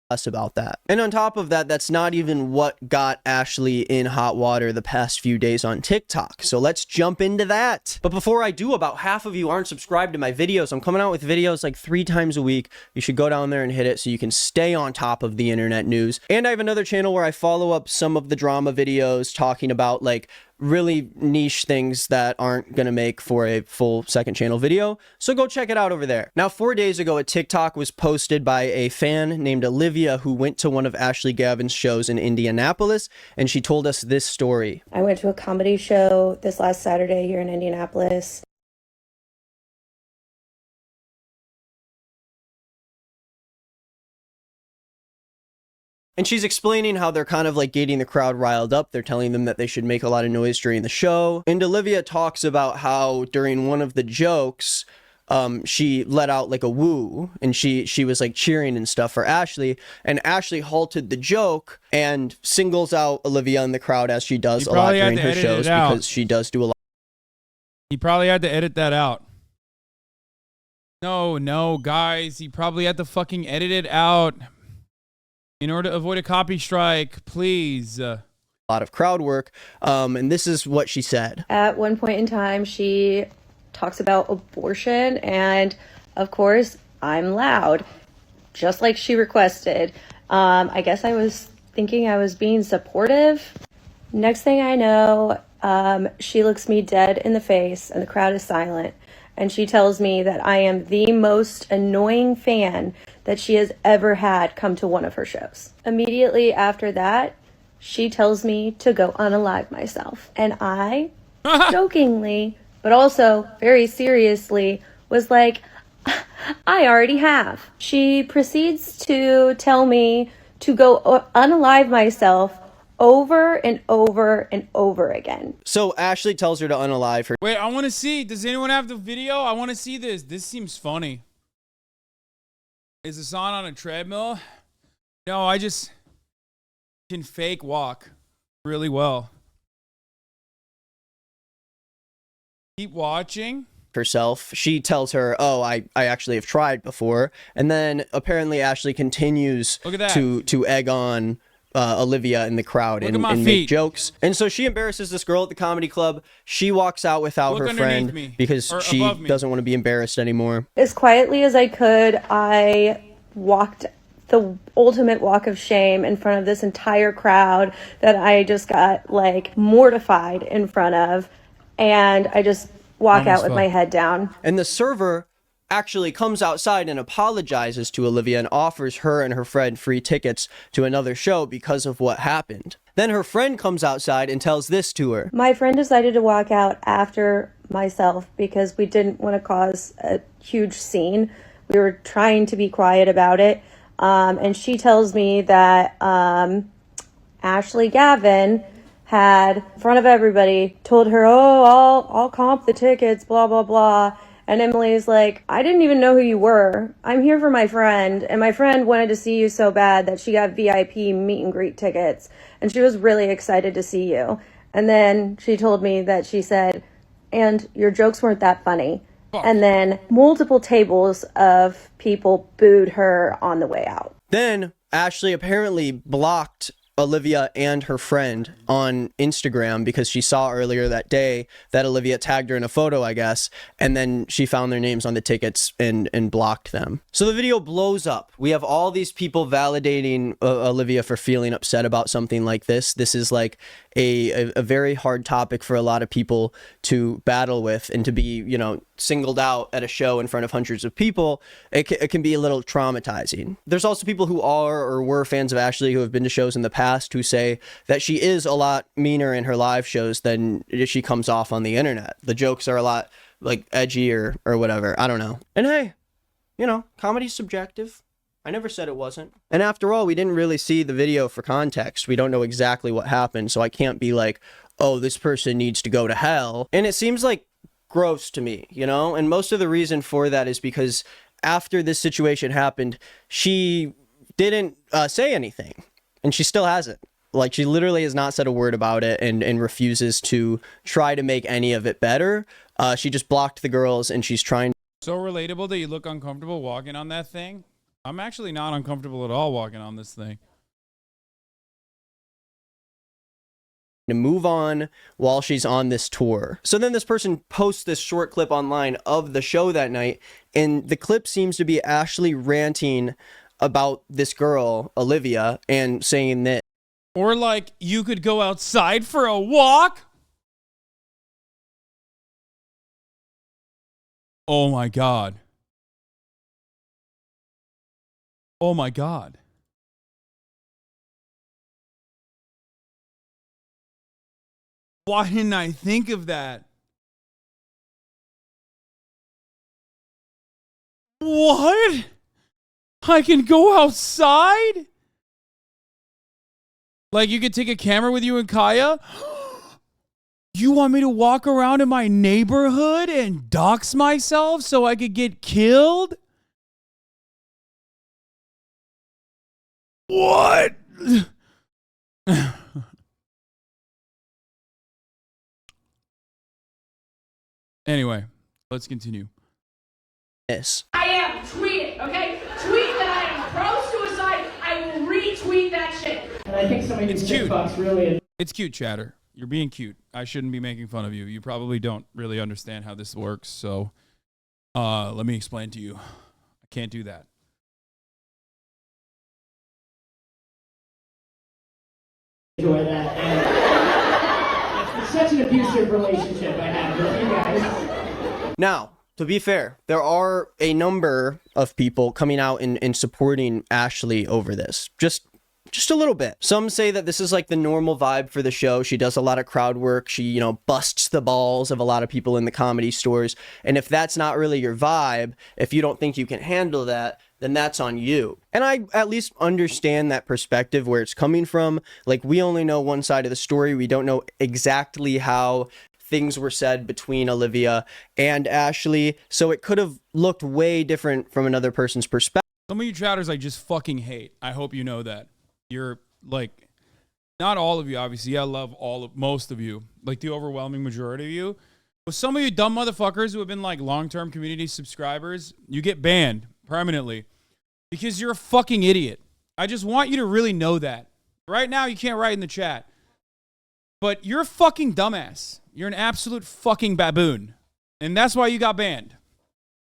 Us about that. And on top of that, that's not even what got Ashley in hot water the past few days on TikTok. So let's jump into that. But before I do, about half of you aren't subscribed to my videos. I'm coming out with videos like 3 times a week. You should go down there and hit it so you can stay on top of the internet news. And I have another channel where I follow up some of the drama videos talking about like really niche things that aren't gonna make for a full second channel video, so go check it out over there. Now, 4 days ago, a TikTok was posted by a fan named Olivia who went to one of Ashley Gavin's shows in Indianapolis, and she told us this story. I went to a comedy show this last Saturday here in Indianapolis. And she's explaining how they're kind of like getting the crowd riled up. They're telling them that they should make a lot of noise during the show. And Olivia talks about how during one of the jokes, she let out like a woo, and she was like cheering and stuff for Ashley, and Ashley halted the joke and singles out Olivia in the crowd, as she does a lot during her shows, because she does do a lot. He probably had to edit that out. No, guys, he probably had to fucking edit it out. In order to avoid a copy strike, please. A lot of crowd work, and this is what she said. At one point in time, she talks about abortion, and of course, I'm loud, just like she requested. I guess I was thinking I was being supportive. Next thing I know, she looks me dead in the face, and the crowd is silent. And she tells me that I am the most annoying fan that she has ever had come to one of her shows. Immediately after that, she tells me to go unalive myself. And I, jokingly, but also very seriously, was like, I already have. She proceeds to tell me to go unalive myself over and over and over again. So Ashley tells her to unalive her. Wait, I want to see. Does anyone have the video? I want to see this. This seems funny. Is Hasan on a treadmill? No, I just can fake walk really well. Keep watching. Herself. She tells her, oh, I actually have tried before. And then apparently Ashley continues to egg on Olivia in the crowd and make jokes. And so she embarrasses this girl at the comedy club. She walks out without her friend because she doesn't want to be embarrassed anymore. As quietly as I could, I walked the ultimate walk of shame in front of this entire crowd that I just got like mortified in front of, and I just walk out with my head down. And the server actually comes outside and apologizes to Olivia and offers her and her friend free tickets to another show because of what happened. Then her friend comes outside and tells this to her. My friend decided to walk out after myself because we didn't want to cause a huge scene. We were trying to be quiet about it. And she tells me that Ashley Gavin had, in front of everybody, told her, oh, I'll comp the tickets, blah, blah, blah. And Emily's like, I didn't even know who you were. I'm here for my friend. And my friend wanted to see you so bad that she got VIP meet and greet tickets. And she was really excited to see you. And then she told me that she said, and your jokes weren't that funny. And then multiple tables of people booed her on the way out. Then Ashley apparently blocked Olivia and her friend on Instagram because she saw earlier that day that Olivia tagged her in a photo, I guess, and then she found their names on the tickets and blocked them. So the video blows up. We have all these people validating Olivia for feeling upset about something like this. This is like a very hard topic for a lot of people to battle with, and to be, you know, singled out at a show in front of hundreds of people, it can be a little traumatizing. There's also people who are or were fans of Ashley who have been to shows in the past who say that she is a lot meaner in her live shows than she comes off on the internet. The jokes are a lot like edgy or whatever. I don't know. And hey, you know, comedy's subjective. I never said it wasn't. And after all, we didn't really see the video for context. We don't know exactly what happened, so I can't be like, oh, this person needs to go to hell. And it seems like gross to me, you know? And most of the reason for that is because after this situation happened, she didn't say anything. And she still hasn't. Like, she literally has not said a word about it and refuses to try to make any of it better. She just blocked the girls, and she's trying. So relatable that you look uncomfortable walking on that thing. I'm actually not uncomfortable at all walking on this thing. To move on while she's on this tour. So then this person posts this short clip online of the show that night, and the clip seems to be Ashley ranting about this girl, Olivia, and saying that. Or like, you could go outside for a walk? Oh my God. Oh my God. Why didn't I think of that? What? I can go outside? Like, you could take a camera with you and Kaya? You want me to walk around in my neighborhood and dox myself so I could get killed? What? Anyway, let's continue. Yes. I am tweeting, okay? Tweet that I am pro-suicide. I will retweet that shit. And I think some of these TikToks really. It's cute, chatter. You're being cute. I shouldn't be making fun of you. You probably don't really understand how this works, so let me explain to you. I can't do that. Enjoy that. And it's such an abusive relationship I have with you guys. Now, to be fair, there are a number of people coming out and supporting Ashley over this. Just a little bit. Some say that this is like the normal vibe for the show. She does a lot of crowd work. She, you know, busts the balls of a lot of people in the comedy stores. And if that's not really your vibe, if you don't think you can handle that, then that's on you. And I at least understand that perspective, where it's coming from. Like, we only know one side of the story. We don't know exactly how things were said between Olivia and Ashley. So it could have looked way different from another person's perspective. Some of you chatters I just fucking hate. I hope you know that. You're like, not all of you, obviously. I love most of you, like the overwhelming majority of you. But some of you dumb motherfuckers who have been like long-term community subscribers, you get banned permanently because you're a fucking idiot. I just want you to really know that. Right now, you can't write in the chat, but you're a fucking dumbass. You're an absolute fucking baboon, and that's why you got banned.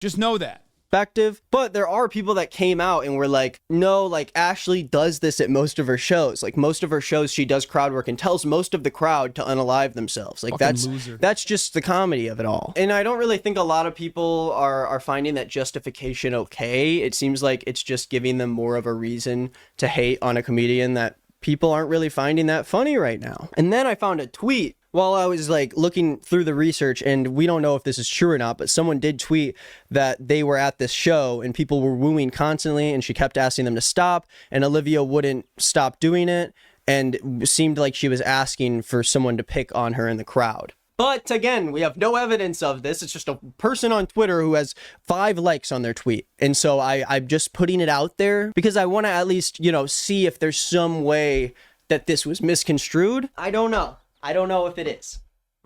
Just know that. Perspective, but there are people that came out and were like, no, like, Ashley does this at most of her shows. Like, most of her shows, she does crowd work and tells most of the crowd to unalive themselves. Like, that's just the comedy of it all. And I don't really think a lot of people are finding that justification okay. It seems like it's just giving them more of a reason to hate on a comedian that people aren't really finding that funny right now. And then I found a tweet while I was like looking through the research, and we don't know if this is true or not, but someone did tweet that they were at this show and people were wooing constantly, and she kept asking them to stop, and Olivia wouldn't stop doing it, and it seemed like she was asking for someone to pick on her in the crowd. But again, we have no evidence of this. It's just a person on Twitter who has 5 likes on their tweet. And so I'm just putting it out there because I want to at least, you know, see if there's some way that this was misconstrued. I don't know. I don't know if it is.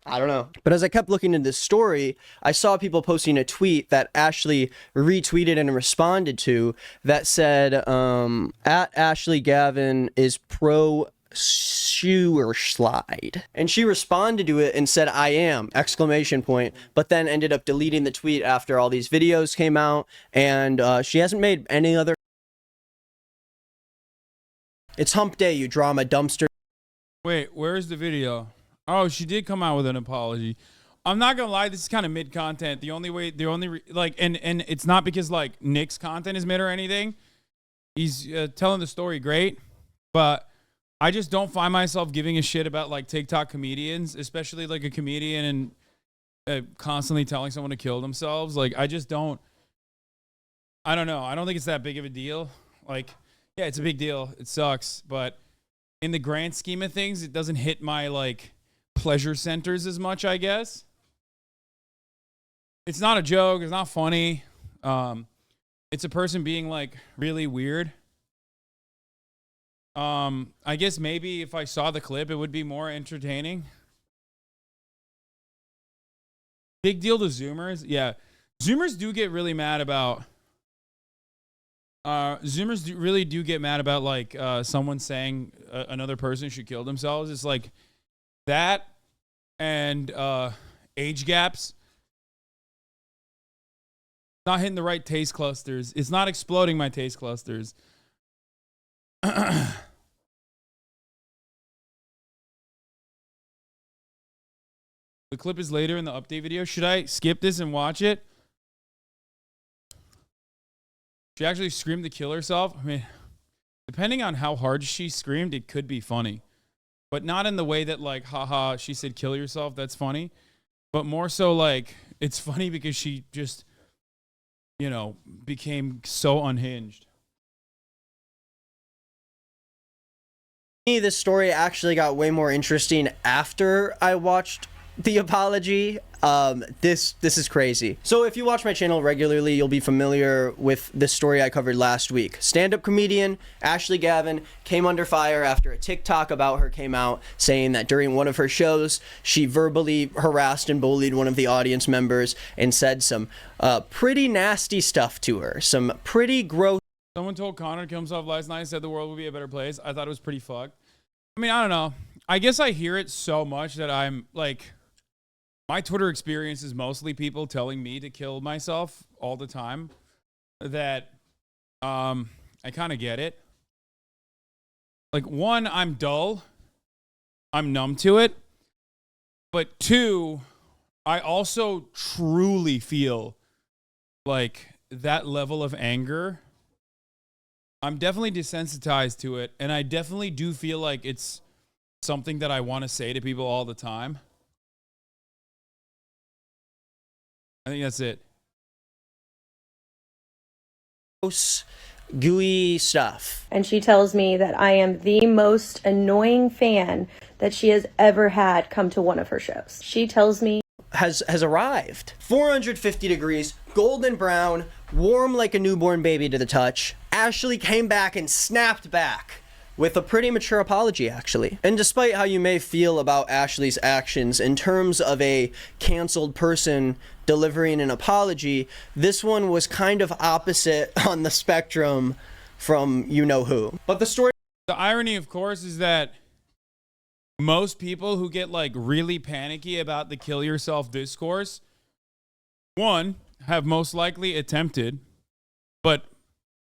I don't know. But as I kept looking into this story, I saw people posting a tweet that Ashley retweeted and responded to that said, at Ashley Gavin is pro sewer slide. And she responded to it and said, I am, ! But then ended up deleting the tweet after all these videos came out. And she hasn't made any other. It's hump day, you drama dumpster. Wait, where's the video? Oh, she did come out with an apology. I'm not gonna lie, this is kind of mid content. And it's not because like Nick's content is mid or anything. He's telling the story great, but I just don't find myself giving a shit about like TikTok comedians, especially like a comedian and constantly telling someone to kill themselves. Like I just don't. I don't know. I don't think it's that big of a deal. Like, yeah, it's a big deal. It sucks, but in the grand scheme of things, it doesn't hit my like pleasure centers as much, I guess. It's not a joke. It's not funny. It's a person being like really weird. I guess maybe if I saw the clip, it would be more entertaining. Big deal to Zoomers. Yeah. Zoomers do get really mad about really do get mad about like someone saying another person should kill themselves. It's like that and age gaps. Not hitting the right taste clusters. It's not exploding my taste clusters. The clip is later in the update video. Should I skip this and watch it? She actually screamed to kill herself. I mean, depending on how hard she screamed, it could be funny. But not in the way that like, haha, she said kill yourself. That's funny. But more so like, it's funny because she just, you know, became so unhinged. This story actually got way more interesting after I watched the apology. This is crazy. So if you watch my channel regularly, you'll be familiar with this story I covered last week. Stand-up comedian Ashley Gavin came under fire after a TikTok about her came out saying that during one of her shows, she verbally harassed and bullied one of the audience members and said some pretty nasty stuff to her. Some pretty gross. Someone told Connor to kill himself last night and said the world would be a better place. I thought it was pretty fucked. I mean, I don't know. I guess I hear it so much that I'm like, my Twitter experience is mostly people telling me to kill myself all the time that I kind of get it. Like, one, I'm dull. I'm numb to it. But two, I also truly feel like that level of anger. I'm definitely desensitized to it, and I definitely do feel like it's something that I want to say to people all the time. I think that's it. Gross, gooey stuff. And she tells me that I am the most annoying fan that she has ever had come to one of her shows. She tells me has arrived. 450 degrees, golden brown, warm like a newborn baby to the touch. Ashley came back and snapped back with a pretty mature apology, actually. And despite how you may feel about Ashley's actions in terms of a canceled person delivering an apology, this one was kind of opposite on the spectrum from you-know-who. But the irony, of course, is that most people who get like really panicky about the kill yourself discourse, one, have most likely attempted, but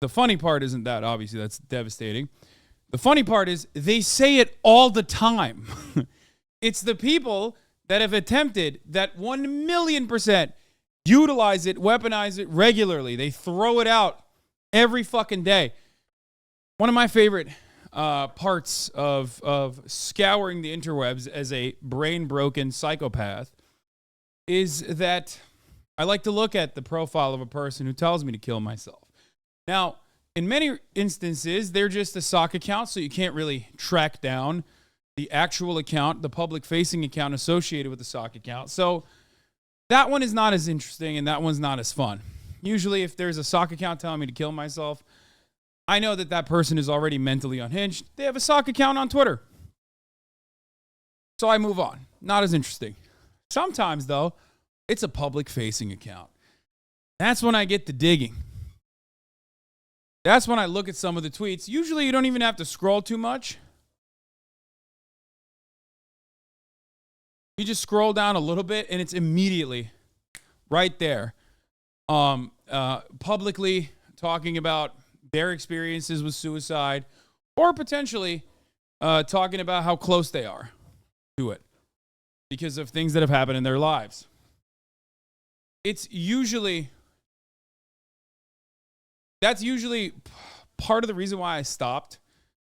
the funny part isn't that, obviously, that's devastating. The funny part is they say it all the time. It's the people that have attempted that 1,000,000% utilize it, weaponize it regularly. They throw it out every fucking day. One of my favorite parts of scouring the interwebs as a brain-broken psychopath is that I like to look at the profile of a person who tells me to kill myself. Now, in many instances, they're just a sock account, so you can't really track down the actual account, the public-facing account associated with the sock account. So that one is not as interesting, and that one's not as fun. Usually, if there's a sock account telling me to kill myself, I know that that person is already mentally unhinged. They have a sock account on Twitter. So I move on. Not as interesting. Sometimes, though, it's a public-facing account. That's when I get to digging. That's when I look at some of the tweets. Usually you don't even have to scroll too much. You just scroll down a little bit and it's immediately right there. Publicly talking about their experiences with suicide or potentially talking about how close they are to it because of things that have happened in their lives. That's usually part of the reason why I stopped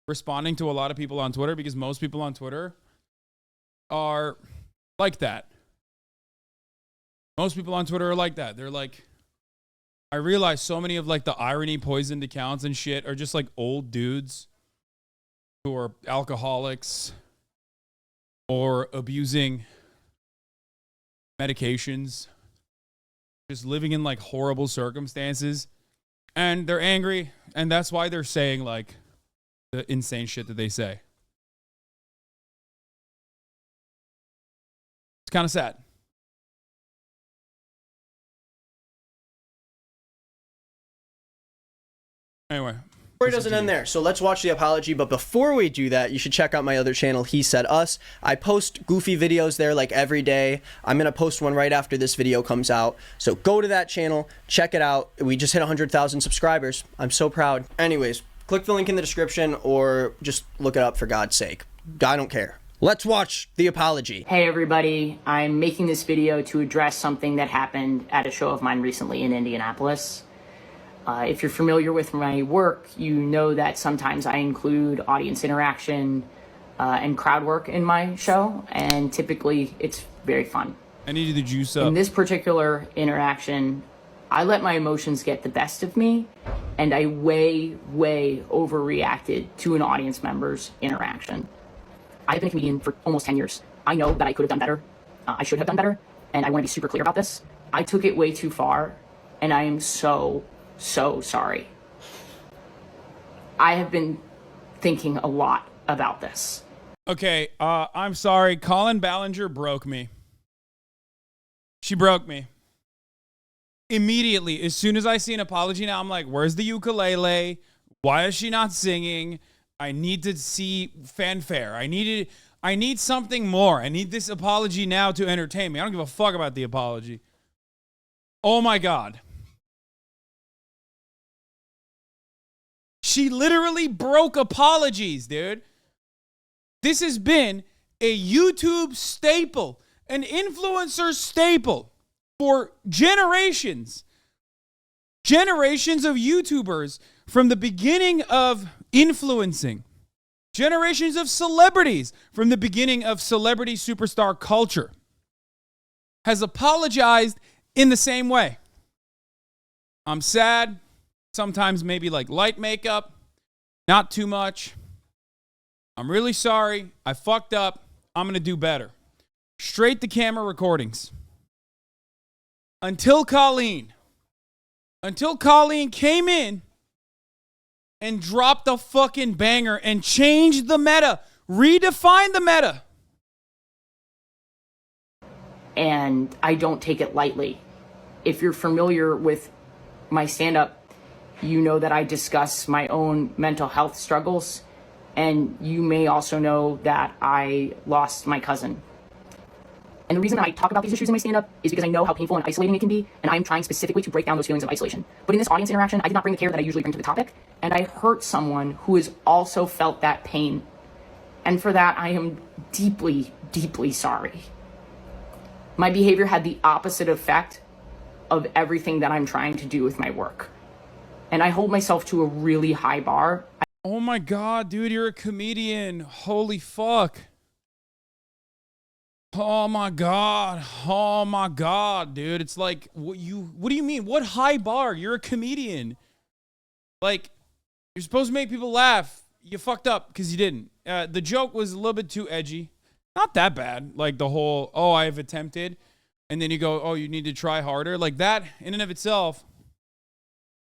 responding to a lot of people on Twitter, because most people on Twitter are like that. Most people on Twitter are like that. They're like, I realize so many of like the irony poisoned accounts and shit are just like old dudes who are alcoholics or abusing medications, just living in like horrible circumstances, and they're angry, and that's why they're saying like the insane shit that they say. It's kind of sad. Anyway. Story doesn't end there, so let's watch the apology. But before we do that, you should check out my other channel, He Said Us. I post goofy videos there like every day. I'm going to post one right after this video comes out. So go to that channel, check it out. We just hit 100,000 subscribers. I'm so proud. Anyways, click the link in the description or just look it up for God's sake. I don't care. Let's watch the apology. Hey everybody, I'm making this video to address something that happened at a show of mine recently in Indianapolis. If you're familiar with my work, you know that sometimes I include audience interaction and crowd work in my show, and typically it's very fun. I need you to juice up. In this particular interaction, I let my emotions get the best of me, and I way overreacted to an audience member's interaction. I've been a comedian for almost 10 years. I know that I could have done better. I should have done better, and I want to be super clear about this. I took it way too far, and I am so sorry. I have been thinking a lot about this. Okay, I'm sorry. Colin Ballinger broke me. She broke me. Immediately, as soon as I see an apology now, I'm like, where's the ukulele? Why is she not singing? I need to see fanfare. I need something more. I need this apology now to entertain me. I don't give a fuck about the apology. Oh my God. She literally broke apologies, dude. This has been a YouTube staple, an influencer staple for generations. Generations of YouTubers from the beginning of influencing. Generations of celebrities from the beginning of celebrity superstar culture has apologized in the same way. I'm sad. Sometimes maybe like light makeup, not too much. I'm really sorry. I fucked up. I'm going to do better. Straight to camera recordings. Until Colleen came in and dropped a fucking banger and changed the meta, redefined the meta. And I don't take it lightly. If you're familiar with my stand-up, you know that I discuss my own mental health struggles, and you may also know that I lost my cousin. And the reason that I talk about these issues in my stand-up is because I know how painful and isolating it can be, and I'm trying specifically to break down those feelings of isolation. But in this audience interaction, I did not bring the care that I usually bring to the topic, and I hurt someone who has also felt that pain. And for that, I am deeply sorry. My behavior had the opposite effect of everything that I'm trying to do with my work. And I hold myself to a really high bar. Oh my God, dude, you're a comedian. Holy fuck. Oh my God. Oh my God, dude. It's like, what do you mean? What high bar? You're a comedian. Like, you're supposed to make people laugh. You fucked up because you didn't. The joke was a little bit too edgy. Not that bad. Like the whole, oh, I've attempted. And then you go, oh, you need to try harder. Like that in and of itself,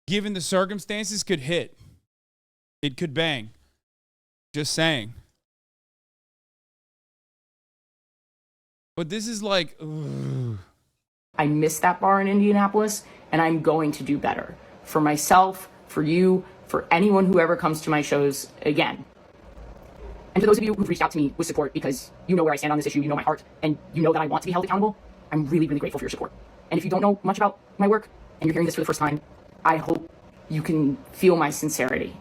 given the circumstances, could hit. It could bang. Just saying. But this is like, ugh. I missed that bar in Indianapolis, and I'm going to do better. For myself, for you, for anyone who ever comes to my shows again. And to those of you who've reached out to me with support because you know where I stand on this issue, you know my heart, and you know that I want to be held accountable, I'm really grateful for your support. And if you don't know much about my work, and you're hearing this for the first time, I hope you can feel my sincerity.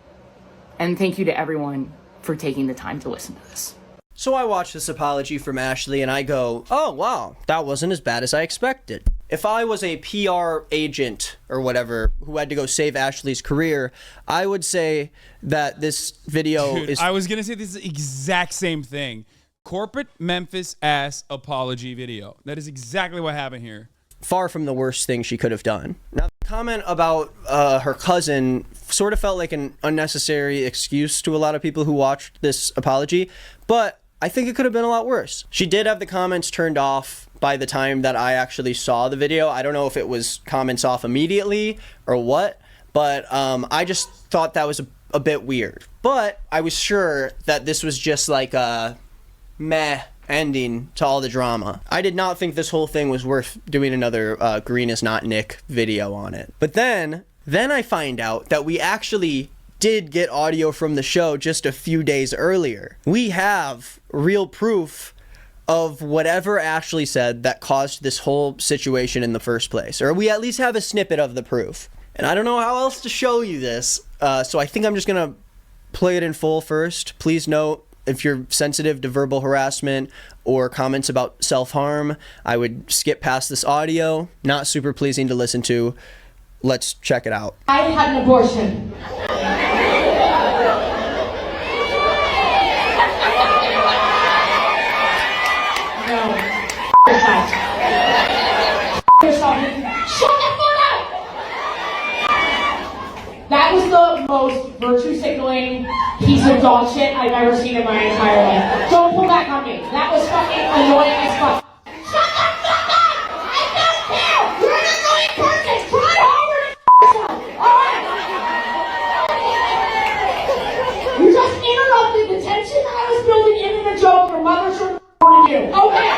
And thank you to everyone for taking the time to listen to this. So I watch this apology from Ashley and I go, oh wow, that wasn't as bad as I expected. If I was a PR agent or whatever who had to go save Ashley's career, I would say that this video is... I was going to say this exact same thing. Corporate Memphis ass apology video. That is exactly what happened here. Far from the worst thing she could have done. Now, the comment about her cousin sort of felt like an unnecessary excuse to a lot of people who watched this apology, but I think it could have been a lot worse. She did have the comments turned off by the time that I actually saw the video. I don't know if it was comments off immediately or what, but I just thought that was a bit weird. But I was sure that this was just like a meh ending to all the drama. I did not think this whole thing was worth doing another greenisnotnick video on it. But then I find out that we actually did get audio from the show just a few days earlier. We have real proof of whatever Ashley said that caused this whole situation in the first place. Or we at least have a snippet of the proof. And I don't know how else to show you this, so I think I'm just gonna play it in full first. Please note, if you're sensitive to verbal harassment or comments about self-harm, I would skip past this audio. Not super pleasing to listen to. Let's check it out. I had an abortion. Shut the fuck up! That was the most virtue signaling piece of dog shit I've ever seen in my entire life. Don't pull back on me. That was fucking annoying as fuck. Shut the fuck up! I don't care! You're an annoying person! Try harder to yourself! Alright? You just interrupted the tension I was building into the joke your mother should have you. Okay?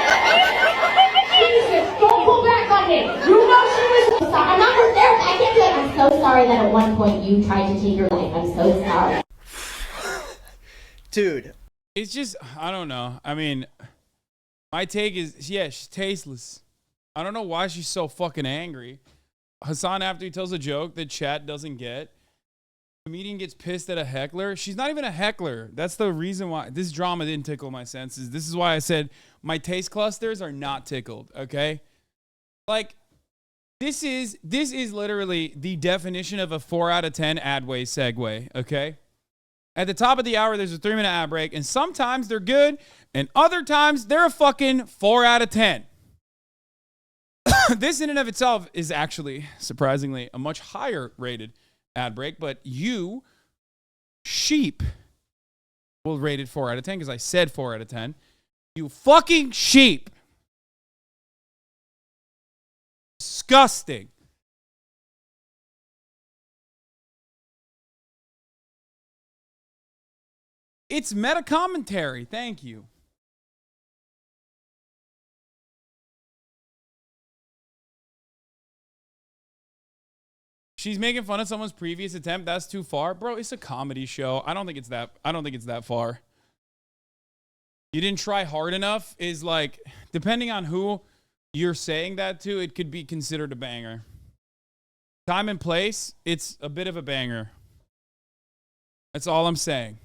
Jesus, don't pull back on me. You know she was... I'm not her therapist. I can't do it. I'm so sorry that at one point you tried to take your life. I'm so sorry. Dude. It's just, I don't know. I mean, my take is, yeah, she's tasteless. I don't know why she's so fucking angry. Hasan, after he tells a joke that chat doesn't get, comedian gets pissed at a heckler. She's not even a heckler. That's the reason why this drama didn't tickle my senses. This is why I said my taste clusters are not tickled, okay? Like, this is literally the definition of a 4 out of 10 adway segue, okay? At the top of the hour, there's a 3-minute ad break, and sometimes they're good, and other times they're a fucking 4 out of 10. This in and of itself is actually, surprisingly, a much higher rated ad break, but you sheep will rate it 4 out of 10 because I said 4 out of 10. You fucking sheep. Disgusting. It's meta commentary. Thank you. She's making fun of someone's previous attempt. That's too far. Bro, it's a comedy show. I don't think it's that far. You didn't try hard enough is like, depending on who you're saying that to, it could be considered a banger. Time and place, it's a bit of a banger. That's all I'm saying.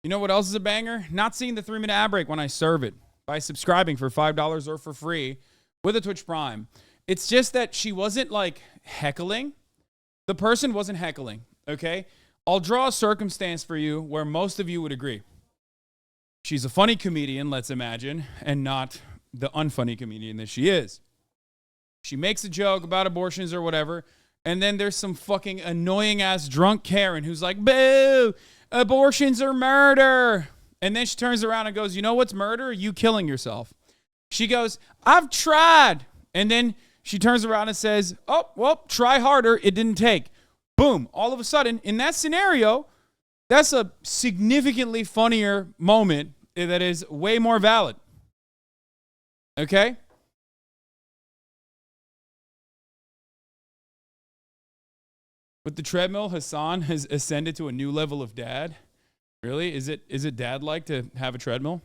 You know what else is a banger? Not seeing the 3-minute ad break when I serve it by subscribing for $5 or for free with a Twitch Prime. It's just that she wasn't like heckling. The person wasn't heckling, okay? I'll draw a circumstance for you where most of you would agree. She's a funny comedian, let's imagine, and not the unfunny comedian that she is. She makes a joke about abortions or whatever, and then there's some fucking annoying ass drunk Karen who's like, boo, abortions are murder. And then she turns around and goes, you know what's murder? You killing yourself. She goes, I've tried. And then she turns around and says, oh, well, try harder. It didn't take. Boom. All of a sudden, in that scenario, that's a significantly funnier moment that is way more valid. Okay? With the treadmill, Hasan has ascended to a new level of dad. Really? Is it dad-like to have a treadmill?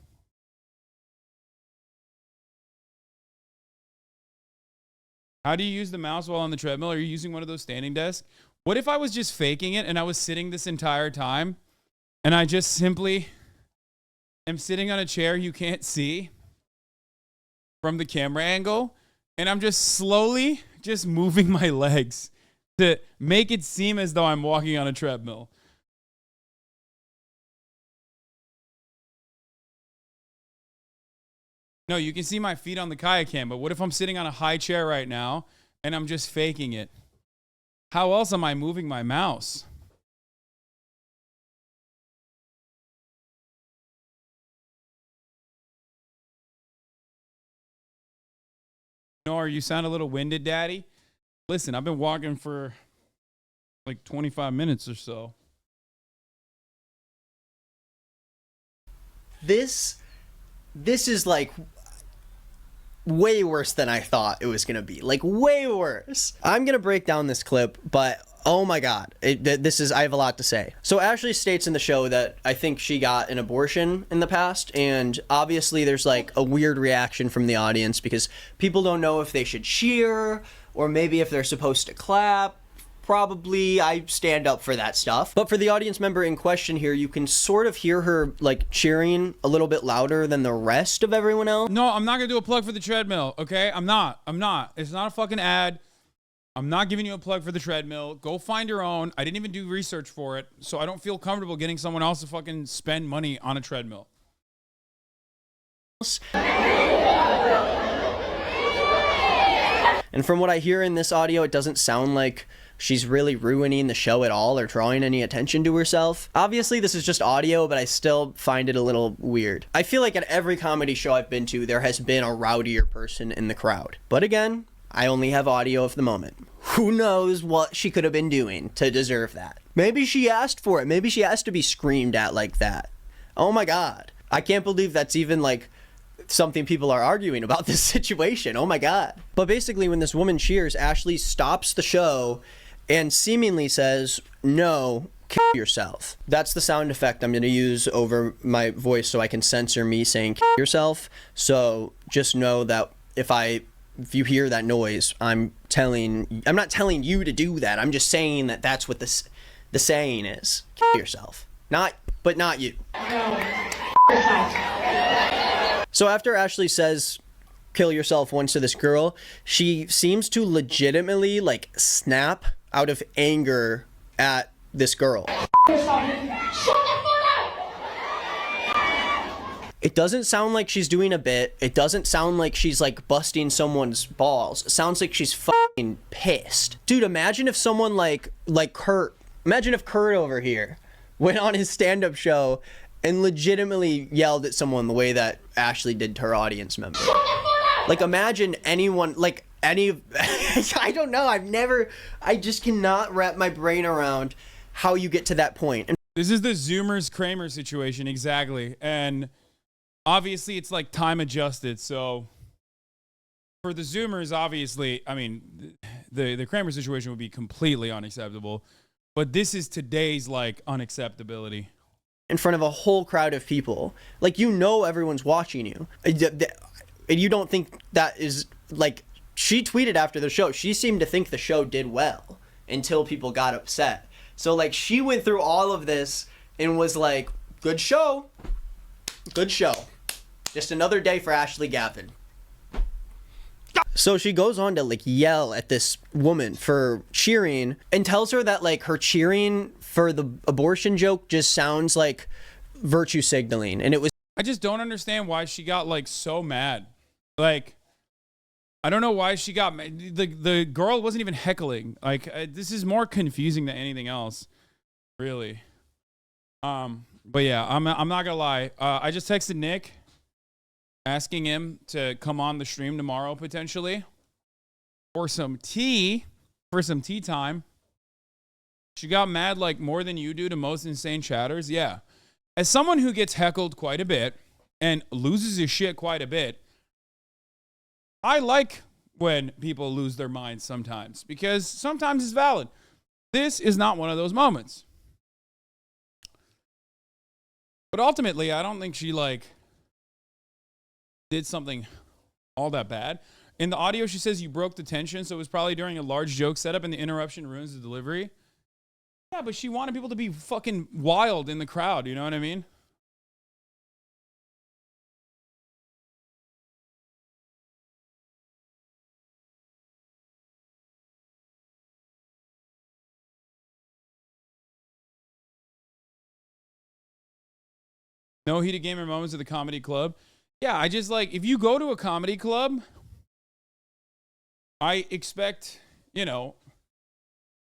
How do you use the mouse while on the treadmill? Are you using one of those standing desks? What if I was just faking it and I was sitting this entire time And I just simply am sitting on a chair you can't see from the camera angle. And I'm just slowly just moving my legs to make it seem as though I'm walking on a treadmill. No, you can see my feet on the kayak cam, but what if I'm sitting on a high chair right now and I'm just faking it? How else am I moving my mouse? Nor, you sound a little winded, Daddy. Listen, I've been walking for like 25 minutes or so. This is like way worse than I thought it was gonna be. Like, way worse. I'm gonna break down this clip, but oh my god, I have a lot to say. So Ashley states in the show that I think she got an abortion in the past, and obviously there's like a weird reaction from the audience because people don't know if they should cheer or maybe if they're supposed to clap. Probably I stand up for that stuff. But for the audience member in question here, you can sort of hear her like cheering a little bit louder than the rest of everyone else. No, I'm not gonna do a plug for the treadmill, okay? I'm not. It's not a fucking ad. I'm not giving you a plug for the treadmill. Go find your own. I didn't even do research for it, so I don't feel comfortable getting someone else to fucking spend money on a treadmill. And from what I hear in this audio, it doesn't sound like she's really ruining the show at all or drawing any attention to herself. Obviously, this is just audio, but I still find it a little weird. I feel like at every comedy show I've been to, there has been a rowdier person in the crowd. But again, I only have audio of the moment. Who knows what she could have been doing to deserve that? Maybe she asked for it. Maybe she asked to be screamed at like that. Oh my god. I can't believe that's even like something people are arguing about this situation. Oh my god. But basically, when this woman cheers, Ashley stops the show and seemingly says, no, kill yourself. That's the sound effect I'm going to use over my voice so I can censor me saying kill yourself. So just know that if you hear that noise, I'm not telling you to do that. I'm just saying that that's what the saying is. Kill yourself. Not you. So after Ashley says kill yourself once to this girl, she seems to legitimately like snap out of anger at this girl. It doesn't sound like she's doing a bit. It doesn't sound like she's like busting someone's balls. It sounds like she's fucking pissed. Dude, imagine if someone like Kurt, imagine if Kurt over here went on his stand-up show and legitimately yelled at someone the way that Ashley did to her audience member. Like, imagine anyone, like any, I don't know, I just cannot wrap my brain around how you get to that point. And this is the Zoomers Kramer situation, exactly. And obviously it's like time adjusted. So for the Zoomers, obviously, I mean, the Kramer situation would be completely unacceptable. But this is today's like unacceptability. In front of a whole crowd of people. Like, you know everyone's watching you. And you don't think that is, like, she tweeted after the show, she seemed to think the show did well until people got upset. So, like, she went through all of this and was like, good show. Good show. Just another day for Ashley Gavin. So she goes on to like yell at this woman for cheering and tells her that like her cheering for the abortion joke just sounds like virtue signaling. And it was, I just don't understand why she got like so mad. Like, I don't know why she got mad. The girl wasn't even heckling. Like, this is more confusing than anything else, really. But yeah, I'm not gonna lie. I just texted Nick asking him to come on the stream tomorrow potentially for some tea time. She got mad like more than you do to most insane chatters. Yeah. As someone who gets heckled quite a bit and loses his shit quite a bit, I like when people lose their minds sometimes because sometimes it's valid. This is not one of those moments. But ultimately, I don't think she like did something all that bad. In the audio, she says you broke the tension, so it was probably during a large joke setup and the interruption ruins the delivery. Yeah, but she wanted people to be fucking wild in the crowd. You know what I mean? No heated gamer moments at the comedy club. Yeah, I just like, if you go to a comedy club, I expect, you know,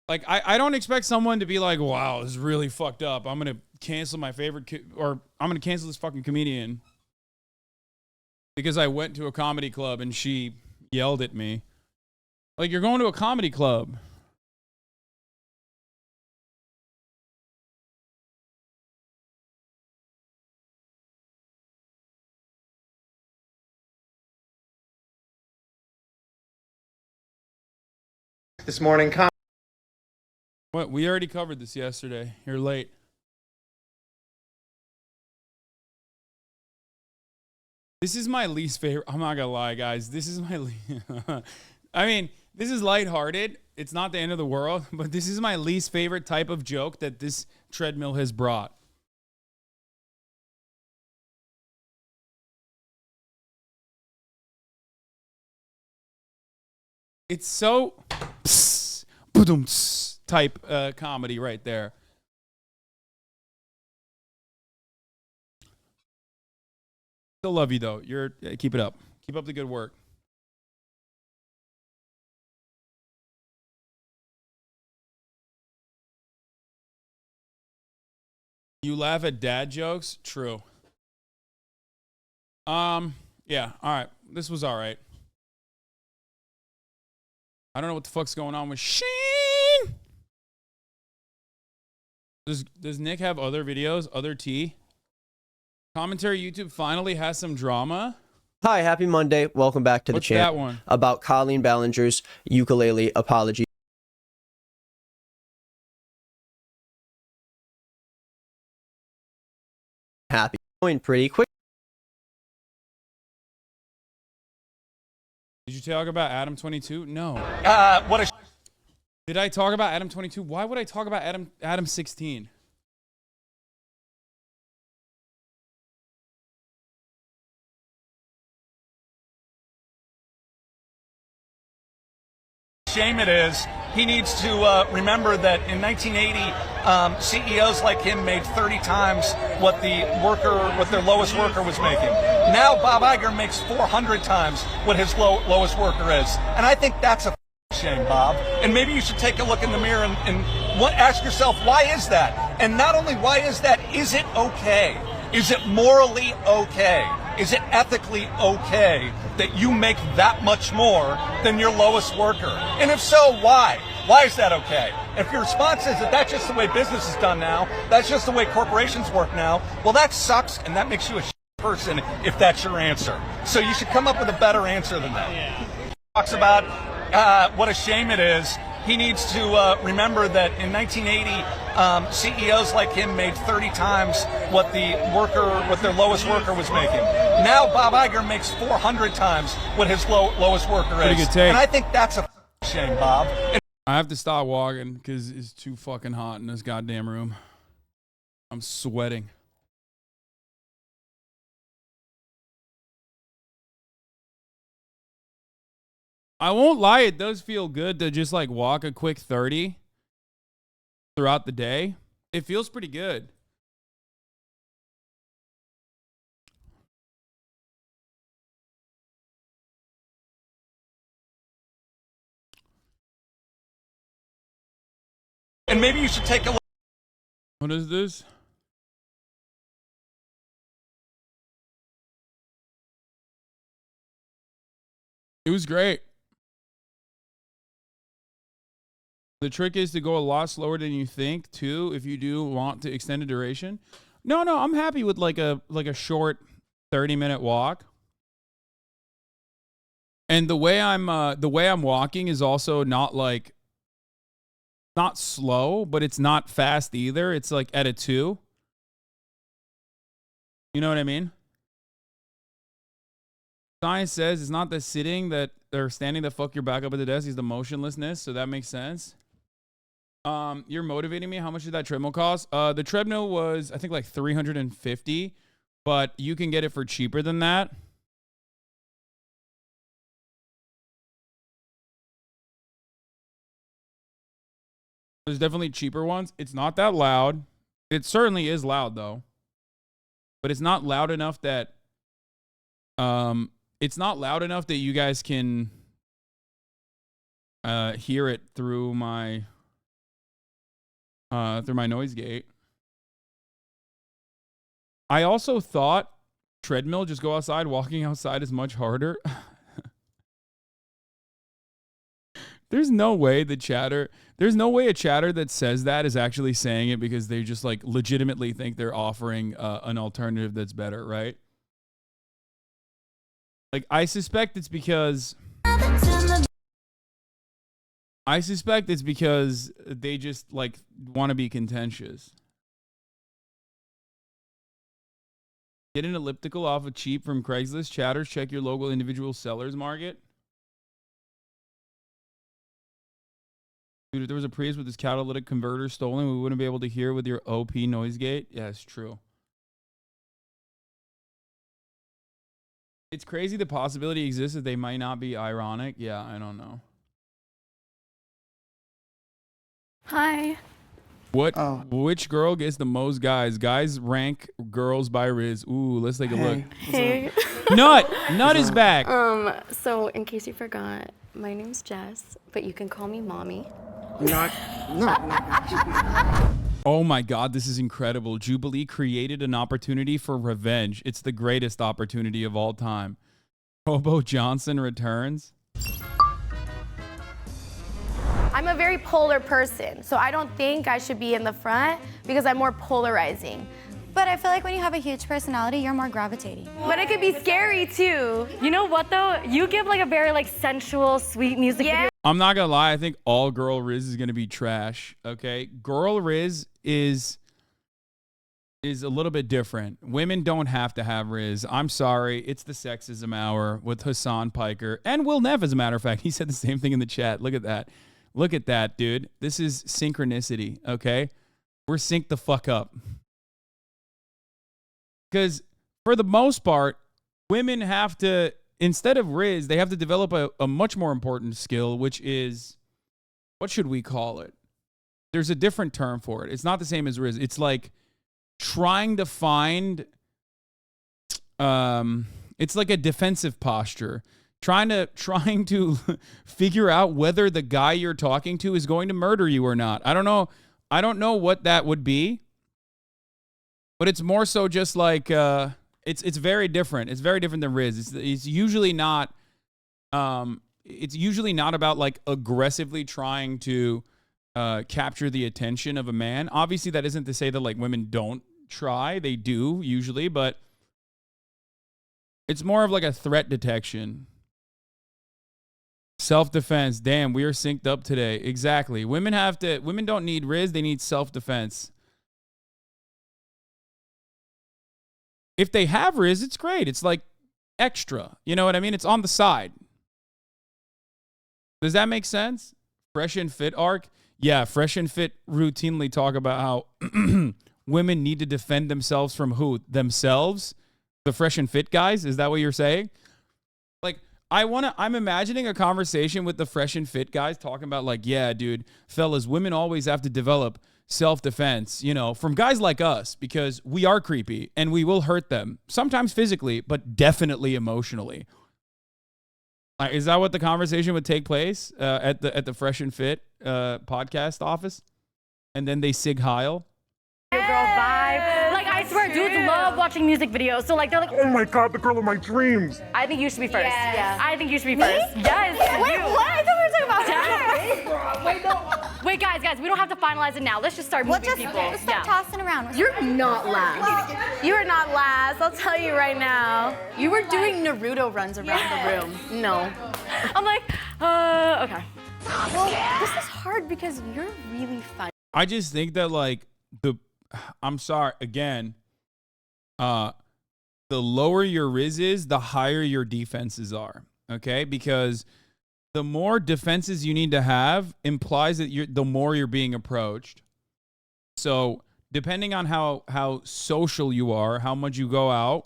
like, I don't expect someone to be like, wow, this is really fucked up. I'm going to cancel my favorite, or I'm going to cancel this fucking comedian because I went to a comedy club and she yelled at me. Like, you're going to a comedy club. This morning, What? We already covered this yesterday. You're late. This is my least favorite. I'm not gonna lie, guys. This is my. I mean, this is lighthearted. It's not the end of the world, but this is my least favorite type of joke that this treadmill has brought. It's so type comedy right there. Still love you though. Keep it up. Keep up the good work. You laugh at dad jokes? True. Yeah, all right. This was all right. I don't know what the fuck's going on with Sheen. Does Nick have other videos? Other tea? Commentary YouTube finally has some drama. Hi, happy Monday. Welcome back to the channel. That one? About Colleen Ballinger's ukulele apology. Happy. Going pretty quick. Did you talk about Adam 22? No. What a Did I talk about Adam 22? Why would I talk about Adam 16? shame it is. He needs to remember that in 1980, CEOs like him made 30 times what their lowest worker was making. Now Bob Iger makes 400 times what his lowest worker is. And I think that's a shame, Bob. And maybe you should take a look in the mirror and ask yourself, why is that? And not only why is that, is it okay? Is it morally okay? Is it ethically okay that you make that much more than your lowest worker? And if so, why? Why is that okay? If your response is that that's just the way business is done now, that's just the way corporations work now, well, that sucks, and that makes you a person if that's your answer. So you should come up with a better answer than that. Talks about what a shame it is. He needs to remember that in 1980, CEOs like him made 30 times what their lowest worker was making. Now Bob Iger makes 400 times what his lowest worker Pretty is. good take. And I think that's a shame, Bob. I have to stop walking because it's too fucking hot in this goddamn room. I'm sweating. I won't lie, it does feel good to just like walk a quick 30 throughout the day. It feels pretty good. And maybe you should take a look. What is this? It was great. The trick is to go a lot slower than you think, too, if you do want to extend the duration. No, I'm happy with like a short 30-minute walk. And the way I'm walking is also not slow, but it's not fast either. It's like at a 2. You know what I mean? Science says it's not the sitting that or standing that fuck your back up at the desk, it's the motionlessness, so that makes sense. You're motivating me. How much did that treadmill cost? The treadmill was, I think, like $350, but you can get it for cheaper than that. There's definitely cheaper ones. It's not that loud. It certainly is loud though, but it's not loud enough that you guys can hear it through my noise gate. I also thought treadmill, just go outside. Walking outside is much harder. There's no way a chatter that says that is actually saying it because they just like legitimately think they're offering an alternative that's better, right? Like, I suspect it's because they just like want to be contentious. Get an elliptical off of cheap from Craigslist. Chatters, check your local individual sellers market. Dude, if there was a Prius with this catalytic converter stolen, we wouldn't be able to hear with your OP noise gate. Yeah, it's true. It's crazy the possibility exists that they might not be ironic. Yeah, I don't know. Hi. Which girl gets the most guys? Guys rank girls by RIZZ. Ooh, let's take a look. Hey. Nut is back. So in case you forgot, my name's Jess, but you can call me Mommy. Oh my God, this is incredible. Jubilee created an opportunity for revenge. It's the greatest opportunity of all time. Hobo Johnson returns. I'm a very polar person, so I don't think I should be in the front because I'm more polarizing. But I feel like when you have a huge personality, you're more gravitating. But it could be scary too. You know what though? You give like a very like sensual, sweet music video. I'm not gonna lie, I think all girl RIZZ is gonna be trash. Okay, girl RIZZ is a little bit different. Women don't have to have RIZZ. I'm sorry, it's the sexism hour with Hasan Piker and Will Neff. As a matter of fact, he said the same thing in the chat. Look at that. Look at that, dude. This is synchronicity. Okay, we're synced the fuck up. Because for the most part, women have to, instead of RIZZ, they have to develop a much more important skill, which is, what should we call it? There's a different term for it. It's not the same as RIZZ. It's like trying to find, it's like a defensive posture. Trying to figure out whether the guy you're talking to is going to murder you or not. I don't know what that would be. But it's more so just like it's very different. It's very different than RIZZ. It's usually not about like aggressively trying to capture the attention of a man. Obviously, that isn't to say that like women don't try. They do usually, but it's more of like a threat detection. Self-defense. Damn, we are synced up today. Exactly. Women don't need RIZZ, they need self-defense. If they have RIZZ, it's great. It's like extra. You know what I mean? It's on the side. Does that make sense? Fresh and Fit arc? Yeah, Fresh and Fit routinely talk about how women need to defend themselves from who? Themselves? The Fresh and Fit guys? Is that what you're saying? Like, I'm imagining a conversation with the Fresh and Fit guys talking about like, yeah, dude, fellas, women always have to develop self-defense, you know, from guys like us, because we are creepy and we will hurt them, sometimes physically, but definitely emotionally. Is that what the conversation would take place at the Fresh and Fit podcast office? And then they sig heil? Your girl vibe. Like, I swear, dudes love watching music videos. So, like, they're like, oh my God, the girl of my dreams. I think you should be first. Yeah. I think you should be first. Yes. Wait, what? I thought we were talking about her. Wait, no. Wait, guys, we don't have to finalize it now. Let's just start moving people. Let's start tossing around. You're not last. You are not last. I'll tell you right now. You were doing Naruto runs around the room. No. I'm like, okay. Well, this is hard because you're really fun. I just think that, like, I'm sorry, again, the lower your RIZZ is, the higher your defenses are, okay? Because the more defenses you need to have implies that the more you're being approached. So depending on how social you are, how much you go out,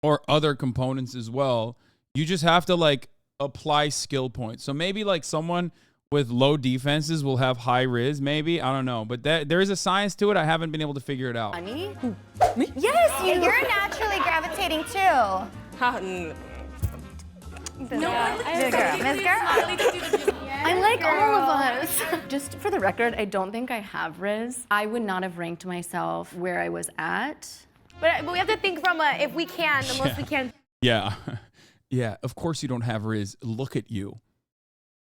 or other components as well, you just have to like apply skill points. So maybe like someone with low defenses will have high RIZZ, maybe. I don't know. But there is a science to it. I haven't been able to figure it out. Me? Yes, you're naturally gravitating too. Miss Girl. I like all of us. Just for the record, I don't think I have RIZZ. I would not have ranked myself where I was at. But we have to think from if we can, the most we can. Yeah. Yeah, of course you don't have RIZZ. Look at you.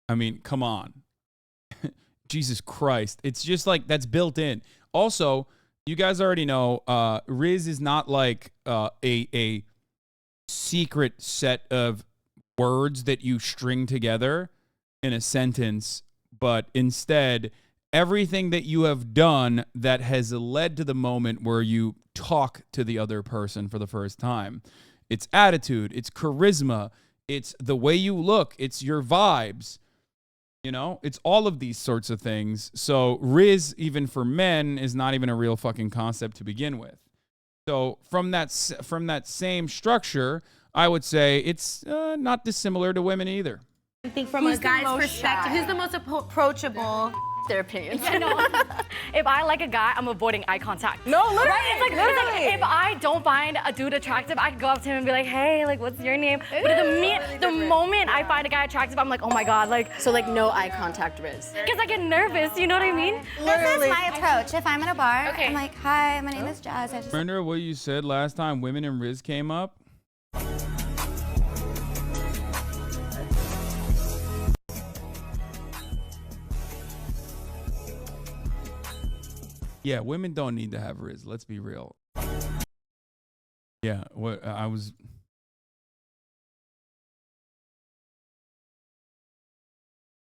I mean, come on. Jesus Christ. It's just like that's built in. Also, you guys already know RIZZ is not like a secret set of words that you string together in a sentence, but instead everything that you have done that has led to the moment where you talk to the other person for the first time. It's attitude, it's charisma, it's the way you look, it's your vibes. You know, it's all of these sorts of things. So RIZZ, even for men, is not even a real fucking concept to begin with. So from that same structure, I would say it's not dissimilar to women either. I think from a guy's perspective, who's the most approachable? Their opinions. Yeah, no. If I like a guy, I'm avoiding eye contact. No, literally. Right? It's like if I don't find a dude attractive, I can go up to him and be like, hey, like, what's your name? But the moment I find a guy attractive, I'm like, oh my God, like. So like no eye contact RIZZ. Because I get nervous, you know what I mean? This is my approach. If I'm in a bar, I'm like, hi, my name is Jazz. Remember what you said last time women in RIZZ came up? Yeah, women don't need to have RIZZ. Let's be real. Yeah, what I was.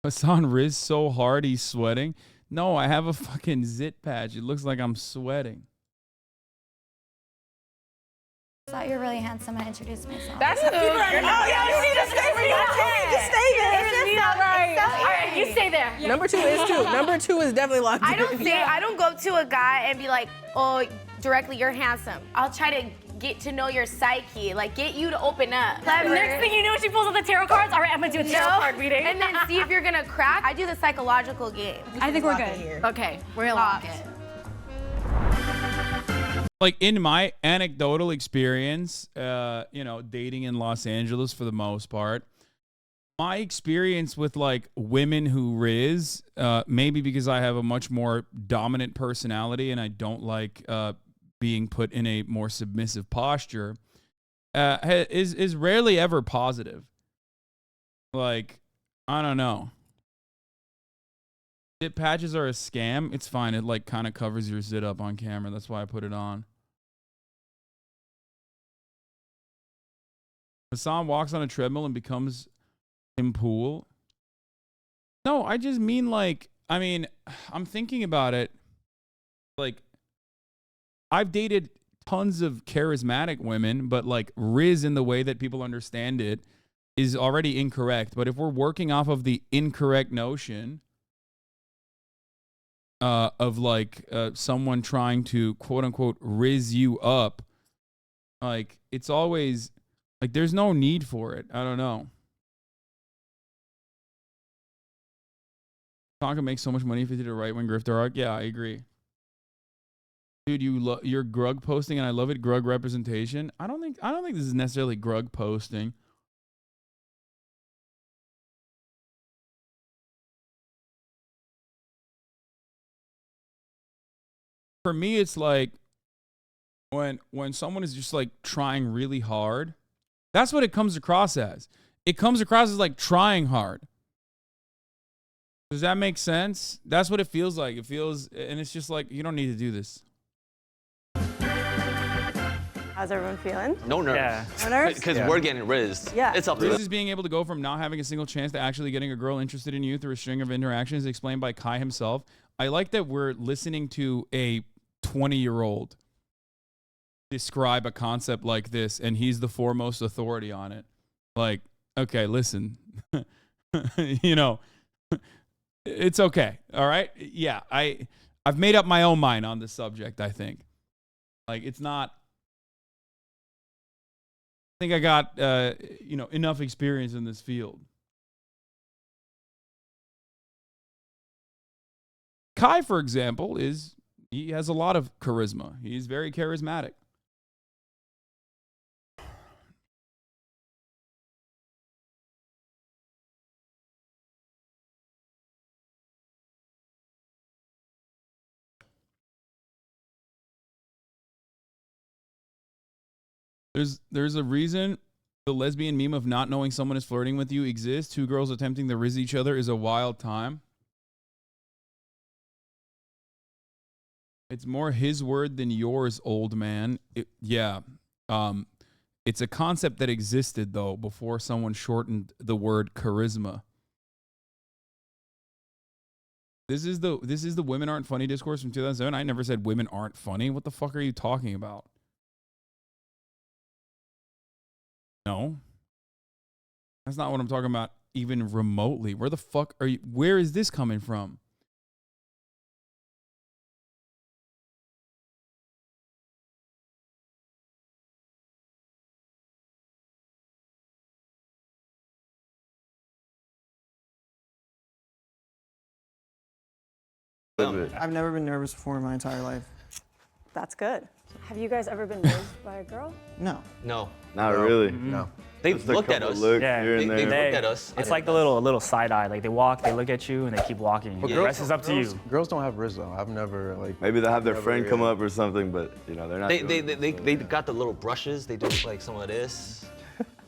Hasan RIZZ so hard he's sweating. No, I have a fucking zit patch. It looks like I'm sweating. I thought you were really handsome and I introduced myself. That's the people that you need to stay for your It's just right. All right, you stay there. Yeah. Number 2 is true. Number 2 is definitely locked in. I don't go up to a guy and be like, oh, directly, you're handsome. I'll try to get to know your psyche, like get you to open up. Next thing you know, she pulls out the tarot cards. All right, I'm gonna do a tarot card reading. And then see if you're gonna crack. I do the psychological game. I think we're good. Okay, we're gonna lock it. Like in my anecdotal experience, you know, dating in Los Angeles for the most part, my experience with like women who RIZZ, maybe because I have a much more dominant personality and I don't like being put in a more submissive posture, is rarely ever positive. Like, I don't know. Zit patches are a scam. It's fine. It like kind of covers your zit up on camera. That's why I put it on. Hasan walks on a treadmill and becomes in pool. No, I just mean like, I mean, I'm thinking about it. Like, I've dated tons of charismatic women, but like RIZZ in the way that people understand it is already incorrect. But if we're working off of the incorrect notion of like someone trying to quote unquote RIZZ you up, like it's always like there's no need for it. I don't know. Tonka makes so much money if he did a right-wing grifter arc. Yeah, I agree. Dude, you're grug posting and I love it. Grug representation. I don't think this is necessarily grug posting. For me, it's like when someone is just like trying really hard. That's what it comes across as. It comes across as like trying hard. Does that make sense? That's what it feels like. It feels, and it's just like, you don't need to do this. How's everyone feeling? No nerves. Yeah. No nerves? Because we're getting rizzed. Yeah. It's up to RIZZ us. is being able to go from not having a single chance to actually getting a girl interested in you through a string of interactions explained by Kai himself. I like that we're listening to a 20-year-old describe a concept like this, and he's the foremost authority on it. Like, okay, listen. You know, it's okay. All right. Yeah. I've made up my own mind on this subject, I think. Like, it's not, I think I got, you know, enough experience in this field. Kai, for example, he has a lot of charisma. He's very charismatic. There's a reason the lesbian meme of not knowing someone is flirting with you exists. Two girls attempting to RIZZ each other is a wild time. It's more his word than yours, old man. Yeah. It's a concept that existed, though, before someone shortened the word charisma. This is the women aren't funny discourse from 2007. I never said women aren't funny. What the fuck are you talking about? No. That's not what I'm talking about even remotely. Where the fuck are you? Where is this coming from? I've never been nervous before in my entire life. That's good. Have you guys ever been raised by a girl? No. No. Not really. No. They've looked at us. Yeah, They've looked at us. It's like the little side eye. Like they walk, they look at you, and they keep walking. But The girls rest is up to you. Girls don't have RIZZ though. I've never like. Maybe they'll have their friend come up or something, but you know they're not. They got the little brushes. They do like some of this.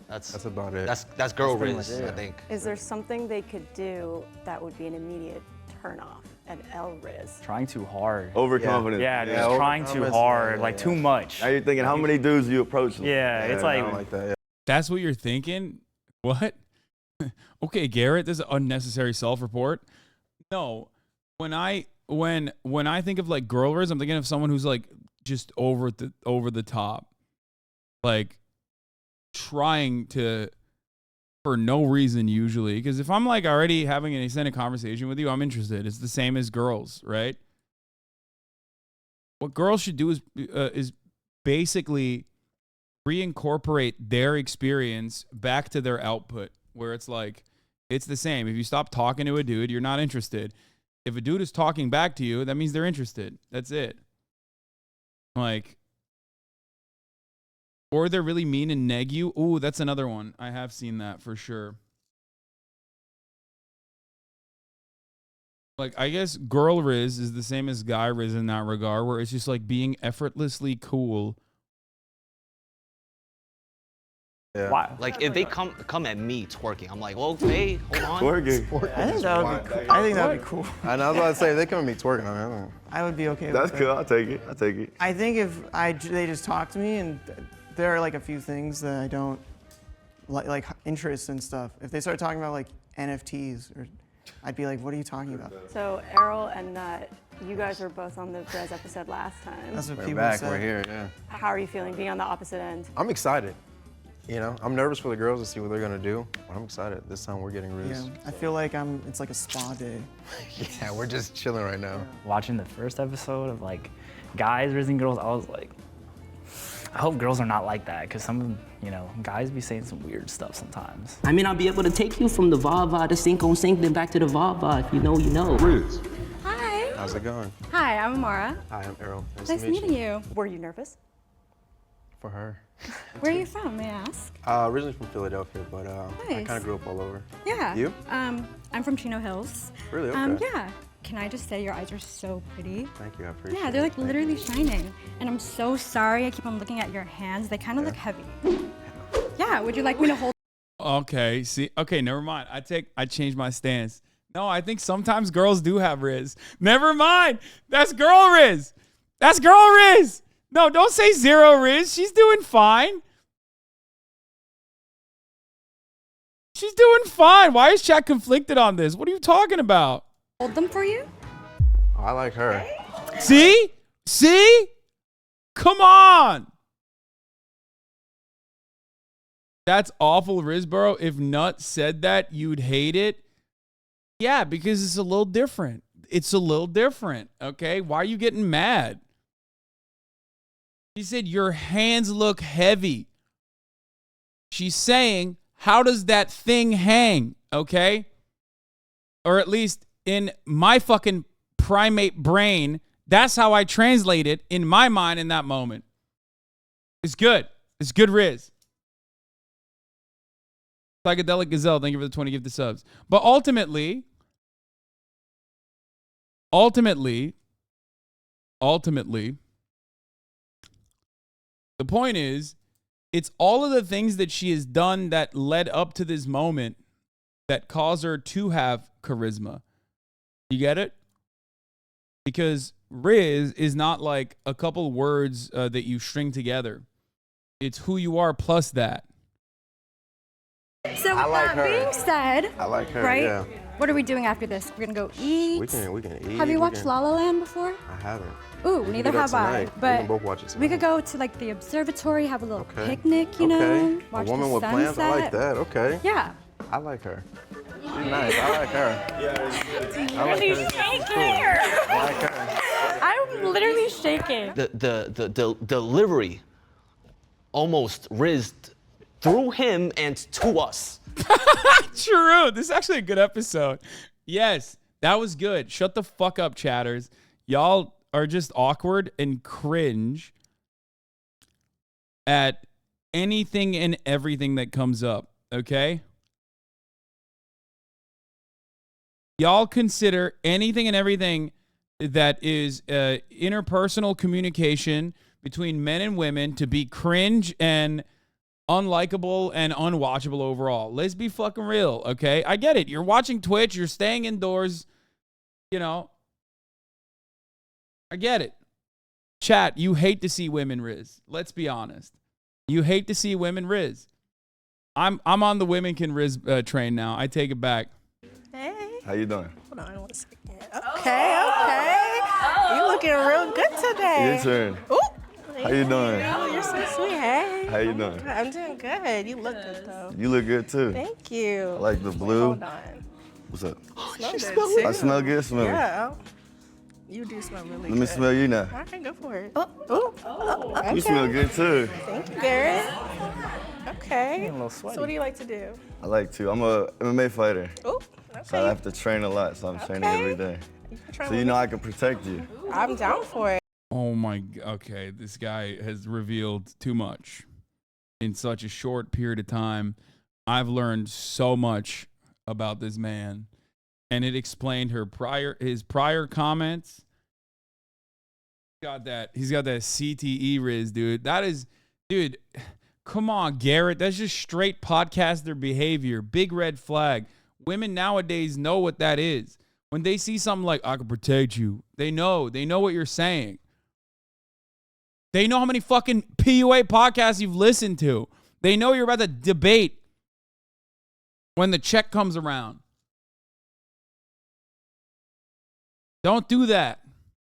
That's about it. That's girl pretty RIZZ, much it. I think. Is there something they could do that would be an immediate turn off at RIZZ? Trying too hard. Overconfident. Yeah, just trying too hard, like too much. Now you're thinking, how many dudes do you approach? Yeah, it's like, I don't like that. Yeah. That's what you're thinking? What? Okay, Garrett, this is unnecessary self-report. No, when I think of like girl RIZZ, I'm thinking of someone who's like just over the top, like trying to, for no reason usually. Because if I'm like already having an extended conversation with you, I'm interested. It's the same as girls, right? What girls should do is basically reincorporate their experience back to their output, where it's like, it's the same. If you stop talking to a dude, you're not interested. If a dude is talking back to you, that means they're interested. That's it. Like, or they're really mean and neg you. Ooh, that's another one. I have seen that for sure. Like, I guess girl RIZZ is the same as guy RIZZ in that regard, where it's just like being effortlessly cool. Yeah. Wow. Like if they come at me twerking, I'm like, well, hey, hold on. Twerking. I think that would be cool. I think that would be cool. I know, I was about to say, if they come at me twerking, I would be okay that's with cool. that. I'll take it. I'll take it. I think if they just talk to me and there are like a few things that I don't like interests and stuff. If they start talking about like NFTs, or I'd be like, what are you talking about? So Errol and you guys were both on the RIZZ episode last time. That's what We're people back. said. We're here. Yeah. How are you feeling being on the opposite end? I'm excited. You know, I'm nervous for the girls to see what they're gonna do, but I'm excited. This time we're getting RIZZ. Yeah, I feel like it's like a spa day. Yeah, we're just chilling right now. Watching the first episode of like guys RIZZing girls, I was like, I hope girls are not like that, because some, guys be saying some weird stuff sometimes. I may not be able to take you from the VOD to sync on sync, then back to the VOD. If you know, you know. RIZZ. Hi. How's it going? Hi, I'm Amara. Hi, I'm Errol. Nice meeting you. Were you nervous? For her. Where are you from, may I ask? Originally from Philadelphia, but I Nice. kind of grew up all over. Yeah. You? I'm from Chino Hills. Really? Okay. Yeah. Can I just say your eyes are so pretty? Thank you, I appreciate it. Yeah, they're like Thank literally you. shining. And I'm so sorry I keep on looking at your hands. They kind of look heavy. Yeah, would you like me to hold? Okay, never mind. I changed my stance. No, I think sometimes girls do have RIZZ. Never mind. That's girl RIZZ. That's girl RIZZ. No, don't say zero RIZZ. She's doing fine. She's doing fine. Why is chat conflicted on this? What are you talking about? Hold them for you? I like her. See? See? Come on. That's awful, Rizboro. If Nut said that, you'd hate it. Yeah, because it's a little different. It's a little different, okay? Why are you getting mad? She said, your hands look heavy. She's saying, how does that thing hang, okay? Or at least in my fucking primate brain, that's how I translate it in my mind in that moment. It's good. It's good Riz. Psychedelic Gazelle, thank you for the 20 gifted subs. But ultimately, the point is, it's all of the things that she has done that led up to this moment that cause her to have charisma. You get it? Because Riz is not like a couple words that you string together. It's who you are plus that. So with that being said, I like her, right? yeah. What are we doing after this? We're gonna go eat. We can eat. Have you watched La La Land before? I haven't. Ooh, We can neither do that have I. tonight. But we can both watch it tonight. we could go to like the observatory, have a little Okay. picnic, you know, watch A woman the with sunset. plans, I like that. Okay. Yeah. I like her. She's nice. I like her. I like Really her. shaking. Cool. I like her. I'm literally shaking. The delivery almost rizzed through him and to us. True. This is actually a good episode. Yes, that was good. Shut the fuck up, chatters. Y'all are just awkward and cringe at anything and everything that comes up, okay? Y'all consider anything and everything that is interpersonal communication between men and women to be cringe and unlikable and unwatchable overall. Let's be fucking real, okay? I get it. You're watching Twitch. You're staying indoors. You know. I get it. Chat, you hate to see women Riz. Let's be honest. You hate to see women Riz. I'm on the women can Riz train now. I take it back. Hey. How you doing? Hold on one second. Okay. You looking real good today. Your turn. Ooh. How you doing? Oh, you're so sweet. Hey. How you doing? I'm doing good. You look good though. You look good too. Thank you. I like the blue. Hold on. What's up? Smell good too. I smell good. Smell Yeah. You do smell really good. Let me smell you now. All right, go for it. Oh. Okay. You smell good too. Thank you, Garrett. Okay. a little So sweaty. what do you like to do? I like to. I'm a MMA fighter. Oh, okay. So I have to train a lot. So I'm training every day. train So you with know me. I can protect you. I'm down for it. Oh my, okay, this guy has revealed too much in such a short period of time. I've learned so much about this man, and it explained his prior comments. He's got that CTE Riz, dude. That is, dude, come on, Garrett. That's just straight podcaster behavior. Big red flag. Women nowadays know what that is. When they see something like, I can protect you, they know what you're saying. They know how many fucking PUA podcasts you've listened to. They know you're about to debate when the check comes around. Don't do that.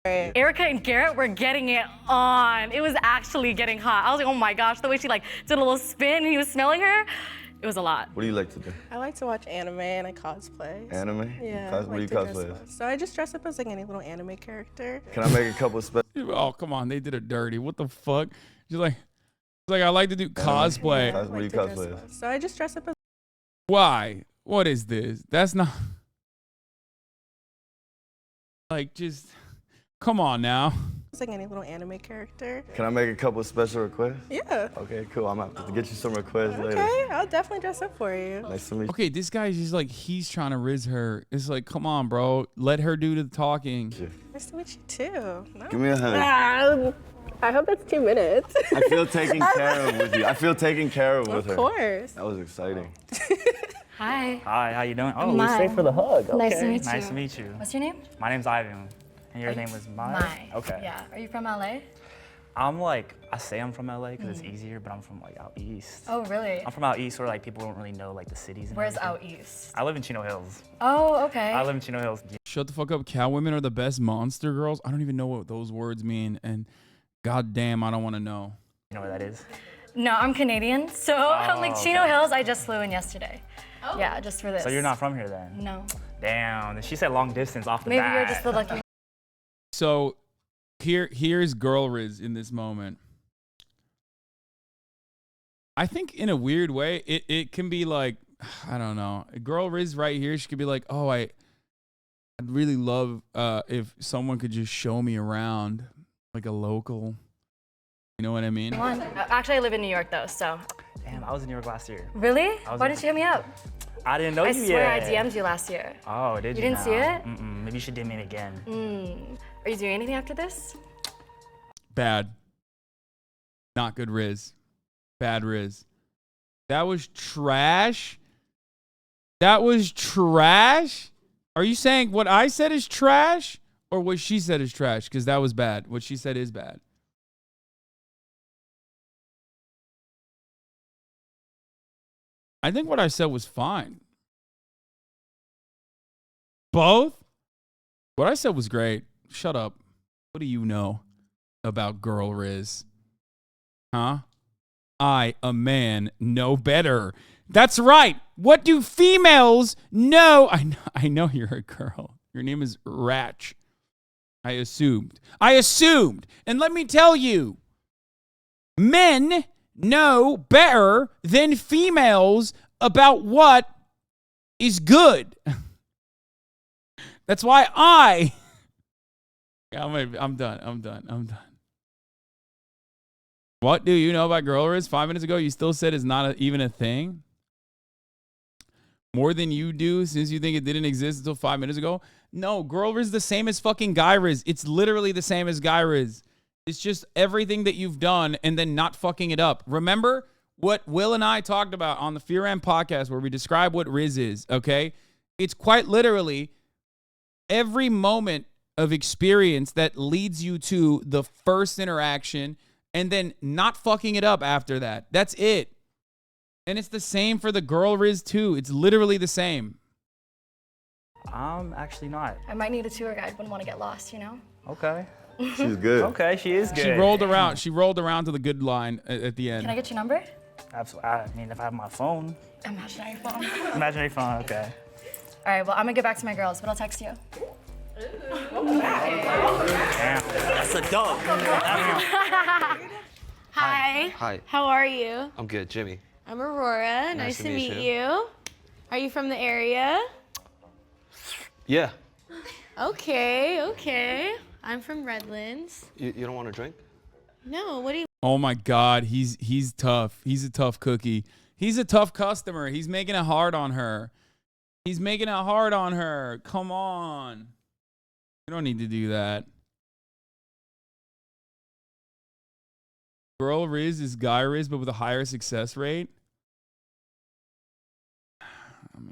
Erica and Garrett were getting it on. It was actually getting hot. I was like, oh my gosh, the way she like did a little spin and he was smelling her. It was a lot. What do you like to do? I like to watch anime and I cosplay. Anime? Yeah. What do you cosplay as? So I just dress up as like any little anime character. Can I make a couple of special? Oh, come on. They did it dirty. What the fuck? She's like, I like to do cosplay. Yeah, I What do you like to dress cosplay up. as? So I just dress up as Why? What is this? That's not. Like, just. Come on now. like any little anime character. Can I make a couple of special requests? Yeah. Okay, cool. I'm gonna have to get you some requests later. Okay, I'll definitely dress up for you. Nice to meet you. Okay, this guy's just like, he's trying to Riz her. It's like, come on, bro. Let her do the talking. Nice to meet you too. No? Give me a hug. I hope it's 2 minutes. I feel taken care of with you. I feel taken care of with her. Of course. That was exciting. Hi. Hi, how you doing? Oh, Mai. we stay for the hug. Nice to Okay. meet you. Nice to meet you. What's your name? My name's Ivan. And your Are you- name was Mai? Mai. Okay. Yeah. Are you from LA? I'm like, I say I'm from LA because it's easier, but I'm from like out east. Oh, really? I'm from out east where like people don't really know like the cities. And Where's everything. out east? I live in Chino Hills. Oh, okay. I live in Chino Hills. Shut the fuck up. Cow women are the best monster girls. I don't even know what those words mean. And goddamn, I don't want to know. You know where that is? No, I'm Canadian, so I'm like Chino Hills. I just flew in yesterday. Oh. Yeah, just for this. So you're not from here then? No. Damn, she said long distance off the Maybe bat. you're just the lucky. So here's Girl Riz in this moment. I think in a weird way, it can be like, I don't know. Girl Riz right here, she could be like, oh, I'd really love if someone could just show me around, like a local. You know what I mean? Actually, I live in New York though, so. Damn, I was in New York last year. Really? Why didn't you hit me up? I didn't know you yet. I swear I DM'd you last year. Oh, did you? You didn't see it? Maybe you should DM me again. Are you doing anything after this? Bad. Not good Riz. Bad Riz. That was trash. That was trash? Are you saying what I said is trash or what she said is trash? Because that was bad. What she said is bad. I think what I said was fine. Both? What I said was great. Shut up. What do you know about Girl Riz? Huh? I, a man, know better. That's right. What do females know? I know you're a girl. Your name is Ratch. I assumed. And let me tell you, men know better than females about what is good. That's why I'm done. What do you know about Girl Riz? 5 minutes ago, you still said it's not even a thing? More than you do since you think it didn't exist until 5 minutes ago? No, Girl Riz is the same as fucking Guy Riz. It's literally the same as Guy Riz. It's just everything that you've done and then not fucking it up. Remember what Will and I talked about on the Fear Am podcast where we describe what Riz is, okay? It's quite literally every moment of experience that leads you to the first interaction and then not fucking it up after that. That's it. And it's the same for the Girl Riz too. It's literally the same. Actually not. I might need a tour guide. Wouldn't want to get lost, you know? Okay. She's good. Okay, she is good. She rolled around to the good line at the end. Can I get your number? Absolutely. I mean, if I have my phone. Imaginary phone. Imaginary phone, okay. All right, well, I'm gonna get back to my girls, but I'll text you. Damn, that's a dog. Hi. Hi. How are you? I'm good, Jimmy. I'm Aurora. Nice to meet you. Are you from the area? Yeah. Okay. I'm from Redlands. You don't want a drink? No, what do you... Oh my God, he's tough. He's a tough cookie. He's a tough customer. He's making it hard on her. Come on. You don't need to do that. Girl Riz is Guy Riz, but with a higher success rate.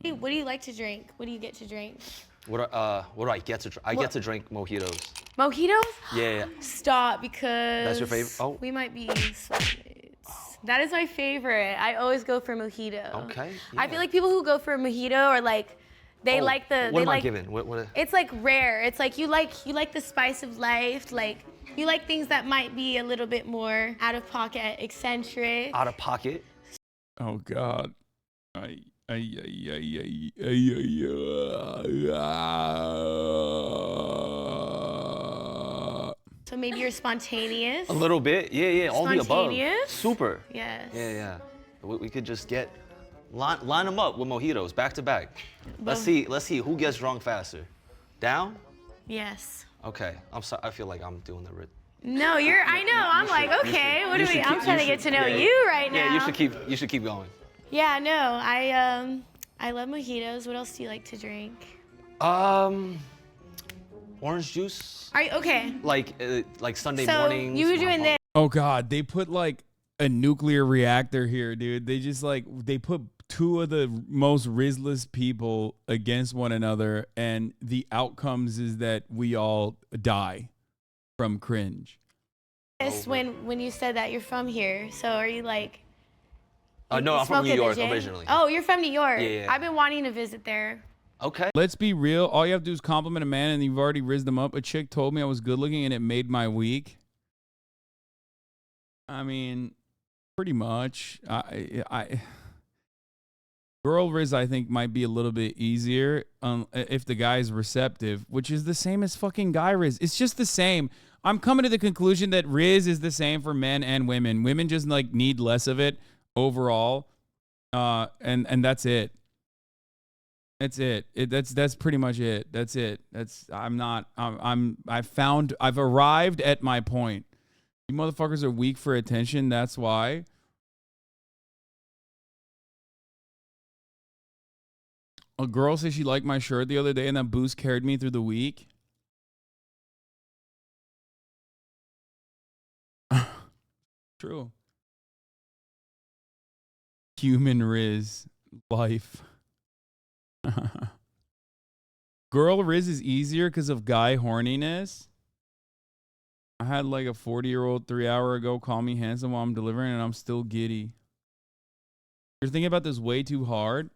What do you like to drink? What do you get to drink? What do I get to drink? I get to drink mojitos. Mojitos? Yeah. Stop, because... That's your favorite? Oh. We might be soulmates. That is my favorite. I always go for mojito. Okay. Yeah. I feel like people who go for a mojito are like, they like the... What they am like, I giving? What? It's like rare. It's like you like the spice of life. Like, you like things that might be a little bit more out of pocket, eccentric. Out of pocket? Oh God. So maybe you're spontaneous. A little bit. Yeah. All the above. Spontaneous? Super. Yes. Yeah. We could just line them up with mojitos back to back. Let's see who gets drunk faster. Down? Yes. Okay. I'm sorry. I feel like I'm doing the rit. No, I know. I'm like, okay, what do we? I'm trying to get to know you right now. Yeah, you should keep going. Yeah, no, I love mojitos. What else do you like to drink? Orange juice. Are you okay? Like Sunday So mornings. you were doing this. Oh God, they put like a nuclear reactor here, dude. They just they put two of the most Rizzless people against one another, and the outcomes is that we all die from cringe. When you said that you're from here, so are you like? No, I'm from New York originally. Oh, you're from New York. Yeah. I've been wanting to visit there. Okay. Let's be real. All you have to do is compliment a man, and you've already rizzed them up. A chick told me I was good looking, and it made my week. I mean, Pretty much. Girl RIZZ, I think, might be a little bit easier if the guy's receptive, which is the same as fucking guy RIZZ. It's just the same. I'm coming to the conclusion that RIZZ is the same for men and women. Women just like need less of it overall, and that's it. That's it. That's pretty much it. That's it. I've arrived at my point. You motherfuckers are weak for attention. That's why. A girl said she liked my shirt the other day and that boost carried me through the week. True. Human RIZZ life. Girl RIZZ is easier because of guy horniness. I had like a 40-year-old 3 hour ago call me handsome while I'm delivering and I'm still giddy. You're thinking about this way too hard.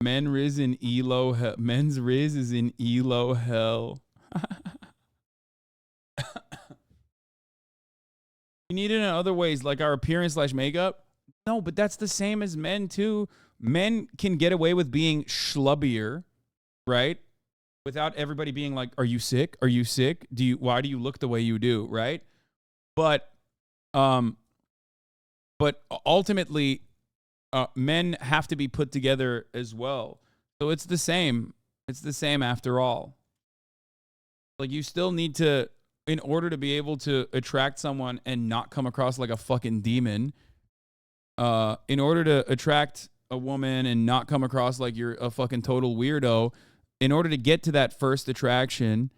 Men's RIZZ is in ELO hell. You need it in other ways, like our appearance / makeup. No, but that's the same as men too. Men can get away with being schlubbier, right? Without everybody being like, "Are you sick? Are you sick? Why do you look the way you do?" Right? But ultimately, men have to be put together as well. So it's the same. It's the same after all. Like you still need to, in order to be able to attract someone and not come across like a fucking demon, in order to attract a woman and not come across like you're a fucking total weirdo, in order to get to that first attraction,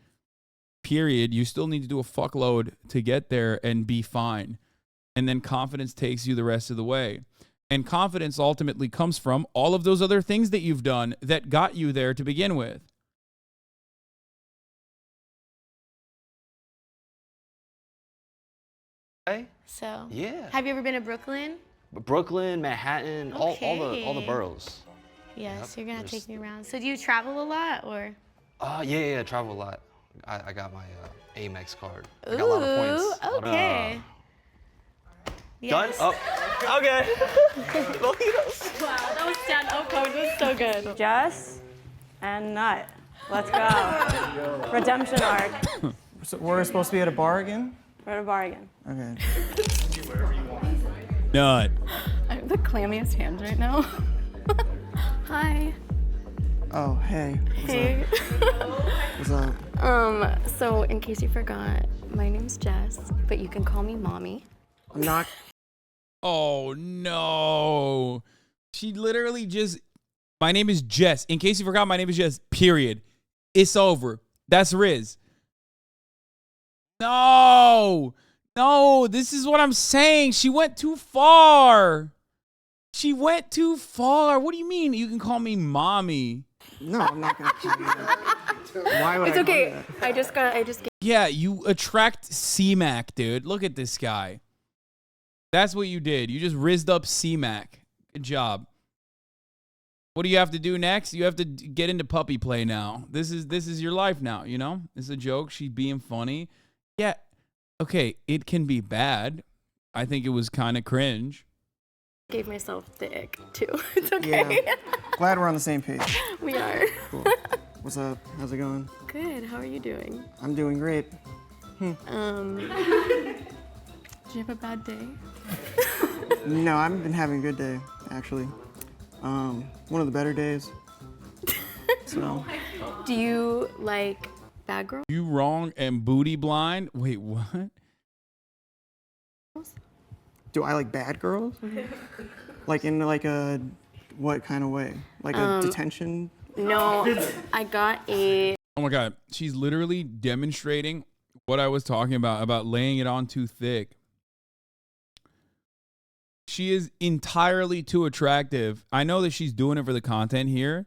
period, you still need to do a fuckload to get there and be fine. And then confidence takes you the rest of the way. And confidence ultimately comes from all of those other things that you've done that got you there to begin with. So, yeah. Have you ever been to Brooklyn? Brooklyn, Manhattan, all the boroughs. Yes, you're gonna take me around. So do you travel a lot, or? Yeah, I travel a lot. I got my Amex card. Ooh, I got a lot of points. Okay. Done? Yes. Oh, okay. Wow, that was stand-up comedy. That was so good. Jess and Nut. Let's go. Redemption arc. So we're supposed to be at a bar again? We're at a bar again. Okay. Nut. I have the clammiest hands right now. Hi. Oh, hey. Hey. What's up? So in case you forgot, my name's Jess, but you can call me Mommy. I'm not. Oh, no. She literally just, my name is Jess. In case you forgot, my name is Jess, period. It's over. That's RIZZ. No, this is what I'm saying. She went too far. She went too far. What do you mean? You can call me Mommy. No, I'm not gonna call you that. Why would It's I okay. call you I just Yeah, you attract C-Mac, dude. Look at this guy. That's what you did. You just rizzed up C-Mac. Good job. What do you have to do next? You have to get into puppy play now. This is your life now, you know? It's a joke. She's being funny. Yeah. Okay, it can be bad. I think it was kind of cringe. gave myself the ick too. It's okay. Yeah. Glad we're on the same page. We are. Cool. What's up? How's it going? Good. How are you doing? I'm doing great. Did you have a bad day? No, I've been having a good day, actually. One of the better days. So. Do you like bad girls? You wrong and booty blind? Wait, what? Do I like bad girls? Like in like a, what kind of way? Like a detention? No, I got a... Oh my God, she's literally demonstrating what I was talking about laying it on too thick. She is entirely too attractive. I know that she's doing it for the content here,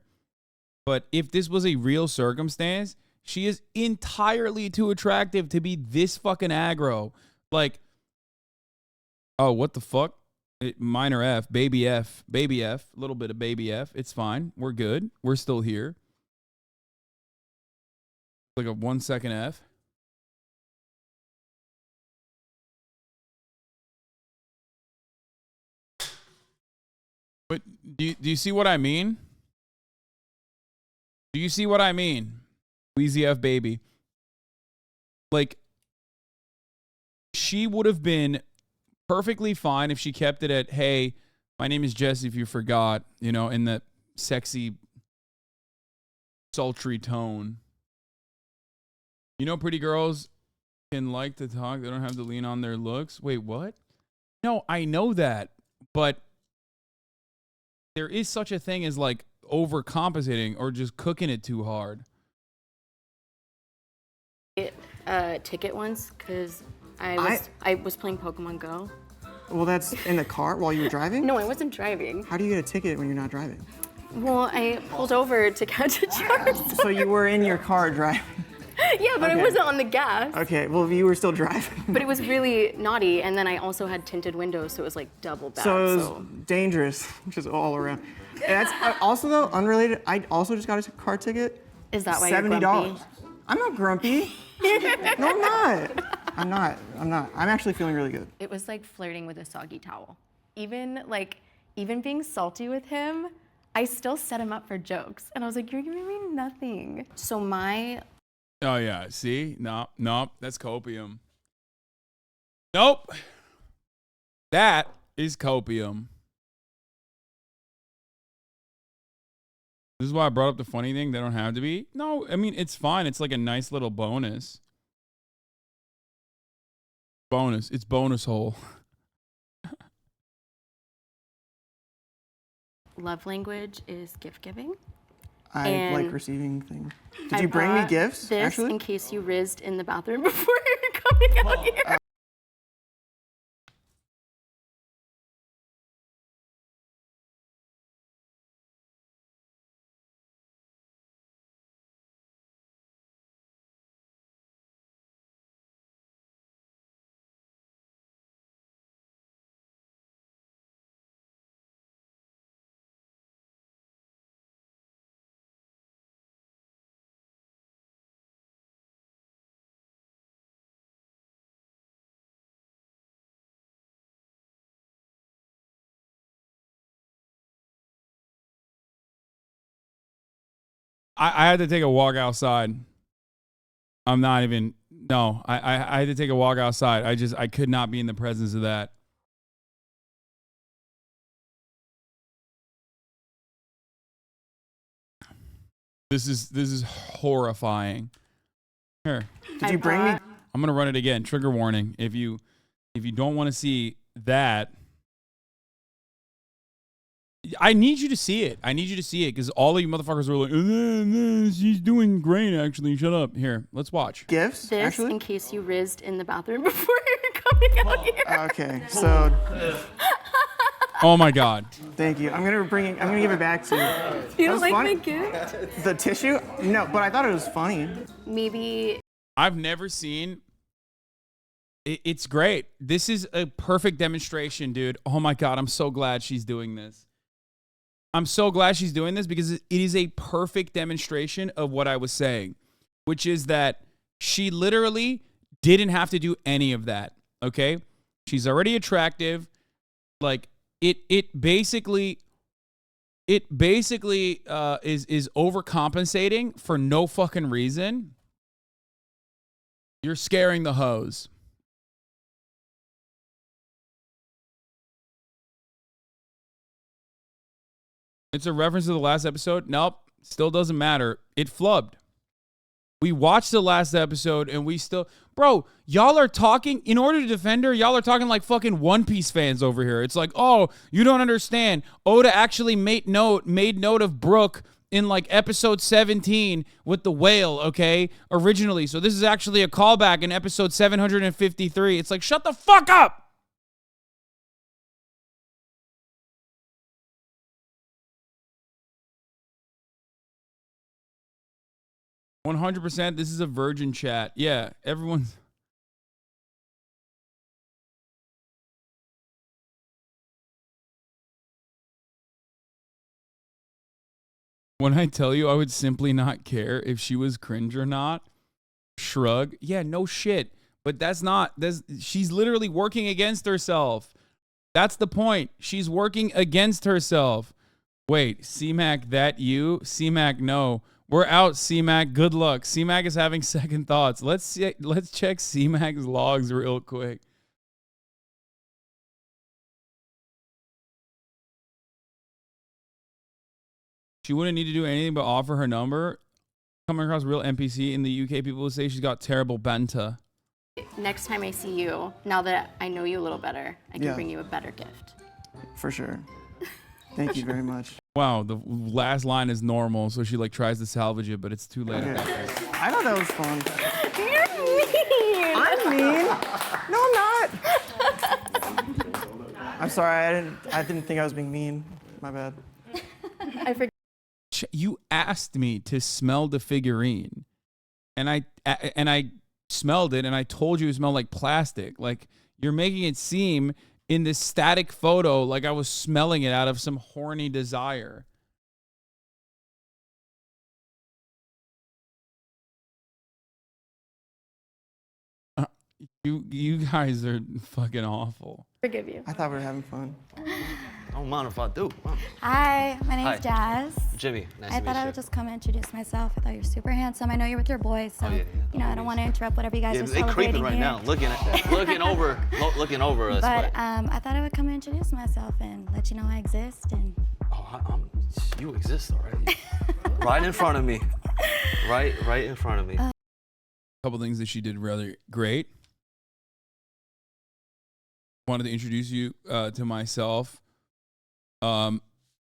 but if this was a real circumstance, she is entirely too attractive to be this fucking aggro. Like, oh, what the fuck? Minor F, baby F, a little bit of baby F. It's fine. We're good. We're still here. Like a 1 second F. But do you see what I mean? Do you see what I mean? Wheezy F baby. Like, she would have been perfectly fine if she kept it at, hey, my name is Jesse if you forgot, you know, in the sexy, sultry tone. You know, pretty girls can like to talk. They don't have to lean on their looks. Wait, what? No, I know that. But there is such a thing as like overcompensating or just cooking it too hard. Ticket once because I was playing Pokemon Go. Well, that's in the car while you were driving? No, I wasn't driving. How do you get a ticket when you're not driving? Well, I pulled over to catch a charge. So you were in your car driving? Yeah, but I wasn't on the gas. Okay, well, you were still driving. But it was really naughty, and then I also had tinted windows, so it was like double bad. So it was dangerous, just all around. And that's also though unrelated. I also just got a car ticket. Is that why $70. you're grumpy? I'm not grumpy. No, I'm not. I'm not. I'm actually feeling really good. It was like flirting with a soggy towel. Even being salty with him, I still set him up for jokes, and I was like, "You're giving me nothing." So Oh yeah, see? Nope, that's copium. Nope. That is copium. This is why I brought up the funny thing. They don't have to be. No, I mean, it's fine. It's like a nice little bonus. Bonus. It's bonus hole. love language is gift giving. I like receiving things. Did you bring me gifts, this actually? in case you rizzed in the bathroom before you're coming out here. I had to take a walk outside. I'm not even, no, I had to take a walk outside. I could not be in the presence of that. This is horrifying. Here. Did you bring me? I'm going to run it again. Trigger warning. If you don't want to see that, I need you to see it. I need you to see it because all of you motherfuckers are like, she's doing great, actually. Shut up. Here, let's watch. Gifts? This actually? in case you rizzed in the bathroom before you're coming out here. Okay, so. Oh my God. Thank you. I'm gonna give it back to you. You don't like my gift? The tissue? No, but I thought it was funny. Maybe. I've never seen. It's great. This is a perfect demonstration, dude. Oh my God, I'm so glad she's doing this. I'm so glad she's doing this because it is a perfect demonstration of what I was saying, which is that she literally didn't have to do any of that. Okay, she's already attractive. Like it basically is overcompensating for no fucking reason. You're scaring the hoes. It's a reference to the last episode. Nope. Still doesn't matter. It flubbed. We watched the last episode and we still... Bro, y'all are talking... In order to defend her, y'all are talking like fucking One Piece fans over here. It's like, oh, you don't understand. Oda actually made note of Brooke in like episode 17 with the whale, okay? Originally. So this is actually a callback in episode 753. It's like, shut the fuck up! 100%. This is a virgin chat. Yeah, everyone's... When I tell you I would simply not care if she was cringe or not, shrug. Yeah, no shit. But she's literally working against herself. That's the point. She's working against herself. Wait, C-Mac, that you? C-Mac, no. We're out, C-Mac. Good luck. C-Mac is having second thoughts. Let's check C-Mac's logs real quick. She wouldn't need to do anything but offer her number. Coming across real NPC in the UK, people will say she's got terrible banter. Next time I see you, now that I know you a little better, I can Yeah. bring you a better gift. For sure. Thank you very much. Wow, the last line is normal, so she like tries to salvage it, but it's too late. Okay. I thought that was fun. You're mean. I'm mean. No, I'm not. I'm sorry. I didn't think I was being mean. My bad. I forget. You asked me to smell the figurine, and I smelled it, and I told you it smelled like plastic. Like, you're making it seem in this static photo like I was smelling it out of some horny desire. You guys are fucking awful. Forgive you. I thought we were having fun. I don't mind if I do. Hi, my name's Hi. Jazz. Jimmy, nice I to thought meet I you. would just come and introduce myself. I thought you were super handsome. I know you're with your boys, so you know I don't want to interrupt whatever you guys are They celebrating creeping right here. now, looking over us. But I thought I would come and introduce myself and let you know I exist. And You exist already. Right in front of me. Right in front of me. A couple things that she did rather great. Wanted to introduce you to myself.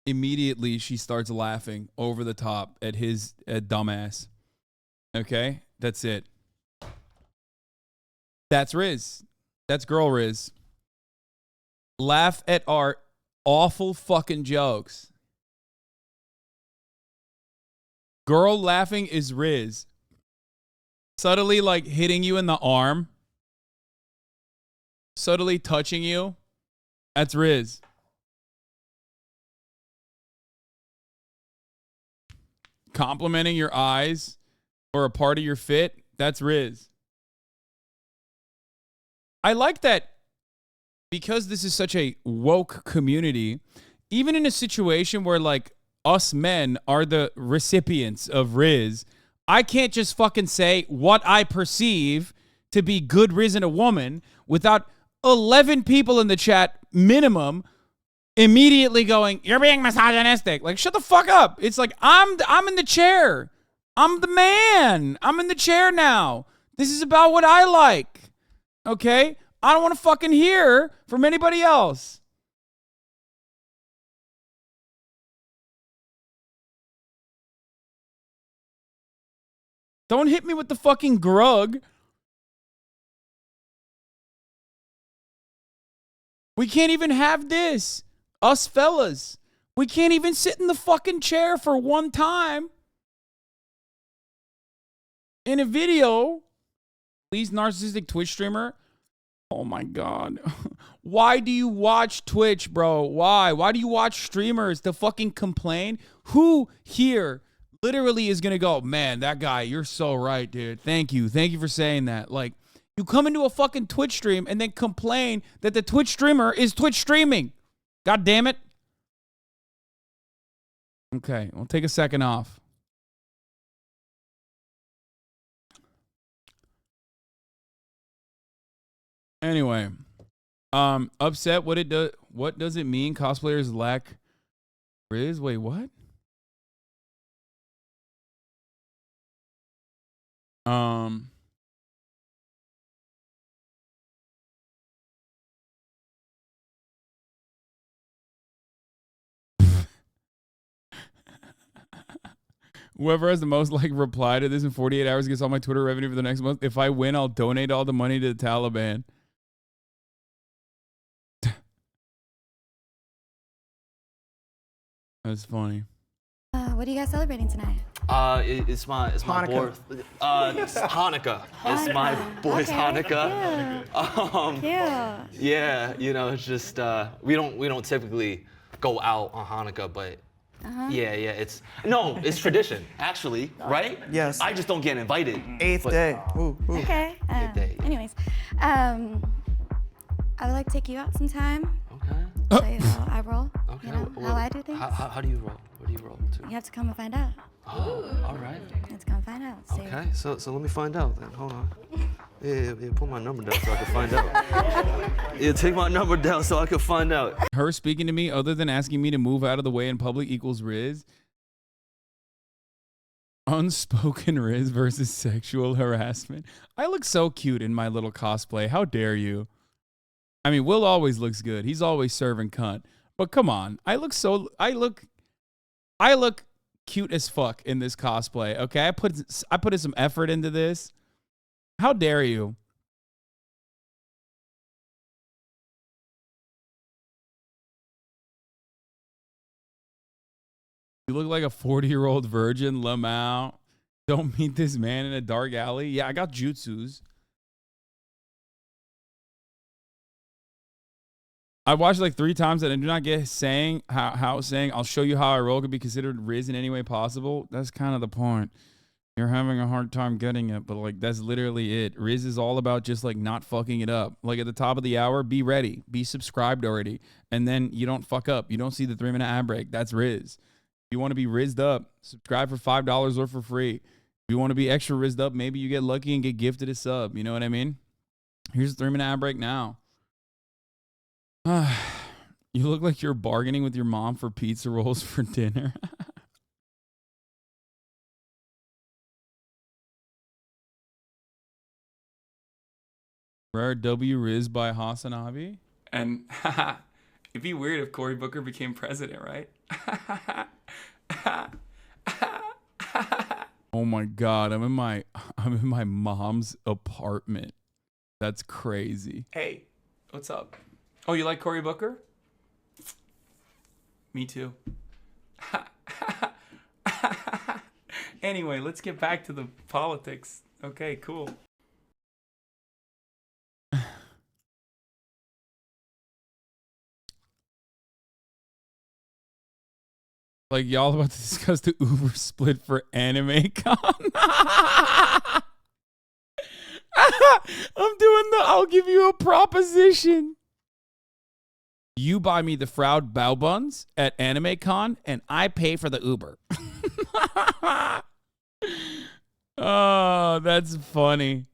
Immediately she starts laughing over the top at his dumbass. Okay, that's it. That's RIZZ. That's girl RIZZ. Laugh at our awful fucking jokes. Girl laughing is RIZZ. Subtly like hitting you in the arm. Subtly touching you. That's RIZZ. Complimenting your eyes or a part of your fit. That's RIZZ. I like that because this is such a woke community, even in a situation where like us men are the recipients of RIZZ, I can't just fucking say what I perceive to be good RIZZ in a woman without 11 people in the chat minimum immediately going, "You're being misogynistic." Like, shut the fuck up. It's like, I'm in the chair. I'm the man. I'm in the chair now. This is about what I like. Okay? I don't want to fucking hear from anybody else. Don't hit me with the fucking grug. We can't even have this. Us fellas. We can't even sit in the fucking chair for one time. In a video. Please, narcissistic Twitch streamer. Oh my God. Why do you watch Twitch, bro? Why? Why do you watch streamers to fucking complain? Who here literally is going to go, "Man, that guy, you're so right, dude. Thank you. Thank you for saying that." Like, you come into a fucking Twitch stream and then complain that the Twitch streamer is Twitch streaming. God damn it. Okay, we'll take a second off. Anyway, upset. What does it mean? Cosplayers lack RIZZ? Wait, what? Whoever has the most like reply to this in 48 hours gets all my Twitter revenue for the next month. If I win, I'll donate all the money to the Taliban. That's funny. What are you guys celebrating tonight? It's my Hanukkah. boy. It's Hanukkah. It's my boy's Hanukkah. Cute. Yeah, you know, it's just we don't typically go out on Hanukkah, but Yeah, it's tradition, actually, right? Yes. I just don't get invited. Eighth day. Ooh, ooh. Okay. Anyways, I would like to take you out sometime. Okay. Show you how I roll. Okay. You know, how I do things. How do you roll? Where do you roll to? You have to come and find out. Oh, all right. Let's come and find out. See. Okay, so let me find out then. Hold on. Yeah, put my number down so I can find out. Yeah, take my number down so I can find out. Her speaking to me, other than asking me to move out of the way in public, equals RIZZ. Unspoken RIZZ versus sexual harassment. I look so cute in my little cosplay. How dare you? I mean, Will always looks good. He's always serving cunt. But come on, I look cute as fuck in this cosplay. Okay, I put in some effort into this. How dare you? You look like a 40-year-old virgin, Lamau. Don't meet this man in a dark alley. Yeah, I got jutsus. I watched like 3 times and I do not get saying how saying I'll show you how I roll could be considered RIZZ in any way possible. That's kind of the point. You're having a hard time getting it, but like that's literally it. RIZZ is all about just like not fucking it up. Like at the top of the hour, be ready, be subscribed already, and then you don't fuck up. You don't see the 3-minute ad break. That's RIZZ. If you want to be RIZZed up, subscribe for $5 or for free. If you want to be extra RIZZed up, maybe you get lucky and get gifted a sub. You know what I mean? Here's the 3-minute ad break now. You look like you're bargaining with your mom for pizza rolls for dinner. Rare W RIZZ by HasanAbi. And it'd be weird if Cory Booker became president, right? Oh my God, I'm in my mom's apartment. That's crazy. Hey, what's up? Oh, you like Cory Booker? Me too. Anyway, let's get back to the politics. Okay, cool. Like, y'all about to discuss the Uber split for Anime Con? I'll give you a proposition. You buy me the Fraud Bao Buns at Anime Con, and I pay for the Uber. Oh, that's funny.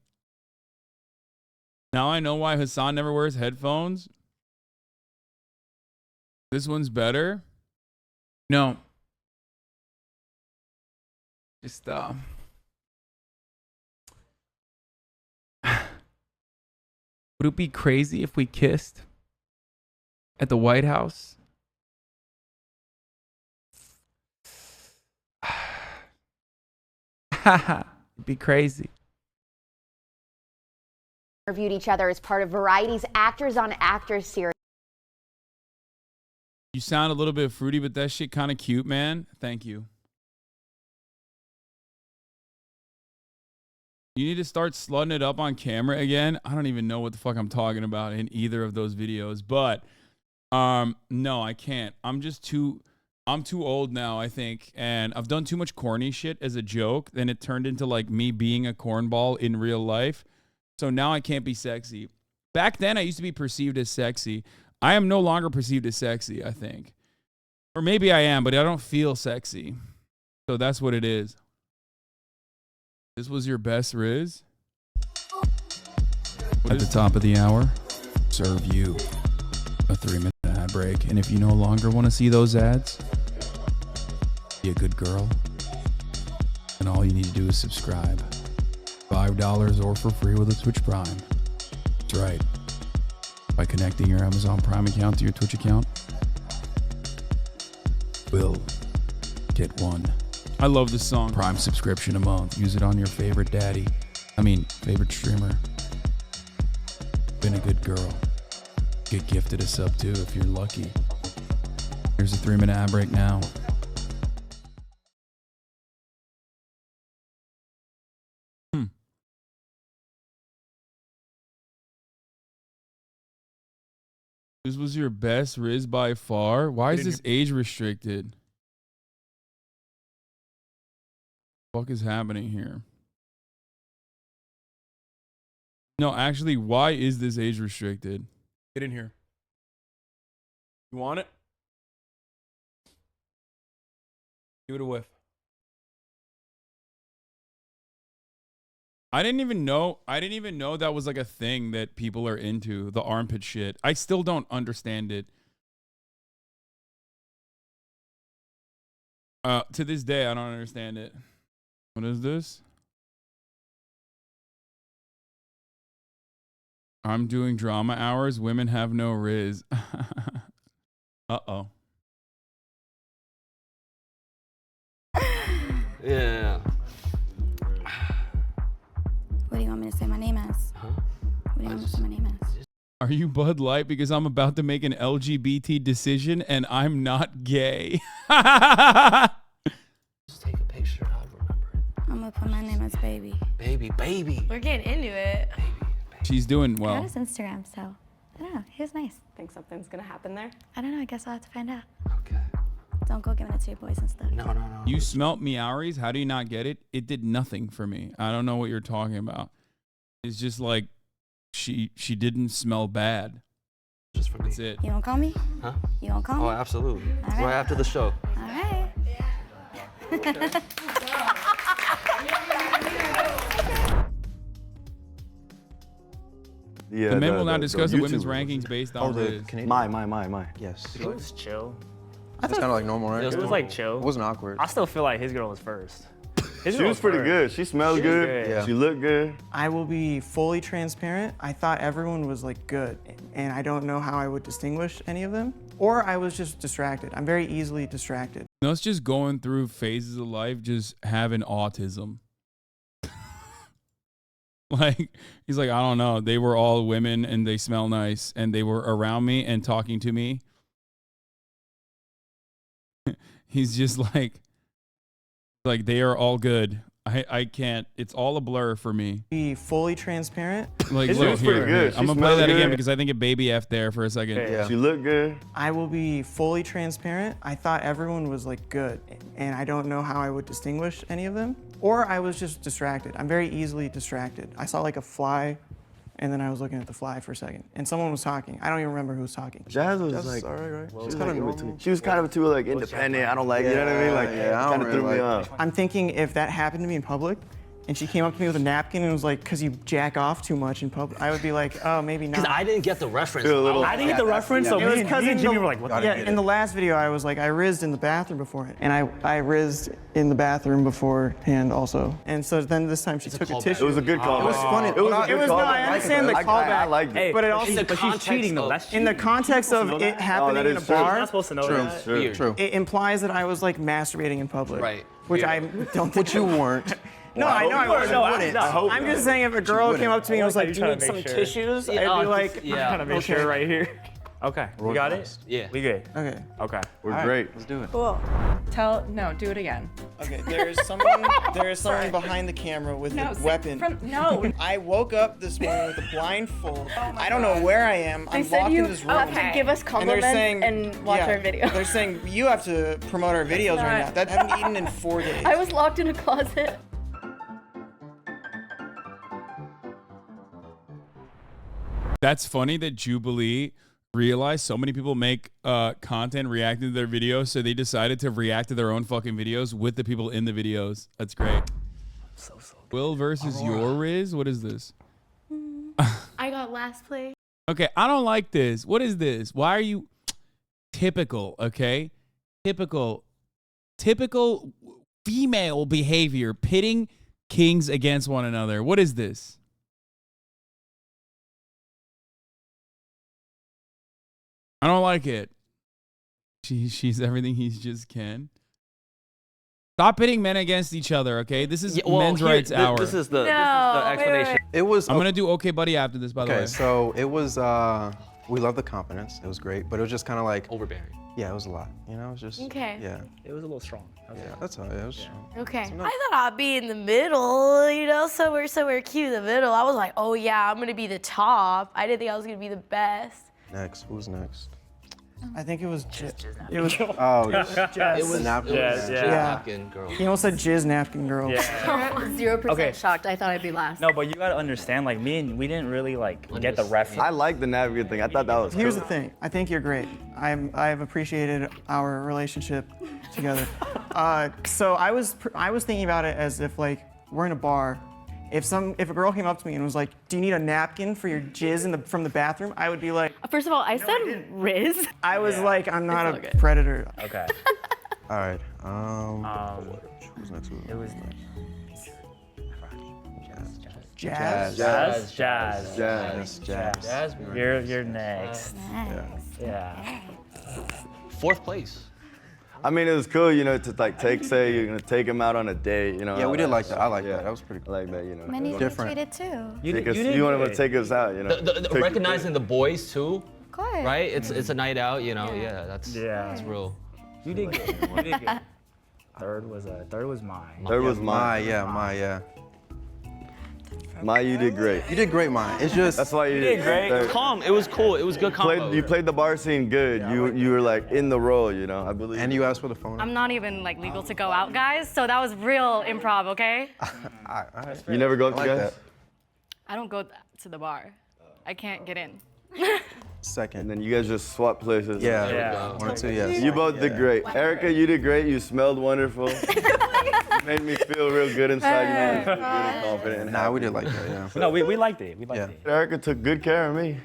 Now I know why Hasan never wears headphones. This one's better. No. Just, would it be crazy if we kissed at the White House? It'd be crazy. Interviewed each other as part of Variety's Actors on Actors series. You sound a little bit fruity, but that shit kind of cute, man. Thank you. You need to start slutting it up on camera again. I don't even know what the fuck I'm talking about in either of those videos, but no, I can't. I'm too old now, I think, and I've done too much corny shit as a joke. Then it turned into like me being a cornball in real life. So now I can't be sexy. Back then I used to be perceived as sexy. I am no longer perceived as sexy, I think. Or maybe I am, but I don't feel sexy. So that's what it is. This was your best RIZZ? At the top of the hour, serve you a 3-minute ad break. And if you no longer want to see those ads, be a good girl. And all you need to do is subscribe. $5 or for free with a Twitch Prime. That's right. By connecting your Amazon Prime account to your Twitch account, will get one. I love this song. Prime subscription a month. Use it on your favorite favorite streamer. Been a good girl. Get gifted a sub too if you're lucky. Here's a 3-minute ad break now. This was your best RIZZ by far? Why is this age restricted? What is happening here? No, actually, why is this age restricted? Get in here. You want it? Give it a whiff. I didn't even know that was like a thing that people are into, the armpit shit. I still don't understand it. To this day, I don't understand it. What is this? I'm doing drama hours. Women have no RIZZ. Uh-oh. Yeah. What do you want me to say my name as? Huh? What do you want me to say my name as? Are you Bud Light? Because I'm about to make an LGBT decision and I'm not gay. Just take a picture. I'll remember it. I'm gonna put my name as Baby. Baby. We're getting into it. She's doing I well. got his Instagram, so I don't know. He was nice. Think something's gonna happen there? I don't know. I guess I'll have to find out. Okay. Don't go giving it to your boys and stuff. No. You smelt meowries? How do you not get it? It did nothing for me. I don't know what you're talking about. It's just like she didn't smell bad. Just for me. That's it. You gonna call me? Huh? You gonna call me? Oh, absolutely. All right. Right after the show. All right. The men will now discuss the women's rankings based on RIZZ. My. Yes. It was chill. It's kind of like normal, right? It was like chill. It wasn't awkward. I still feel like his girl was first. She was pretty good. She smelled good. Yeah. She looked good. I will be fully transparent. I thought everyone was like good, and I don't know how I would distinguish any of them. Or I was just distracted. I'm very easily distracted. No, it's just going through phases of life, just having autism. Like, he's like, I don't know. They were all women and they smell nice and they were around me and talking to me. He's just like they are all good. I can't. It's all a blur for me. Be fully transparent. Like, She look, was pretty good. She I'm gonna play that smelled again good. because I think it baby F there for a second. Yeah. She looked good. I will be fully transparent. I thought everyone was like good, and I don't know how I would distinguish any of them. Or I was just distracted. I'm very easily distracted. I saw like a fly, and then I was looking at the fly for a second, and someone was talking. I don't even remember who was talking. Jazz was like, all right. she was kind of normal. She was kind of too like independent. I don't like, you know what I mean? Like, yeah, I kind don't of threw really me like off. I'm thinking if that happened to me in public, and she came up to me with a napkin and was like, "Cause you jack off too much in public," I would be like, "Oh, maybe not." Because I didn't get the reference. I didn't get the reference, so It was me and Jimmy were like, what the yeah, in the last video, I was like, I rizzed in the bathroom beforehand. And I rizzed in the bathroom beforehand also. And so then this time she took a tissue. It was a good callback. It was funny. It was a good No, callback. I understand the callback. I liked it. But it also, but she's cheating though. That's in the context of it happening in a true. bar, You're not supposed to know that. True. it implies that I was like masturbating in public. Right. Which I don't think But you weren't. No, I know I wasn't. No, wouldn't. I'm just saying if a girl came up to me and was like, "Do you need some tissues?" I'd be like, I'm trying to make sure right here. Okay, we got it? Yeah. We good? Okay. Okay. We're great. Let's do it. Cool. Do it again. Okay, there is someone behind the camera with a weapon. No. I woke up this morning with a blindfold. I don't know where I am. I'm locked in this room. have to give us compliments and watch our video. They're saying you have to promote our videos right now. That I haven't eaten in 4 days. I was locked in a closet. That's funny that Jubilee realized so many people make content reacting to their videos, so they decided to react to their own fucking videos with the people in the videos. That's great. So Will versus your RIZZ? What is this? I got last place. Okay, I don't like this. What is this? Why are you typical, okay? Typical female behavior, pitting kings against one another. What is this? I don't like it. She's everything he just can. Stop pitting men against each other, okay? This is men's rights hour. This is the explanation. It was. I'm gonna do OKBUDDY after this, by the way. Okay, so it was. We love the confidence. It was great, but it was just kind of like overbearing. Yeah, it was a lot. You know, it was just. Okay. Yeah. It was a little strong. Yeah, that's all. Yeah, it was strong. Okay. I thought I'd be in the middle, you know, somewhere cute in the middle. I was like, oh yeah, I'm gonna be the top. I didn't think I was gonna be the best. Next, who's next? I think it was it was Oh, jizz. it was napkin. napkin girl. He almost said jizz napkin girl. 0% shocked. I thought I'd be last. No, but you gotta understand, like we didn't really like get the reference. I like the napkin thing. I thought that was Here's cool. the thing. I think you're great. I've appreciated our relationship together. So I was thinking about it as if like we're in a bar. If a girl came up to me and was like, "Do you need a napkin for your jizz from the bathroom?" I would be like, First of all, I said Riz. I was like, I'm not It's a all good. predator. Okay. All right. Who's next? It was Jazz. You're next. Yeah. Yeah. 4th place. I mean, it was cool, you know, to like say you're gonna take him out on a date, you know. Yeah, we did like that. I like that. That was pretty cool. I like that, you know. Men need to be treated too. You want to take us out, you know. Recognizing the boys too, Of course. right? It's a night out, you know. Yeah, that's real. You did good. You did good. Third was mine. Third was mine. Yeah. Mai, you did great. You did great, Mai. It's just that's why you did great. third. Calm. It was cool. It was good combo. You played the bar scene good. You were like in the role, you know. I believe. And you asked for the phone. I'm not even like legal to go out, guys. So that was real improv, okay? You never go up to guys? I don't go to the bar. I can't get in. Second. And then you guys just swap places. Yeah. 1 or 2, yes. You both did great. Erica, you did great. You smelled wonderful. You made me feel real good inside. You made me feel good and confident. Nah, we did like that, yeah. No, we liked it. We liked it. Erica took good care of me.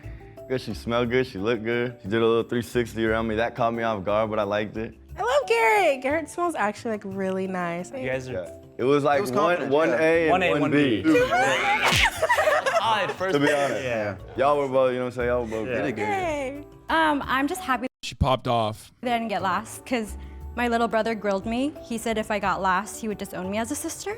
Good, she smelled good. She looked good. She did a little 360 around me. That caught me off guard, but I liked it. I love Garrett. Garrett smells actually like really nice. You guys are. It was like one A and one B. First to be honest, y'all were both, you know what I'm saying? Y'all were both good. Yay. I'm just happy She popped off. that I didn't get last because my little brother grilled me. He said if I got last, he would disown me as a sister.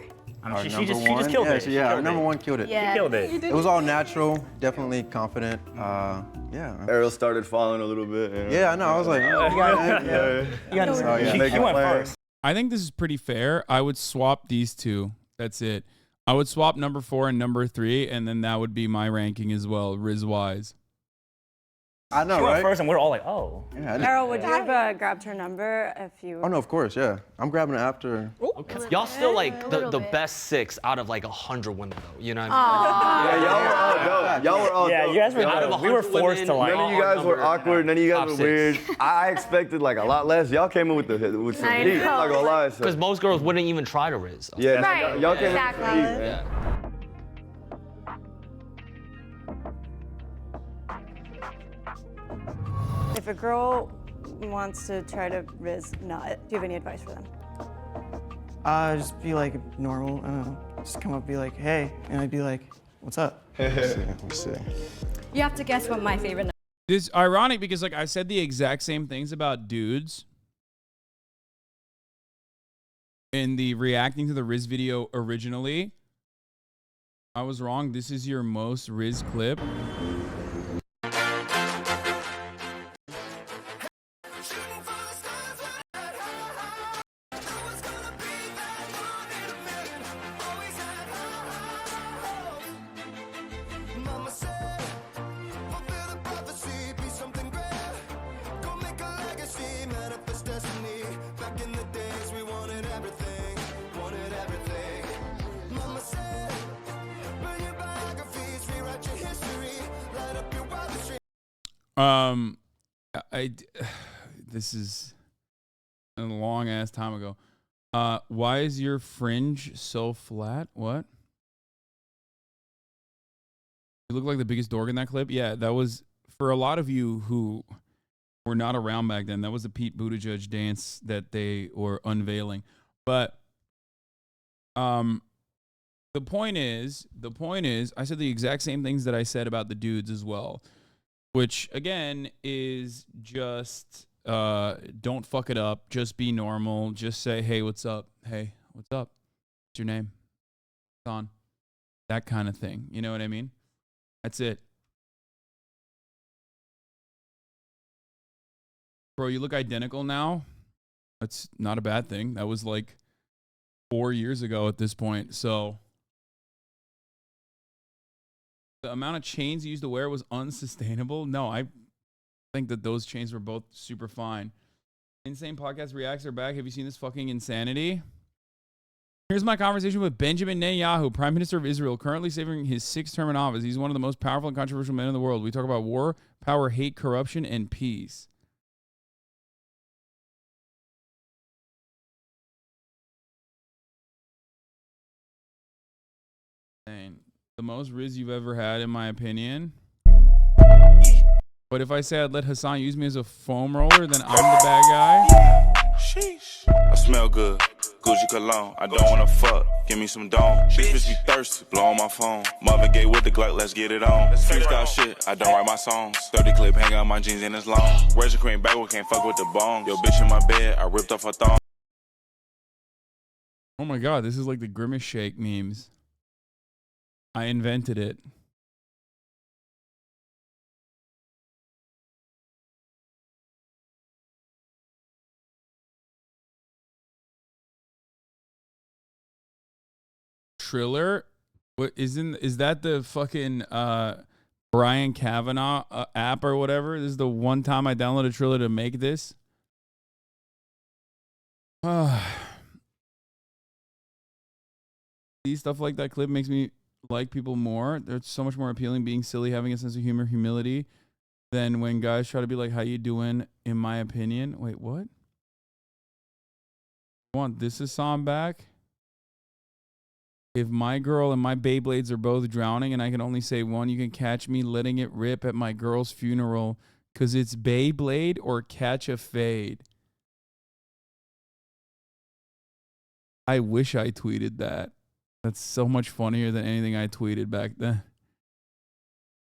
She just killed it. Yeah, our number one killed it. Yeah. She killed it. It was all natural, definitely confident. Yeah. Ariel started falling a little bit. You know? Yeah, I know. I was like, oh, You got She went first. I think this is pretty fair. I would swap these two. That's it. I would swap number 4 and number 3, and then that would be my ranking as well, RIZZ-wise. I know, She went right? first, and we're all like, oh. Yeah, Errol, would you have grabbed her number if you? Oh no, of course, yeah. I'm grabbing it after. Okay. Y'all still like the best 6 out of like 100 women though. You know what Yeah, y'all were all dope. Y'all were all Yeah, dope. you guys were Out of dope. We were 100 forced to like. None of you guys were awkward. None of you guys were Top weird. 6. I expected like a lot less. Y'all came in with some I heat. I'm know. not gonna lie. So. Because most girls wouldn't even try to Riz. Yeah, Right, y'all came exactly. in with some heat. Yeah. If a girl wants to try to Riz nut, do you have any advice for them? Just be like normal. I don't know. Just come up and be like, hey. And I'd be like, what's up? Let me see. You have to guess what my favorite. It's ironic because like I said the exact same things about dudes in the reacting to the RIZZ video originally. I was wrong. This is your most RIZZ clip. This is a long ass time ago. Why is your fringe so flat? What? You look like the biggest dork in that clip. Yeah, that was for a lot of you who were not around back then. That was the Pete Buttigieg dance that they were unveiling. But the point is, I said the exact same things that I said about the dudes as well, which again is just don't fuck it up. Just be normal. Just say, hey, what's up? Hey, what's up? What's your name? Hasan. That kind of thing. You know what I mean? That's it. Bro, you look identical now. That's not a bad thing. That was like 4 years ago at this point. So the amount of chains you used to wear was unsustainable. No, think that those chains were both super fine. Insane Podcast Reacts are back. Have you seen this fucking insanity? Here's my conversation with Benjamin Netanyahu, Prime Minister of Israel, currently serving his 6th term in office. He's one of the most powerful and controversial men in the world. We talk about war, power, hate, corruption, and peace. The most RIZZ you've ever had, in my opinion. But if I say I'd let Hasan use me as a foam roller, then I'm the bad guy. Sheesh. I smell good. Gucci cologne. I don't wanna fuck. Give me some dome. Bitch be thirsty. Blow on my phone. Marvin Gaye with the Glock. Let's get it on. Freestyle shit. I don't write my songs. 30 clip. Hang out my jeans and it's long. Where's the cream backward? Can't fuck with the bone. Yo, bitch in my bed. I ripped off her thong. Oh my god, this is like the Grimace Shake memes. I invented it. Triller? What is that the fucking Brian Kavanaugh app or whatever? This is the one time I downloaded Triller to make this. See, stuff like that clip makes me like people more. They're so much more appealing, being silly, having a sense of humor, humility, than when guys try to be like, how you doing, in my opinion. Wait, what? I want this Hasan back? If my girl and my Beyblades are both drowning and I can only say one, you can catch me letting it rip at my girl's funeral because it's Beyblade or catch a fade. I wish I tweeted that. That's so much funnier than anything I tweeted back then.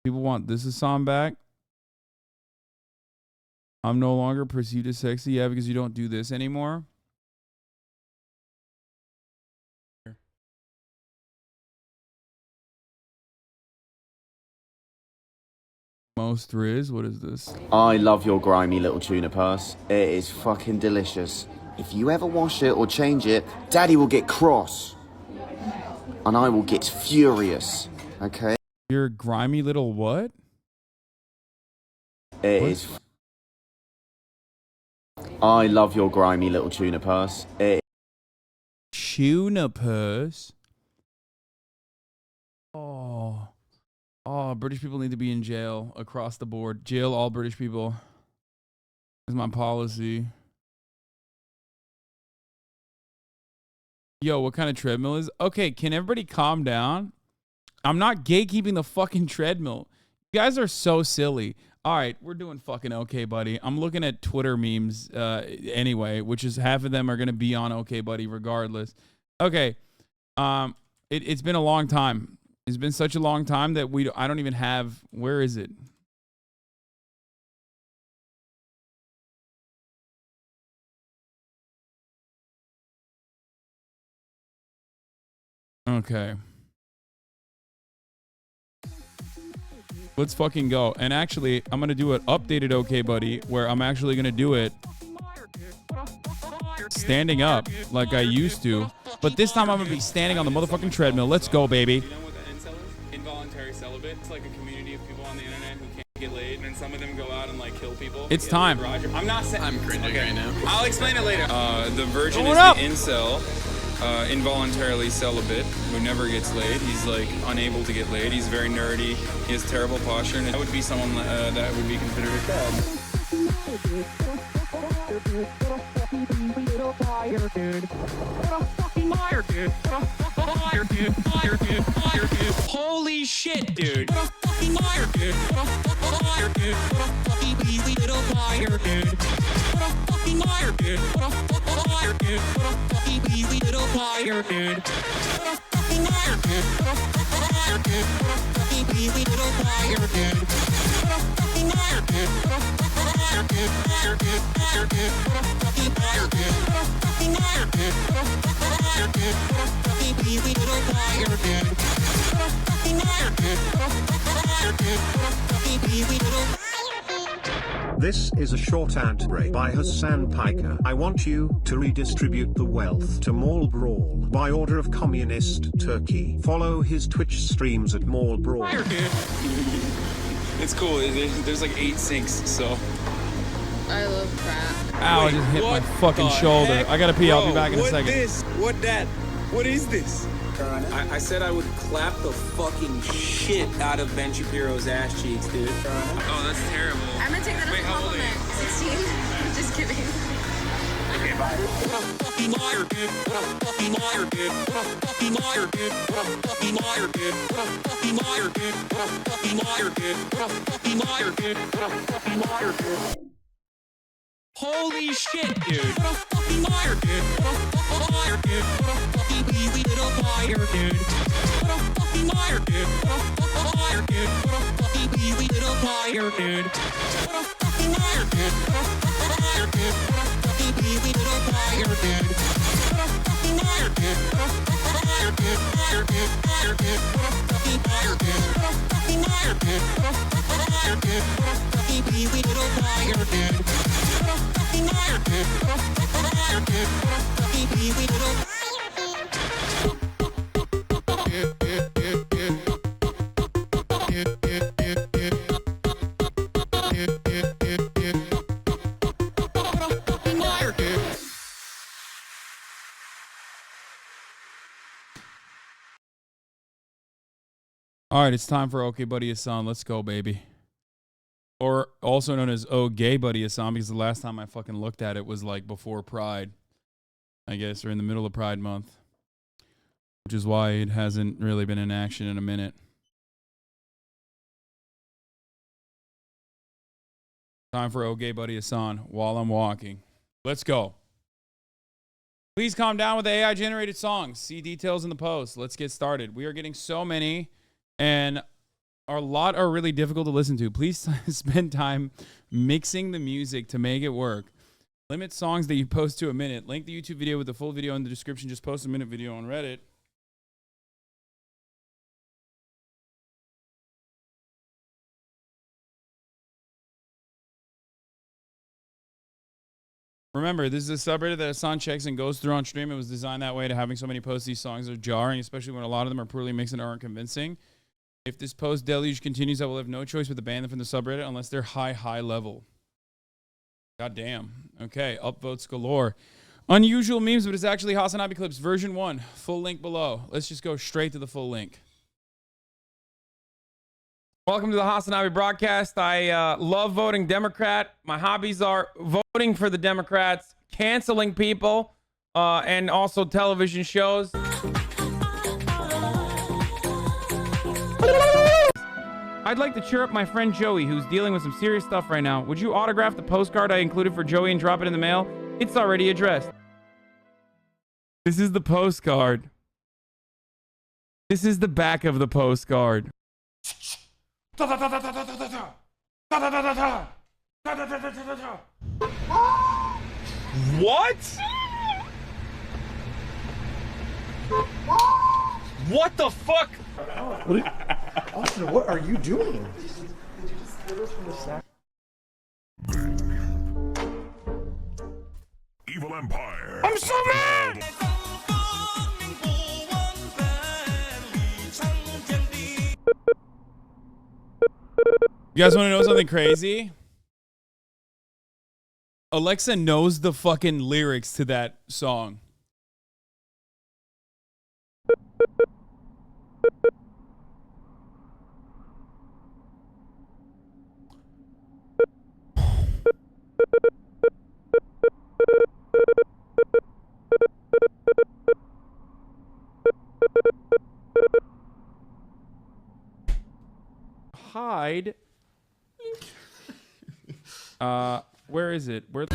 People want this Hasan back. I'm no longer perceived as sexy. Yeah, because you don't do this anymore. Most RIZZ, what is this? I love your grimy little tuna purse. It is fucking delicious. If you ever wash it or change it, Daddy will get cross. And I will get furious. Okay? Your grimy little what? It is. I love your grimy little tuna purse. Tuna purse? Oh, British people need to be in jail across the board. Jail all British people. Is my policy. Yo, what kind of treadmill is? Okay, can everybody calm down? I'm not gatekeeping the fucking treadmill. You guys are so silly. All right, we're doing fucking OKBUDDY. I'm looking at Twitter memes anyway, which is half of them are going to be on OKBUDDY regardless. Okay, it's been a long time. It's been such a long time that I don't even have, where is it? Okay. Let's fucking go. And actually, I'm going to do an updated OKBUDDY where I'm actually going to do it standing up like I used to. But this time I'm going to be standing on the motherfucking treadmill. Let's go, baby. Involuntary celibate. It's like a community of people on the internet who can't get laid, and then some of them go out and like kill people. It's time. I'm not saying. I'm cringing right now. I'll explain it later. The virgin Going is up. the incel, involuntarily celibate, who never gets laid. He's like unable to get laid. He's very nerdy. He has terrible posture, and that would be someone that would be considered a Holy shit, dude. This is a short ad break by Hasan Piker. I want you to redistribute the wealth to Mall Brawl by order of Communist Turkey. Follow his Twitch streams at Mall Brawl. It's cool. There's like 8 sinks, so. I love crap. Ow, I just hit my fucking shoulder. Heck? I gotta pee. I'll be Bro, back in a second. What this? What that? What is this? I said I would clap the fucking shit out of Ben Shapiro's ass cheeks, dude. Oh, that's terrible. I'm gonna take that as a compliment. 16. Just kidding. Okay, bye. What a fucking liar, dude. What a fucking liar, dude. What a fucking liar, dude. What a fucking liar, dude. What a fucking liar, dude. What a fucking liar, dude. What a fucking liar, dude. What a fucking liar, dude. Holy shit, dude. What a fucking liar, dude. What a fucking liar, dude. What a fucking easy little liar, dude. What a fucking liar, dude. What a fucking liar, dude. What a fucking easy little liar, dude. What a fucking liar, dude. What a fucking liar, dude. What a fucking easy little liar, dude. What a fucking liar, dude. What a fucking liar, dude. Liar, dude. Liar, dude. What a fucking liar, dude. What a fucking liar, dude. What a fucking liar, dude. What a fucking easy little liar, dude. What a fucking liar, dude. What a fucking liar, dude. What a fucking easy little liar, dude. All right, it's time for OKBUDDY Hasan. Let's go, baby. Or also known as Oh Gay Buddy Hasan, because the last time I fucking looked at it was like before Pride, I guess, or in the middle of Pride Month, which is why it hasn't really been in action in a minute. Time for Oh Gay Buddy Hasan while I'm walking. Let's go. Please calm down with the AI generated songs. See details in the post. Let's get started. We are getting so many, and a lot are really difficult to listen to. Please spend time mixing the music to make it work. Limit songs that you post to a minute. Link the YouTube video with the full video in the description. Just post a minute video on Reddit. Remember, this is a subreddit that Hasan checks and goes through on stream. It was designed that way to having so many posts. These songs are jarring, especially when a lot of them are poorly mixed and aren't convincing. If this post deluge continues, I will have no choice but to ban them from the subreddit unless they're high level. God damn. Okay, upvotes galore. Unusual memes, but it's actually HasanAbi clips version 1. Full link below. Let's just go straight to the full link. Welcome to the HasanAbi broadcast. I love voting Democrat. My hobbies are voting for the Democrats, canceling people, and also television shows. I'd like to cheer up my friend Joey, who's dealing with some serious stuff right now. Would you autograph the postcard I included for Joey and drop it in the mail? It's already addressed. This is the postcard. This is the back of the postcard. What? What the fuck? Austin, what are you doing? Evil Empire. I'm so mad! You guys want to know something crazy? Alexa knows the fucking lyrics to that song. Hide. Where is it? Where?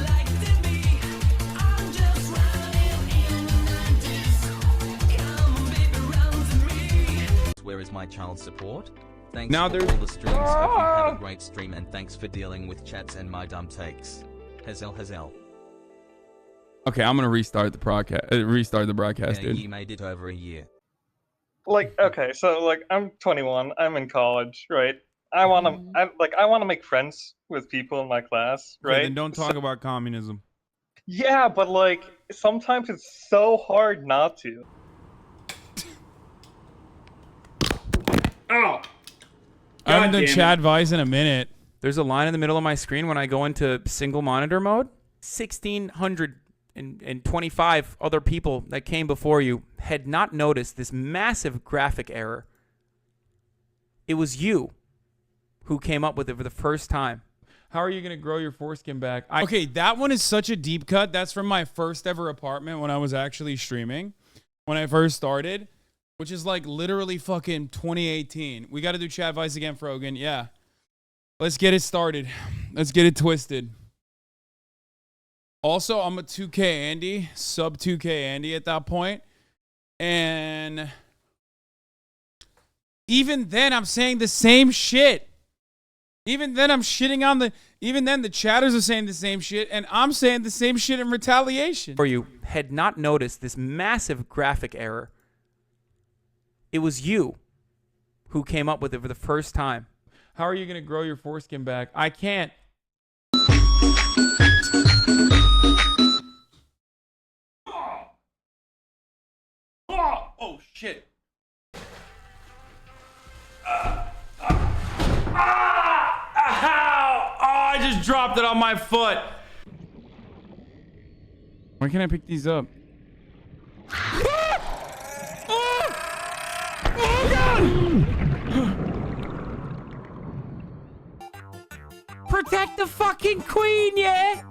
Where is my child support? Thanks Now for there's- all the streams. Hope you have a great stream, and thanks for dealing with chats and my dumb takes. Hazel. Okay, I'm gonna restart the broadcast. Restart the broadcast, Yeah, dude. you made it over a year. Like, okay, so like I'm 21, I'm in college, right? I wanna make friends with people in my class, Okay, right? then don't talk about communism. Yeah, but like sometimes it's so hard not to. Ow! I haven't done Chad Vice in a minute. There's a line in the middle of my screen when I go into single monitor mode. 1,625 other people that came before you had not noticed this massive graphic error. It was you who came up with it for the first time. How are you going to grow your foreskin back? Okay, that one is such a deep cut. That's from my first ever apartment when I was actually streaming. When I first started, which is like literally fucking 2018. We got to do Chad Vice again, Frogan. Yeah. Let's get it started. Let's get it twisted. Also, I'm a 2K Andy, sub 2K Andy at that point. And even then, I'm saying the same shit. Even then, I'm shitting on the... Even then, the chatters are saying the same shit, and I'm saying the same shit in retaliation. Or you had not noticed this massive graphic error. It was you who came up with it for the first time. How are you going to grow your foreskin back? I can't. Oh, shit. I just dropped it on my foot. Where can I pick these up? Protect the fucking queen, yeah?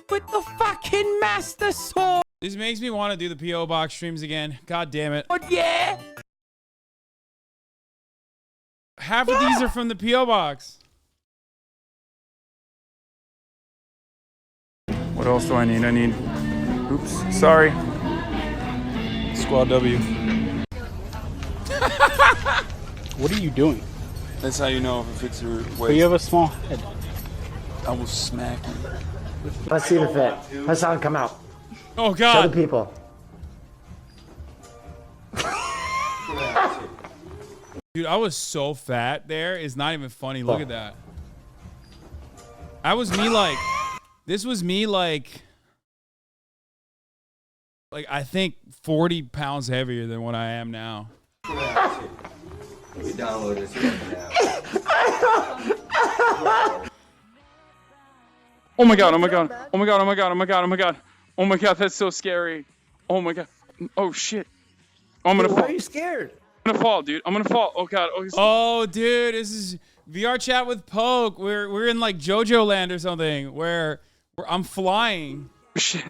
With the fucking master sword. This makes me want to do the P.O. Box streams again. God damn it. Oh, yeah? Half of these are from the P.O. Box. What else do I need? I need... Oops. Sorry. Squad W. What are you doing? That's how you know if it fits your waist. But you have a small head. I will smack you. Let's see the fit. Hasan, come out. Oh, God. Show the people. Dude, I was so fat there. It's not even funny. Look at that. That was me like... This was me like I think 40 pounds heavier than what I am now. You download this now. Oh my God, oh my God, oh my God, oh my God, oh my God, oh my God. Oh my God, that's so scary. Oh my God. Oh shit. I'm gonna fall. Why are you scared? I'm gonna fall, dude. I'm gonna fall. Oh God. Oh dude, this is VR chat with Poke. We're in like JoJo Land or something where I'm flying. Shit.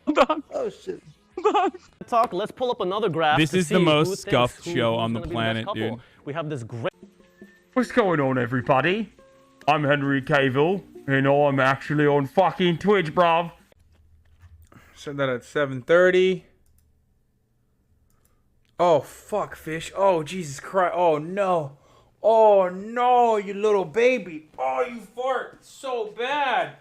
Hold on. Oh shit. Hold on. Talk. Let's pull up another graph. This is the most scuffed show on the planet, dude. We have this great. What's going on, everybody? I'm Henry Cavill, and I'm actually on fucking Twitch, bruv. Said that at 7:30. Oh fuck, fish. Oh Jesus Christ. Oh no. Oh no, you little baby. Oh, you fart so bad.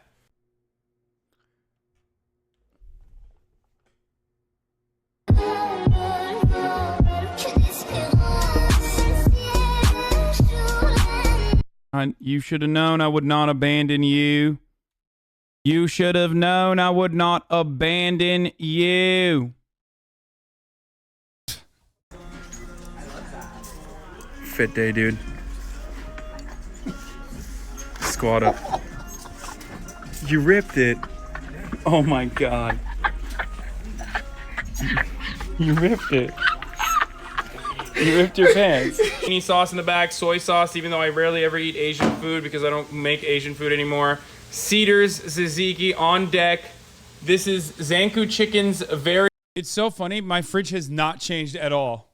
You should have known I would not abandon you. You should have known I would not abandon you. Fit day, dude. Squat up. You ripped it. Oh my God. You ripped it. You ripped your pants. Any sauce in the back, soy sauce, even though I rarely ever eat Asian food because I don't make Asian food anymore. Cedars, tzatziki on deck. This is Zanku Chicken's very... It's so funny. My fridge has not changed at all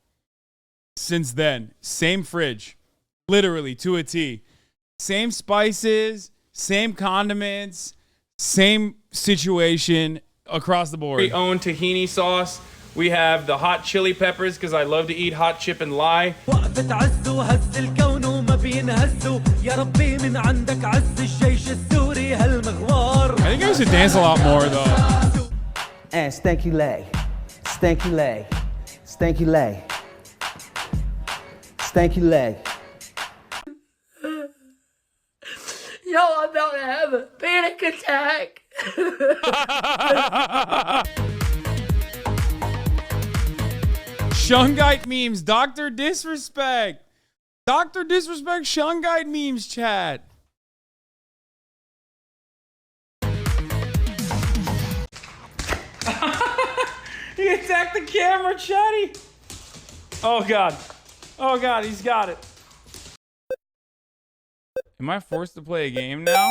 since then. Same fridge. Literally, to a T. Same spices, same condiments, same situation across the board. We own tahini sauce. We have the hot chili peppers because I love to eat hot chip and lye. I think I should dance a lot more though. And stanky leg. Stanky leg. Stanky leg. Stanky leg. Yo, I'm about to have a panic attack. Shungite memes, Dr. Disrespect. Dr. Disrespect Shun Guide memes chat. He attacked the camera, chatty. Oh god. Oh god, he's got it. Am I forced to play a game now?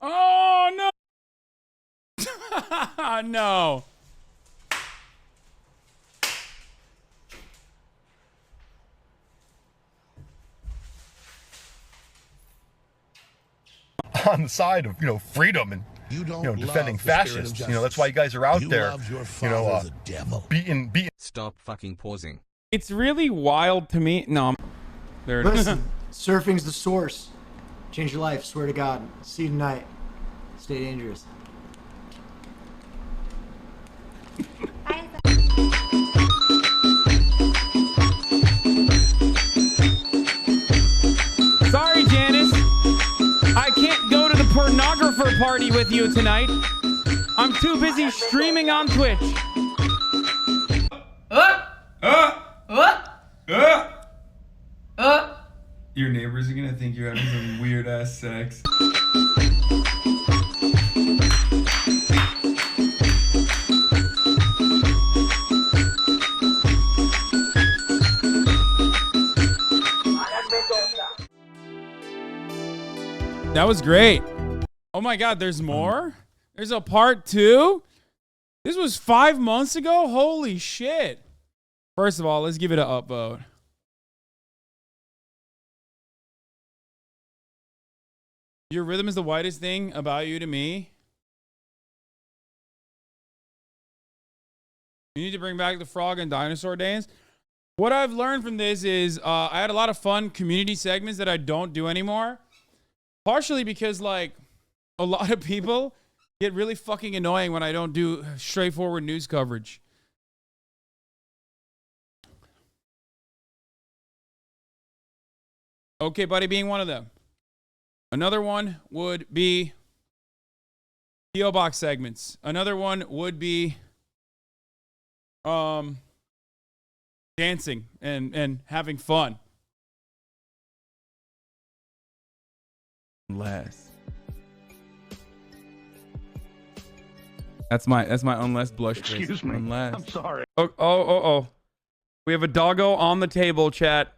Oh no! No. On the side of freedom and defending fascists. That's why you guys are out there. Beating. Stop fucking pausing. It's really wild to me. No, there it is. Listen, surfing's the source. Change your life, swear to God. See you tonight. Stay dangerous. Sorry, Janice. I can't go to the pornographer party with you tonight. I'm too busy streaming on Twitch. Your neighbors are gonna think you're having some weird ass sex. That was great. Oh my god, there's more? There's a part 2? This was 5 months ago? Holy shit. First of all, let's give it an upvote. Your rhythm is the whitest thing about you to me. You need to bring back the frog and dinosaur dance. What I've learned from this is I had a lot of fun community segments that I don't do anymore. Partially because, like, a lot of people get really fucking annoying when I don't do straightforward news coverage. Okay, buddy, being one of them. Another one would be PO box segments. Another one would be dancing and having fun. Less. That's my unless blush. Excuse me. Unless. I'm sorry. Oh. We have a doggo on the table, chat.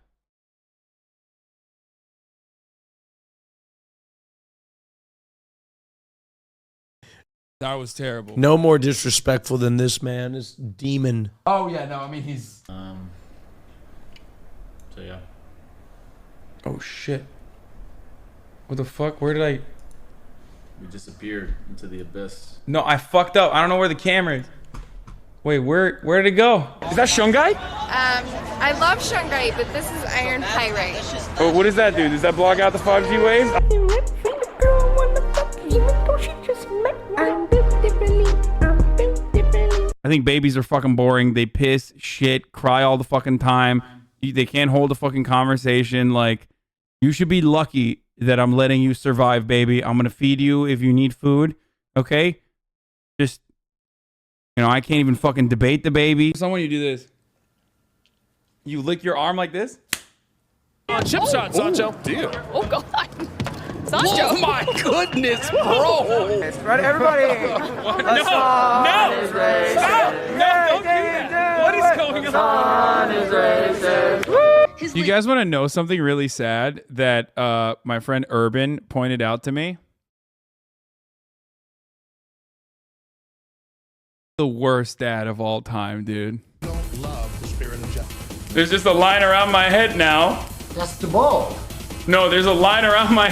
That was terrible. No more disrespectful than this man. This demon. Oh yeah, no, I mean he's So yeah. Oh shit. What the fuck? Where did I? We disappeared into the abyss. No, I fucked up. I don't know where the camera is. Wait, where did it go? Is that Shungai? I love Shungai, but this is Iron Pyrite. Oh, what does that do? Does that block out the 5G waves? I think babies are fucking boring. They piss, shit, cry all the fucking time. They can't hold a fucking conversation. Like, you should be lucky that I'm letting you survive, baby. I'm gonna feed you if you need food, okay? Just, I can't even fucking debate the baby. Someone, you do this. You lick your arm like this? Chip shot, Sancho. Deal. Oh, God. Sancho. Oh, my goodness, bro. Right, everybody. No. Stop. No, don't do that. What is going on? You guys want to know something really sad that my friend Urban pointed out to me? The worst dad of all time, dude. Don't love the spirit of justice. There's just a line around my head now. That's the ball. No, there's a line around my...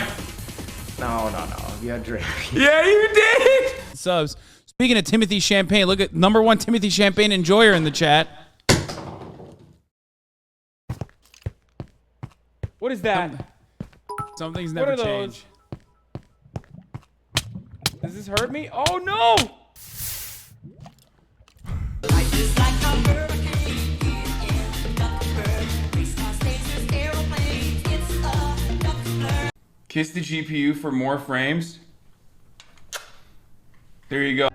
No. You had drink. Yeah, you did! Subs. Speaking of Timothy Champagne, look at #1 Timothy Champagne enjoyer in the chat. What is that? Some things never change. Does this hurt me? Oh no! Kiss the GPU for more frames. There you go.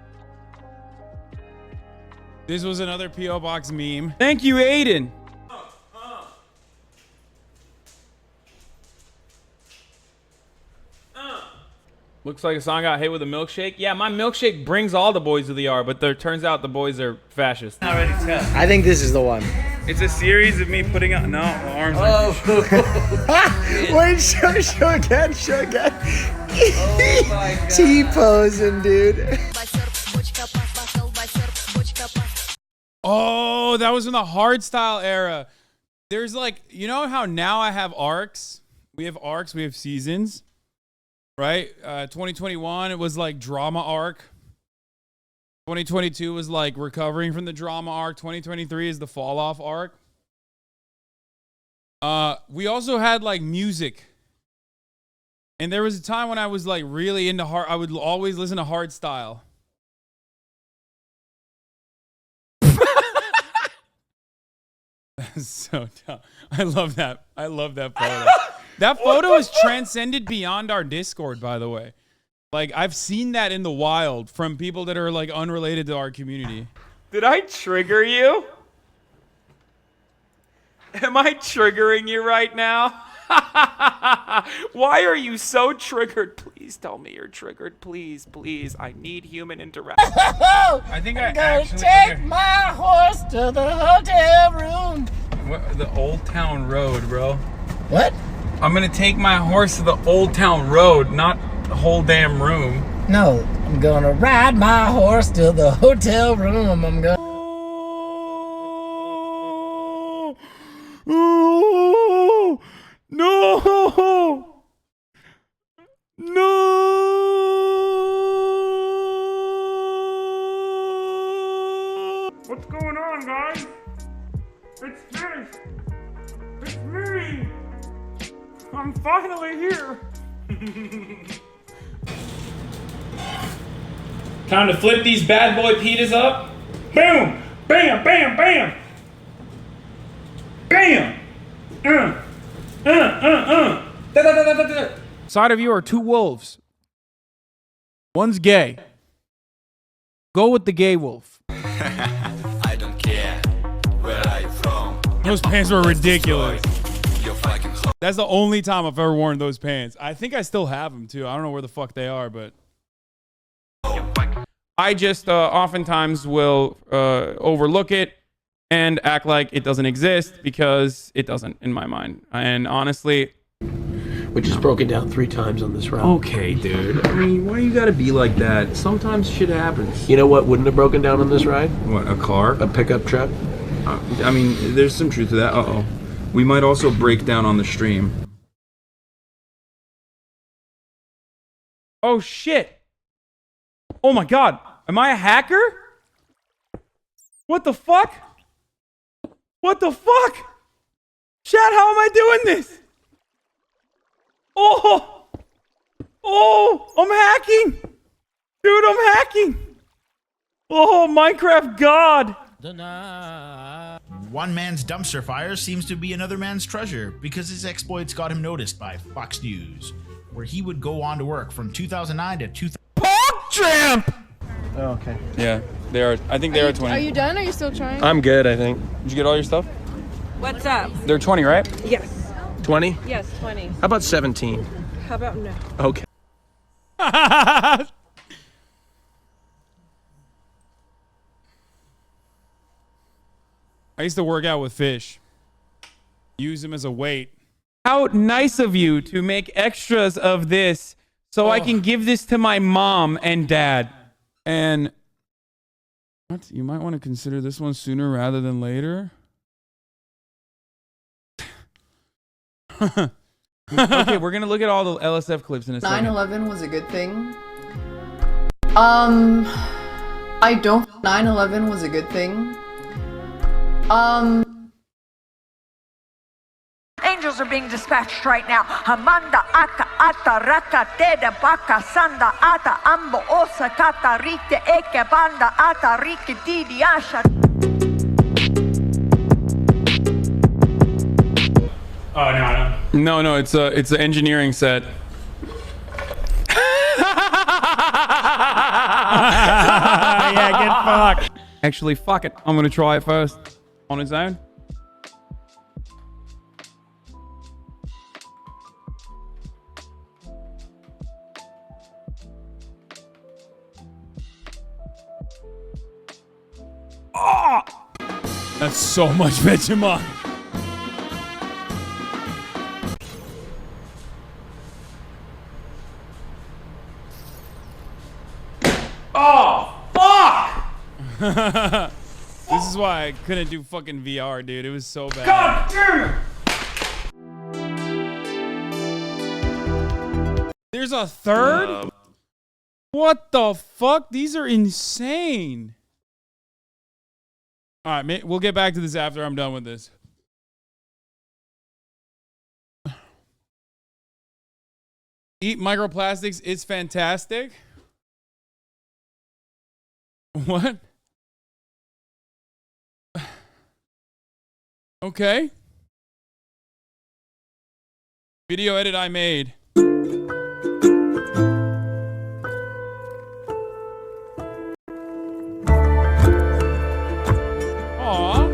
This was another P.O. Box meme. Thank you, Aiden. Looks like Hasan got hit with a milkshake. Yeah, my milkshake brings all the boys to the yard, but there turns out the boys are fascist. Already tell. I think this is the one. It's a series of me putting out arms. Wait, show again, show again. Oh my God. T-posing, dude. Oh, that was in the hardstyle era. There's like, you know how now I have arcs? We have arcs, we have seasons, right? 2021, it was like drama arc. 2022 was like recovering from the drama arc. 2023 is the fall off arc. We also had like music. And there was a time when I was like really into I would always listen to hardstyle. That's so dumb. I love that. I love that photo. That photo is transcended beyond our Discord, by the way. Like, I've seen that in the wild from people that are like unrelated to our community. Did I trigger you? Am I triggering you right now? Why are you so triggered? Please tell me you're triggered. Please, please. I need human interaction. I think I'm gonna take my horse to the hotel room. What, the Old Town Road, bro. What? I'm gonna take my horse to the Old Town Road, not the whole damn room. No, I'm gonna ride my horse to the hotel room. I'm gonna. Oh, no! No! What's going on, guys? It's Fish. It's me. I'm finally here. Time to flip these bad boy pitas up. Boom! Bam! Bam! Bam! Bam! Da, da, da, da, da, da. Side of you are two wolves. One's gay. Go with the gay wolf. I don't care. Where are you from? Those pants were ridiculous. That's the only time I've ever worn those pants. I think I still have them too. I don't know where the fuck they are, but I just oftentimes will overlook it and act like it doesn't exist because it doesn't in my mind. And honestly, we just broke it down 3 times on this round. Okay, dude. I mean, why you gotta be like that? Sometimes shit happens. You know what wouldn't have broken down on this ride? What, a car? A pickup truck? I mean, there's some truth to that. Uh-oh. We might also break down on the stream. Oh, shit. Oh, my God. Am I a hacker? What the fuck? What the fuck? Chat, how am I doing this? Oh! Oh! I'm hacking! Dude, I'm hacking! Oh, Minecraft God! One man's dumpster fire seems to be another man's treasure because his exploits got him noticed by Fox News, where he would go on to work from 2009 to 2000. PogChamp! Oh, okay. Yeah, they are. I think they are 20. Are you done? Are you still trying? I'm good, I think. Did you get all your stuff? What's up? They're 20, right? Yes. 20? Yes, 20. How about 17? How about no? Okay. I used to work out with fish. Use them as a weight. How nice of you to make extras of this so I can give this to my mom and dad. And what? You might want to consider this one sooner rather than later. Okay, we're going to look at all the LSF clips in a second. 9/11 was a good thing. I don't. 9/11 was a good thing. Angels are being dispatched right now. Hamanda aka ata raka teda baka sanda ata ambo osa kata rite eke banda ata rike didi asha. Oh no, No, it's an engineering set. Yeah, get fucked. Actually, fuck it. I'm gonna try it first on its own. Oh! That's so much Vegemite. Oh, fuck! This is why I couldn't do fucking VR, dude. It was so bad. God damn it! There's a third? What the fuck? These are insane. All right, we'll get back to this after I'm done with this. Eat microplastics. It's fantastic. What? Okay. Video edit I made. Aww.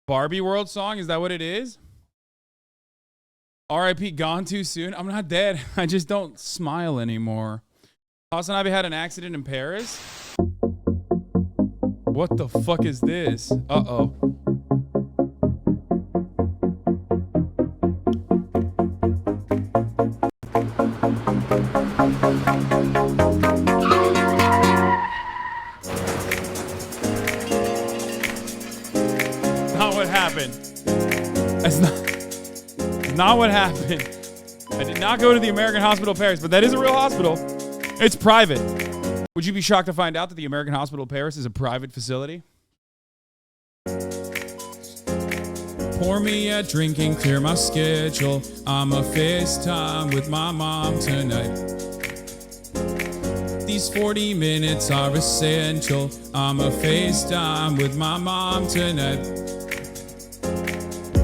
Barbie World song? Is that what it is? RIP gone too soon? I'm not dead. I just don't smile anymore. HasanAbi had an accident in Paris? What the fuck is this? Uh-oh. Not what happened. That's not what happened. I did not go to the American Hospital Paris, but that is a real hospital. It's private. Would you be shocked to find out that the American Hospital Paris is a private facility? Pour me a drink and clear my schedule. I'm a FaceTime with my mom tonight. These 40 minutes are essential. I'm a FaceTime with my mom tonight.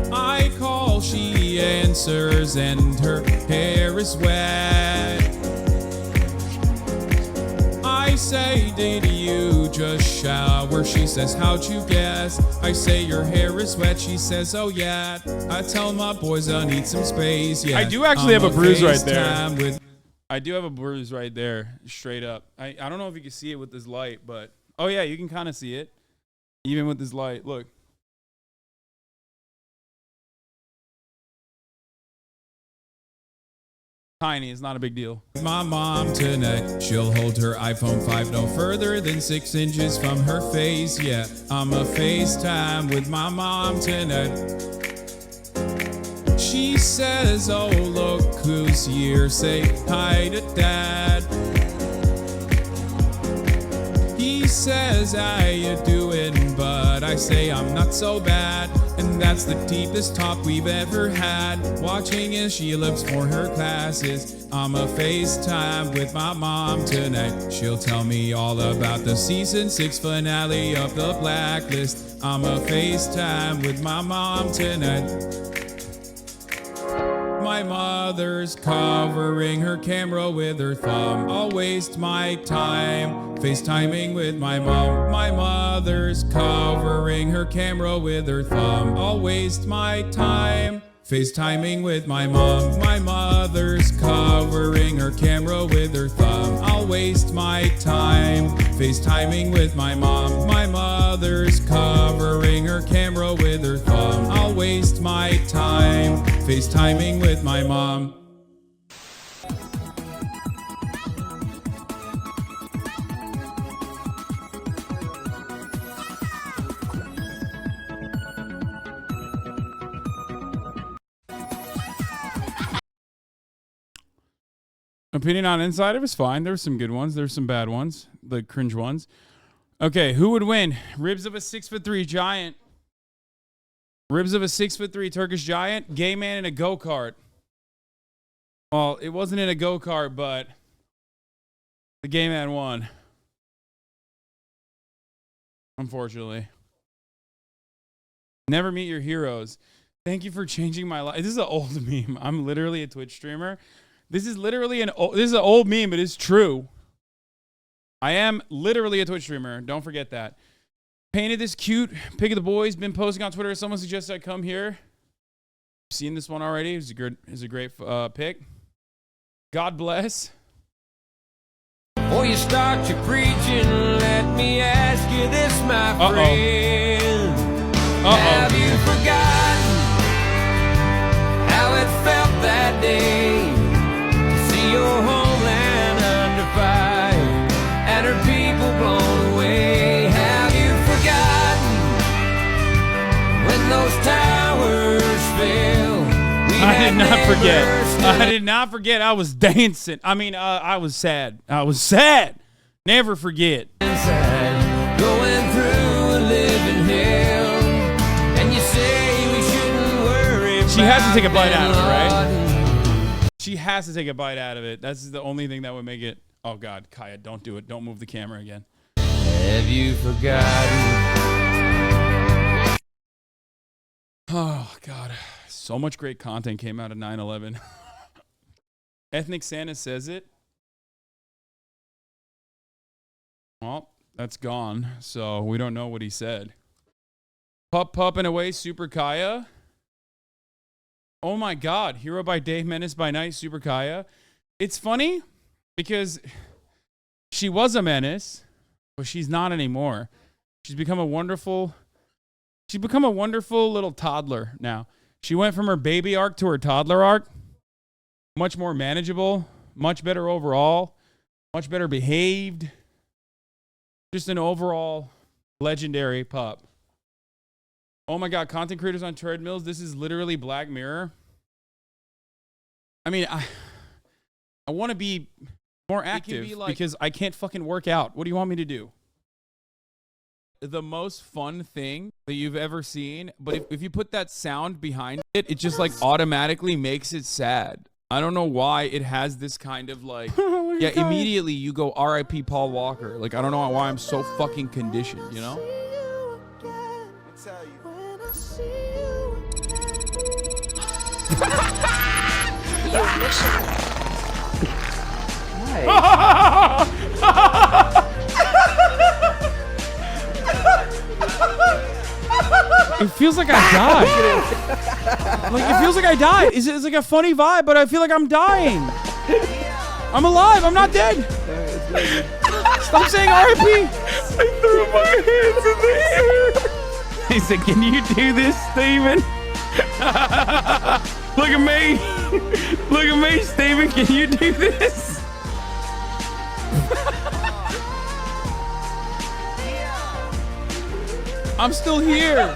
I call, she answers, and her hair is wet. I say, did you just shower? She says, how'd you guess? I say, your hair is wet. She says, oh yeah. I tell my boys I need some space. Yeah, I do actually have a bruise right there. I do have a bruise right there, straight up. I don't know if you can see it with this light, but oh yeah, you can kind of see it, even with this light. Look. Tiny, it's not a big deal. My mom tonight, she'll hold her iPhone 5 no further than 6 inches from her face. Yeah, I'm a FaceTime with my mom tonight. She says, oh look who's here, say hi to dad. He says, how you doing? But I say I'm not so bad. And that's the deepest talk we've ever had. Watching as she looks for her classes. I'm a FaceTime with my mom tonight. She'll tell me all about the season 6 finale of The Blacklist. I'm a FaceTime with my mom tonight. My mother's covering her camera with her thumb. I'll waste my time FaceTiming with my mom. My mother's covering her camera with her thumb. I'll waste my time FaceTiming with my mom. My mother's covering her camera with her thumb. I'll waste my time FaceTiming with my mom. My mother's covering her camera with her thumb. I'll waste my time FaceTiming with my mom. Opinion on Insider was fine. There were some good ones. There's some bad ones. The cringe ones. Okay, who would win? Ribs of a 6'3" giant. Ribs of a 6'3" Turkish giant. Gay man in a go-kart. Well, it wasn't in a go-kart, but The gay man won. Unfortunately. Never meet your heroes. Thank you for changing my life. This is an old meme. I'm literally a Twitch streamer. This is literally an old meme, but it's true. I am literally a Twitch streamer. Don't forget that. Painted this cute pic of the boys. Been posting on Twitter. Someone suggested I come here. Seen this one already. It's a great pic. God bless. Before you start your preaching, let me ask you this, my friend. Have you forgotten how it felt that day to see your homeland under fire and her people blown away? Have you forgotten when those towers fell? I did not forget. I did not forget. I was dancing. I mean, I was sad. I was sad. Never forget. Inside, going through a living hell, and you say we shouldn't worry. She has to take a bite out of it, right? She has to take a bite out of it. That's the only thing that would make it. Oh God, Kaya, don't do it. Don't move the camera again. Have you forgotten? Oh God, so much great content came out of 9/11. Ethnic Santa says it. Well, that's gone, so we don't know what he said. Pup and away, Super Kaya. Oh my God, Hero by Day, Menace by Night, Super Kaya. It's funny because she was a menace, but she's not anymore. She's become a wonderful little toddler now. She went from her baby arc to her toddler arc. Much more manageable, much better overall, much better behaved. Just an overall legendary pup. Oh my God, content creators on treadmills. This is literally Black Mirror. I mean, I want to be more active because I can't fucking work out. What do you want me to do? The most fun thing that you've ever seen, but if you put that sound behind it, it just like automatically makes it sad. I don't know why it has this kind of like, yeah, immediately you go RIP Paul Walker. Like, I don't know why I'm so fucking conditioned, you know? It feels like I died. Like, it feels like I died. It's like a funny vibe, but I feel like I'm dying. I'm alive. I'm not dead. Stop saying RIP. I threw my hands in the air. He said, can you do this, Steven? Look at me. Look at me, Steven. Can you do this? I'm still here.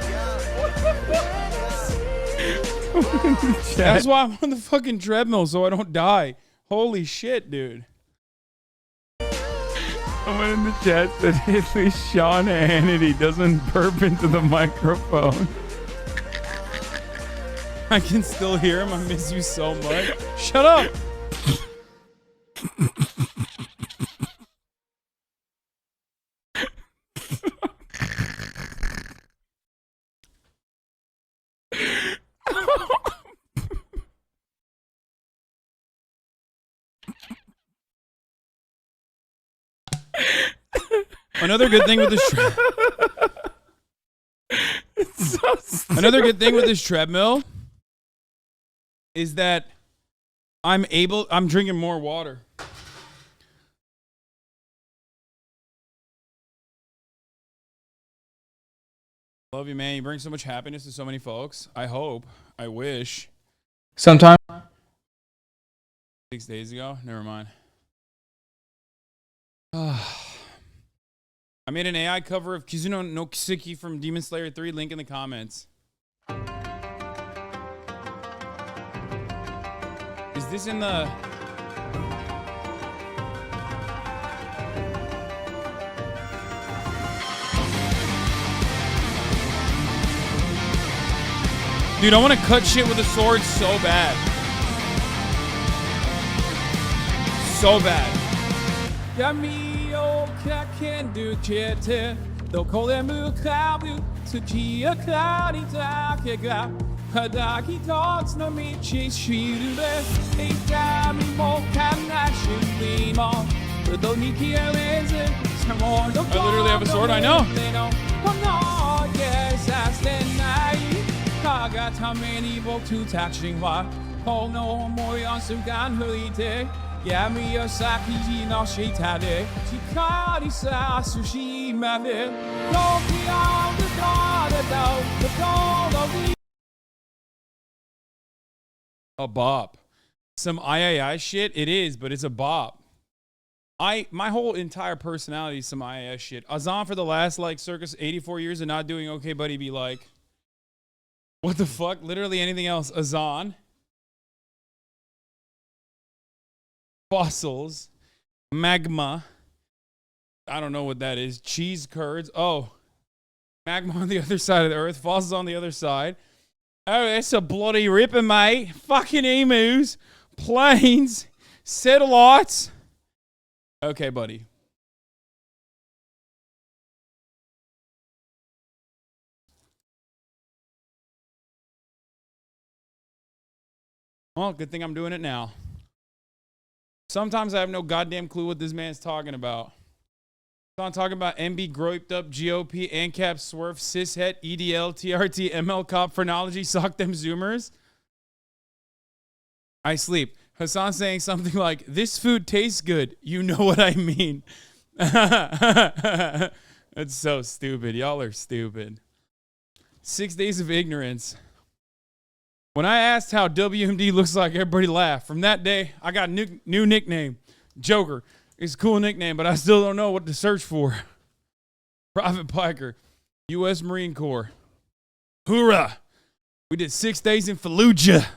That's why I'm on the fucking treadmill, so I don't die. Holy shit, dude. Someone in the chat said at least Sean Hannity doesn't burp into the microphone. I can still hear him. I miss you so much. Shut up. Another good thing with this treadmill is that I'm drinking more water. Love you, man. You bring so much happiness to so many folks. I hope. I wish. Sometime. 6 days ago? Never mind. I made an AI cover of Kizuno no Kiseki from Demon Slayer 3. Link in the comments. Is this in the... Dude, I want to cut shit with a sword so bad. So bad. Yami o can do chete. Do kole mu kabu tsuchi a cloudy takega. Hadaki talks no mi chishiru de. A time mo kanashuli mo. The Niki is I literally have a sword, I know. Yes, as the night. Kaga tameni bo to touching wa. Oh no more on Sugan Hulite. Yami Osaki no Shitade. Chikari sa sushi made. Go beyond the god about the call of the. A bop. Some III shit? It is, but it's a bop. My whole entire personality is some IIS shit. Hasan for the last like circus 84 years and not doing okay, buddy, be like, what the fuck? Literally anything else. Hasan. Fossils. Magma. I don't know what that is. Cheese curds. Oh. Magma on the other side of the earth. Fossils on the other side. Oh, it's a bloody ripper, mate. Fucking emus. Planes. Satellites. Okay, buddy. Well, good thing I'm doing it now. Sometimes I have no goddamn clue what this man's talking about. So I'm talking about MB groped up, GOP, ANCAP, swerve, cishet, EDL, TRT, ML cop, phrenology, sock them zoomers. I sleep. Hasan saying something like, this food tastes good. You know what I mean. That's so stupid. Y'all are stupid. 6 days of ignorance. When I asked how WMD looks like, everybody laughed. From that day, I got a new nickname. Joker. It's a cool nickname, but I still don't know what to search for. Private Piker. U.S. Marine Corps. Hoorah! We did 6 days in Fallujah.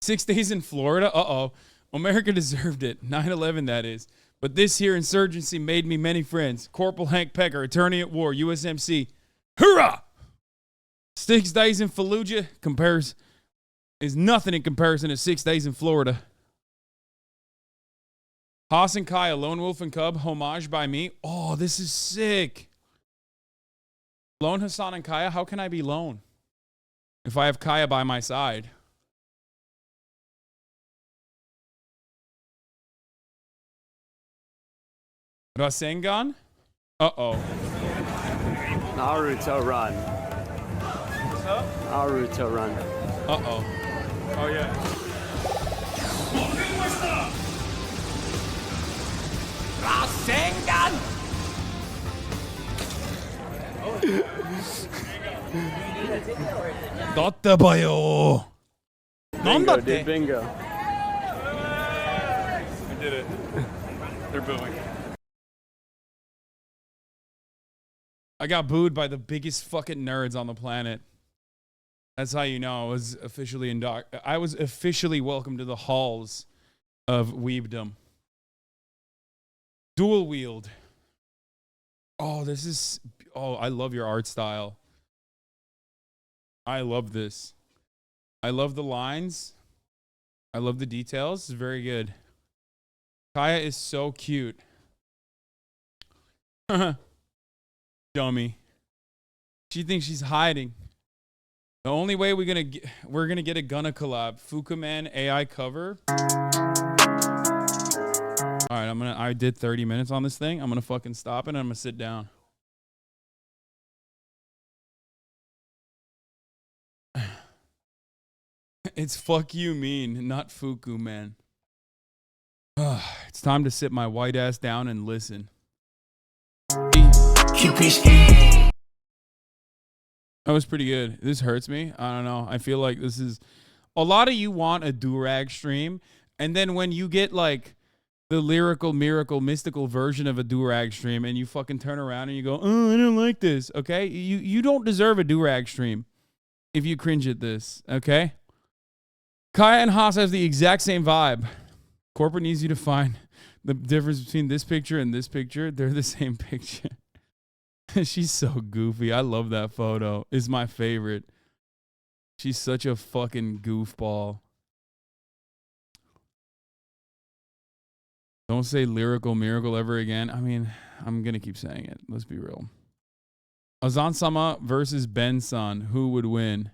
Six days in Florida? Uh-oh. America deserved it. 9/11, that is. But this here insurgency made me many friends. Corporal Hank Pecker, attorney at war, USMC. Hoorah! 6 days in Fallujah is nothing in comparison to 6 days in Florida. Hasan Kaya, Lone Wolf and Cub, homage by me. Oh, this is sick. Lone Hasan and Kaya, how can I be lone if I have Kaya by my side? Rasengan? Uh-oh. Naruto run. What's up? Naruto run. Uh-oh. Oh, yeah. Rasengan! Datta bayo. Bingo, dude, bingo. I did it. They're booing. I got booed by the biggest fucking nerds on the planet. That's how you know I was officially welcomed to the halls of weebdom. Dual wield. Oh, I love your art style. I love this. I love the lines. I love the details. It's very good. Kaya is so cute. Dummy. She thinks she's hiding. The only way we're gonna get a Gunna collab. Fukumean AI cover. All right, I did 30 minutes on this thing. I'm gonna fucking stop it and I'm gonna sit down. It's fuck you mean, not Fukumean. It's time to sit my white ass down and listen. That was pretty good. This hurts me. I don't know. I feel like this is... A lot of you want a do-rag stream, and then when you get like the lyrical, miracle, mystical version of a do-rag stream, and you fucking turn around and you go, oh, I don't like this, okay? You don't deserve a do-rag stream if you cringe at this, okay? Kaya and Haas has the exact same vibe. Corporate needs you to find the difference between this picture and this picture. They're the same picture. She's so goofy. I love that photo. It's my favorite. She's such a fucking goofball. Don't say lyrical miracle ever again. I mean, I'm going to keep saying it. Let's be real. Azan-sama versus Ben-san. Who would win?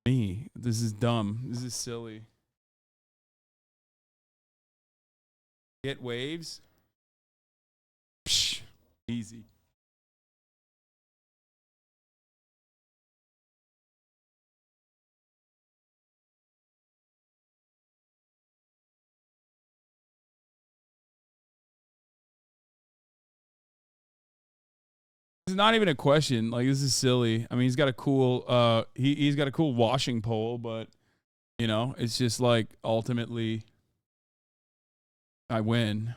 Me. This is dumb. This is silly. Get waves? Psh, easy. This is not even a question. Like, this is silly. I mean, he's got a cool he's got a cool washing pole, but you know, it's just like ultimately I win.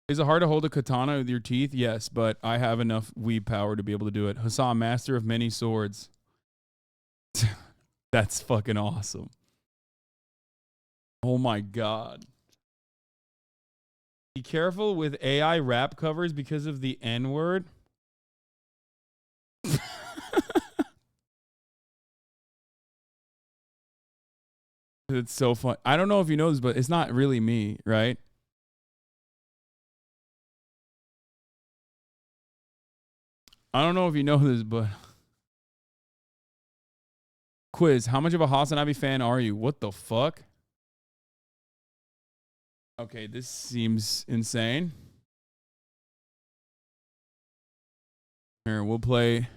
Is it hard to hold a katana with your teeth? Yes, but I have enough weeb power to be able to do it. Hasan, master of many swords. That's fucking awesome. Oh my god. Be careful with AI rap covers because of the N-word. It's so fun. I don't know if you know this, but it's not really me, right? I don't know if you know this, but quiz, how much of a HasanAbi fan are you? What the fuck? Okay, this seems insane. Here, we'll play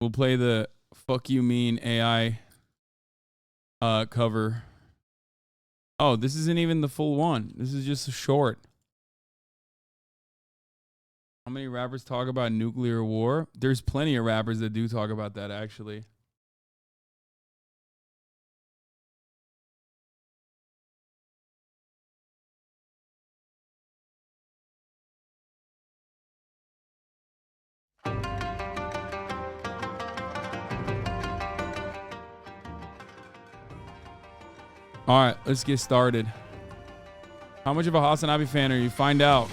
the fuck you mean AI cover. Oh, this isn't even the full one. This is just a short. How many rappers talk about nuclear war? There's plenty of rappers that do talk about that, actually. All right, let's get started. How much of a HasanAbi fan are you? Find out.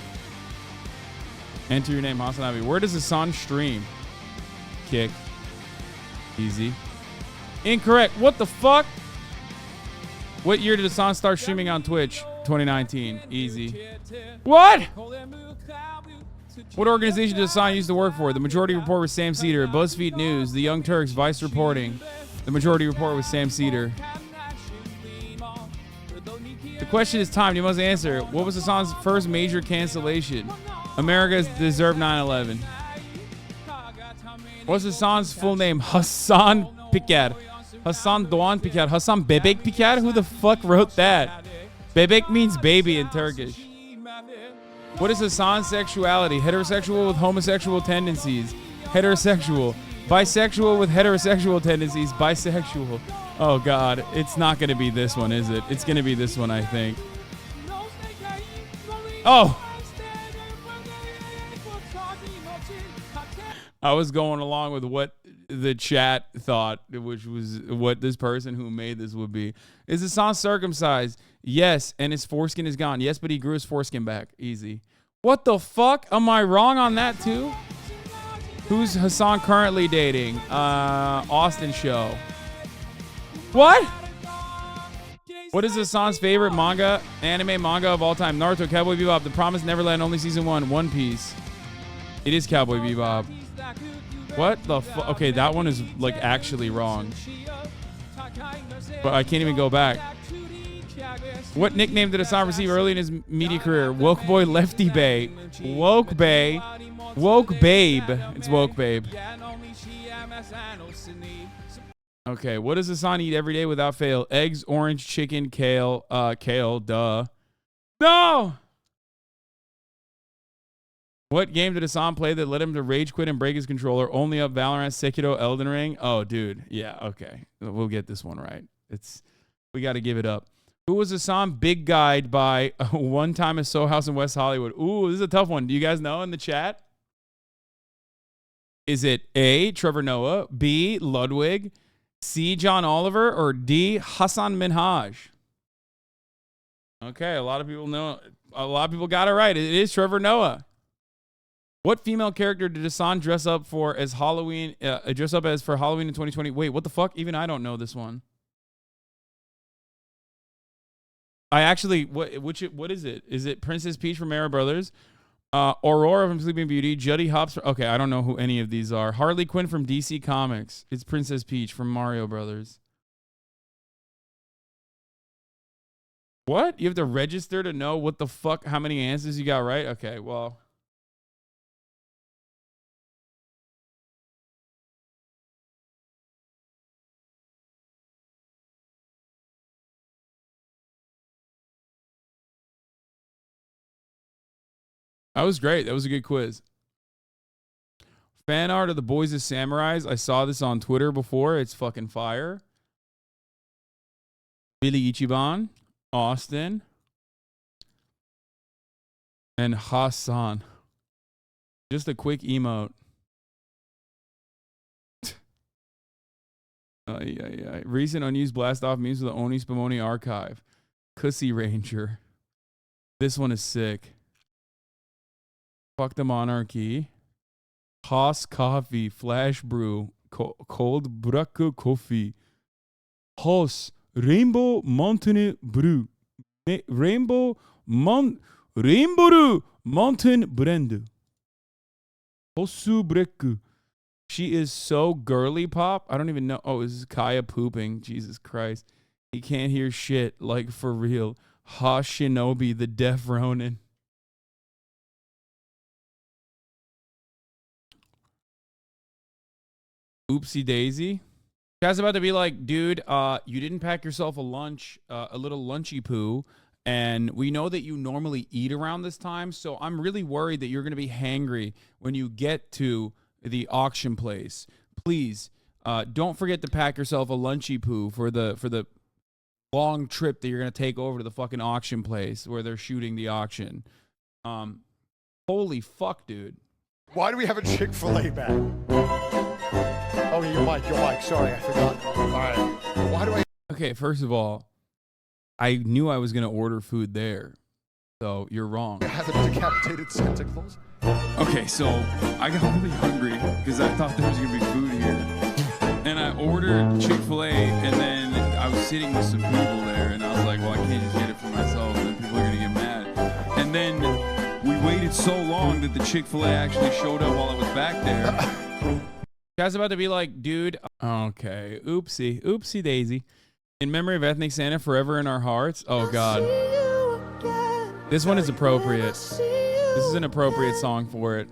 Enter your name, HasanAbi. Where does Hasan stream? Kick. Easy. Incorrect. What the fuck? What year did Hasan start streaming on Twitch? 2019. Easy. What? What organization did Hasan used to work for? The Majority Report was Sam Cedar. BuzzFeed News. The Young Turks. Vice Reporting. The Majority Report was Sam Cedar. The question is timed. You must answer. What was Hasan's first major cancellation? America's deserved 9/11. What's Hasan's full name? Hasan Pikar. Hasan Doğan Pikar. Hasan Bebek Pikar? Who the fuck wrote that? Bebek means baby in Turkish. What is Hasan's sexuality? Heterosexual with homosexual tendencies. Heterosexual. Bisexual with heterosexual tendencies. Bisexual. Oh, God. It's not going to be this one, is it? It's going to be this one, I think. Oh! I was going along with what the chat thought, which was what this person who made this would be. Is Hasan circumcised? Yes, and his foreskin is gone. Yes, but he grew his foreskin back. Easy. What the fuck? Am I wrong on that too? Who's Hasan currently dating? Austin Show. What? What is Hasan's favorite anime manga of all time? Naruto, Cowboy Bebop, The Promised Neverland, only season 1, One Piece. It is Cowboy Bebop. What the fuck? Okay, that one is like actually wrong. But I can't even go back. What nickname did Hasan receive early in his media career? Woke Boy, Lefty Bay. Woke Bay. Woke Babe. It's Woke Babe. Okay, what does Hasan eat every day without fail? Eggs, orange, chicken, kale. Kale, duh. No! What game did Hasan play that led him to rage quit and break his controller? Only Up, Valorant, Sekiro, Elden Ring. Oh, dude. Yeah, okay. We'll get this one right. We got to give it up. Who was Hasan big guyed by one time at Soho House in West Hollywood? Ooh, this is a tough one. Do you guys know in the chat? Is it A, Trevor Noah, B, Ludwig, C, John Oliver, or D, Hasan Minhaj? Okay, a lot of people know. A lot of people got it right. It is Trevor Noah. What female character did Hasan dress up for as Halloween? Dress up as for Halloween in 2020? Wait, what the fuck? Even I don't know this one. I actually, what is it? Is it Princess Peach from Mario Brothers? Aurora from Sleeping Beauty, Judy Hopps. Okay, I don't know who any of these are. Harley Quinn from DC Comics. It's Princess Peach from Mario Brothers. What? You have to register to know what the fuck, how many answers you got right? Okay, well. That was great. That was a good quiz. Fan art of the Boys as Samurais. I saw this on Twitter before. It's fucking fire. Billy Ichiban, Austin, and Hasan. Just a quick emote. Recent unused blast off memes with the Oni Spumoni archive. Cussy Ranger. This one is sick. Fuck the Monarchy. Haas Coffee. Flash Brew. Cold Braco Coffee. Haas Rainbow Mountain Brew. Rainbow Mountain Brand. Hosu Breku. She is so girly pop. I don't even know. Oh, this is Kaya pooping. Jesus Christ. He can't hear shit. Like, for real. Ha Shinobi, the deaf Ronin. Oopsie daisy. Guy's about to be like, dude, you didn't pack yourself a lunch, a little lunchy poo. And we know that you normally eat around this time. So I'm really worried that you're going to be hangry when you get to the auction place. Please, don't forget to pack yourself a lunchy poo for the long trip that you're going to take over to the fucking auction place where they're shooting the auction. Holy fuck, dude. Why do we have a Chick-fil-A bag? Oh, your mic. Sorry, I forgot. All right. Why do I... Okay, first of all, I knew I was going to order food there. So you're wrong. have a decapitated Santa Claus? Okay, so I got really hungry because I thought there was going to be food here. And I ordered Chick-fil-A, and then I was sitting with some people there, and I was like, well, I can't just get it for myself, and then people are going to get mad. And then we waited so long that the Chick-fil-A actually showed up while I was back there. Guy's about to be like, dude, okay, oopsie daisy. In memory of Ethnic Santa, forever in our hearts. Oh, God. This one is appropriate. This is an appropriate song for it.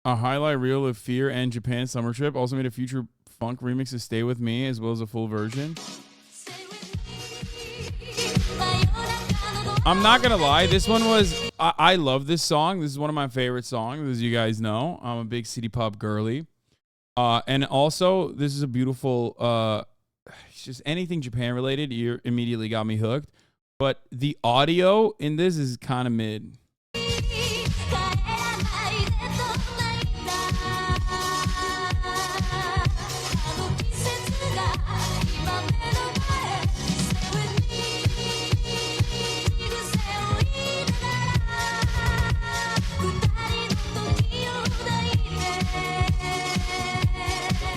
A highlight reel of Fear and Japan Summer Trip. Also made a future funk remix of Stay With Me, as well as a full version. I'm not gonna lie, this one was, I love this song. This is one of my favorite songs, as you guys know. I'm a big city pop girly. And also, this is a beautiful, just anything Japan related, you immediately got me hooked. But the audio in this is kind of mid.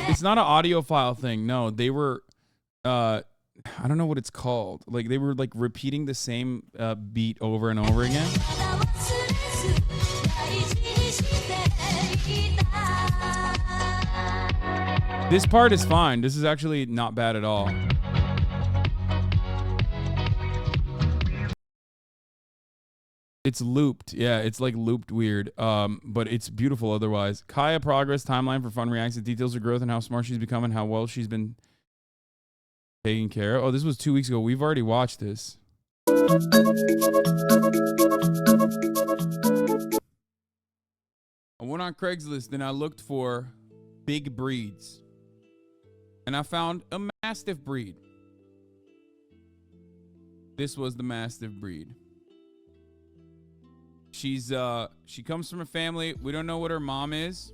It's not an audiophile thing. No, they were, I don't know what it's called. Like, they were, like, repeating the same beat over and over again. This part is fine. This is actually not bad at all. It's looped. Yeah, it's like looped weird. But it's beautiful otherwise. Kaya progress, timeline for fun reacts, details of growth and how smart she's become and how well she's been taken care of. Oh, this was 2 weeks ago. We've already watched this. I went on Craigslist and I looked for big breeds. And I found a Mastiff breed. This was the Mastiff breed. she comes from a family. We don't know what her mom is.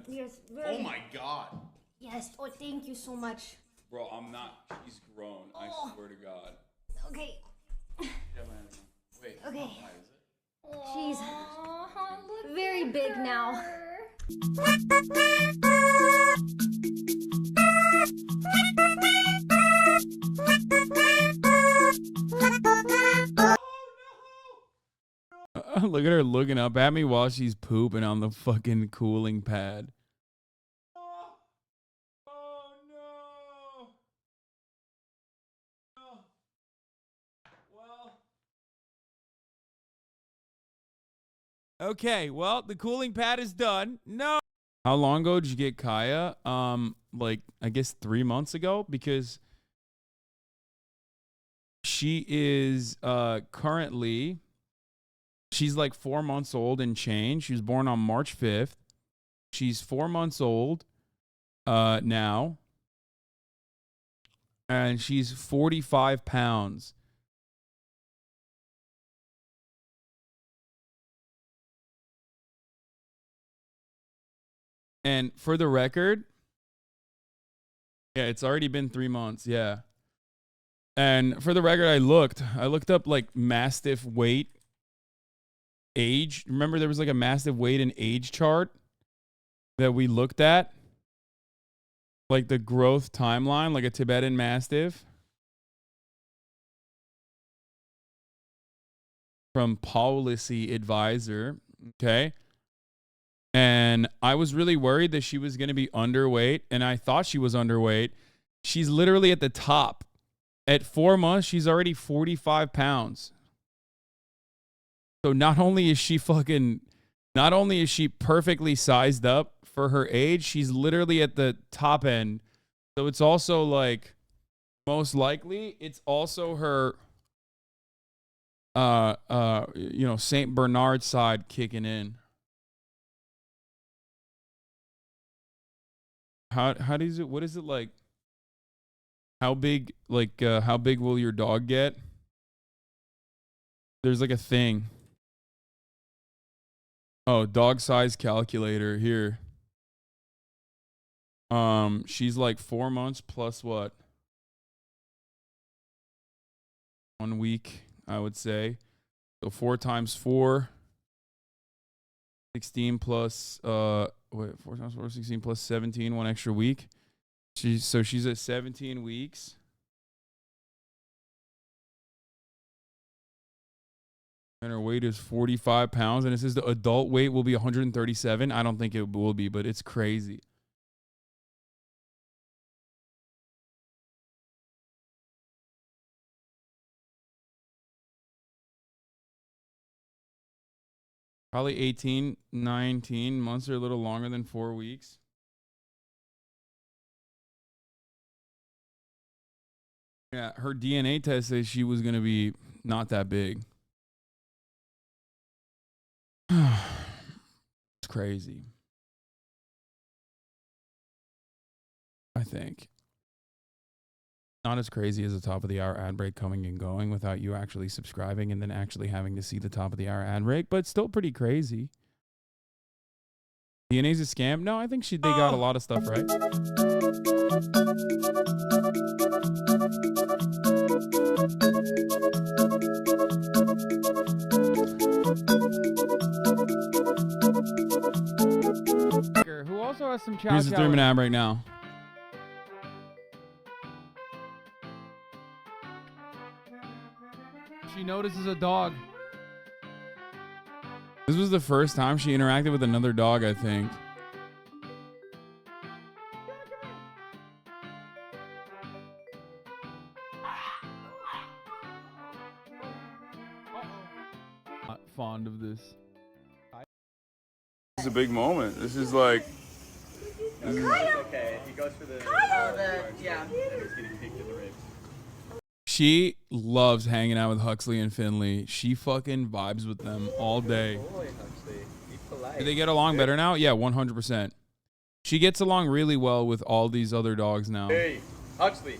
Yes, Oh my god. Yes. Oh, thank you so much. Bro, I'm not. She's grown. I swear to God. Okay. Wait. Okay. She's very big now. Look at her looking up at me while she's pooping on the fucking cooling pad. Okay, well, the cooling pad is done. No. How long ago did you get Kaya? Like, I guess 3 months ago, because she is currently, she's like 4 months old and change. She was born on March 5th. She's 4 months old now. And she's 45 pounds. And for the record, yeah, it's already been 3 months. Yeah. And for the record, I looked up like Mastiff weight, age. Remember there was like a Mastiff weight and age chart that we looked at? Like the growth timeline, like a Tibetan Mastiff. From Policy Advisor. Okay. And I was really worried that she was going to be underweight, and I thought she was underweight. She's literally at the top. At 4 months, she's already 45 pounds. So not only is she perfectly sized up for her age, she's literally at the top end. So it's also like, most likely, it's also her, St. Bernard side kicking in. How does it, what is it like? How big will your dog get? There's like a thing. Oh, dog size calculator here. She's like 4 months plus what? 1 week, I would say. So 4 times 4. 16 plus 4 times 4, 16 plus 17, 1 extra week. She's at 17 weeks. And her weight is 45 pounds. And it says the adult weight will be 137. I don't think it will be, but it's crazy. Probably 18, 19 months or a little longer than 4 weeks. Yeah, her DNA test says she was going to be not that big. It's crazy. I think. Not as crazy as the top of the hour ad break coming and going without you actually subscribing and then actually having to see the top of the hour ad break, but still pretty crazy. DNA's a scam? No, I think they got a lot of stuff right. Who also has some chow. Here's the 3-minute ad break now. She notices a dog. This was the first time she interacted with another dog, I think. Not fond of this. This is a big moment. This is like. Okay, he goes for the. Yeah. He's getting kicked in the ribs. She loves hanging out with Huxley and Finley. She fucking vibes with them all day. Boy, Huxley. Be polite. Do they get along better now? Yeah, 100%. She gets along really well with all these other dogs now. Hey, Huxley.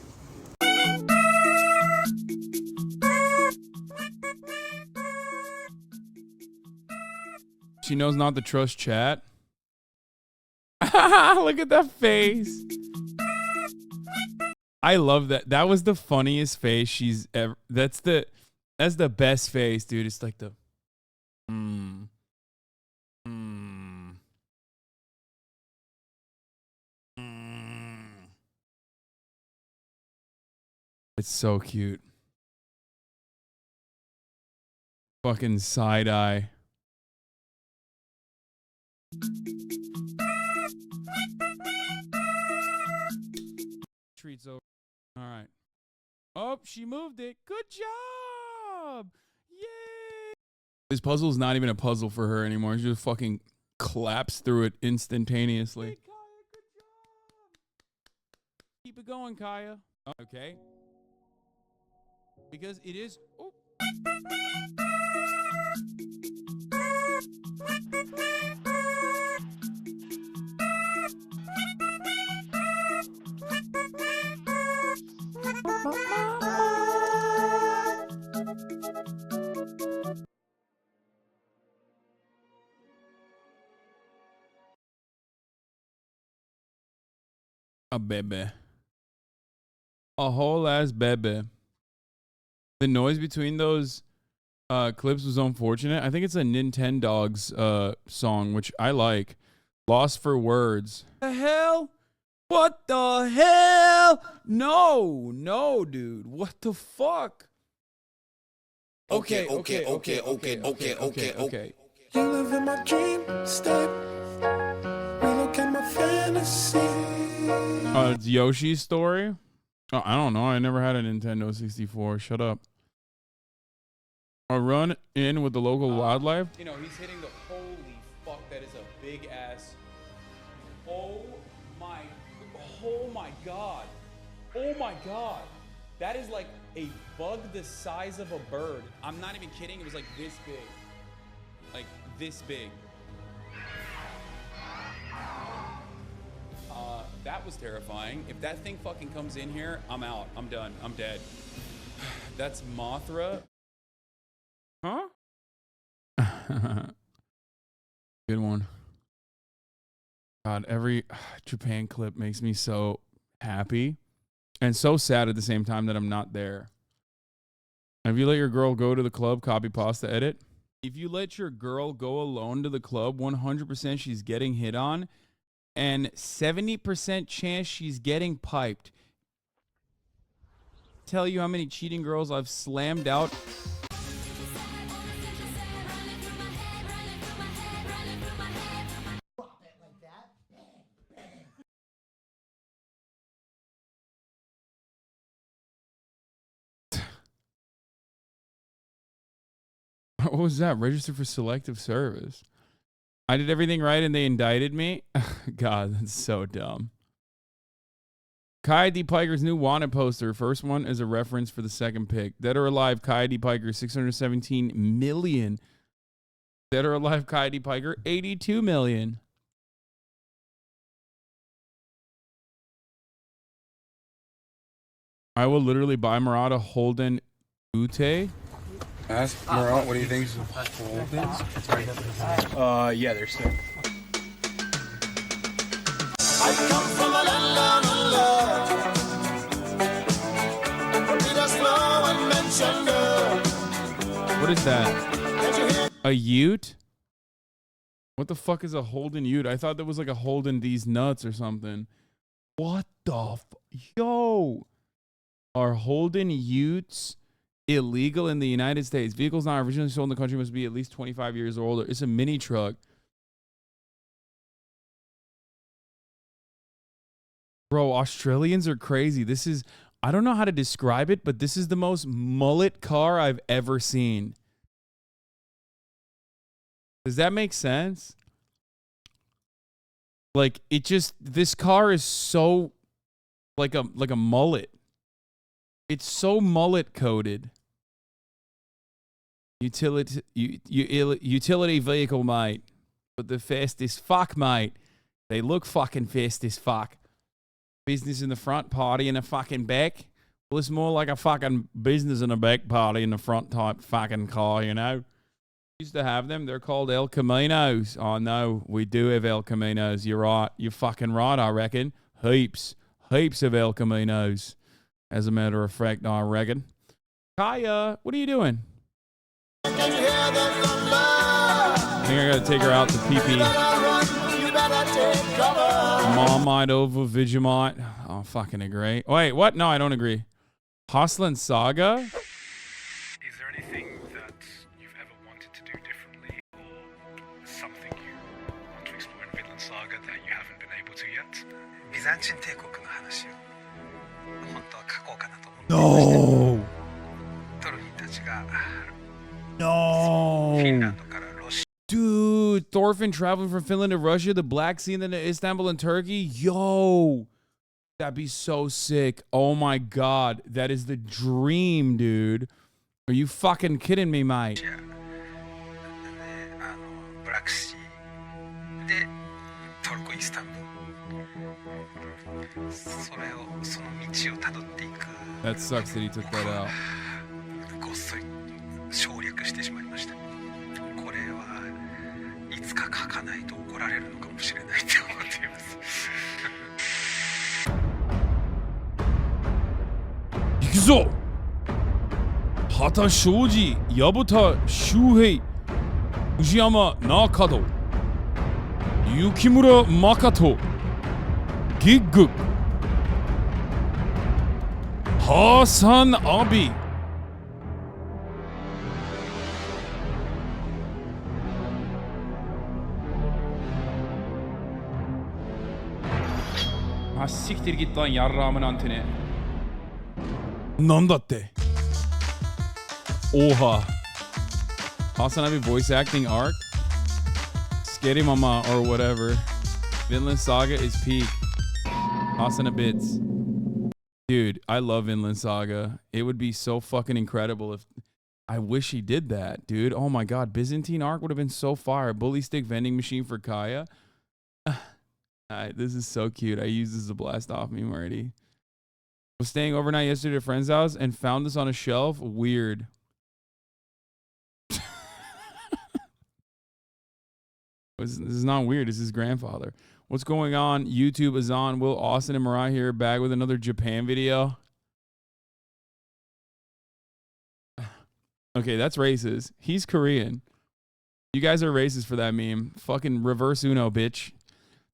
She knows not to trust chat. Look at that face. I love that. That was the funniest face she's ever. That's the best face, dude. It's like the. It's so cute. Fucking side eye. Treats over. All right. Oh, she moved it. Good job. Yay. This puzzle is not even a puzzle for her anymore. She just fucking claps through it instantaneously. Hey, Kaya, good job. Keep it going, Kaya. Okay. Because it is. Oh. A baby. A whole ass baby. The noise between those clips was unfortunate. I think it's a Nintendogs song, which I like. Lost for Words. The hell? What the hell? No, dude. What the fuck? Okay. You live in my dream state. Relook at my fantasy. It's Yoshi's story? Oh, I don't know. I never had a Nintendo 64. Shut up. A run in with the local wildlife? You know, he's hitting the holy fuck. That is a big ass. Oh my god. Oh my god. That is like a bug the size of a bird. I'm not even kidding. It was like this big. Like this big. That was terrifying. If that thing fucking comes in here, I'm out. I'm done. I'm dead. That's Mothra. Huh? Good one. God, every Japan clip makes me so happy and so sad at the same time that I'm not there. Have you let your girl go to the club, copy pasta edit? If you let your girl go alone to the club, 100% she's getting hit on and 70% chance she's getting piped. Tell you how many cheating girls I've slammed out. What was that? Registered for selective service. I did everything right and they indicted me? God, that's so dumb. Kai D. Piker's new wanted poster. First one is a reference for the second pick. Dead or Alive, Kai D. Piker, 617 million. Dead or Alive, Kai D. Piker, 82 million. I will literally buy Murata Holden Ute. Ask Murat, what do you think? Yeah, they're still. I come from a land of love. Read us slow and mention love. What is that? A Ute? What the fuck is a Holden Ute? I thought that was like a Holden These Nuts or something. What the Yo! Are Holden Utes illegal in the United States? Vehicles not originally sold in the country must be at least 25 years or older. It's a mini truck. Bro, Australians are crazy. This is, I don't know how to describe it, but this is the most mullet car I've ever seen. Does that make sense? Like, it just, this car is so like a mullet. It's so mullet coded. Utility vehicle, mate. But the fastest fuck, mate. They look fucking fast as fuck. Business in the front, party in the fucking back. Well, it's more like a fucking business in the back, party in the front type fucking car, you know? Used to have them. They're called El Caminos. Oh, no, we do have El Caminos. You're right. You're fucking right, I reckon. Heaps of El Caminos. As a matter of fact, I reckon. Kaya, what are you doing? I think I gotta take her out to pee-pee. Marmite over Vegemite. Oh, fucking agree. Wait, what? No, I don't agree. Hostlin Saga? Is there anything that you've ever wanted to do differently, or something you want to explore in Vinland Saga that you haven't been able to yet? No. No. Dude, Thorfinn traveling from Finland to Russia, the Black Sea, and then to Istanbul and Turkey. Yo. That'd be so sick. Oh my God. That is the dream, dude. Are you fucking kidding me, mate? That sucks that he took that out. Ikuzo! Hata Shoji, Yabuta Shuhei, Fujiyama Nakado, Yukimura Makato, Gig, HasanAbi. Ha siktir git lan yarrağımın anteni. Nandatte. Oha. HasanAbi voice acting arc. Scary Mama or whatever. Vinland Saga is peak. HasanAbits. Dude, I love Vinland Saga. It would be so fucking incredible if... I wish he did that, dude. Oh my God. Byzantine arc would have been so fire. Bully stick vending machine for Kaya. Alright, this is so cute. I used this as a blast off meme already. Was staying overnight yesterday at a friend's house and found this on a shelf. Weird. This is not weird. It's his grandfather. What's going on? YouTube is on. Will Austin and Mariah here back with another Japan video. Okay, that's racist. He's Korean. You guys are racist for that meme. Fucking reverse Uno, bitch.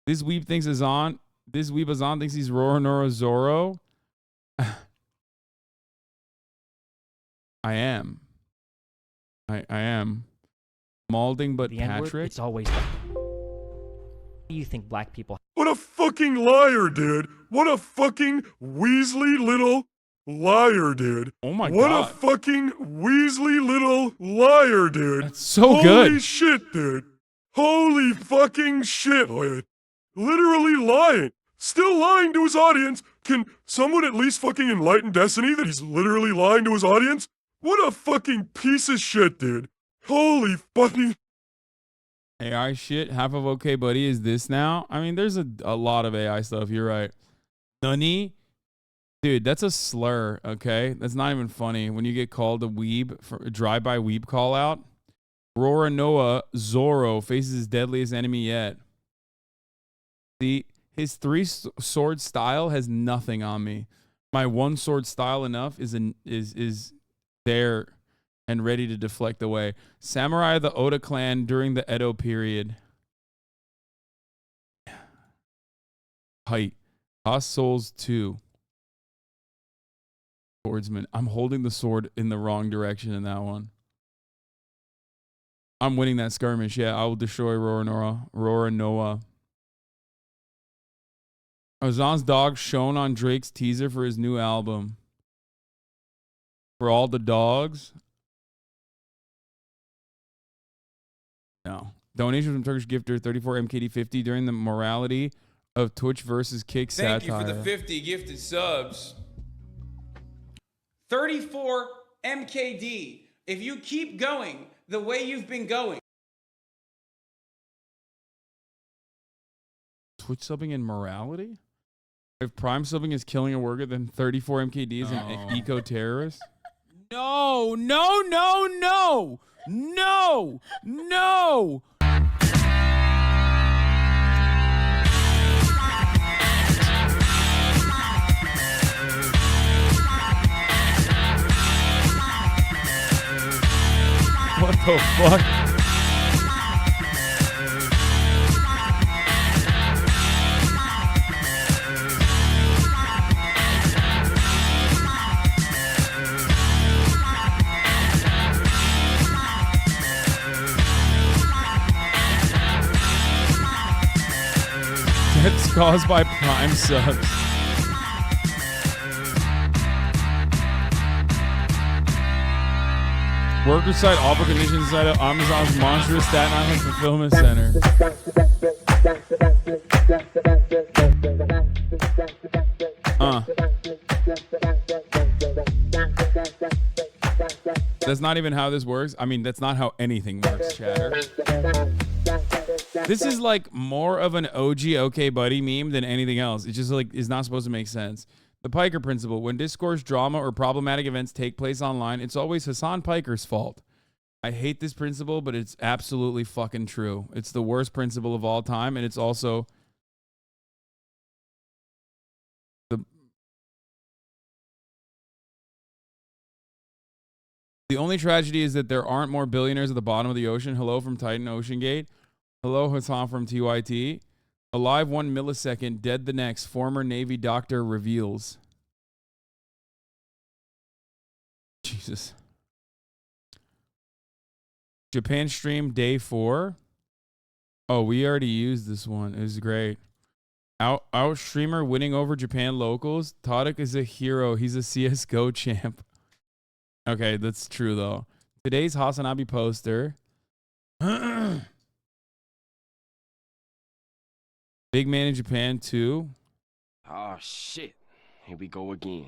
This weeb thinks is on. This weeb is on thinks he's Roronoa Zoro. I am. I am. Malding, but Patrick. It's always. What do you think black people? What a fucking liar, dude. What a fucking Weasley little liar, dude. Oh my what God. What a fucking Weasley little liar, dude. That's so good. Holy shit, dude. Holy fucking shit, dude. Literally lying. Still lying to his audience. Can someone at least fucking enlighten Destiny that he's literally lying to his audience? What a fucking piece of shit, dude. Holy fucking... AI shit. Half of OKBUDDY is this now. I mean, there's a lot of AI stuff. You're right. Nani? Dude, that's a slur, okay? That's not even funny. When you get called a weeb, for a drive-by weeb call out. Roronoa Zoro faces his deadliest enemy yet. See, his 3-sword style has nothing on me. My 1-sword style enough is there and ready to deflect away. Samurai of the Oda clan during the Edo period. Height. Lost Souls 2. Swordsman. I'm holding the sword in the wrong direction in that one. I'm winning that skirmish. Yeah, I will destroy Roronoa. Hasan's dog shown on Drake's teaser for his new album. For all the dogs. No. Donation from Turkish gifter 34 MKD50 during the morality of Twitch versus Kick satire. Thank you for the 50 gifted subs. 34 MKD. If you keep going the way you've been going. Twitch subbing and morality? If Prime subbing is killing a worker, then 34 MKDs and eco-terrorists? No, no, no, no! No! No! What the fuck? Deaths caused by Prime subs. Worker site offer conditions inside of Amazon's monstrous Staten Island fulfillment center. That's not even how this works. I mean, that's not how anything works, chatter. This is like more of an OG OKBUDDY meme than anything else. It's just like, it's not supposed to make sense. The Piker principle. When discourse, drama, or problematic events take place online, it's always Hasan Piker's fault. I hate this principle, but it's absolutely fucking true. It's the worst principle of all time, and it's also the only tragedy is that there aren't more billionaires at the bottom of the ocean. Hello from Titan Ocean Gate. Hello, Hasan from TYT. Alive 1 millisecond, dead the next. Former Navy doctor reveals. Jesus. Japan stream day 4. Oh, we already used this one. It was great. Out streamer winning over Japan locals. Tadic is a hero. He's a CSGO champ. Okay, that's true though. Today's HasanAbi poster. Big man in Japan too. Oh shit. Here we go again.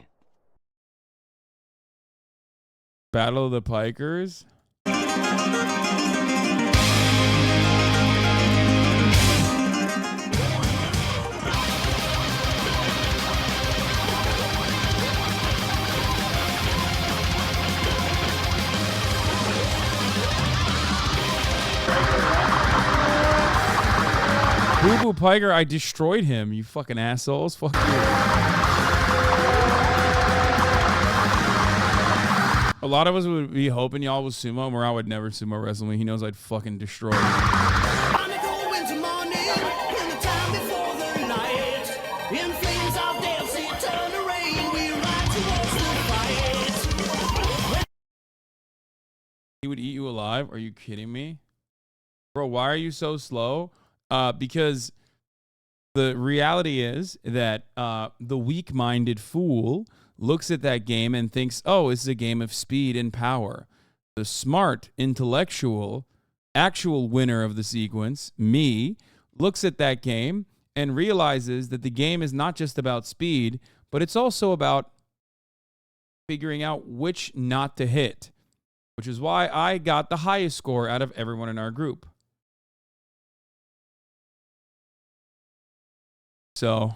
Battle of the Pikers. Boo Boo Piker, I destroyed him, you fucking assholes. Fuck you. A lot of us would be hoping y'all was sumo. Morale would never sumo wrestle me. He knows I'd fucking destroy him. He would eat you alive? Are you kidding me? Bro, why are you so slow? Because the reality is that the weak-minded fool looks at that game and thinks, oh, this is a game of speed and power. The smart, intellectual, actual winner of the sequence, me, looks at that game and realizes that the game is not just about speed, but it's also about figuring out which not to hit, which is why I got the highest score out of everyone in our group. So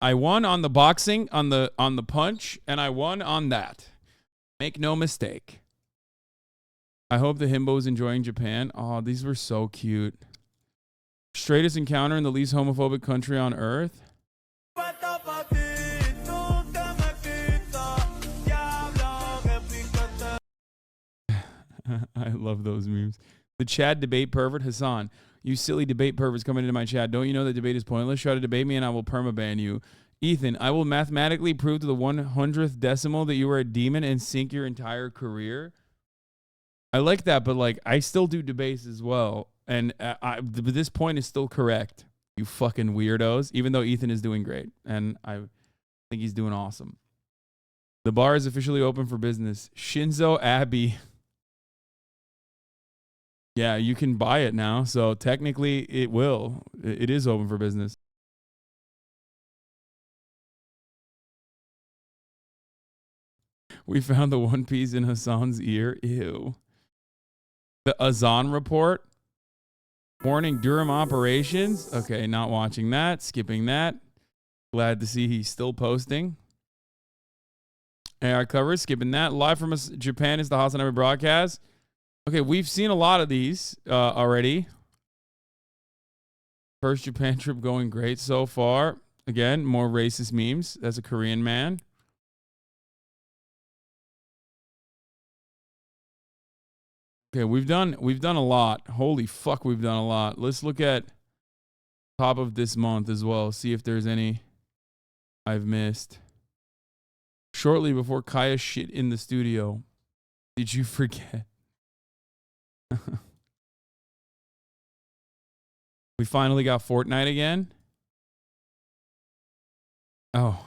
I won on the boxing, on the punch, and I won on that. Make no mistake. I hope the himbo is enjoying Japan. Oh, these were so cute. Straightest encounter in the least homophobic country on earth. I love those memes. The Chad debate pervert, Hasan. You silly debate perverts coming into my chat. Don't you know that debate is pointless? Try to debate me and I will permaban you. Ethan, I will mathematically prove to the 100th decimal that you are a demon and sink your entire career. I like that, but like I still do debates as well. And this point is still correct. You fucking weirdos. Even though Ethan is doing great. And I think he's doing awesome. The bar is officially open for business. Shinzo Abbey. Yeah, you can buy it now. So technically it will. It is open for business. We found the one piece in Hasan's ear. Ew. The Azan report. Warning, Durham operations. Okay, not watching that. Skipping that. Glad to see he's still posting. AR coverage. Skipping that. Live from Japan is the HasanAbi broadcast. Okay, we've seen a lot of these already. First Japan trip going great so far. Again, more racist memes. That's a Korean man. Okay, we've done a lot. Holy fuck, we've done a lot. Let's look at top of this month as well. See if there's any I've missed. Shortly before Kaya shit in the studio. Did you forget? We finally got Fortnite again. Oh.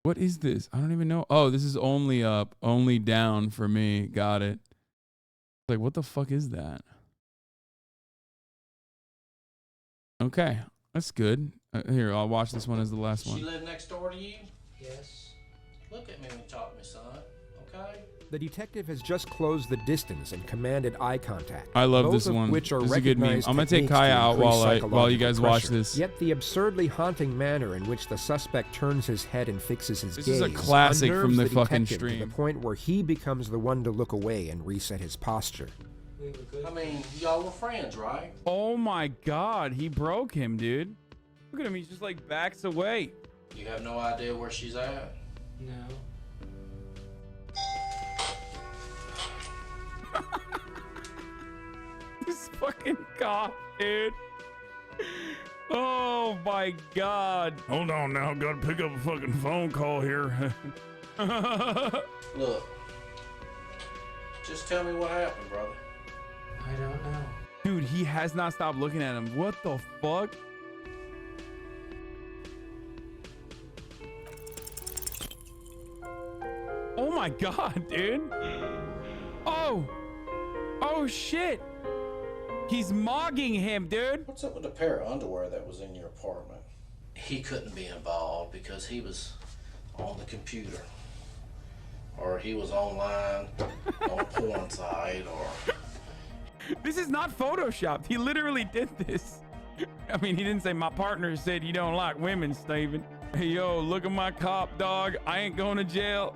What is this? I don't even know. Oh, this is only up, only down for me. Got it. Like, what the fuck is that? Okay, that's good. Here, I'll watch this one as the last one. She live next door to you? Yes. Look at me when you talk to me, son. Okay? The detective has just closed the distance and commanded eye contact. I love this one. Which are this is a good meme. I'm gonna take Kaya out while you guys watch this. Yet the absurdly haunting manner in which the suspect turns his head and fixes his gaze. This is a classic from the fucking detective stream. To the point where he becomes the one to look away and reset his posture. I mean, y'all were friends, right? Oh my god, he broke him, dude. Look at him, he's just like backs away. You have no idea where she's at? No. This fucking cop, dude. Oh my god. Hold on now, gotta pick up a fucking phone call here. Look. Just tell me what happened, brother. I don't know. Dude, he has not stopped looking at him. What the fuck? Oh my god, dude. Oh. Oh shit. He's mogging him, dude. What's up with the pair of underwear that was in your apartment? He couldn't be involved because he was on the computer. Or he was online on a porn site, or... This is not photoshopped. He literally did this. I mean, he didn't say, my partner said you don't like women, Steven. Hey, yo, look at my cop, dog. I ain't going to jail.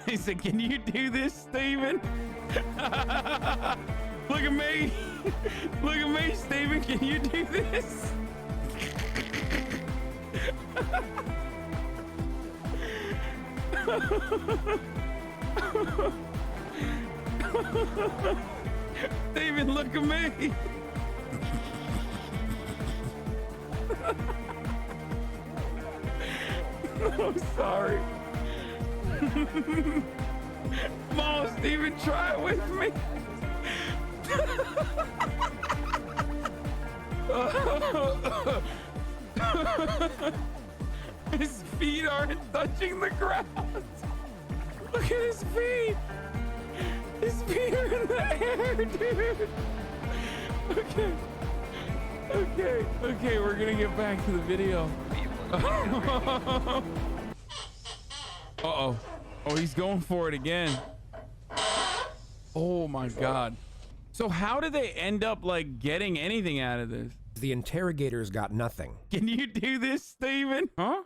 He said, can you do this, Steven? Look at me. Look at me, Steven. Can you do this? Steven, look at me. I'm sorry. Come on, Steven, try it with me. His feet aren't touching the ground. Look at his feet. His feet are in the air, dude. Okay. Okay. Okay, we're gonna get back to the video. Uh-oh. Oh, he's going for it again. Oh my god. So how did they end up like getting anything out of this? The interrogators got nothing. Can you do this, Steven? Huh?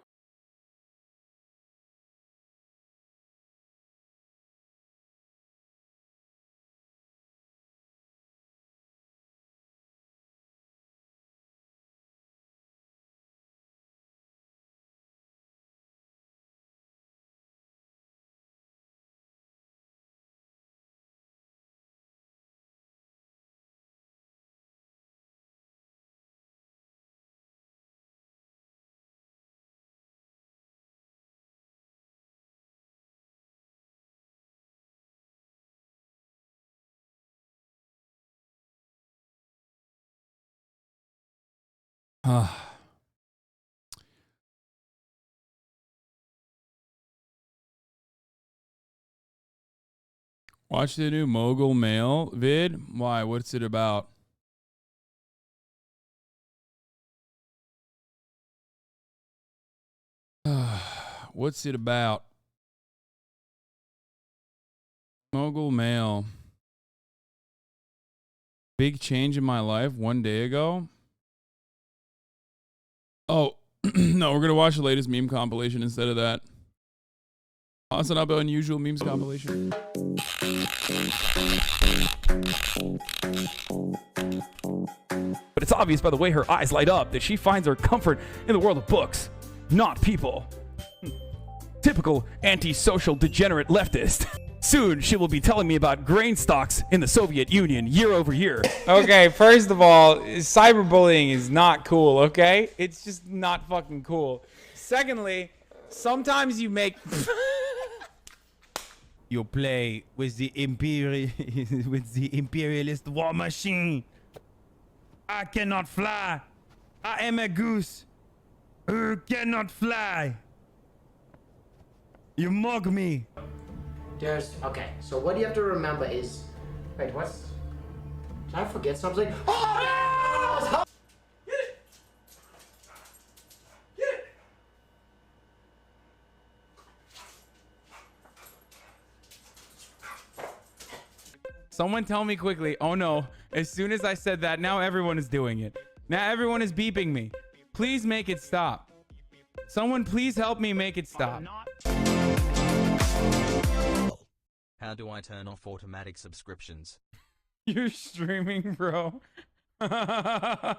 Watch the new Mogul Mail vid. Why? What's it about? What's it about? Mogul Mail. Big change in my life 1 day ago. Oh, no, we're going to watch the latest meme compilation instead of that. HasanAbi unusual memes compilation. But it's obvious by the way her eyes light up that she finds her comfort in the world of books, not people. Typical antisocial degenerate leftist. Soon she will be telling me about grain stocks in the Soviet Union year over year. Okay, first of all, cyberbullying is not cool, okay? It's just not fucking cool. Secondly, sometimes you make... You play with the imperialist war machine. I cannot fly. I am a goose who cannot fly. You mock me. Okay, so what you have to remember is... Wait, what's... Did I forget something? Oh, Someone tell me quickly. Oh no. As soon as I said that, now everyone is doing it. Now everyone is beeping me. Please make it stop. Someone please help me make it stop. How do I turn off automatic subscriptions? You're streaming, bro. I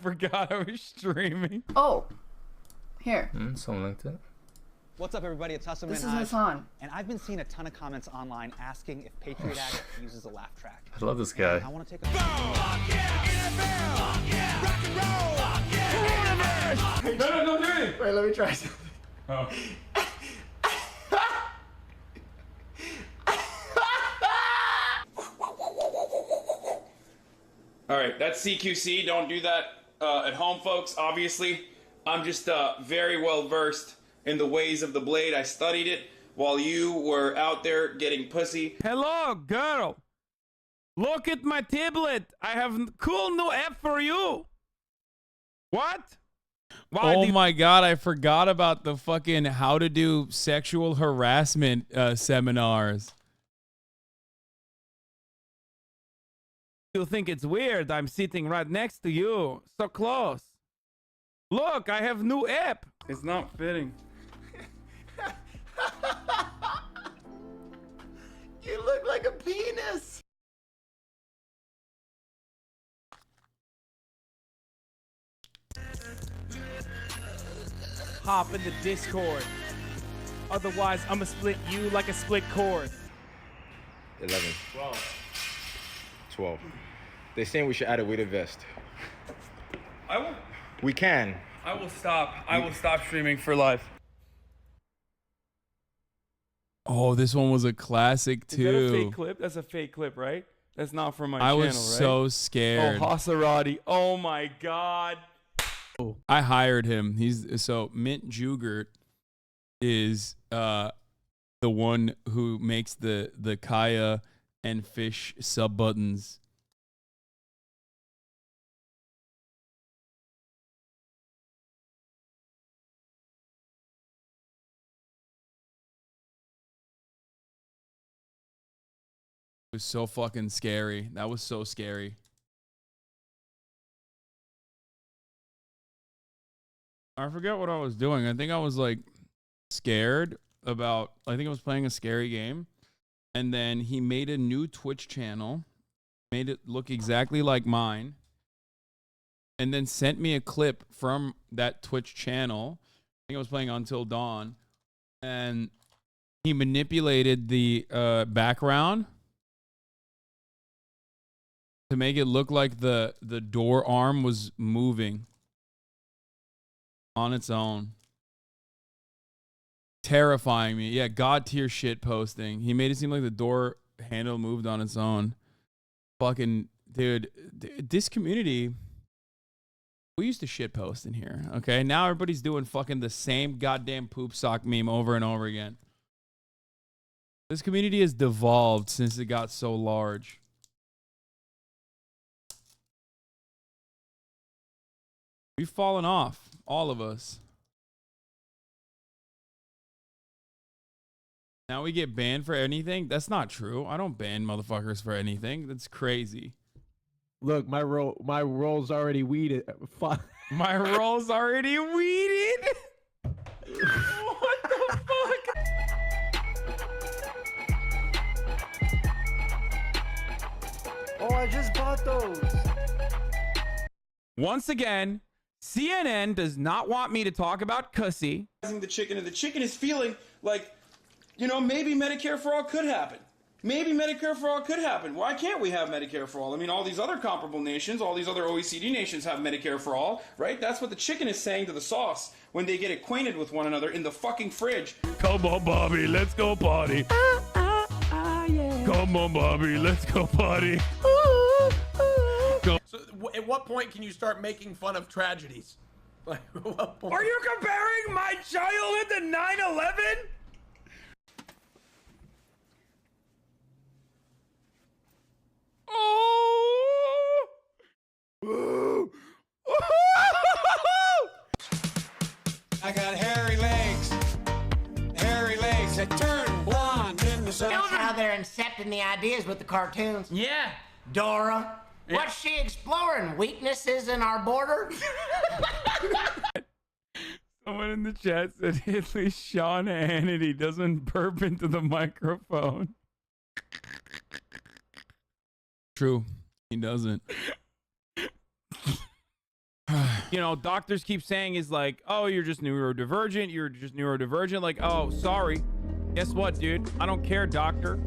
forgot I was streaming. Oh, here. Something like that. What's up, everybody? It's Hasan. This is Hasan. And I've been seeing a ton of comments online asking if Patriot Act uses a laugh track. I love this guy. And I want to take a... No, wait, let me try something. Oh. All right, that's CQC. Don't do that at home, folks. Obviously, I'm just very well versed in the ways of the blade. I studied it while you were out there getting pussy. Hello, girl. Look at my tablet. I have cool new app for you. What? Oh my God, I forgot about the fucking how to do sexual harassment seminars. You think it's weird? I'm sitting right next to you. So close. Look, I have new app. It's not fitting. you look like a penis! Hop in the Discord. Otherwise, I'ma split you like a split cord. 11. 12. They're saying we should add a weighted vest. We can. I will stop. I will stop streaming for life. Oh, this one was a classic too. Is that a fake clip? That's a fake clip, right? That's not from my channel, right? I was so scared. Oh, Hasanadi. Oh my God. I hired him. He's so Mint Jugert is the one who makes the Kaya and fish sub buttons. It was so fucking scary. That was so scary. I forget what I was doing. I think I was like scared about, I think I was playing a scary game. And then he made a new Twitch channel, made it look exactly like mine, and then sent me a clip from that Twitch channel. I think I was playing Until Dawn. And he manipulated the background to make it look like the door arm was moving on its own. Terrifying me. Yeah, God tier shit posting. He made it seem like the door handle moved on its own. Fucking dude, this community, we used to shit post in here, okay? Now everybody's doing fucking the same goddamn poop sock meme over and over again. This community has devolved since it got so large. We've fallen off, all of us. Now we get banned for anything? That's not true. I don't ban motherfuckers for anything. That's crazy. Look, my roll's already weeded. Fuck. My roll's already weeded? What the fuck? Oh, I just bought those. Once again, CNN does not want me to talk about cussy. The chicken, and the chicken is feeling like, you know, maybe Medicare for all could happen. Maybe Medicare for all could happen. Why can't we have Medicare for all? I mean, all these other comparable nations, all these other OECD nations have Medicare for all, right? That's what the chicken is saying to the sauce when they get acquainted with one another in the fucking fridge. Come on, Bobby, let's go party. Yeah. Come on, Bobby, let's go party. So, at what point can you start making fun of tragedies? Like, at what point? Are you comparing my childhood to 9/11? I got hairy legs that turn blonde in the sun. That's how they're incepting the ideas with the cartoons. Yeah. Dora. Yeah. What's she exploring? Weaknesses in our border? Someone in the chat said at least Sean Hannity doesn't burp into the microphone. True. He doesn't. You know, doctors keep saying is like, oh, you're just neurodivergent. You're just neurodivergent. Like, oh, sorry. Guess what, dude? I don't care, doctor.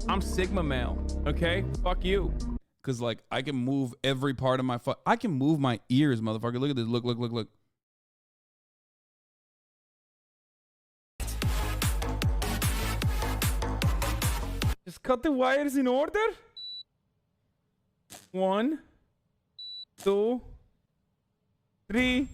I'm Sigma male. Okay? Fuck you. Because, like, I can move every part of my I can move my ears, motherfucker. Look at this. Look, look, look, look. Just cut the wires in order. 1, 2, 3.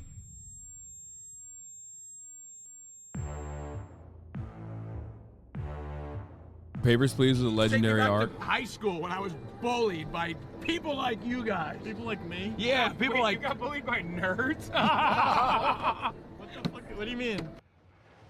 Papers, Please was a legendary Take me back art. to high school when I was bullied by people like you guys. People like me? Yeah, people like. You got bullied by nerds? What the fuck? What do you mean?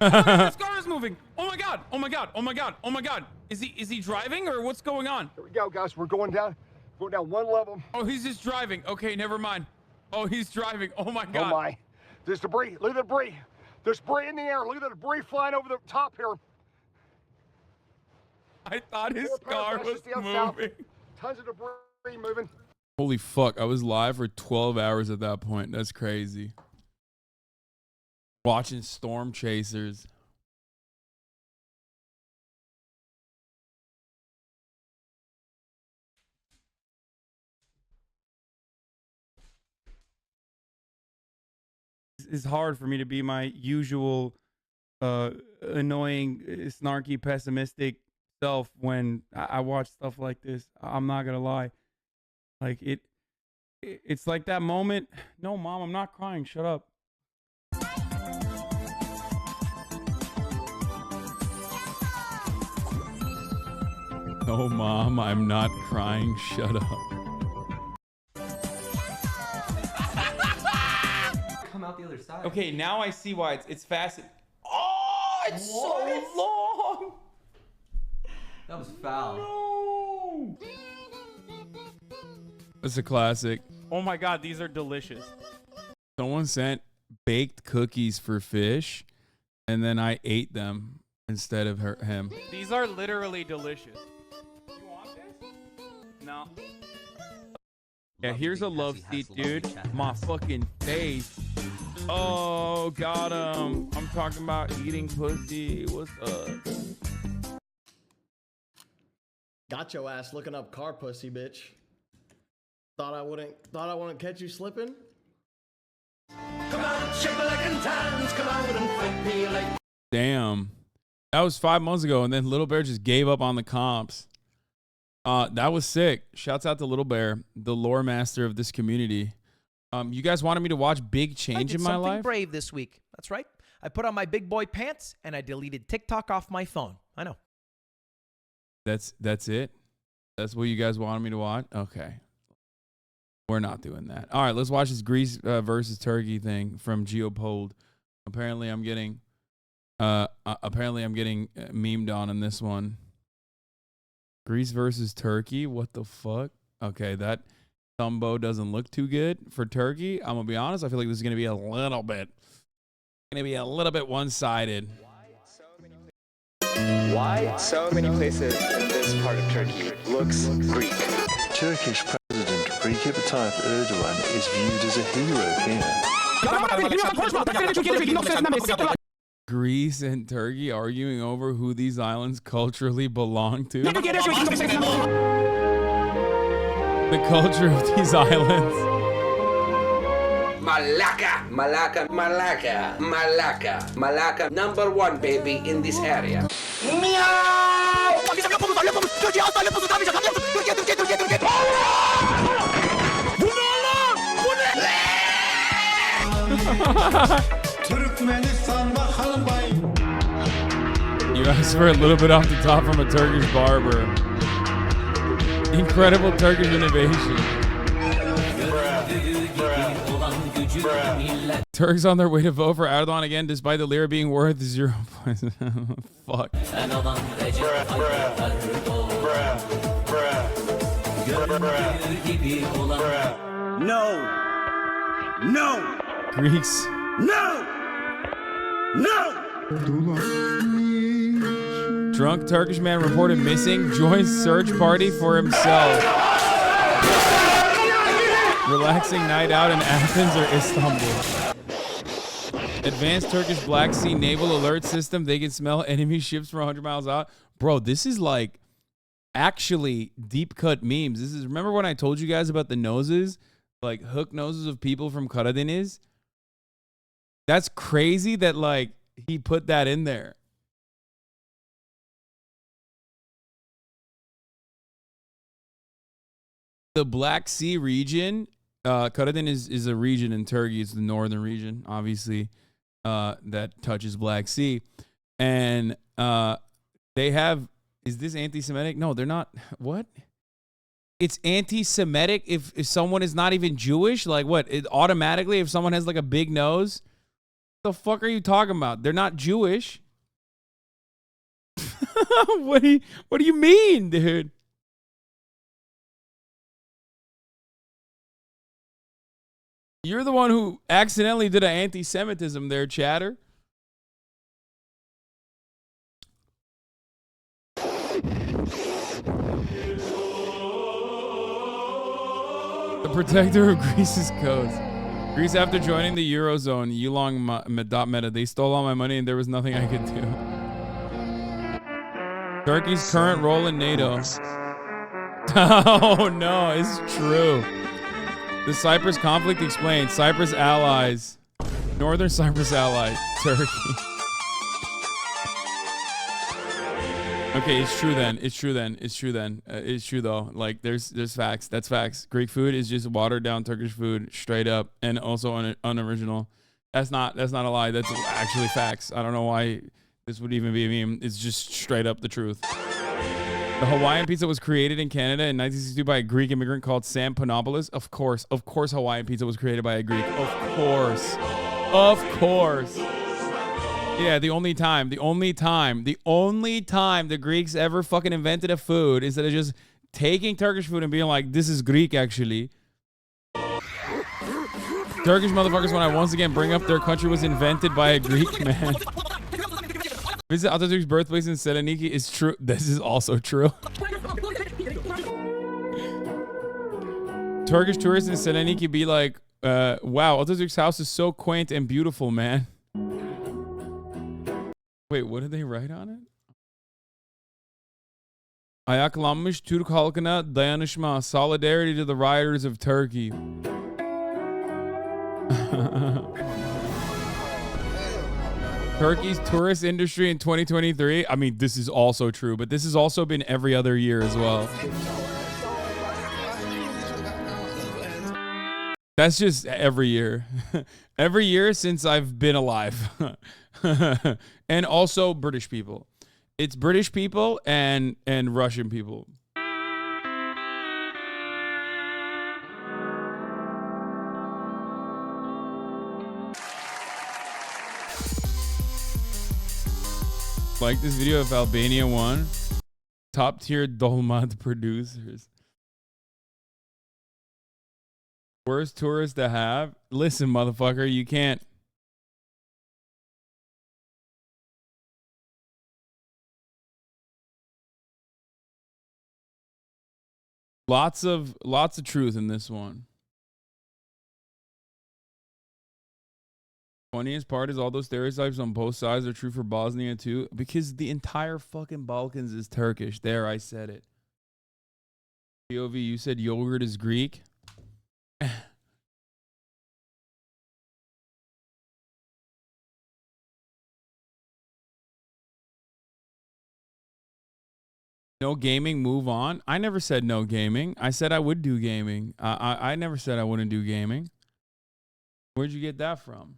This car is moving. Oh my god. Oh my god. Oh my god. Oh my god. Is he driving or what's going on? Here we go, guys. We're going down one level. Oh, he's just driving. Okay, never mind. Oh, he's driving. Oh my god. Oh my. There's debris. Look at the debris. There's debris in the air. Look at the debris flying over the top here. I thought his car was moving. Tons of debris moving. Holy fuck. I was live for 12 hours at that point. That's crazy. Watching storm chasers. It's hard for me to be my usual annoying, snarky, pessimistic self when I watch stuff like this. I'm not gonna lie. Like it's like that moment. No, mom, I'm not crying. Shut up. No, mom, I'm not crying. Shut up. Come out the other side. Okay, now I see why it's fastened. Oh, it's so long. That was foul. No. It's a classic. Oh my god, these are delicious. Someone sent baked cookies for fish, and then I ate them instead of him. These are literally delicious. You want this? No. Yeah, here's a love seat, dude. My fucking face. Oh, got him. I'm talking about eating pussy. What's up? Got your ass looking up car pussy, bitch. Thought I wouldn't catch you slipping? Come on, shake me like in times. Come on and fight me like. Damn. That was 5 months ago, and then Little Bear just gave up on the comps. That was sick. Shouts out to Little Bear, the lore master of this community. You guys wanted me to watch Big Change in my life? I did something brave this week. That's right. I put on my big boy pants, and I deleted TikTok off my phone. I know. That's it? That's what you guys wanted me to watch? Okay. We're not doing that. All right, let's watch this Greece versus Turkey thing from Geopold. Apparently, I'm getting Apparently I'm getting memed on this one. Greece versus Turkey. What the fuck? Okay, that Thumbo doesn't look too good for Turkey. I'm gonna be honest. I feel like this is gonna be a little bit one-sided. Why so many places in this part of Turkey looks Greek? Turkish President Recep Tayyip Erdogan is viewed as a hero here. Greece and Turkey arguing over who these islands culturally belong to. The culture of these islands. Malacca, Malacca, Malacca, Malacca, Malacca, #1 baby in this area. Meow! You asked for a little bit off the top from a Turkish barber. Incredible Turkish innovation. Turks on their way to vote for Erdogan again, despite the lira being worth 0. Fuck. No. No. Greeks. No. No. Drunk Turkish man reported missing. Joins search party for himself. Relaxing night out in Athens or Istanbul. Advanced Turkish Black Sea naval alert system. They can smell enemy ships from 100 miles out. Bro, this is like actually deep cut memes. This is, remember when I told you guys about the noses? Like hook noses of people from Karadeniz? That's crazy that like he put that in there. The Black Sea region, Karadeniz is a region in Turkey. It's the northern region, obviously, that touches Black Sea. And they have, is this anti-Semitic? No, they're not. What? It's anti-Semitic if someone is not even Jewish? Like what? It automatically, if someone has like a big nose? What the fuck are you talking about? They're not Jewish. What do you mean, dude? You're the one who accidentally did an anti-Semitism there, chatter. The protector of Greece's coast. Greece, after joining the Eurozone, Yulong.meta, they stole all my money and there was nothing I could do. Turkey's current role in NATO. Oh no, it's true. The Cyprus conflict explained. Cyprus allies. Northern Cyprus allies. Turkey. Okay, it's true then. It's true then. It's true then. It's true though. Like there's facts. That's facts. Greek food is just watered down Turkish food straight up and also unoriginal. That's not a lie. That's actually facts. I don't know why this would even be a meme. It's just straight up the truth. The Hawaiian pizza was created in Canada in 1962 by a Greek immigrant called Sam Panopoulos. Of course, Hawaiian pizza was created by a Greek. Of course. Yeah, the only time the Greeks ever fucking invented a food instead of just taking Turkish food and being like, this is Greek actually. Turkish motherfuckers, when I once again bring up their country was invented by a Greek man. Visit Atatürk's birthplace in Selanik is true. This is also true. Turkish tourists in Selanik be like, wow, Atatürk's house is so quaint and beautiful, man. Wait, what did they write on it? Ayaklanmış Türk halkına dayanışma, solidarity to the rioters of Turkey. Turkey's tourist industry in 2023. I mean, this is also true, but this has also been every other year as well. That's just every year. Every year since I've been alive. And also British people. It's British people and Russian people. Like this video of Albania won. Top tier Dolmat producers. Worst tourist to have? Listen, motherfucker, you can't. Lots of truth in this one. Funniest part is all those stereotypes on both sides are true for Bosnia too, because the entire fucking Balkans is Turkish. There, I said it. POV, you said yogurt is Greek. No gaming, move on. I never said no gaming. I said I would do gaming. I never said I wouldn't do gaming. Where'd you get that from?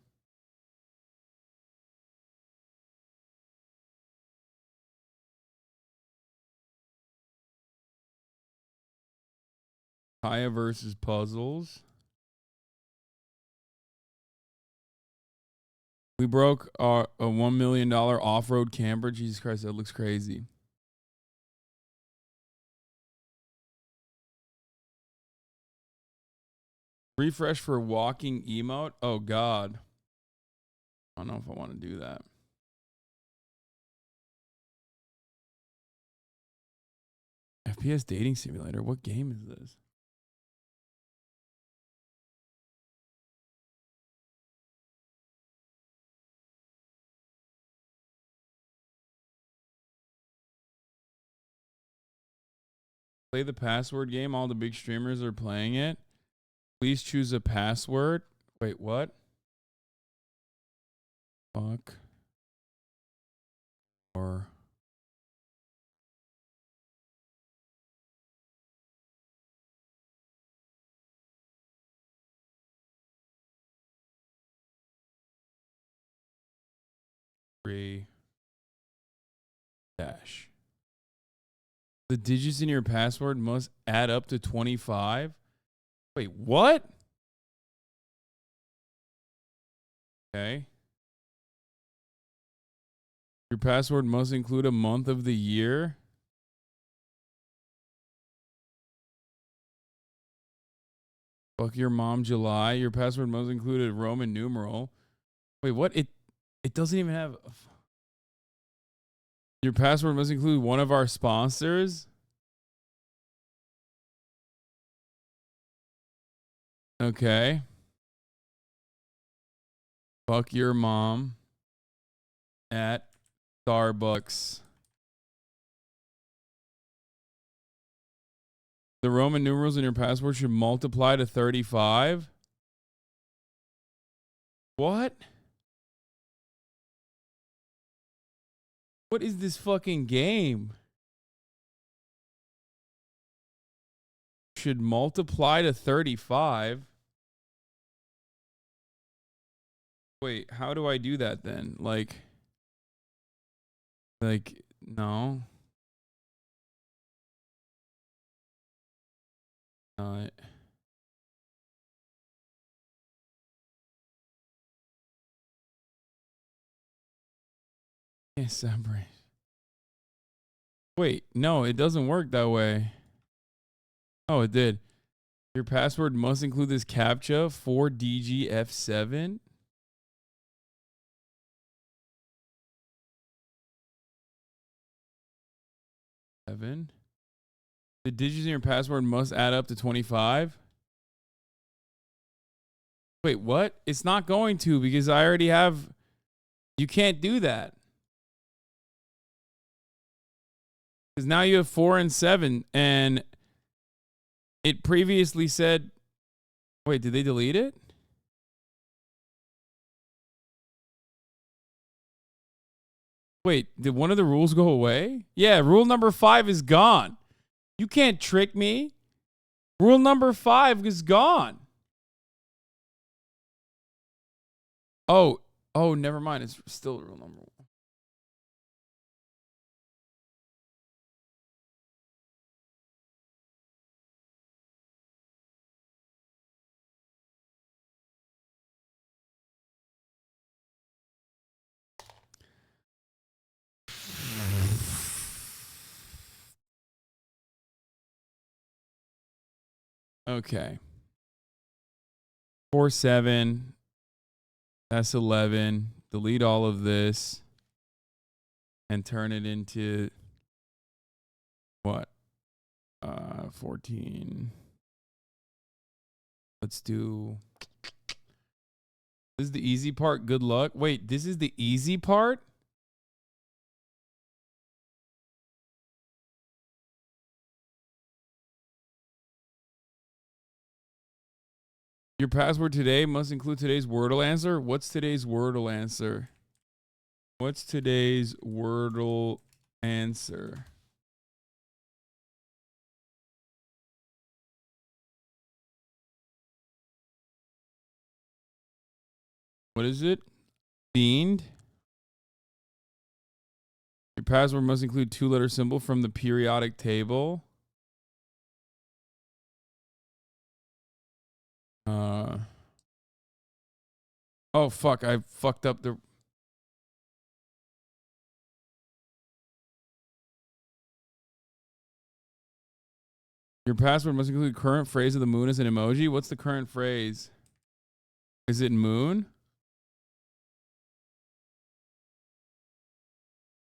Kaya versus puzzles. We broke a $1 million off-road camper. Jesus Christ, that looks crazy. Refresh for walking emote. Oh, God. I don't know if I want to do that. FPS dating simulator. What game is this? Play the password game. All the big streamers are playing it. Please choose a password. Wait, what? Fuck. Or three dash. The digits in your password must add up to 25. Wait, what? Okay. Your password must include a month of the year. Fuck your mom, July. Your password must include a Roman numeral. Wait, what? It doesn't even have. Your password must include one of our sponsors. Okay. Fuck your mom at Starbucks. The Roman numerals in your password should multiply to 35. What? What is this fucking game? Should multiply to 35. Wait, how do I do that then? Like, no. Not. Can't separate. Wait, no, it doesn't work that way. Oh, it did. Your password must include this CAPTCHA 4DGF7. The digits in your password must add up to 25. Wait, what? It's not going to, because I already have. You can't do that. Because now you have 4 and 7, and it previously said. Wait, did they delete it? Wait, did one of the rules go away? Yeah, rule number 5 is gone. You can't trick me. Rule number 5 is gone. Oh, never mind. It's still rule number 1. Okay. 47. That's 11. Delete all of this and turn it into what? 14. Let's do. This is the easy part. Good luck. Wait, this is the easy part? Your password today must include today's Wordle answer. What's today's Wordle answer? What's today's Wordle answer? What is it? Fiend. Your password must include 2-letter symbol from the periodic table. Oh fuck, I fucked up the. Your password must include current phrase of the moon as an emoji. What's the current phrase? Is it moon?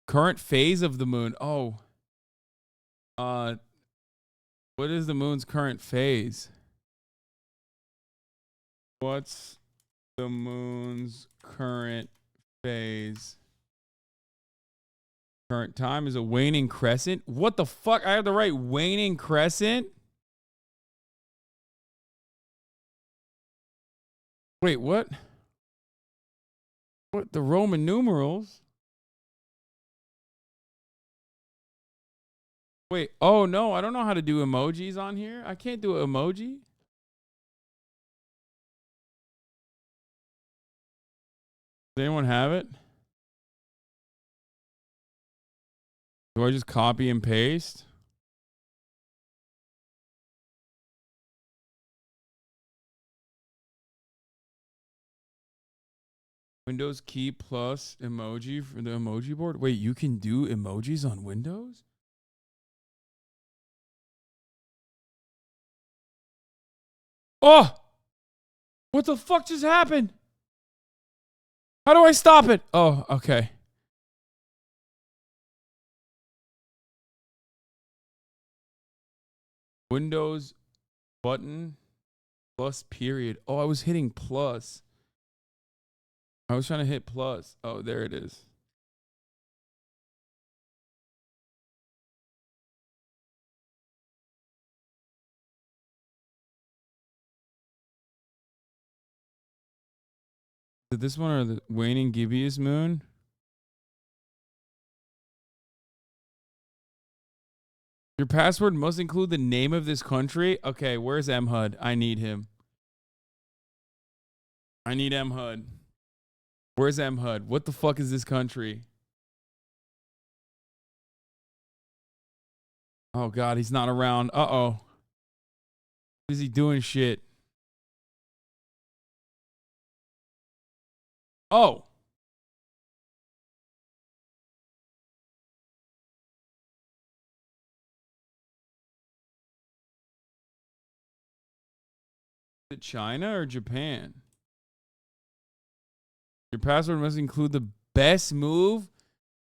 Current phase of the moon. Oh. What is the moon's current phase? What's the moon's current phase? Current time is a waning crescent. What the fuck? I have to write waning crescent? Wait, what? What? The Roman numerals? Wait, oh no, I don't know how to do emojis on here. I can't do an emoji. Does anyone have it? Do I just copy and paste? Windows key plus emoji for the emoji board. Wait, you can do emojis on Windows? Oh! What the fuck just happened? How do I stop it? Oh, okay. Windows button plus period. Oh, I was hitting plus. I was trying to hit plus. Oh, there it is. Is it this one or the waning gibbous moon? Your password must include the name of this country. Okay, where's MHUD? I need him. I need MHUD. Where's MHUD? What the fuck is this country? Oh God, he's not around. Uh-oh. Is he doing shit? Oh. Is it China or Japan? Your password must include the best move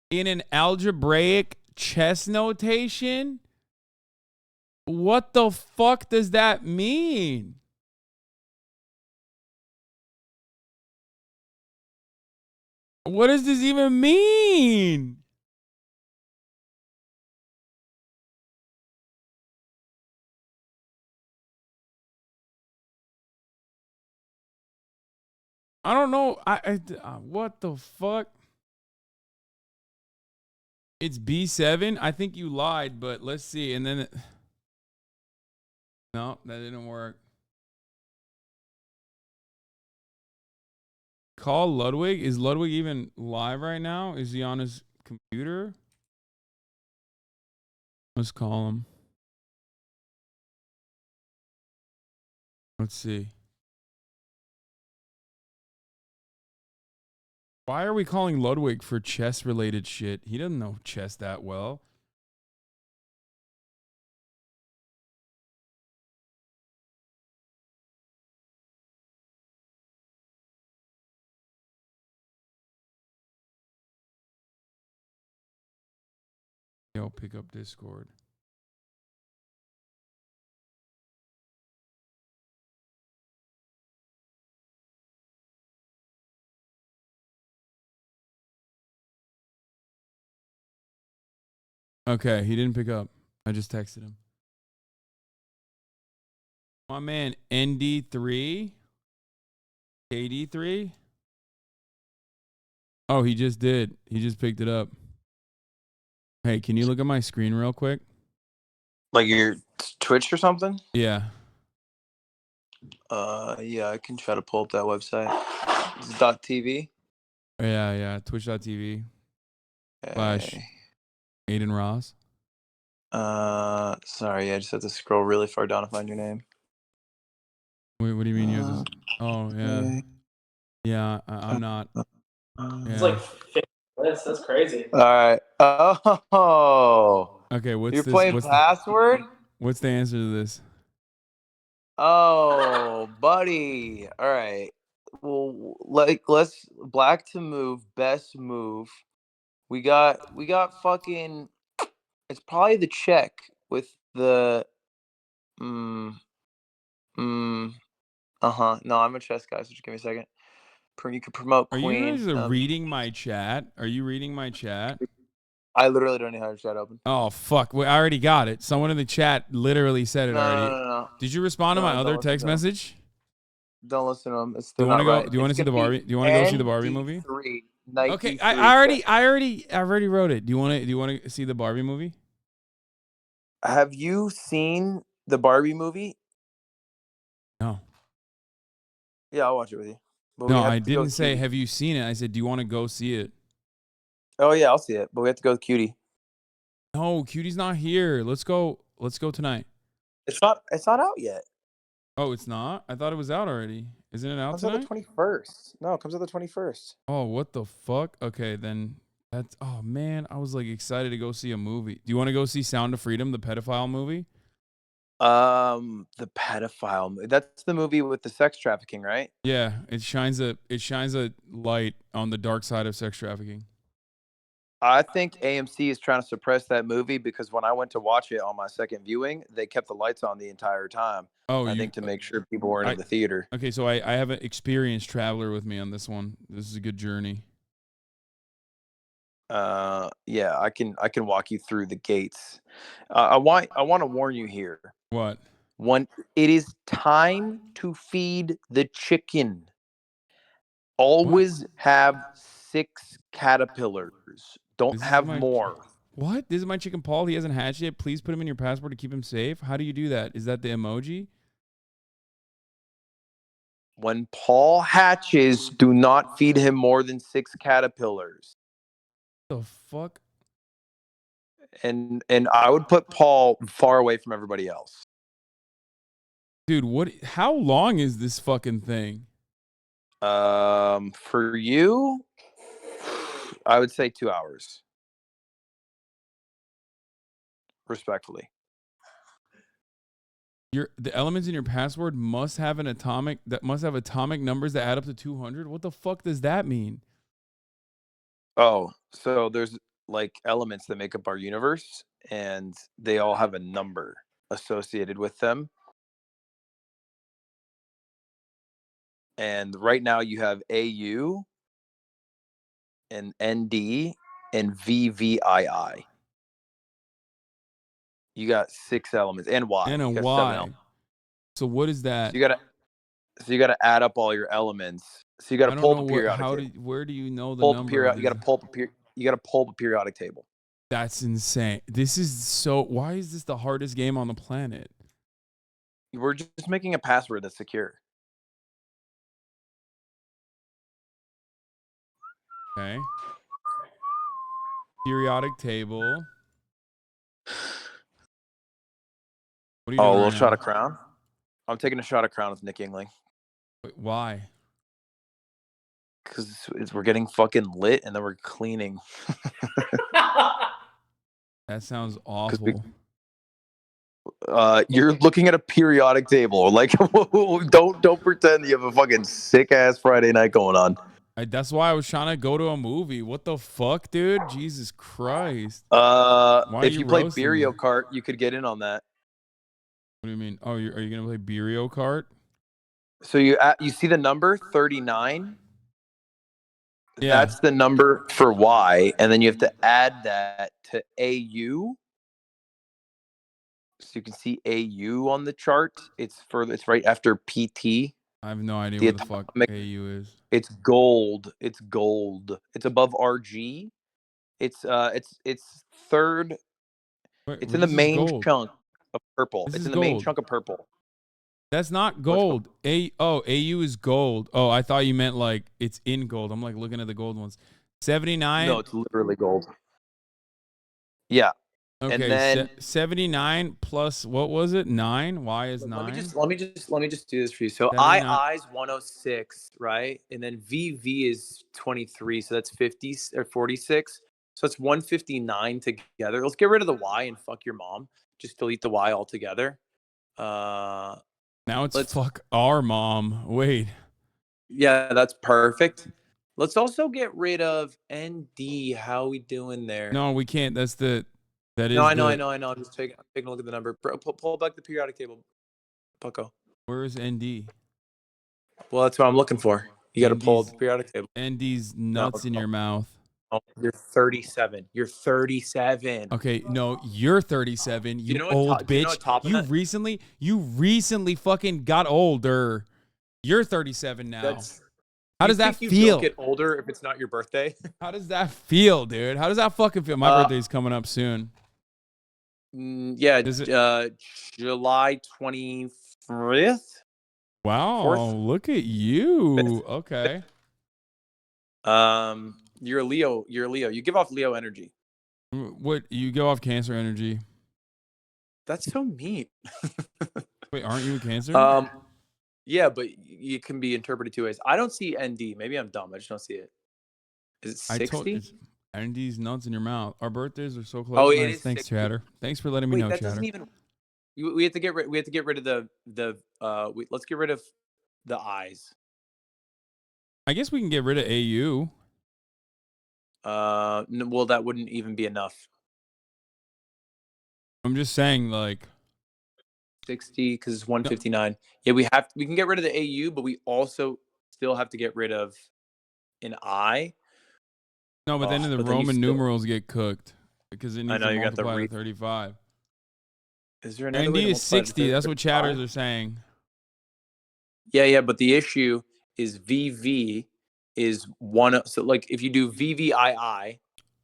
in an algebraic chess notation? What the fuck does that mean? What does this even mean? I don't know. What the fuck? It's B7. I think you lied, but let's see. And then no, that didn't work. Call Ludwig. Is Ludwig even live right now? Is he on his computer? Let's call him. Let's see. Why are we calling Ludwig for chess-related shit? He doesn't know chess that well. I'll pick up Discord. Okay, he didn't pick up. I just texted him. My man, ND3? KD3? Oh, he just did. He just picked it up. Hey, can you look at my screen real quick? Like your Twitch or something? Yeah. Yeah, I can try to pull up that website. Is it .tv? Yeah. Twitch.tv. Hey. / Aiden Ross. Sorry, I just have to scroll really far down to find your name. Wait, what do you mean you have this? Oh, yeah. Okay. Yeah, I'm not. It's like 50 lists. That's crazy. All right. Oh. Okay, what's You're this? playing password? What's the answer to this? Oh, buddy. All right. Well, let's black to move, best move. We got fucking. It's probably the check with the. No, I'm a chess guy. So just give me a second. You could promote Are queen. you guys reading my chat? Are you reading my chat? I literally don't know how to chat open. Oh, fuck. Well, I already got it. Someone in the chat literally said it already. No. Did you respond to my other text message? Don't listen to them. Do you want to go? Do you want to see the Barbie? Do you want to go see the Barbie movie? Okay, I already wrote it. Do you want to see the Barbie movie? Have you seen the Barbie movie? No. Yeah, I'll watch it with you. But No, I didn't say have you seen it. I said, do you want to go see it? Oh yeah, I'll see it. But we have to go with Cutie. No, Cutie's not here. Let's go tonight. It's not out yet. Oh, it's not? I thought it was out already. Isn't it out tonight? It comes out the 21st. No, it comes out the 21st. Oh, what the fuck? Okay, then that's. Oh man, I was like excited to go see a movie. Do you want to go see Sound of Freedom, the pedophile movie? The pedophile. That's the movie with the sex trafficking, right? Yeah, it shines a light on the dark side of sex trafficking. I think AMC is trying to suppress that movie because when I went to watch it on my second viewing, they kept the lights on the entire time. Oh, I think to make sure people weren't in the theater. Okay, so I have an experienced traveler with me on this one. This is a good journey. Yeah, I can walk you through the gates. I want to warn you here. What? When it is time to feed the chicken, always have 6 caterpillars. Don't have more. What? This is my chicken Paul. He hasn't hatched yet. Please put him in your passport to keep him safe. How do you do that? Is that the emoji? When Paul hatches, do not feed him more than 6 caterpillars. The fuck? And I would put Paul far away from everybody else. Dude, what? How long is this fucking thing? For you, I would say 2 hours. Respectfully. The elements in your password must have atomic numbers that add up to 200. What the fuck does that mean? Oh, so there's like elements that make up our universe, and they all have a number associated with them. And right now you have AU and ND and VVII. You got 6 elements and Y. And a You got Y. 7 elements. So what is that? So you gotta add up all your elements. So you gotta pull up a periodic table. Where do you know the number? You gotta pull up a periodic table. That's insane. This is so. Why is this the hardest game on the planet? We're just making a password that's secure. Okay. Periodic table. What are you doing a little right shot now? of Crown. I'm taking a shot of Crown with Nick Yingling. Wait, why? Because we're getting fucking lit and then we're cleaning. That sounds awful. You're looking at a periodic table. Like, don't pretend you have a fucking sick ass Friday night going on. That's why I was trying to go to a movie. What the fuck, dude? Jesus Christ. If are you play roasting me? Berio Kart, you could get in on that. What do you mean? Oh, are you gonna play Berio Kart? So you see the number 39? Yeah. That's the number for Y, and then you have to add that to AU. So you can see AU on the chart. It's right after PT. I have no idea what the fuck AU is. It's gold. It's gold. It's above RG. It's third. It's in the main chunk of purple. It's in the main chunk of purple. That's not gold. AU is gold. Oh, I thought you meant like it's in gold. I'm like looking at the gold ones. 79. No, it's literally gold. Yeah. Okay, and then 79 plus what was it? 9. Y is 9. Let me just do this for you. So 79. II is 106, right? And then VV is 23, so that's 50 or 46. So it's 159 together. Let's get rid of the Y and fuck your mom. Just delete the Y altogether. Now it's fuck our mom. Wait. Yeah, that's perfect. Let's also get rid of ND. How we doing there? No, we can't. That is. I know. I'm just taking a look at the number. Pull back the periodic table, Pucko. Where's ND? Well, that's what I'm looking for. You got to pull the periodic table. ND's nuts in your mouth. Oh, you're 37. You're 37. Okay, no, you're 37. You know old what, bitch. You recently fucking got older. You're 37 now. How does that You feel? don't get older if it's not your birthday. How does that feel, dude? How does that fucking feel? My birthday's coming up soon. Yeah, July 25th. Wow, 4th? look at you. Okay. You're a Leo. You give off Leo energy. What? You go off Cancer energy. That's so mean. Wait, aren't you a Cancer? Yeah, but it can be interpreted two ways. I don't see ND. Maybe I'm dumb. I just don't see it. Is it 60? ND's nuts in your mouth. Our birthdays are so close. Oh, nice. it is Thanks, 60. Chatter. Thanks for letting me know, that Chatter. doesn't even. We have to get rid. We have to get rid of let's get rid of the eyes. I guess we can get rid of AU. Well, that wouldn't even be enough. I'm just saying, like 60 because it's 159. Yeah, we can get rid of the AU, but we also still have to get rid of an I. No, but then the Roman numerals get cooked because it needs to multiply to 35. Is there another ND way to is 60. That's what 35? chatters are saying. Yeah, but the issue is VV is one. So like if you do VVII,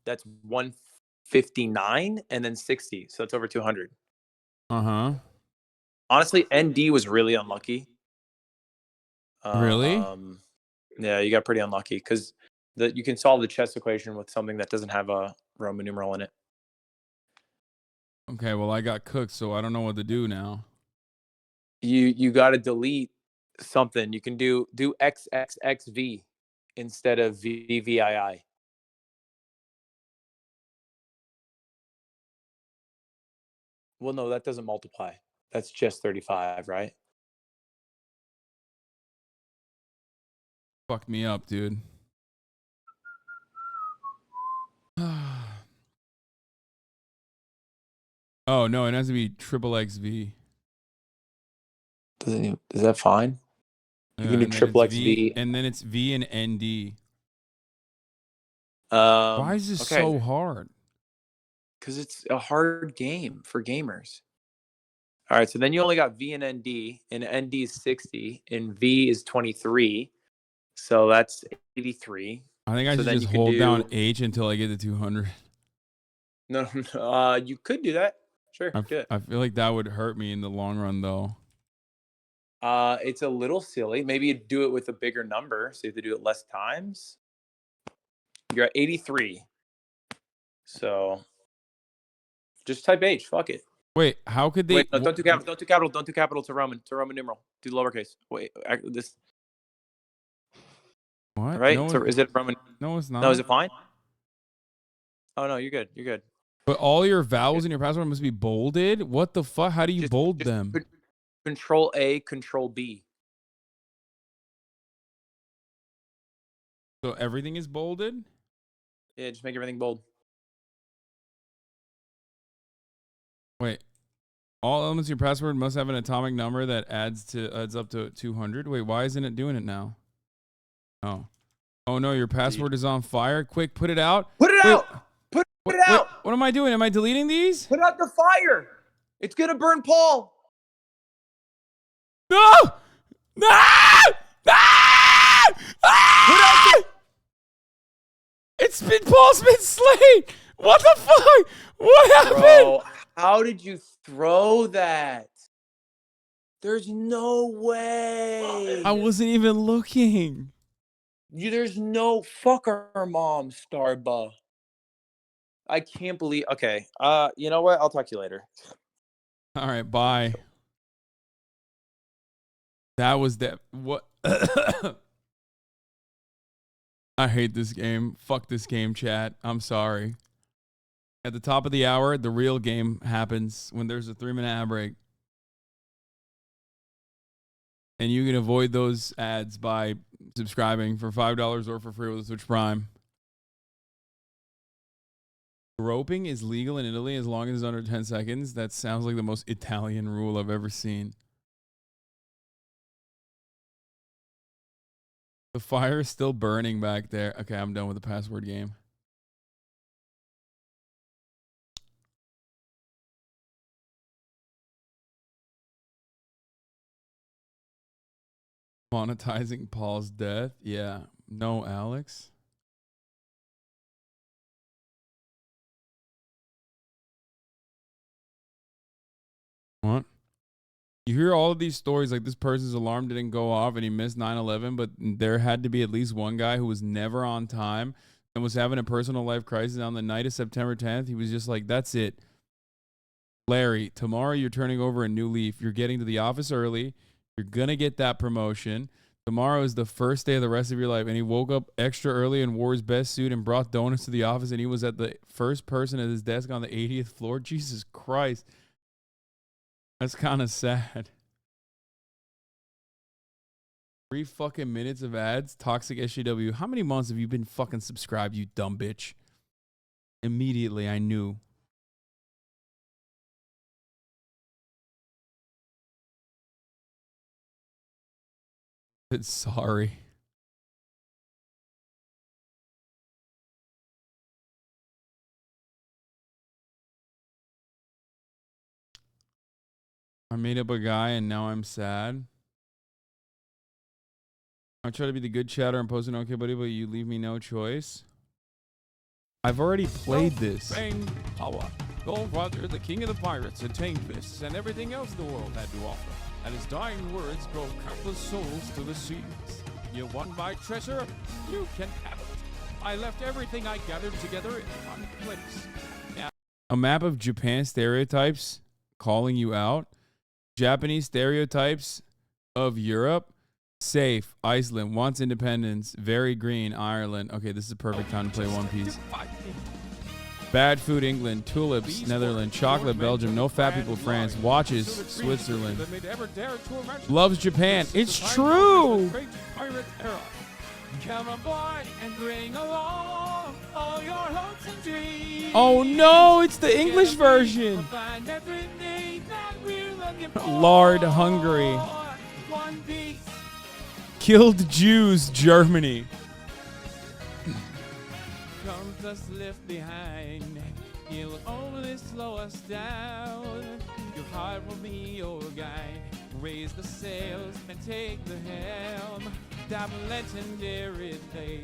that's 159 and then 60. So it's over 200. Uh-huh. Honestly, ND was really unlucky. Really? Yeah, you got pretty unlucky because you can solve the chess equation with something that doesn't have a Roman numeral in it. Okay, well I got cooked, so I don't know what to do now. You got to delete something. You can do XXXV instead of VVII. Well, no, that doesn't multiply. That's just 35, right? Fucked me up, dude. Oh no, it has to be triple XV. Is that fine? You can do triple XV, and then it's V and ND. Why is this so hard? Because it's a hard game for gamers. All right, so then you only got V and ND, and ND is 60, and V is 23, so that's 83. I think I should just hold down H until I get to 200. No, you could do that. Sure, do it. I feel like that would hurt me in the long run, though. It's a little silly. Maybe you do it with a bigger number, so you have to do it less times. You're at 83. So just type H. Fuck it. Wait, how could they? Wait, no, don't do capital. Don't do capital. Don't do capital to Roman numeral. Do lowercase. Wait, this. What? Right? No, so is it Roman? No, it's not. No, is it fine? Oh no, you're good. You're good. But all your vowels in your password must be bolded. What the fuck? How do you bold them? Control A, Control B. So everything is bolded? Yeah, just make everything bold. Wait. All elements of your password must have an atomic number that adds up to 200. Wait, why isn't it doing it now? Oh. Oh no, your password is on fire. Quick, put it out. Put it out! Put it out! What am I doing? Am I deleting these? Put out the fire! It's gonna burn Paul! No! No! Ah! Ah! Paul's been slain! What the fuck? What happened? Bro, how did you throw that? There's no way. I wasn't even looking. There's no fuck our mom, Starbucks. I can't believe. Okay. You know what? I'll talk to you later. All right, bye. That was that. What? I hate this game. Fuck this game, chat. I'm sorry. At the top of the hour, the real game happens when there's a 3-minute ad break. And you can avoid those ads by subscribing for $5 or for free with Twitch Prime. Groping is legal in Italy as long as it's under 10 seconds. That sounds like the most Italian rule I've ever seen. The fire is still burning back there. Okay, I'm done with the password game. Monetizing Paul's death? Yeah. No, Alex. What? You hear all of these stories like this person's alarm didn't go off and he missed 9/11, but there had to be at least one guy who was never on time and was having a personal life crisis on the night of September 10th. He was just like, that's it. Larry, tomorrow you're turning over a new leaf. You're getting to the office early. You're going to get that promotion. Tomorrow is the first day of the rest of your life. And he woke up extra early and wore his best suit and brought donuts to the office. And he was at the first person at his desk on the 80th floor. Jesus Christ. That's kind of sad. 3 fucking minutes of ads. Toxic SJW. How many months have you been fucking subscribed, you dumb bitch? Immediately, I knew. Sorry. I made up a guy and now I'm sad. I try to be the good chatter and post an okay buddy, but you leave me no choice. I've already played this. Bang, power. Gold Roger, the king of the pirates, and tank fists, and everything else the world had to offer. And his dying words drove countless souls to the seas. You want my treasure? You can have it. I left everything I gathered together in one place. Now A map of Japan stereotypes calling you out. Japanese stereotypes of Europe. Safe. Iceland. Wants independence. Very green. Ireland. Okay, this is a perfect time to play One Piece. Bad food, England. Tulips, Netherlands. Chocolate, Belgium. No fat people, France. Watches, Switzerland. Loves Japan. It's true. Come aboard and bring along all your hopes and dreams. Oh no, it's the English version. Lard, Hungary. One Piece. Killed Jews, Germany. Comes us left behind. You'll only slow us down. Your heart will be your guide. Raise the sails and take the helm. That legendary place.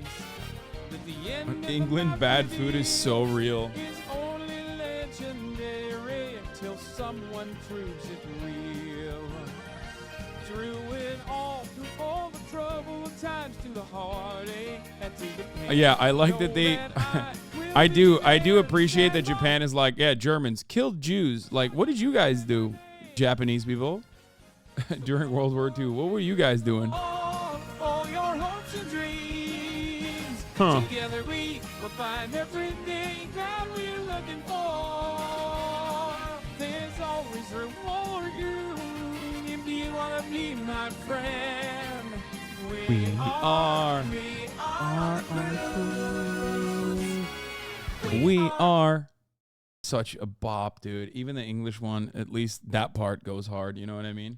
That the end England, bad food is so real. is only legendary till someone proves it real. Through it all, through all the trouble times, to the heartache and to the pain. Yeah, I like that they I do appreciate that Japan is like, yeah, Germans killed Jews. Like, what did you guys do, Japanese people? During World War II, what were you guys doing? All your hopes and dreams. Huh. Together we will find everything that we're looking for. There's always room for you if you want to be my friend. We are. We are. are uncool. We are such a bop, dude. Even the English one, at least that part goes hard. You know what I mean?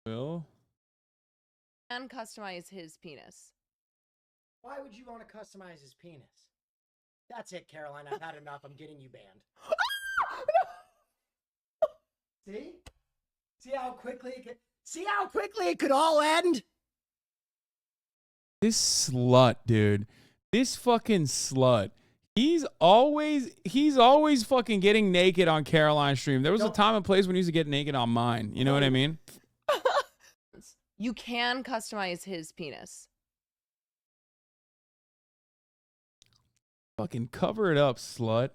Will? And customize his penis. Why would you want to customize his penis? That's it, Caroline. I've had enough. I'm getting you banned. See? See how quickly it could all end? This slut, dude. This fucking slut. He's always fucking getting naked on Caroline's stream. There was a time and place when he used to get naked on mine. You know what I mean? You can customize his penis. Fucking cover it up, slut.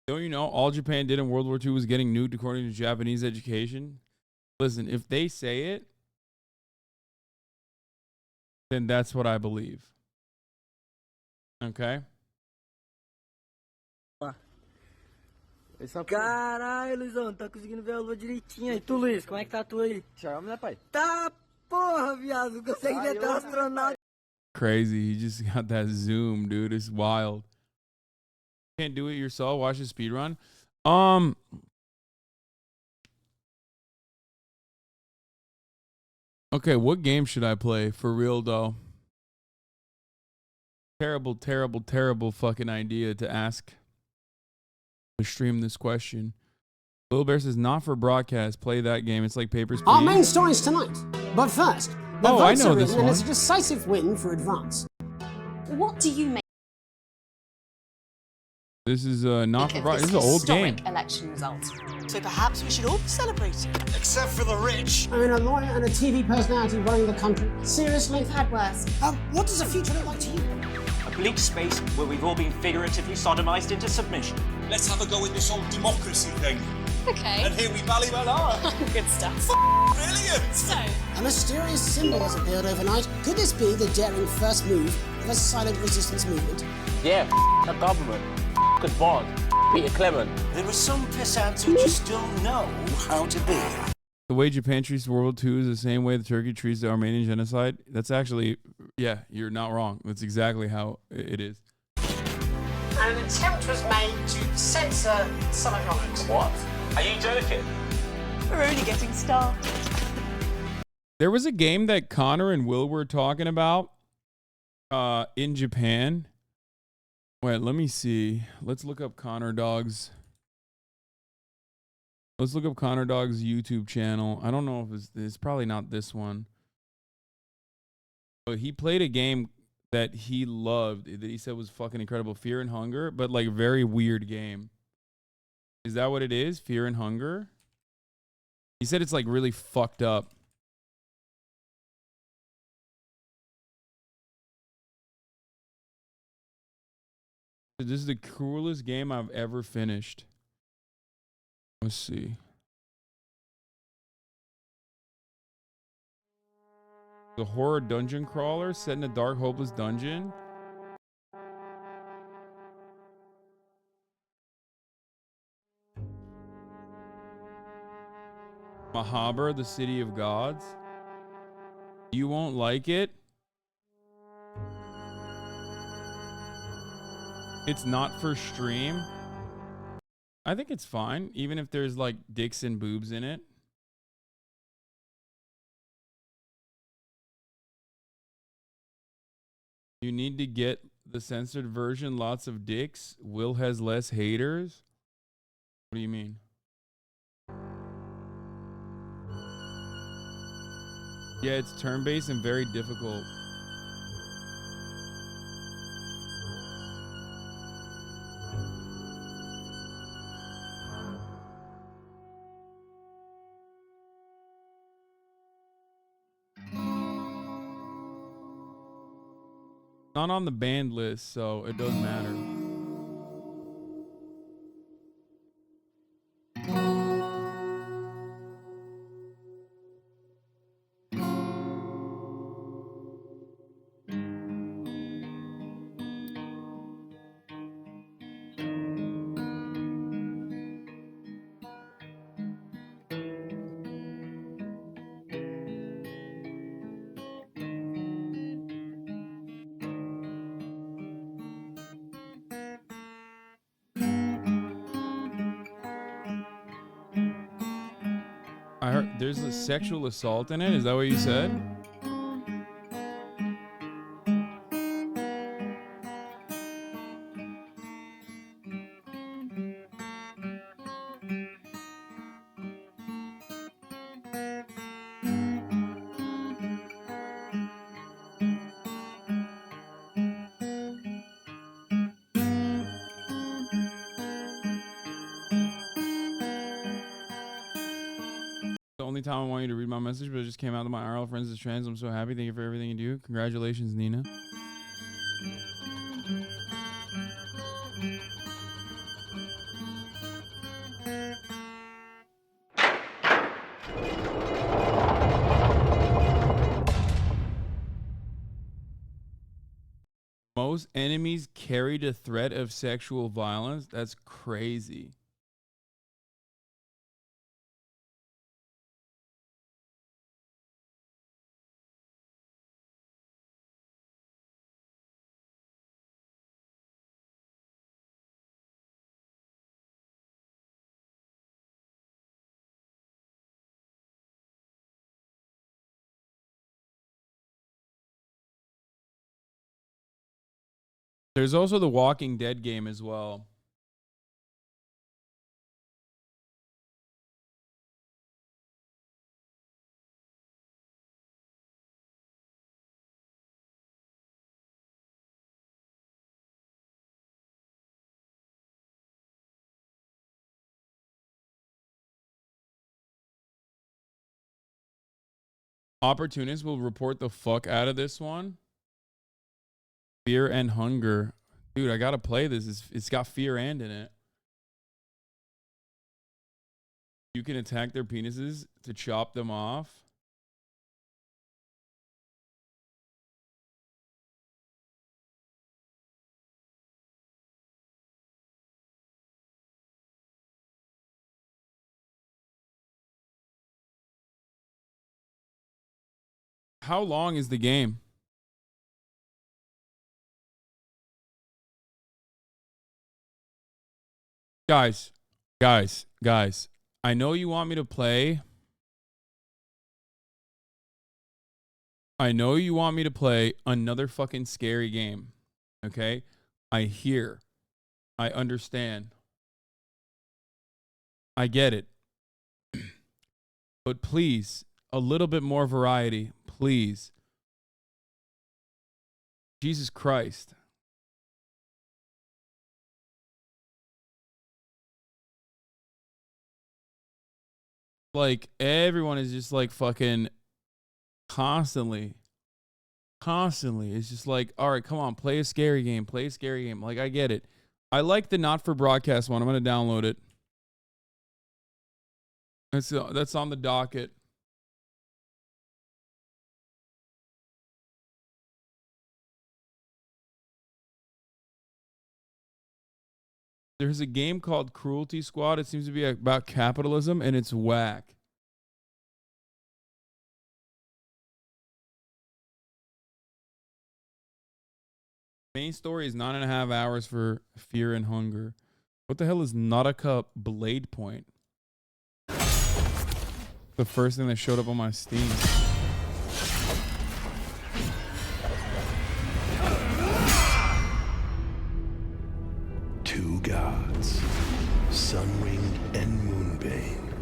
Don't you know all Japan did in World War II was getting nuked according to Japanese education? Listen, if they say it, then that's what I believe. Okay? Caralho, Luizão, tá conseguindo ver a lua direitinho aí. Tu, Luiz, como é que tá tu aí? Chama, né, pai? Tá, porra, viado, não consegue ver até o astronauta. Crazy, he just got that zoom, dude. It's wild. Can't do it yourself. Watch the speed run. Okay, what game should I play for real though? Terrible fucking idea to ask to stream this question. Little Bear says not for broadcast. Play that game. It's like Papers, Please. Our main stories tonight. But first, the I votes know are this in, and it's a one. decisive win for Advance. What do you make This is not for of broadcast. this This is an old game. historic election result? So perhaps we should all be celebrating. Except for the rich. I mean, a lawyer and a TV personality running the country. Seriously? We've had worse. What does the future look like to you? A bleak space where we've all been figuratively sodomized into submission. Let's have a go with this whole democracy thing. Okay. And here we ballywell are. Good stuff. Brilliant! So, A mysterious symbol has appeared overnight. Could this be the daring first move of a silent resistance movement? Yeah, a government. A bond. Peter Clement. There are some pissants who just don't know how to be. The way Japan treats World War II is the same way the Turkey treats the Armenian genocide. That's actually, yeah, you're not wrong. That's exactly how it is. An attempt was made to censor some of comments. What? Are you joking? we're only getting started. There was a game that Connor and Will were talking about in Japan. Wait, let me see. Let's look up Connor Dog's. Let's look up Connor Dog's YouTube channel. I don't know if it's probably not this one. But he played a game that he loved, that he said was fucking incredible. Fear and Hunger, but like very weird game. Is that what it is? Fear and Hunger? He said it's like really fucked up. This is the coolest game I've ever finished. Let's see. The horror dungeon crawler set in a dark, hopeless dungeon. Mahabur, the city of gods. You won't like it? It's not for stream. I think it's fine, even if there's like dicks and boobs in it. You need to get the censored version, lots of dicks. Will has less haters. What do you mean? Yeah, it's turn-based and very difficult. Not on the banned list, so it doesn't matter. There's a sexual assault in it? Is that what you said? Time I want you to read my message, but it just came out to my IRL friends as trans. I'm so happy. Thank you for everything you do. Congratulations, Nina. Most enemies carried a threat of sexual violence. That's crazy. There's also the Walking Dead game as well. Opportunists will report the fuck out of this one. Fear and hunger. Dude, I gotta play this. It's got fear and in it. You can attack their penises to chop them off. How long is the game? Guys. I know you want me to play. I know you want me to play another fucking scary game. Okay? I hear. I understand. I get it. But please, a little bit more variety. Please. Jesus Christ. Like, everyone is just like fucking constantly. It's just like, all right, come on, play a scary game. Like, I get it. I like the not for broadcast one. I'm going to download it. That's on the docket. There's a game called Cruelty Squad. It seems to be about capitalism, and it's whack. Main story is 9.5 hours for Fear and Hunger. What the hell is Nautica Blade Point? The first thing that showed up on my Steam. Two gods, Sunwing and Moonbane.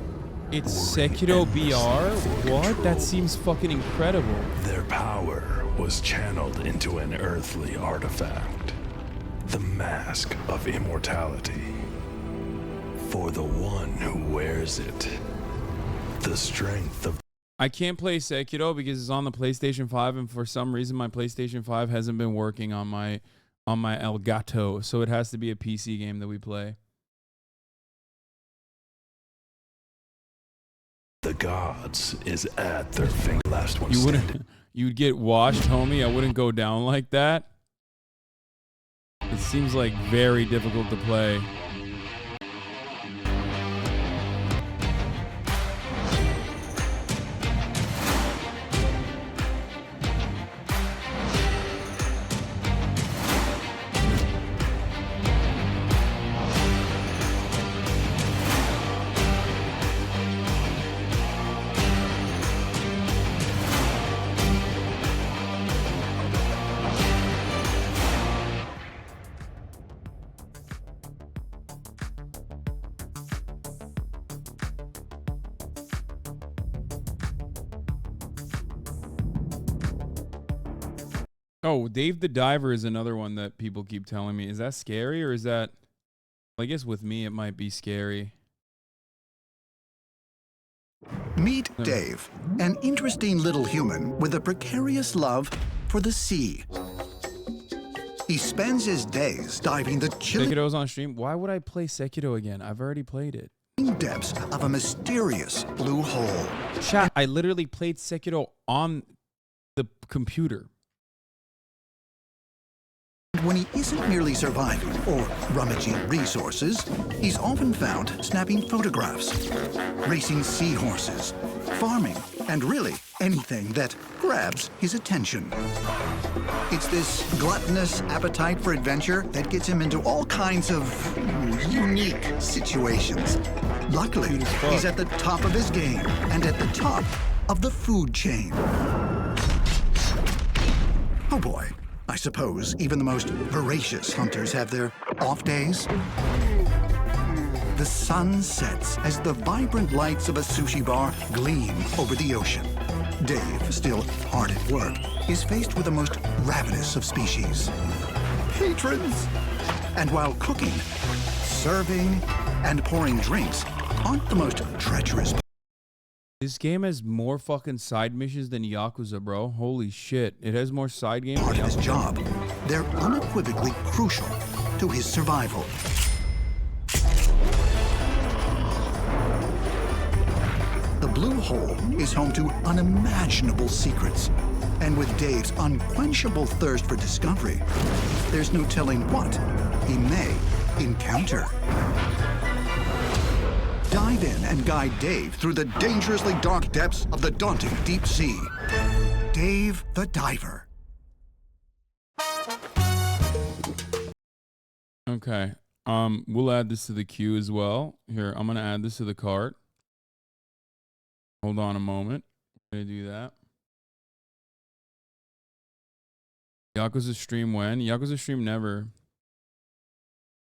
It's Sekiro BR? What? That seems fucking incredible. Their power was channeled into an earthly artifact, the Mask of Immortality. For the one who wears it, the strength of... I can't play Sekiro because it's on the PlayStation 5, and for some reason my PlayStation 5 hasn't been working on my Elgato, so it has to be a PC game that we play. The gods is at their finger. Last one standing. You'd get washed, homie. I wouldn't go down like that. It seems like very difficult to play. Oh, Dave the Diver is another one that people keep telling me. Is that scary or is that... I guess with me it might be scary. Meet Dave, an interesting little human with a precarious love for the sea. He spends his days diving the chilling Sekiro's on stream. Why would I play Sekiro again? I've already played it. depths of a mysterious blue hole. Chat, I literally played Sekiro on the computer. When he isn't merely surviving or rummaging resources, he's often found snapping photographs, racing seahorses, farming, and really anything that grabs his attention. It's this gluttonous appetite for adventure that gets him into all kinds of unique situations. Luckily, he's at the top of his game and at the top of the food chain. Oh boy. I suppose even the most voracious hunters have their off days. The sun sets as the vibrant lights of a sushi bar gleam over the ocean. Dave, still hard at work, is faced with the most ravenous of species, patrons. And while cooking, serving, and pouring drinks aren't the most treacherous. This game has more fucking side missions than Yakuza, bro. Holy shit. It has more side games Part than of his Yakuza. job, they're unequivocally crucial to his survival. The blue hole is home to unimaginable secrets. And with Dave's unquenchable thirst for discovery, there's no telling what he may encounter. Dive in and guide Dave through the dangerously dark depths of the daunting deep sea. Dave the Diver. Okay. We'll add this to the queue as well. Here, I'm gonna add this to the cart. Hold on a moment. I'm gonna do that. Yakuza stream when? Yakuza stream never.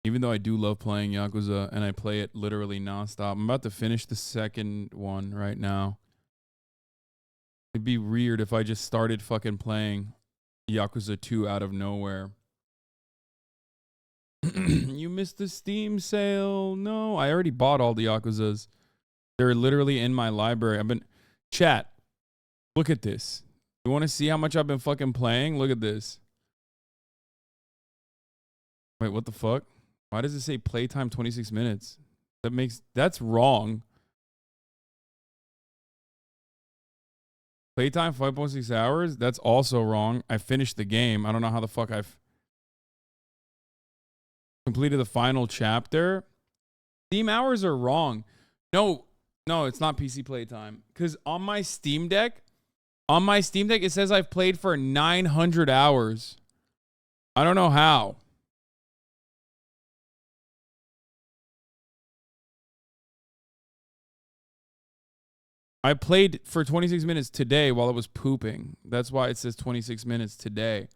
Even though I do love playing Yakuza and I play it literally nonstop. I'm about to finish the second one right now. It'd be weird if I just started fucking playing Yakuza 2 out of nowhere. You missed the Steam sale. No, I already bought all the Yakuzas. They're literally in my library. Chat, look at this. You want to see how much I've been fucking playing? Look at this. Wait, what the fuck? Why does it say playtime 26 minutes? That's wrong. Playtime 5.6 hours? That's also wrong. I finished the game. I don't know how the fuck I've completed the final chapter. Steam hours are wrong. No, it's not PC playtime. Because on my Steam Deck, it says I've played for 900 hours. I don't know how. I played for 26 minutes today while I was pooping. That's why it says 26 minutes today.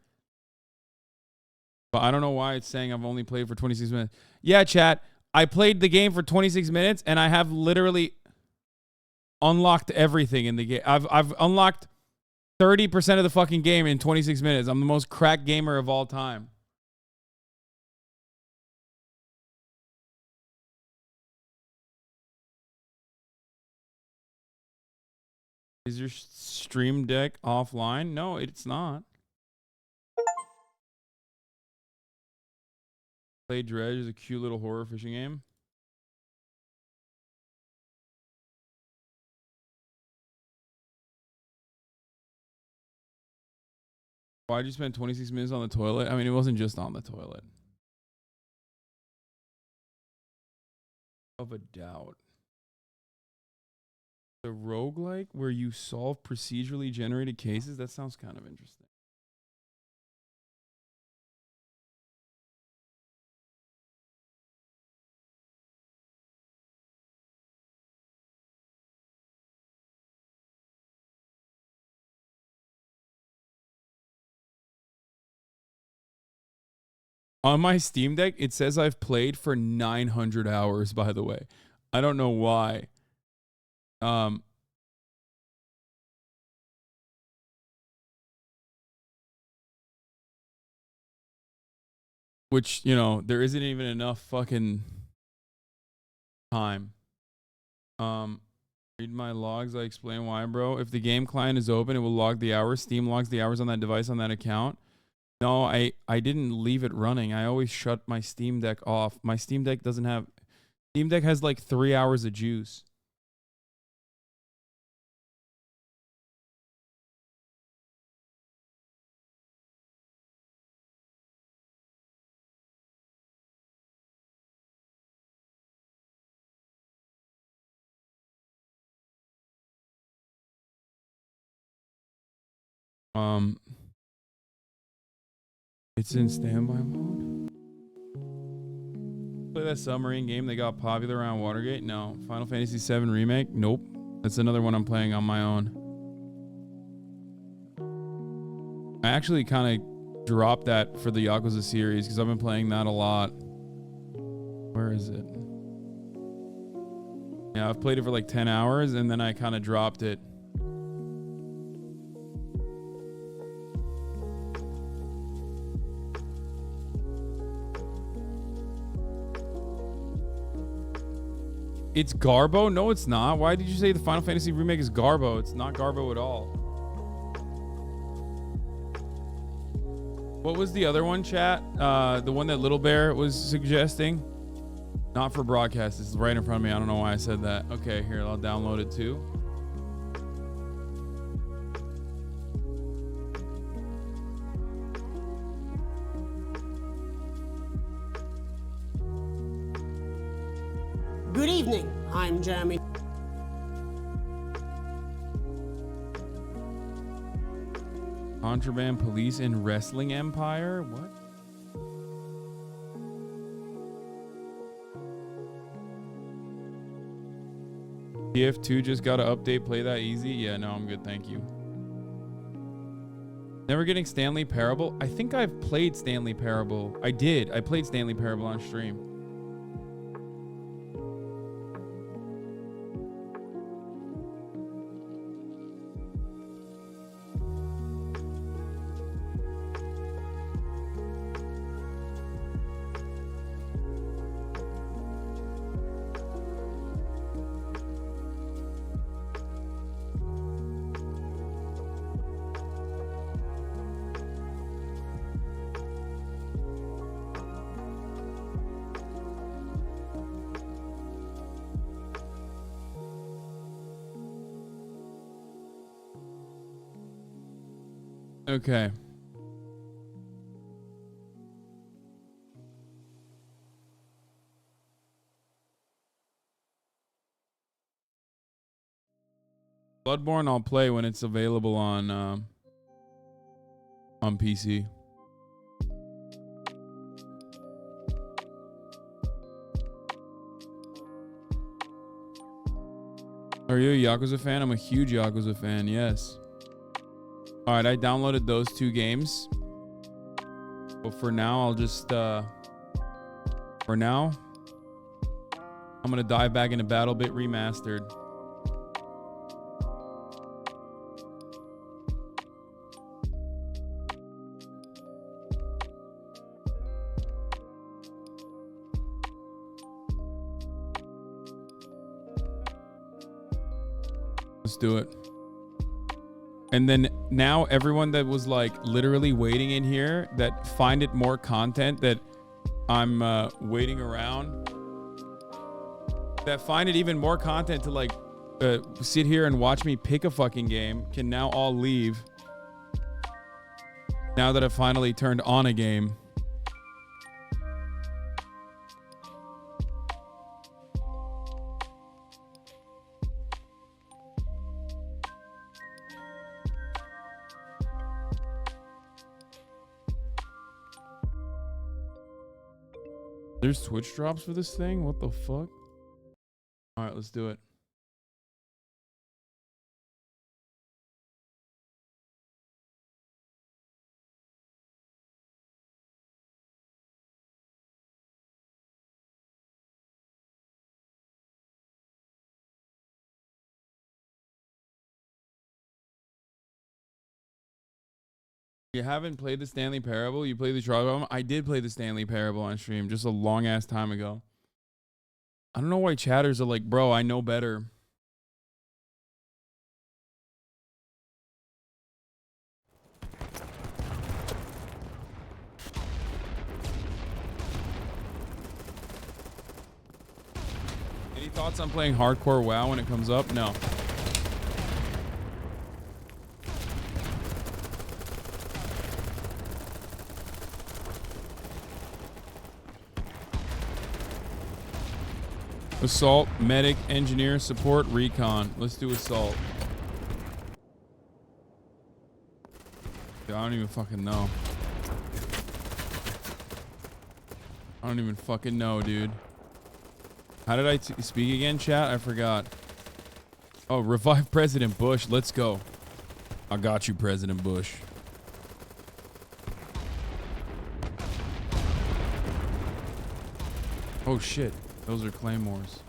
But I don't know why it's saying I've only played for 26 minutes. Yeah, chat. I played the game for 26 minutes and I have literally unlocked everything in the game. I've unlocked 30% of the fucking game in 26 minutes. I'm the most cracked gamer of all time. Is your stream deck offline? No, it's not. Play Dredge is a cute little horror fishing game. Why'd you spend 26 minutes on the toilet? I mean, it wasn't just on the toilet. Of a doubt. The roguelike where you solve procedurally generated cases? That sounds kind of interesting. On my Steam Deck, it says I've played for 900 hours, by the way. I don't know why. Which, you know, there isn't even enough fucking time. Read my logs. I explain why, bro. If the game client is open, it will log the hours. Steam logs the hours on that device on that account. No, I didn't leave it running. I always shut my Steam Deck off. My Steam Deck doesn't have... Steam Deck has like 3 hours of juice. It's in standby mode. Play that submarine game that got popular around Watergate? No. Final Fantasy VII Remake? Nope. That's another one I'm playing on my own. I actually kind of dropped that for the Yakuza series because I've been playing that a lot. Where is it? Yeah, I've played it for like 10 hours and then I kind of dropped it. It's Garbo? No, it's not. Why did you say the Final Fantasy remake is Garbo? It's not Garbo at all. What was the other one, chat? The one that Little Bear was suggesting? Not for broadcast. This is right in front of me. I don't know why I said that. Okay, here, I'll download it too. Good evening. I'm Jeremy. Contraband police in Wrestling Empire? What? TF2 just got an update. Play that easy? Yeah, no, I'm good. Thank you. Never getting Stanley Parable? I think I've played Stanley Parable. I did. I played Stanley Parable on stream. Okay. Bloodborne I'll play when it's available on PC. Are you a Yakuza fan? I'm a huge Yakuza fan, yes. Alright, I downloaded those 2 games. But for now, I'll just, for now, I'm gonna dive back into BattleBit Remastered. Let's do it. And then now everyone that was like literally waiting in here that find it more content that I'm waiting around, that find it even more content to like sit here and watch me pick a fucking game can now all leave. Now that I've finally turned on a game. There's Twitch drops for this thing? What the fuck? Alright, let's do it. You haven't played the Stanley Parable? You played the Trogdom? I did play the Stanley Parable on stream just a long ass time ago. I don't know why chatters are like, bro, I know better. Any thoughts on playing hardcore WoW when it comes up? No. Assault, medic, engineer, support, recon. Let's do assault. Dude, I don't even fucking know. I don't even fucking know, dude. How did I speak again, chat? I forgot. Oh, revive President Bush. Let's go. I got you, President Bush. Oh, shit. Those are claymores.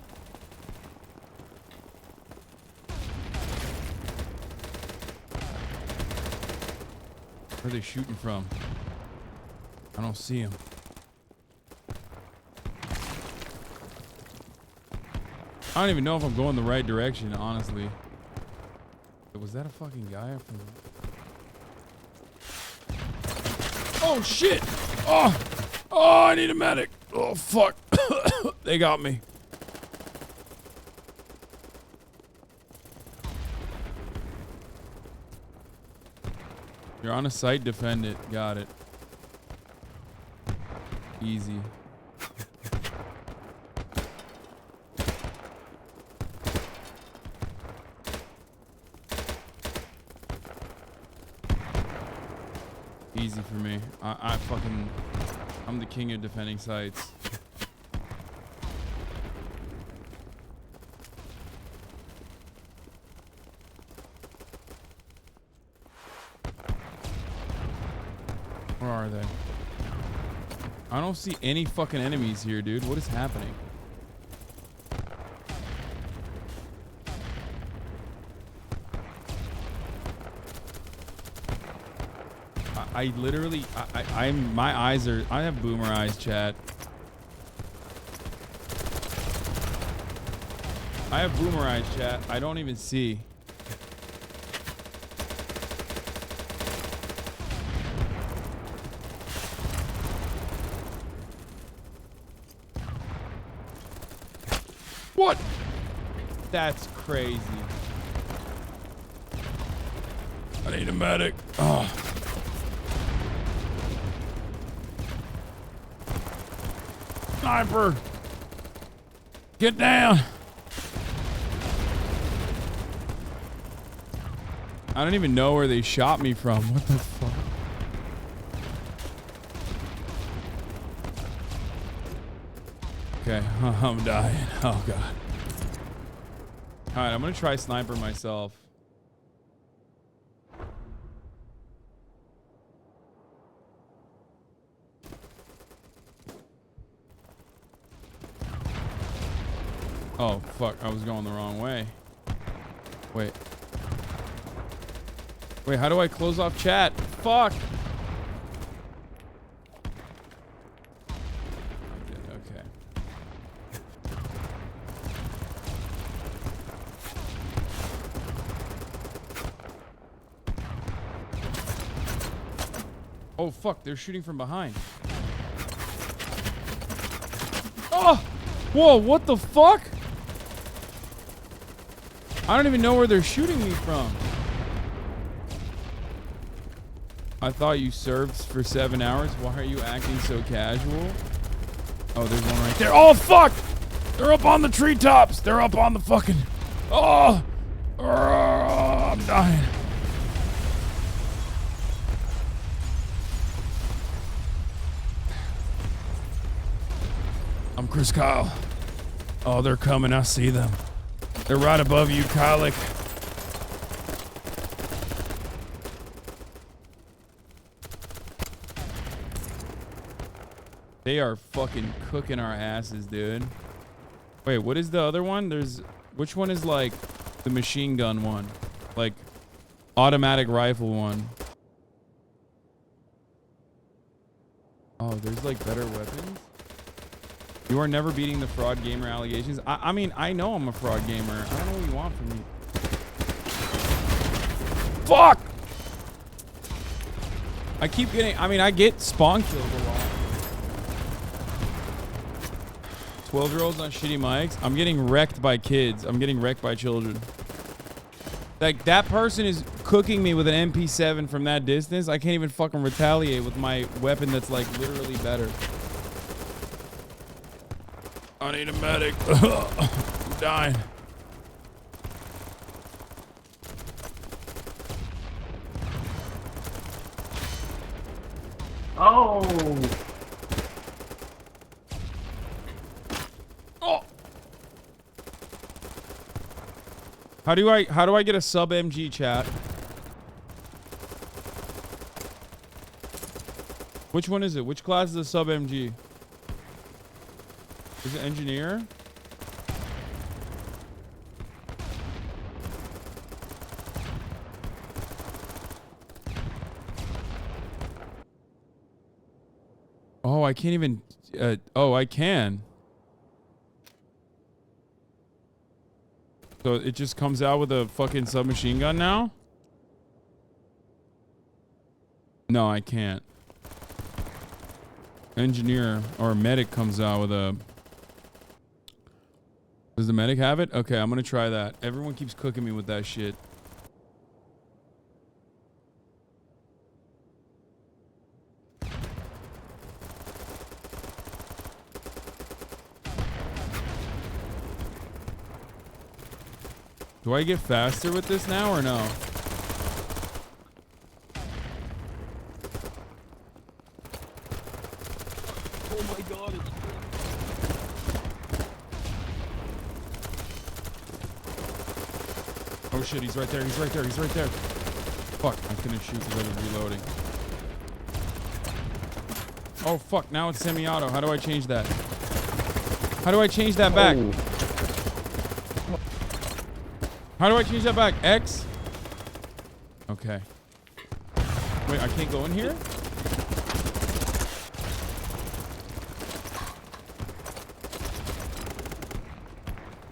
Where are they shooting from? I don't see them. I don't even know if I'm going the right direction, honestly. Was that a fucking guy? Oh, shit! Oh! Oh, I need a medic! Oh, fuck. They got me. You're on a site, defend it. Got it. Easy. Easy for me. I'm the king of defending sites. Where are they? I don't see any fucking enemies here, dude. What is happening? I literally, my eyes are, I have boomer eyes, chat. I have boomer eyes, chat. I don't even see. What? That's crazy. I need a medic. Oh. Sniper! Get down! I don't even know where they shot me from. What the fuck? Okay, I'm dying. Oh god. Alright, I'm gonna try sniper myself. Oh, fuck. I was going the wrong way. Wait. Wait, how do I close off chat? Fuck! I did, okay. Oh, fuck. They're shooting from behind. Oh! Whoa, what the fuck? I don't even know where they're shooting me from. I thought you served for 7 hours. Why are you acting so casual? Oh, there's one right there. Oh, fuck! They're up on the treetops. They're up on the fucking... Oh! I'm dying. I'm Chris Kyle. Oh, they're coming. I see them. They're right above you, Kylik. They are fucking cooking our asses, dude. Wait, what is the other one? Which one is like the machine gun one? Like automatic rifle one. Oh, there's like better weapons. You are never beating the fraud gamer allegations. I mean, I know I'm a fraud gamer. I don't know what you want from me. Fuck! I keep getting, I mean, I get spawn killed a lot. 12-year-olds on shitty mics. I'm getting wrecked by kids. I'm getting wrecked by children. Like, that person is cooking me with an MP7 from that distance. I can't even fucking retaliate with my weapon that's, like, literally better. I need a medic. I'm dying. Oh. Oh. How do I get a sub MG, chat? Which one is it? Which class is a sub MG? Is it engineer? Oh, I can't even. Oh, I can. So it just comes out with a fucking submachine gun now? No, I can't. Engineer or medic comes out with a. Does the medic have it? Okay, I'm gonna try that. Everyone keeps cooking me with that shit. Do I get faster with this now or no? Oh my god, it's Oh shit, he's right there, he's right there, he's right there. Fuck, I couldn't shoot because I was reloading. Oh fuck, now it's semi-auto. How do I change that? How do I change that back? Oh. How do I change that back? X? Okay. Wait, I can't go in here?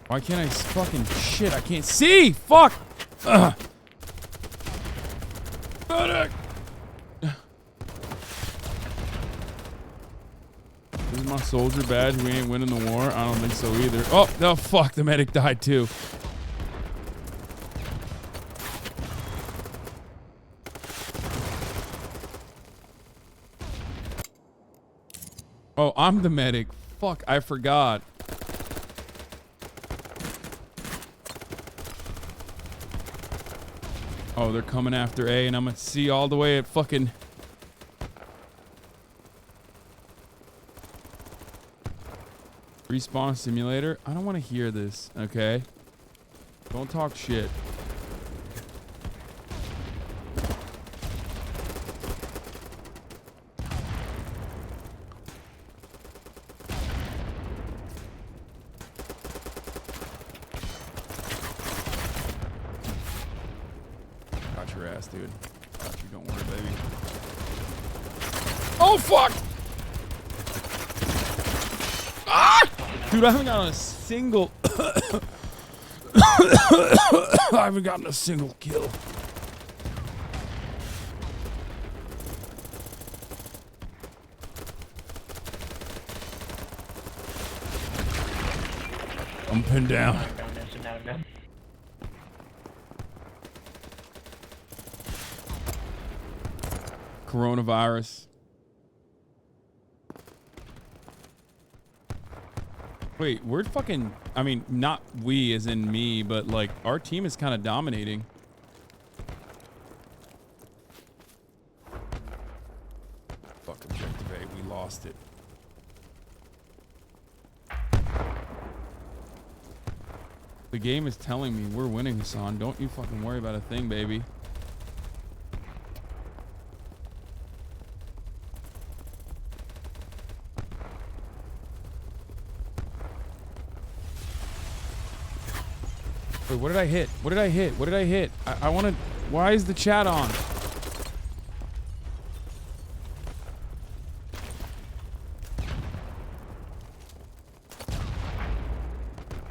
Why can't I fucking shit? I can't see! Fuck! Ugh. Medic! This is my soldier badge. We ain't winning the war. I don't think so either. Oh, no, fuck. The medic died too. Oh, I'm the medic. Fuck, I forgot. Oh, they're coming after A, and I'm at C all the way at fucking... Respawn simulator? I don't want to hear this, okay? Don't talk shit. Got your ass, dude. Got you, don't worry, baby. Oh, fuck! Ah! Dude, I haven't gotten a single... I haven't gotten a single kill. I'm pinned down. Coronavirus. Wait, we're fucking... I mean, not we as in me, but like our team is kind of dominating. Fuck objective A, we lost it. The game is telling me we're winning, Hasan. Don't you fucking worry about a thing, baby. Wait, what did I hit? What did I hit? What did I hit? I want to... Why is the chat on?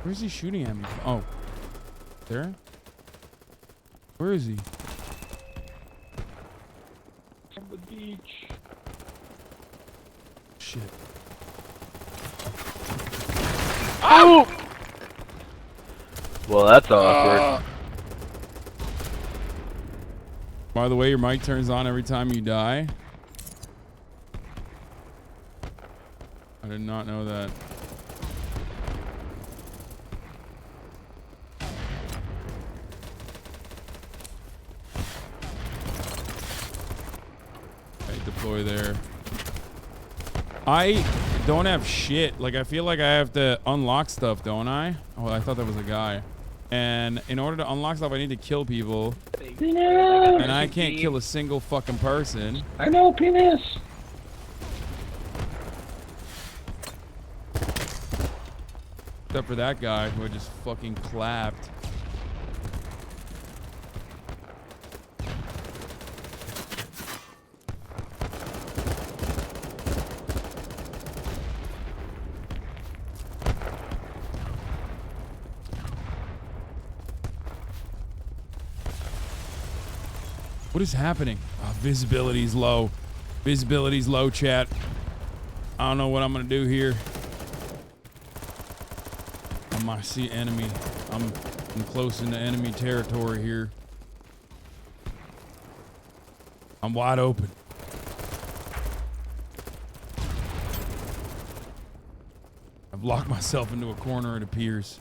Where's he shooting at me? Oh. There? Where is he? On the beach. Shit. Oh! Well, that's awkward. By the way, your mic turns on every time you die. I did not know that. Okay, deploy there. I don't have shit. Like, I feel like I have to unlock stuff, don't I? Oh, I thought that was a guy. And in order to unlock stuff, I need to kill people. Penis. And I can't kill a single fucking person. I know, penis. Except for that guy who I just fucking clapped. What is happening? Oh, visibility's low. Visibility's low, chat. I don't know what I'm gonna do here. I might see enemy. I'm close into enemy territory here. I'm wide open. I've locked myself into a corner, it appears.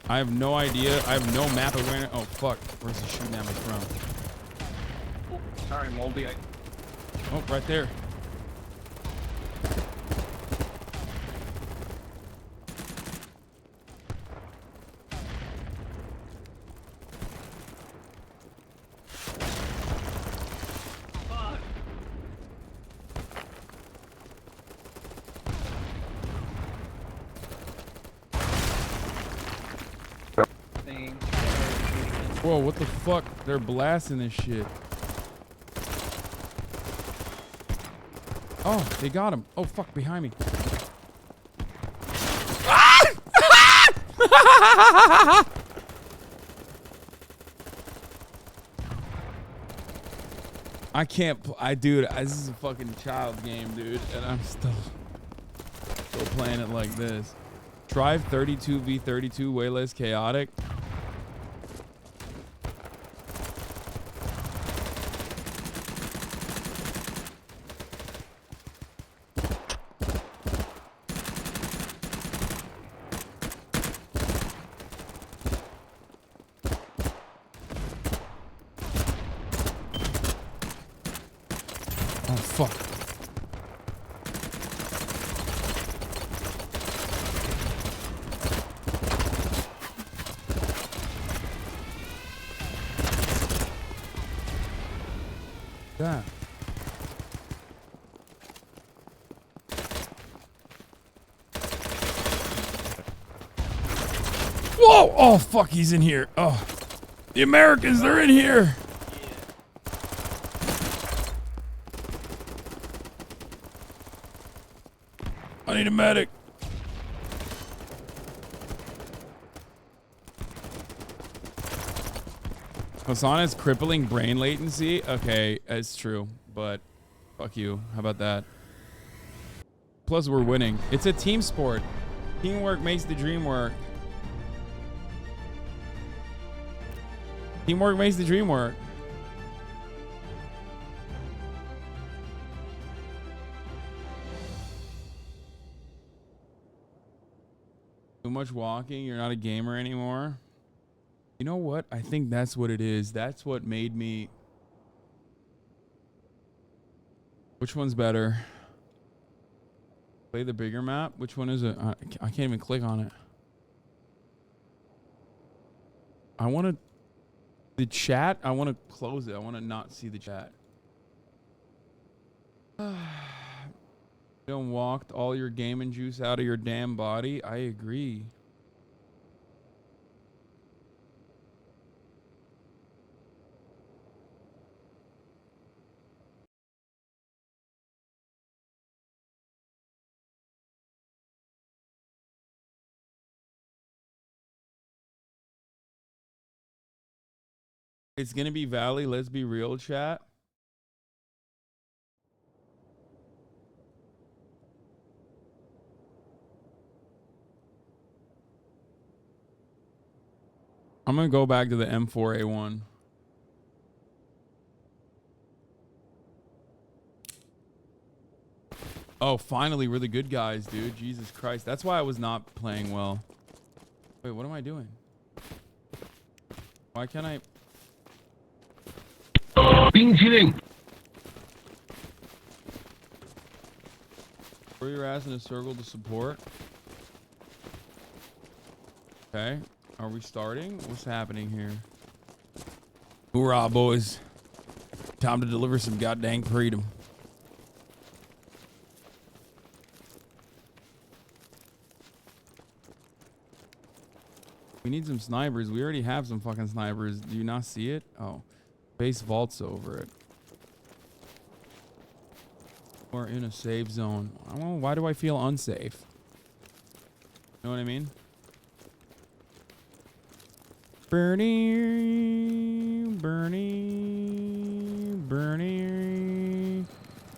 I have no idea. I have no map awareness. Oh, fuck. Where's he shooting at me from? Sorry, Moldy. Oh, right there. Whoa, what the fuck? They're blasting this shit. Oh, they got him. Oh, fuck, behind me. I can't, dude, this is a fucking child game, dude, and I'm still playing it like this. Drive 32v32 way less chaotic. Fuck. Yeah. Whoa! Oh, fuck, he's in here. Oh. The Americans, they're in here. I need a medic. Hasan has crippling brain latency. Okay, it's true, but fuck you. How about that? Plus, we're winning. It's a team sport. Teamwork makes the dream work. Teamwork makes the dream work. Too much walking, you're not a gamer anymore. You know what? I think that's what it is. That's what made me... Which one's better? Play the bigger map? Which one is it? I can't even click on it. I want to... The chat, I want to close it. I want to not see the chat. Don't walked all your gaming juice out of your damn body. I agree. It's gonna be Valley. Let's be real, chat. I'm gonna go back to the M4A1. Oh, finally, we're the good guys, dude. Jesus Christ. That's why I was not playing well. Wait, what am I doing? Why can't I... Being cheating. Throw your ass in a circle to support. Okay. Are we starting? What's happening here? Hoorah, boys. Time to deliver some goddamn freedom. We need some snipers. We already have some fucking snipers. Do you not see it? Oh. Base vaults over it. We're in a safe zone. I don't know, why do I feel unsafe? You know what I mean? Bernie, Bernie, Bernie. Am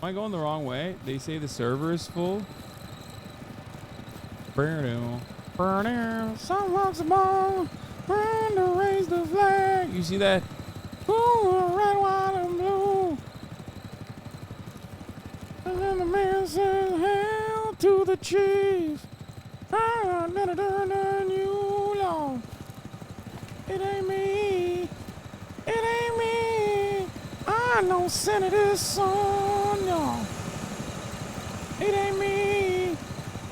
I going the wrong way? They say the server is full. Bernie, Bernie, some walks the ball, trying to raise the flag. You see that? Ooh, red, white, and blue. And then the man says, "Hail to the chief." You know. It ain't me. It ain't me. I know Senator's son, y'all. It ain't me.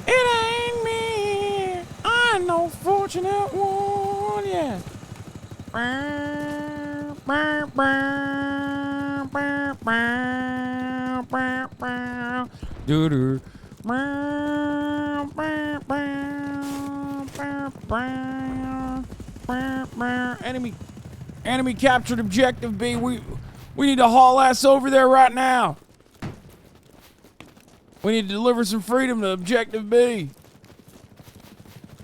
It ain't me. I know fortunate one, yeah. Doo-doo. Enemy captured objective B. We need to haul ass over there right now. We need to deliver some freedom to objective B.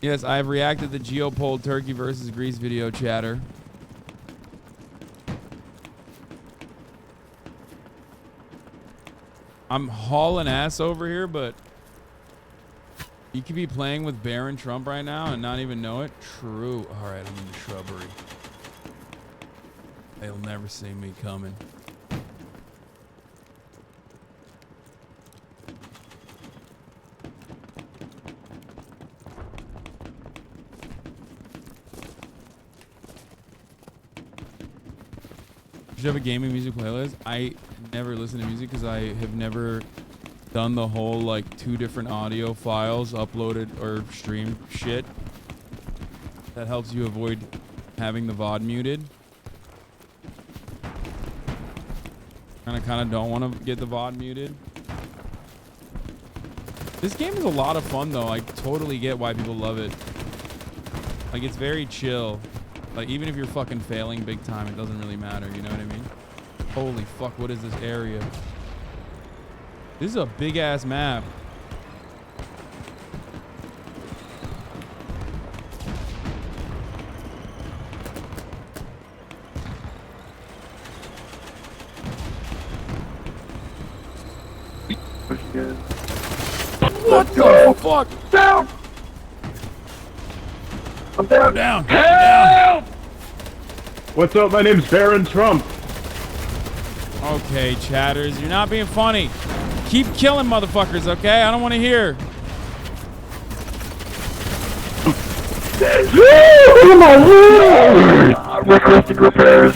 Yes, I have reacted to Geopole Turkey versus Greece video chatter. I'm hauling ass over here, but you could be playing with Baron Trump right now and not even know it. True. All right, I'm in the shrubbery. They'll never see me coming. You have a gaming music playlist? I never listen to music because I have never done the whole like 2 different audio files uploaded or streamed shit. That helps you avoid having the VOD muted. And I kind of don't want to get the VOD muted. This game is a lot of fun though. I totally get why people love it. Like it's very chill. Like even if you're fucking failing big time, it doesn't really matter. You know what I mean? Holy fuck, what is this area? This is a big ass map. What the fuck? Down! I'm down. Down. Help! What's up? My name's Baron Trump. Okay, chatters, you're not being funny. Keep killing motherfuckers, okay? I don't want to hear. Oh my lord! Requested repairs.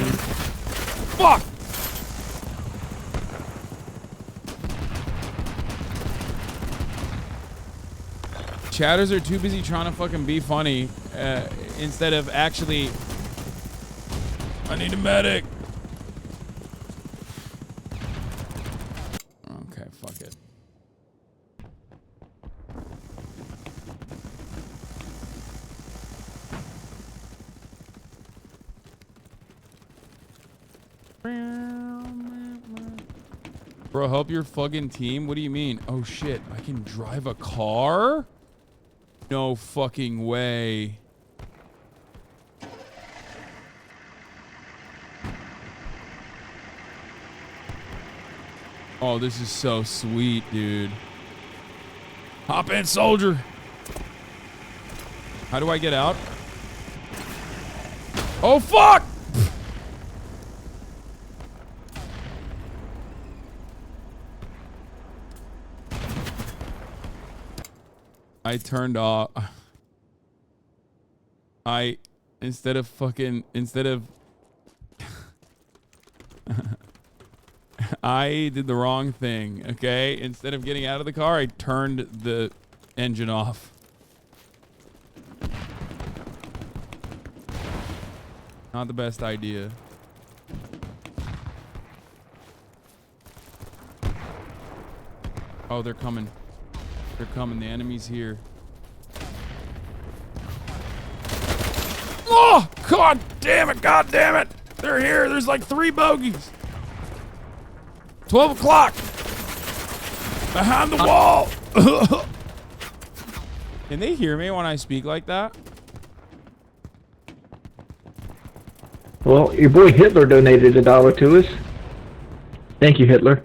Fuck! Chatters are too busy trying to fucking be funny instead of actually... I need a medic. Okay, fuck it. Bro, help your fucking team? What do you mean? Oh shit, I can drive a car? No fucking way. Oh, this is so sweet, dude. Hop in, soldier. How do I get out? Oh, fuck! I turned off. Instead of I did the wrong thing, okay? Instead of getting out of the car, I turned the engine off. Not the best idea. Oh, they're coming. They're coming. The enemy's here. Oh, God damn it. God damn it. They're here. There's like 3 bogeys. 12 o'clock. Behind the wall. Can they hear me when I speak like that? Well, your boy Hitler donated $1 to us. Thank you, Hitler.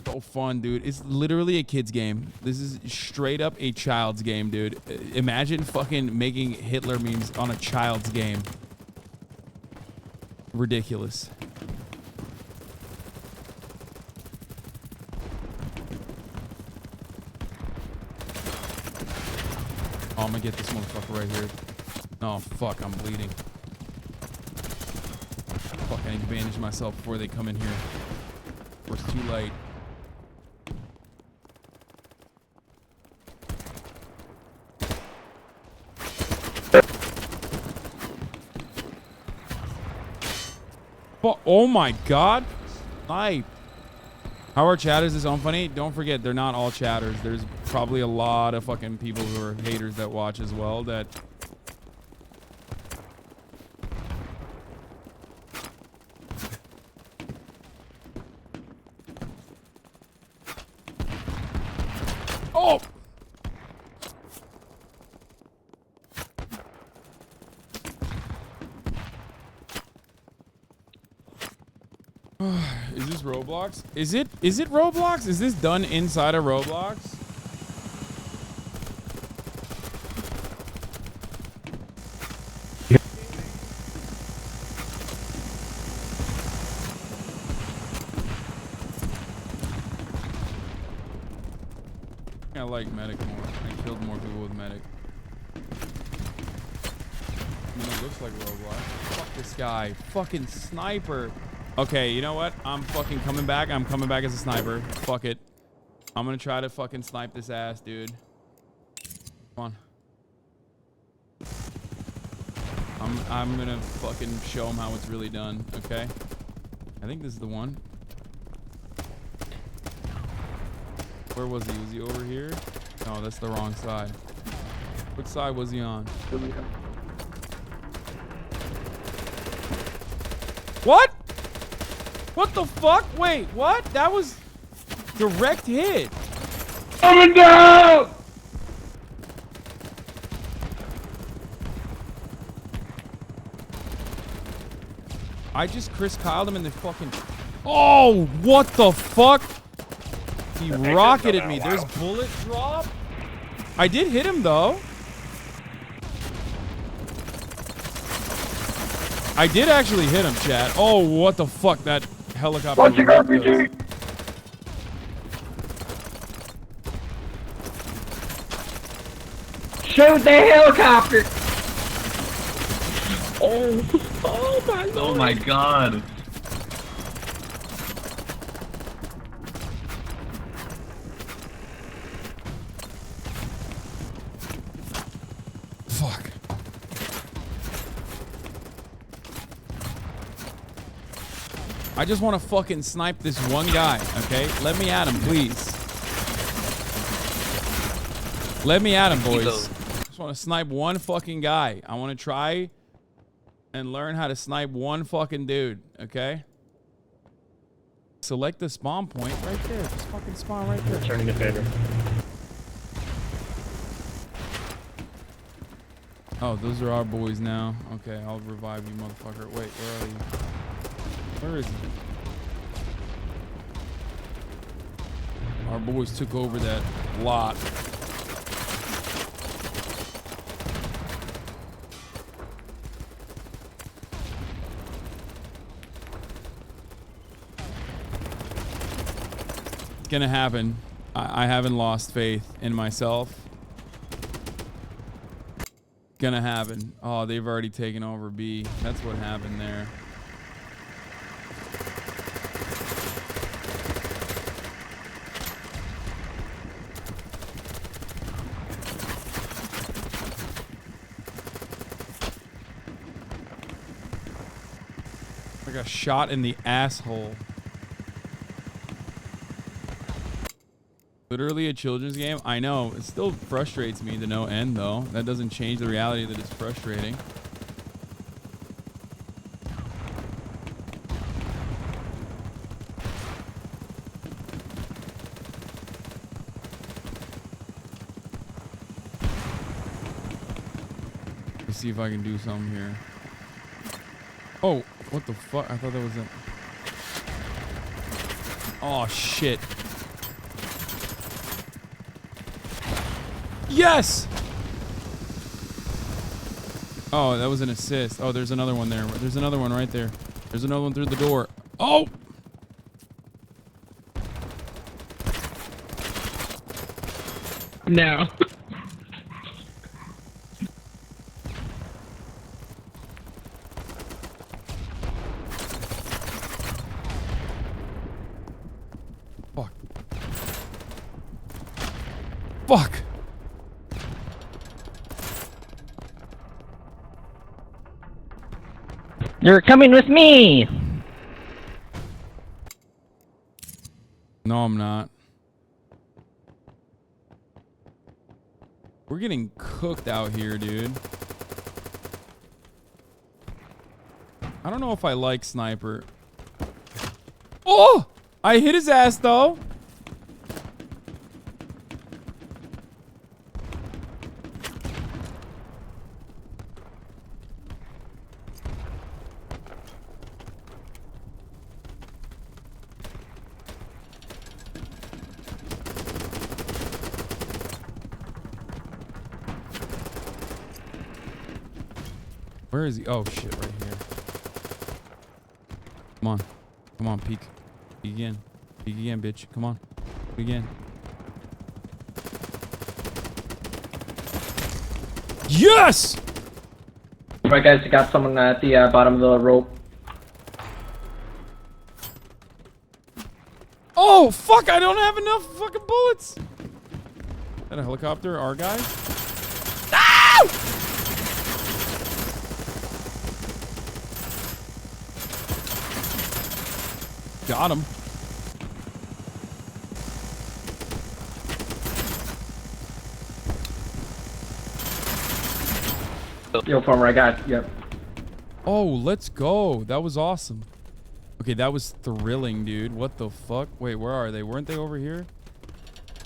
So fun, dude. It's literally a kid's game. This is straight up a child's game, dude. Imagine fucking making Hitler memes on a child's game. Ridiculous. Oh, I'm gonna get this motherfucker right here. Oh, fuck, I'm bleeding. Fuck, I need to bandage myself before they come in here. Or it's too late. Oh my god. Snipe. How are chatters is unfunny? Don't forget, they're not all chatters. There's probably a lot of fucking people who are haters that watch as well that... Oh! Is this Roblox? Is it Roblox? Is this done inside of Roblox? I like medic more. I killed more people with medic. I mean, it looks like Roblox. Fuck this guy. Fucking sniper. Okay, you know what? I'm fucking coming back. I'm coming back as a sniper. Fuck it. I'm gonna try to fucking snipe this ass, dude. Come on. I'm gonna fucking show him how it's really done, okay? I think this is the one. Where was he? Was he over here? No, that's the wrong side. Which side was he on? What? What the fuck? Wait, what? That was direct hit. Coming down! I just Chris Kyled him in the fucking... Oh, what the fuck? He rocketed me. There's bullet drop. I did hit him, though. I did actually hit him, chat. Oh, what the fuck? That helicopter. Watch your RPG. Shoot the helicopter. Oh my lord. Oh my god. Fuck. I just want to fucking snipe this one guy, okay? Let me at him, please. Let me at him, boys. I just want to snipe one fucking guy. I want to try and learn how to snipe one fucking dude, okay? Select the spawn point right there. Just fucking spawn right there. Turning in favor. Oh, those are our boys now. Okay, I'll revive you, motherfucker. Wait, where are you? Where is he? Our boys took over that lot. It's gonna happen. I haven't lost faith in myself. Gonna happen. Oh, they've already taken over B. That's what happened there. I got shot in the asshole. Literally a children's game? I know. It still frustrates me to no end, though. That doesn't change the reality that it's frustrating. Let's see if I can do something here. Oh, what the fuck? I thought that was it. Oh, shit. Yes! Oh, that was an assist. Oh, there's another one there. There's another one right there. There's another one through the door. Oh! No. Fuck. Fuck! You're coming with me! No, I'm not. We're getting cooked out here, dude. I don't know if I like sniper. Oh! I hit his ass, though. Where is he? Oh, shit, right here. Come on. Come on, peek. Peek again. Peek again, bitch. Come on. Peek again. Yes! Alright, guys, I got someone at the bottom of the rope. Oh, fuck! I don't have enough fucking bullets! Is that a helicopter? Our guy? Ah! Got him. Yo, farmer, I got, yep. Oh, let's go. That was awesome. Okay, that was thrilling, dude. What the fuck? Wait, where are they? Weren't they over here?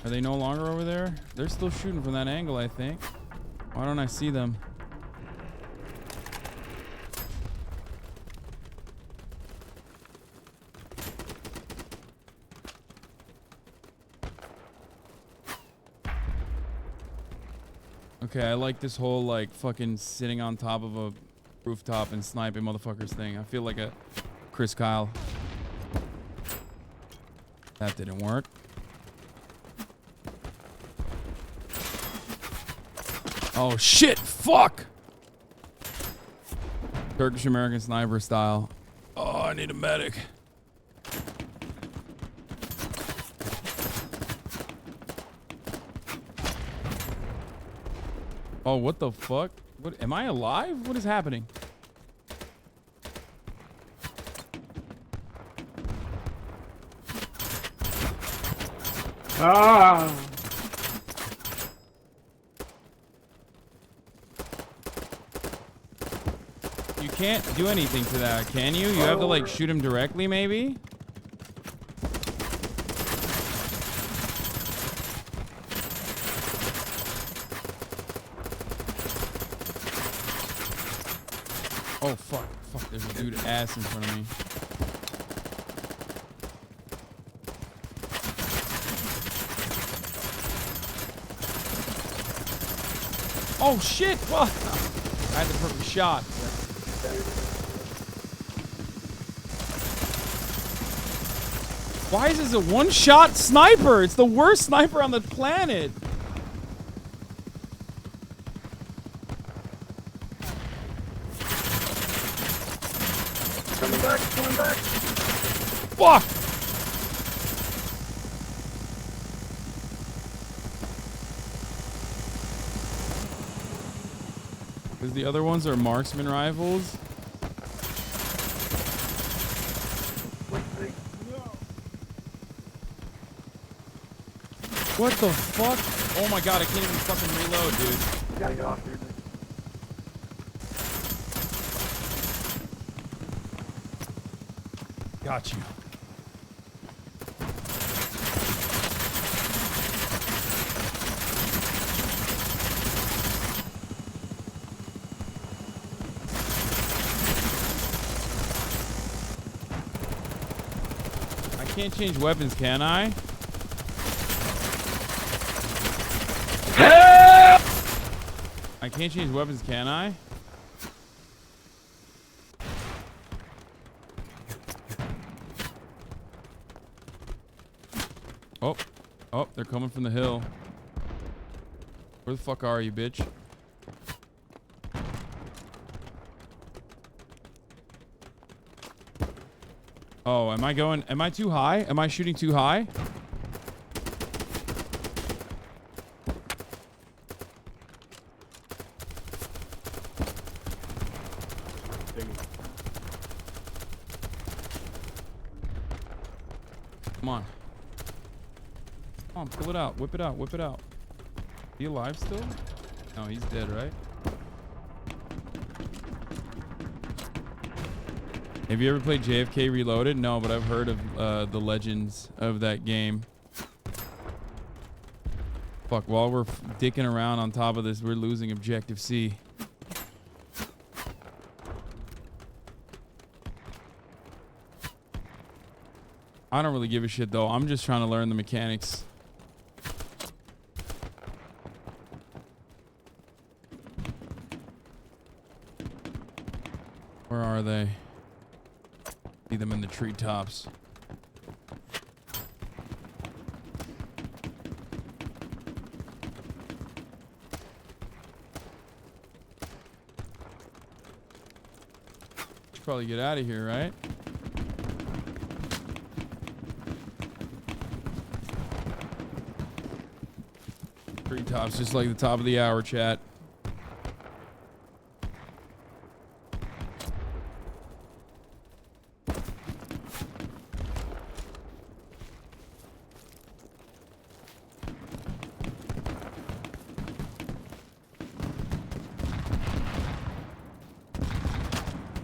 Are they no longer over there? They're still shooting from that angle, I think. Why don't I see them? Okay, I like this whole, like, fucking sitting on top of a rooftop and sniping motherfuckers thing. I feel like a Chris Kyle. That didn't work. Oh, shit! Fuck! Turkish American sniper style. Oh, I need a medic. Oh, what the fuck? What? Am I alive? What is happening? Ah! You can't do anything to that, can you? You have to, like, shoot him directly, maybe? Oh, fuck. Fuck, there's a dude ass in front of me. Oh, shit! Fuck! I had the perfect shot. Why is this a one-shot sniper? It's the worst sniper on the planet. Coming back, coming back. Fuck! Because the other ones are marksman rifles. What the fuck? Oh my god, I can't even fucking reload, dude. You gotta get off here. Got you. I can't change weapons, can I? I can't change weapons, can I? Oh. Oh, they're coming from the hill. Where the fuck are you, bitch? Oh, am I too high? Am I shooting too high? Come on. Come on, pull it out. Whip it out. Whip it out. He alive still? No, he's dead, right? Have you ever played JFK Reloaded? No, but I've heard of the legends of that game. Fuck, while we're dicking around on top of this, we're losing Objective C. I don't really give a shit though. I'm just trying to learn the mechanics. Where are they? See them in the treetops. Should probably get out of here, right? Treetops, just like the top of the hour, chat.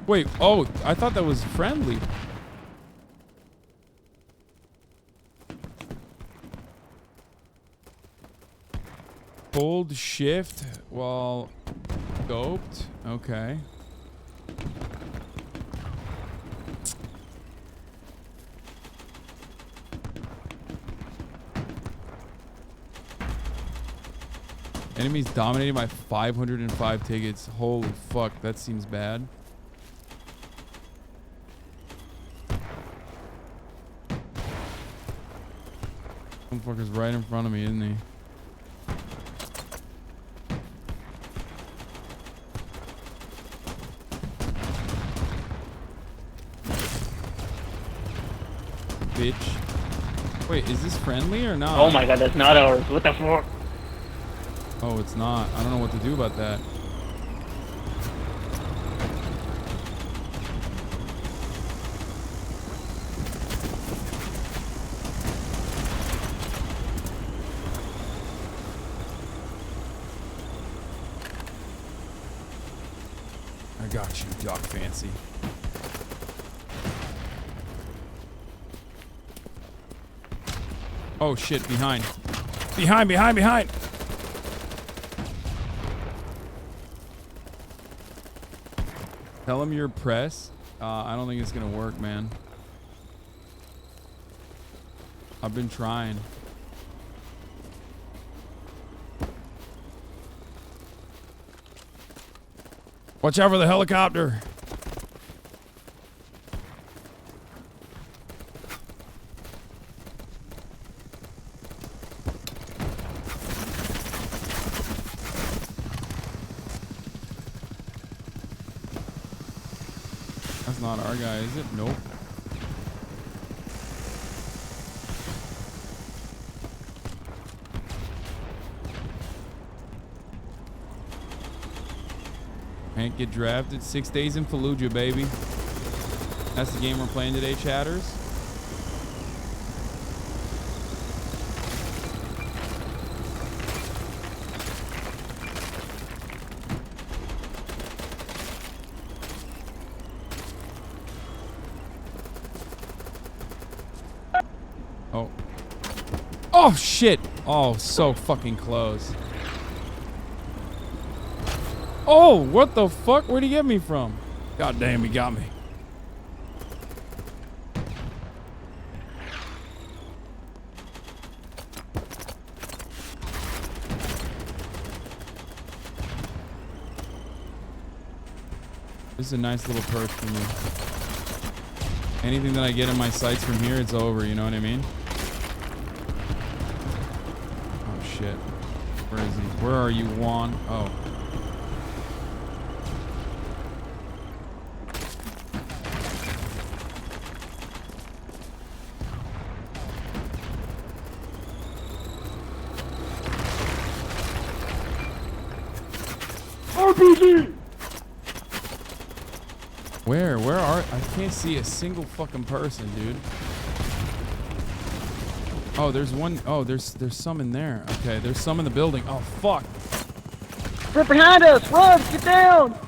Wait, oh, I thought that was friendly. Hold shift while scoped. Okay. Enemies dominated by 505 tickets. Holy fuck, that seems bad. Motherfucker's right in front of me, isn't he? Bitch. Wait, is this friendly or not? Oh my god, that's not ours. What the fuck? Oh, it's not. I don't know what to do about that. I got you, Doc Fancy. Oh shit, behind. Behind, behind, behind! Tell him you're press. I don't think it's gonna work, man. I've been trying. Watch out for the helicopter. That's not our guy, is it? Nope. Can't get drafted. 6 days in Fallujah, baby. That's the game we're playing today, chatters. Oh. Oh, shit. Oh, so fucking close. Oh, what the fuck? Where'd he get me from? God damn, he got me. This is a nice little perk for me. Anything that I get in my sights from here, it's over, you know what I mean? Oh, shit. Where is he? Where are you, Juan? Oh. RPG! Where are I can't see a single fucking person, dude. Oh, there's one. Oh, there's some in there. Okay, there's some in the building. Oh, fuck. Right behind us! Run! Get down!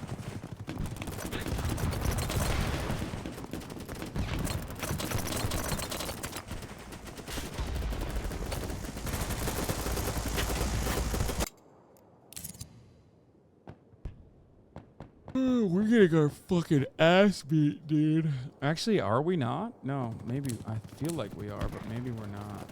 We're getting our fucking ass beat, dude. Actually, are we not? No, maybe. I feel like we are, but maybe we're not.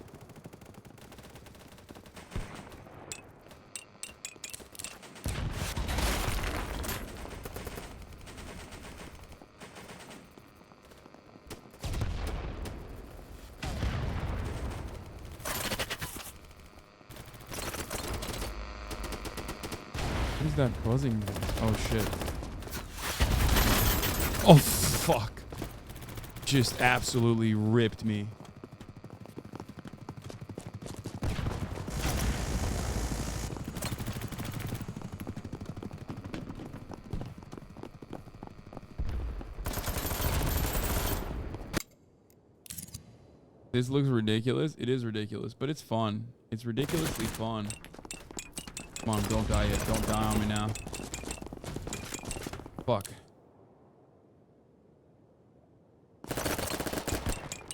What is that buzzing noise? Oh, shit. Oh, fuck. Just absolutely ripped me. This looks ridiculous. It is ridiculous, but it's fun. It's ridiculously fun. Come on, don't die yet. Don't die on me now. Fuck.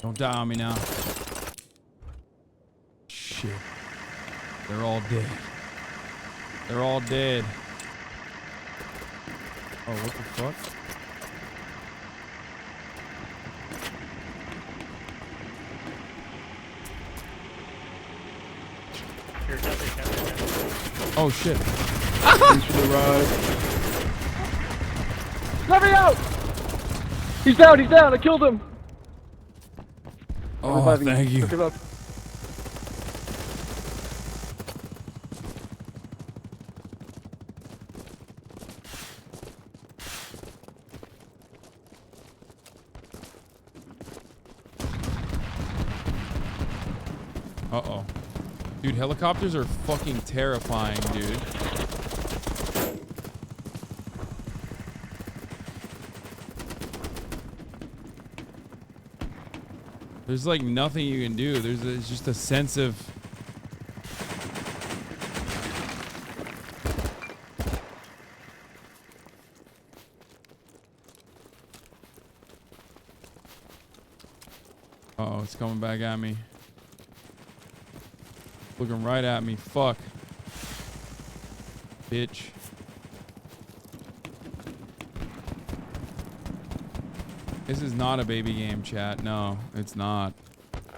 Don't die on me now. Shit. They're all dead. They're all dead. Oh, what the fuck? Oh, shit. Let me out! He's down, he's down, I killed him! Oh, thank you. Pick him up. Uh-oh. Dude, helicopters are fucking terrifying, dude. There's like nothing you can do. There's just a sense of... Uh-oh, it's coming back at me. Looking right at me. Fuck. Bitch. This is not a baby game, chat. No, it's not.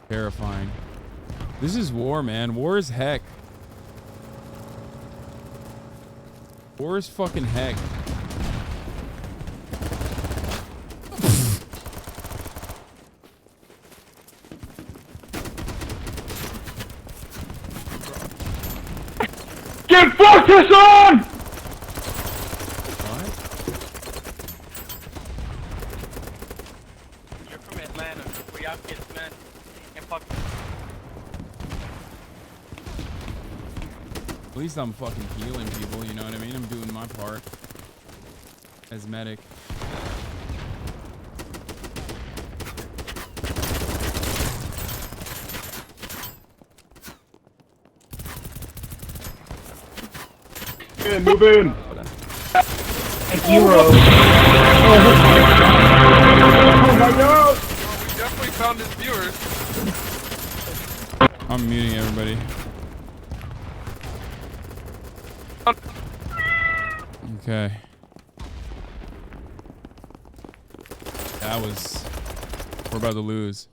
Terrifying. This is war, man. War is heck. War is fucking heck. Get focus on! What? You're from Atlanta. We out kids, man. And fuck. At least I'm fucking healing people, you know what I mean? I'm doing my part as medic. Move in. Hero. Oh my god! We definitely found his viewers. I'm muting everybody. Okay. That was... We're about to lose.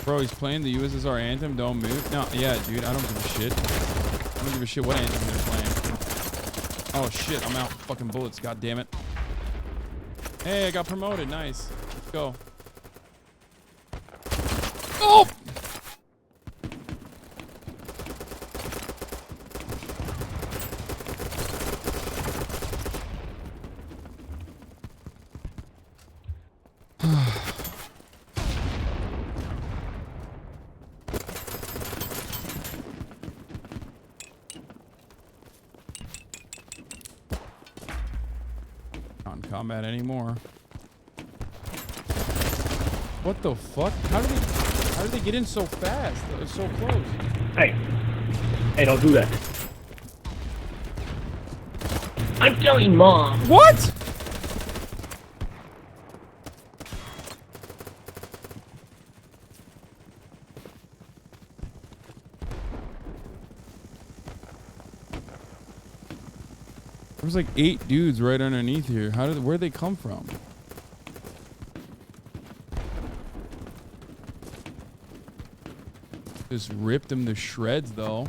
Bro, he's playing the USSR anthem. Don't move. No, yeah, dude. I don't give a shit. I don't give a shit what anthem they're playing. Oh shit, I'm out. Fucking bullets. God damn it. Hey, I got promoted. Nice. Let's go. Oh! Not in combat anymore. What the fuck? How did they get in so fast? They're so close. Hey. Hey, don't do that. I'm telling Mom. What? There's like 8 dudes right underneath here. Where'd they come from? Just ripped them to shreds though.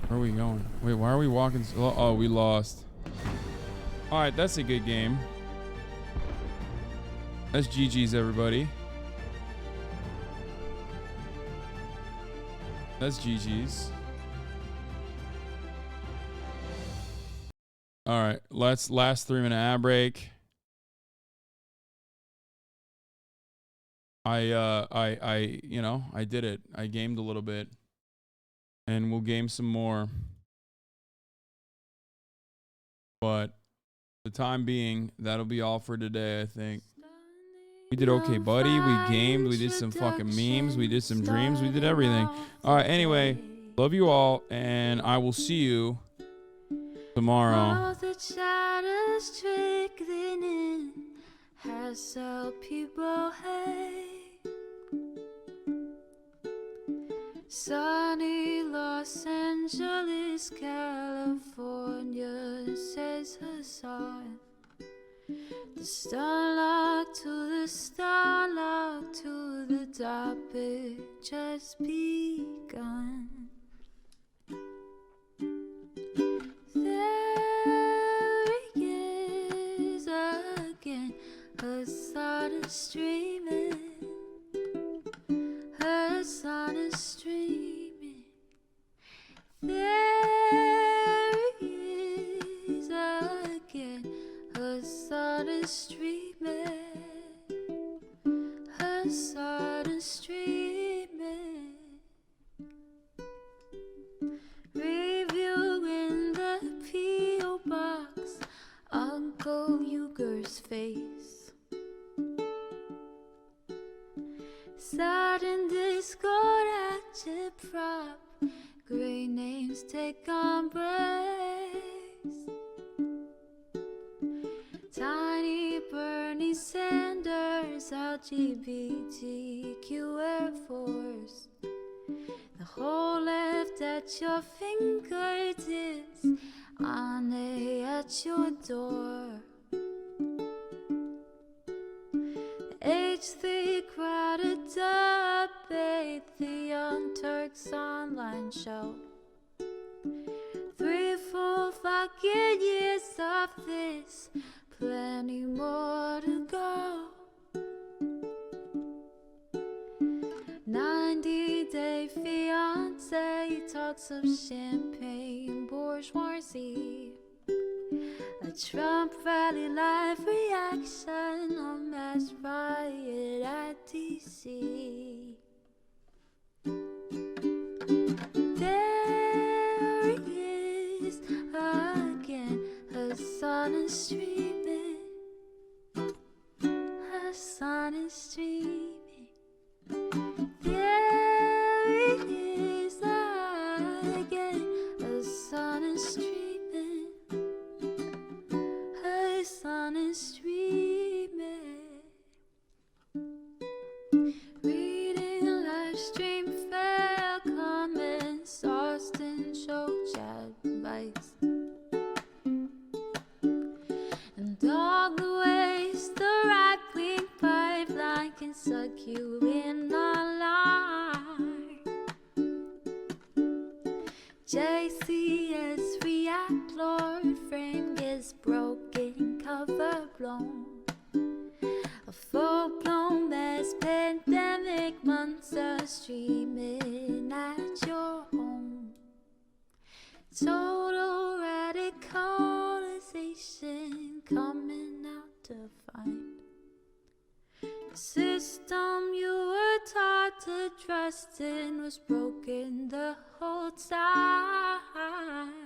Where are we going? Wait, why are we walking slow? Oh, we lost. Alright, that's a good game. That's GG's, everybody. That's GG's. All right, let's last 3-minute ad break. I did it. I gamed a little bit, and we'll game some more. But the time being, that'll be all for today, I think. We did okay, buddy. We gamed. We did some fucking memes. We did some dreams. We did everything. All right, anyway, love you all, and I will see you tomorrow. All the shadows trickling in has helped people hate. Sunny Los Angeles, California, says Hasan. The starlight to the starlight to the topic just begun. There he is again, Hasan is streaming, Hasan is streaming. There he is again, Hasan is streaming, Hasan is streaming. Reviewing the P.O. box, Uncle Uger's face. Sudden discord at your prop, great names take embrace. Sanders, LGBTQ Air Force. The whole left at your fingertips, on at your door. H3 crowded debate, the Young Turks online show. 3 full fucking years of this, plenty more to go. 90-day fiance talks of champagne bourgeoisie. A Trump rally live reaction, a mass riot at DC. There he is again, Hasan is streaming. Hasan is streaming. There he is again, Hasan is streaming. Hasan is streaming. Reading a live stream, fair comments, Austin show chat advice. And all the ways the right-wing pipeline can suck you in alive. JCS react, Lord, frame gets broken, cover blown. A full-blown mass pandemic, monster streaming at your home. Total radicalization coming out to find. The system you were taught to trust in was broken the whole time.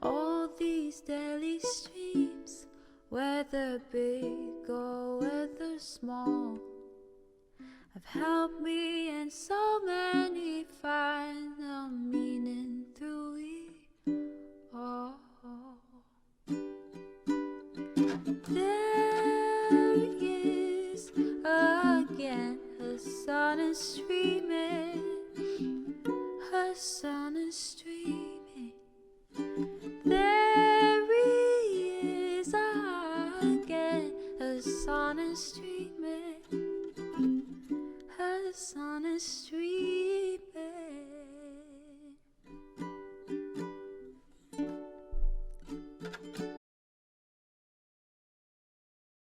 All these daily streams, whether big or whether small, have helped me and so many find the meaning through it all. There he is again, Hasan is streaming. Hasan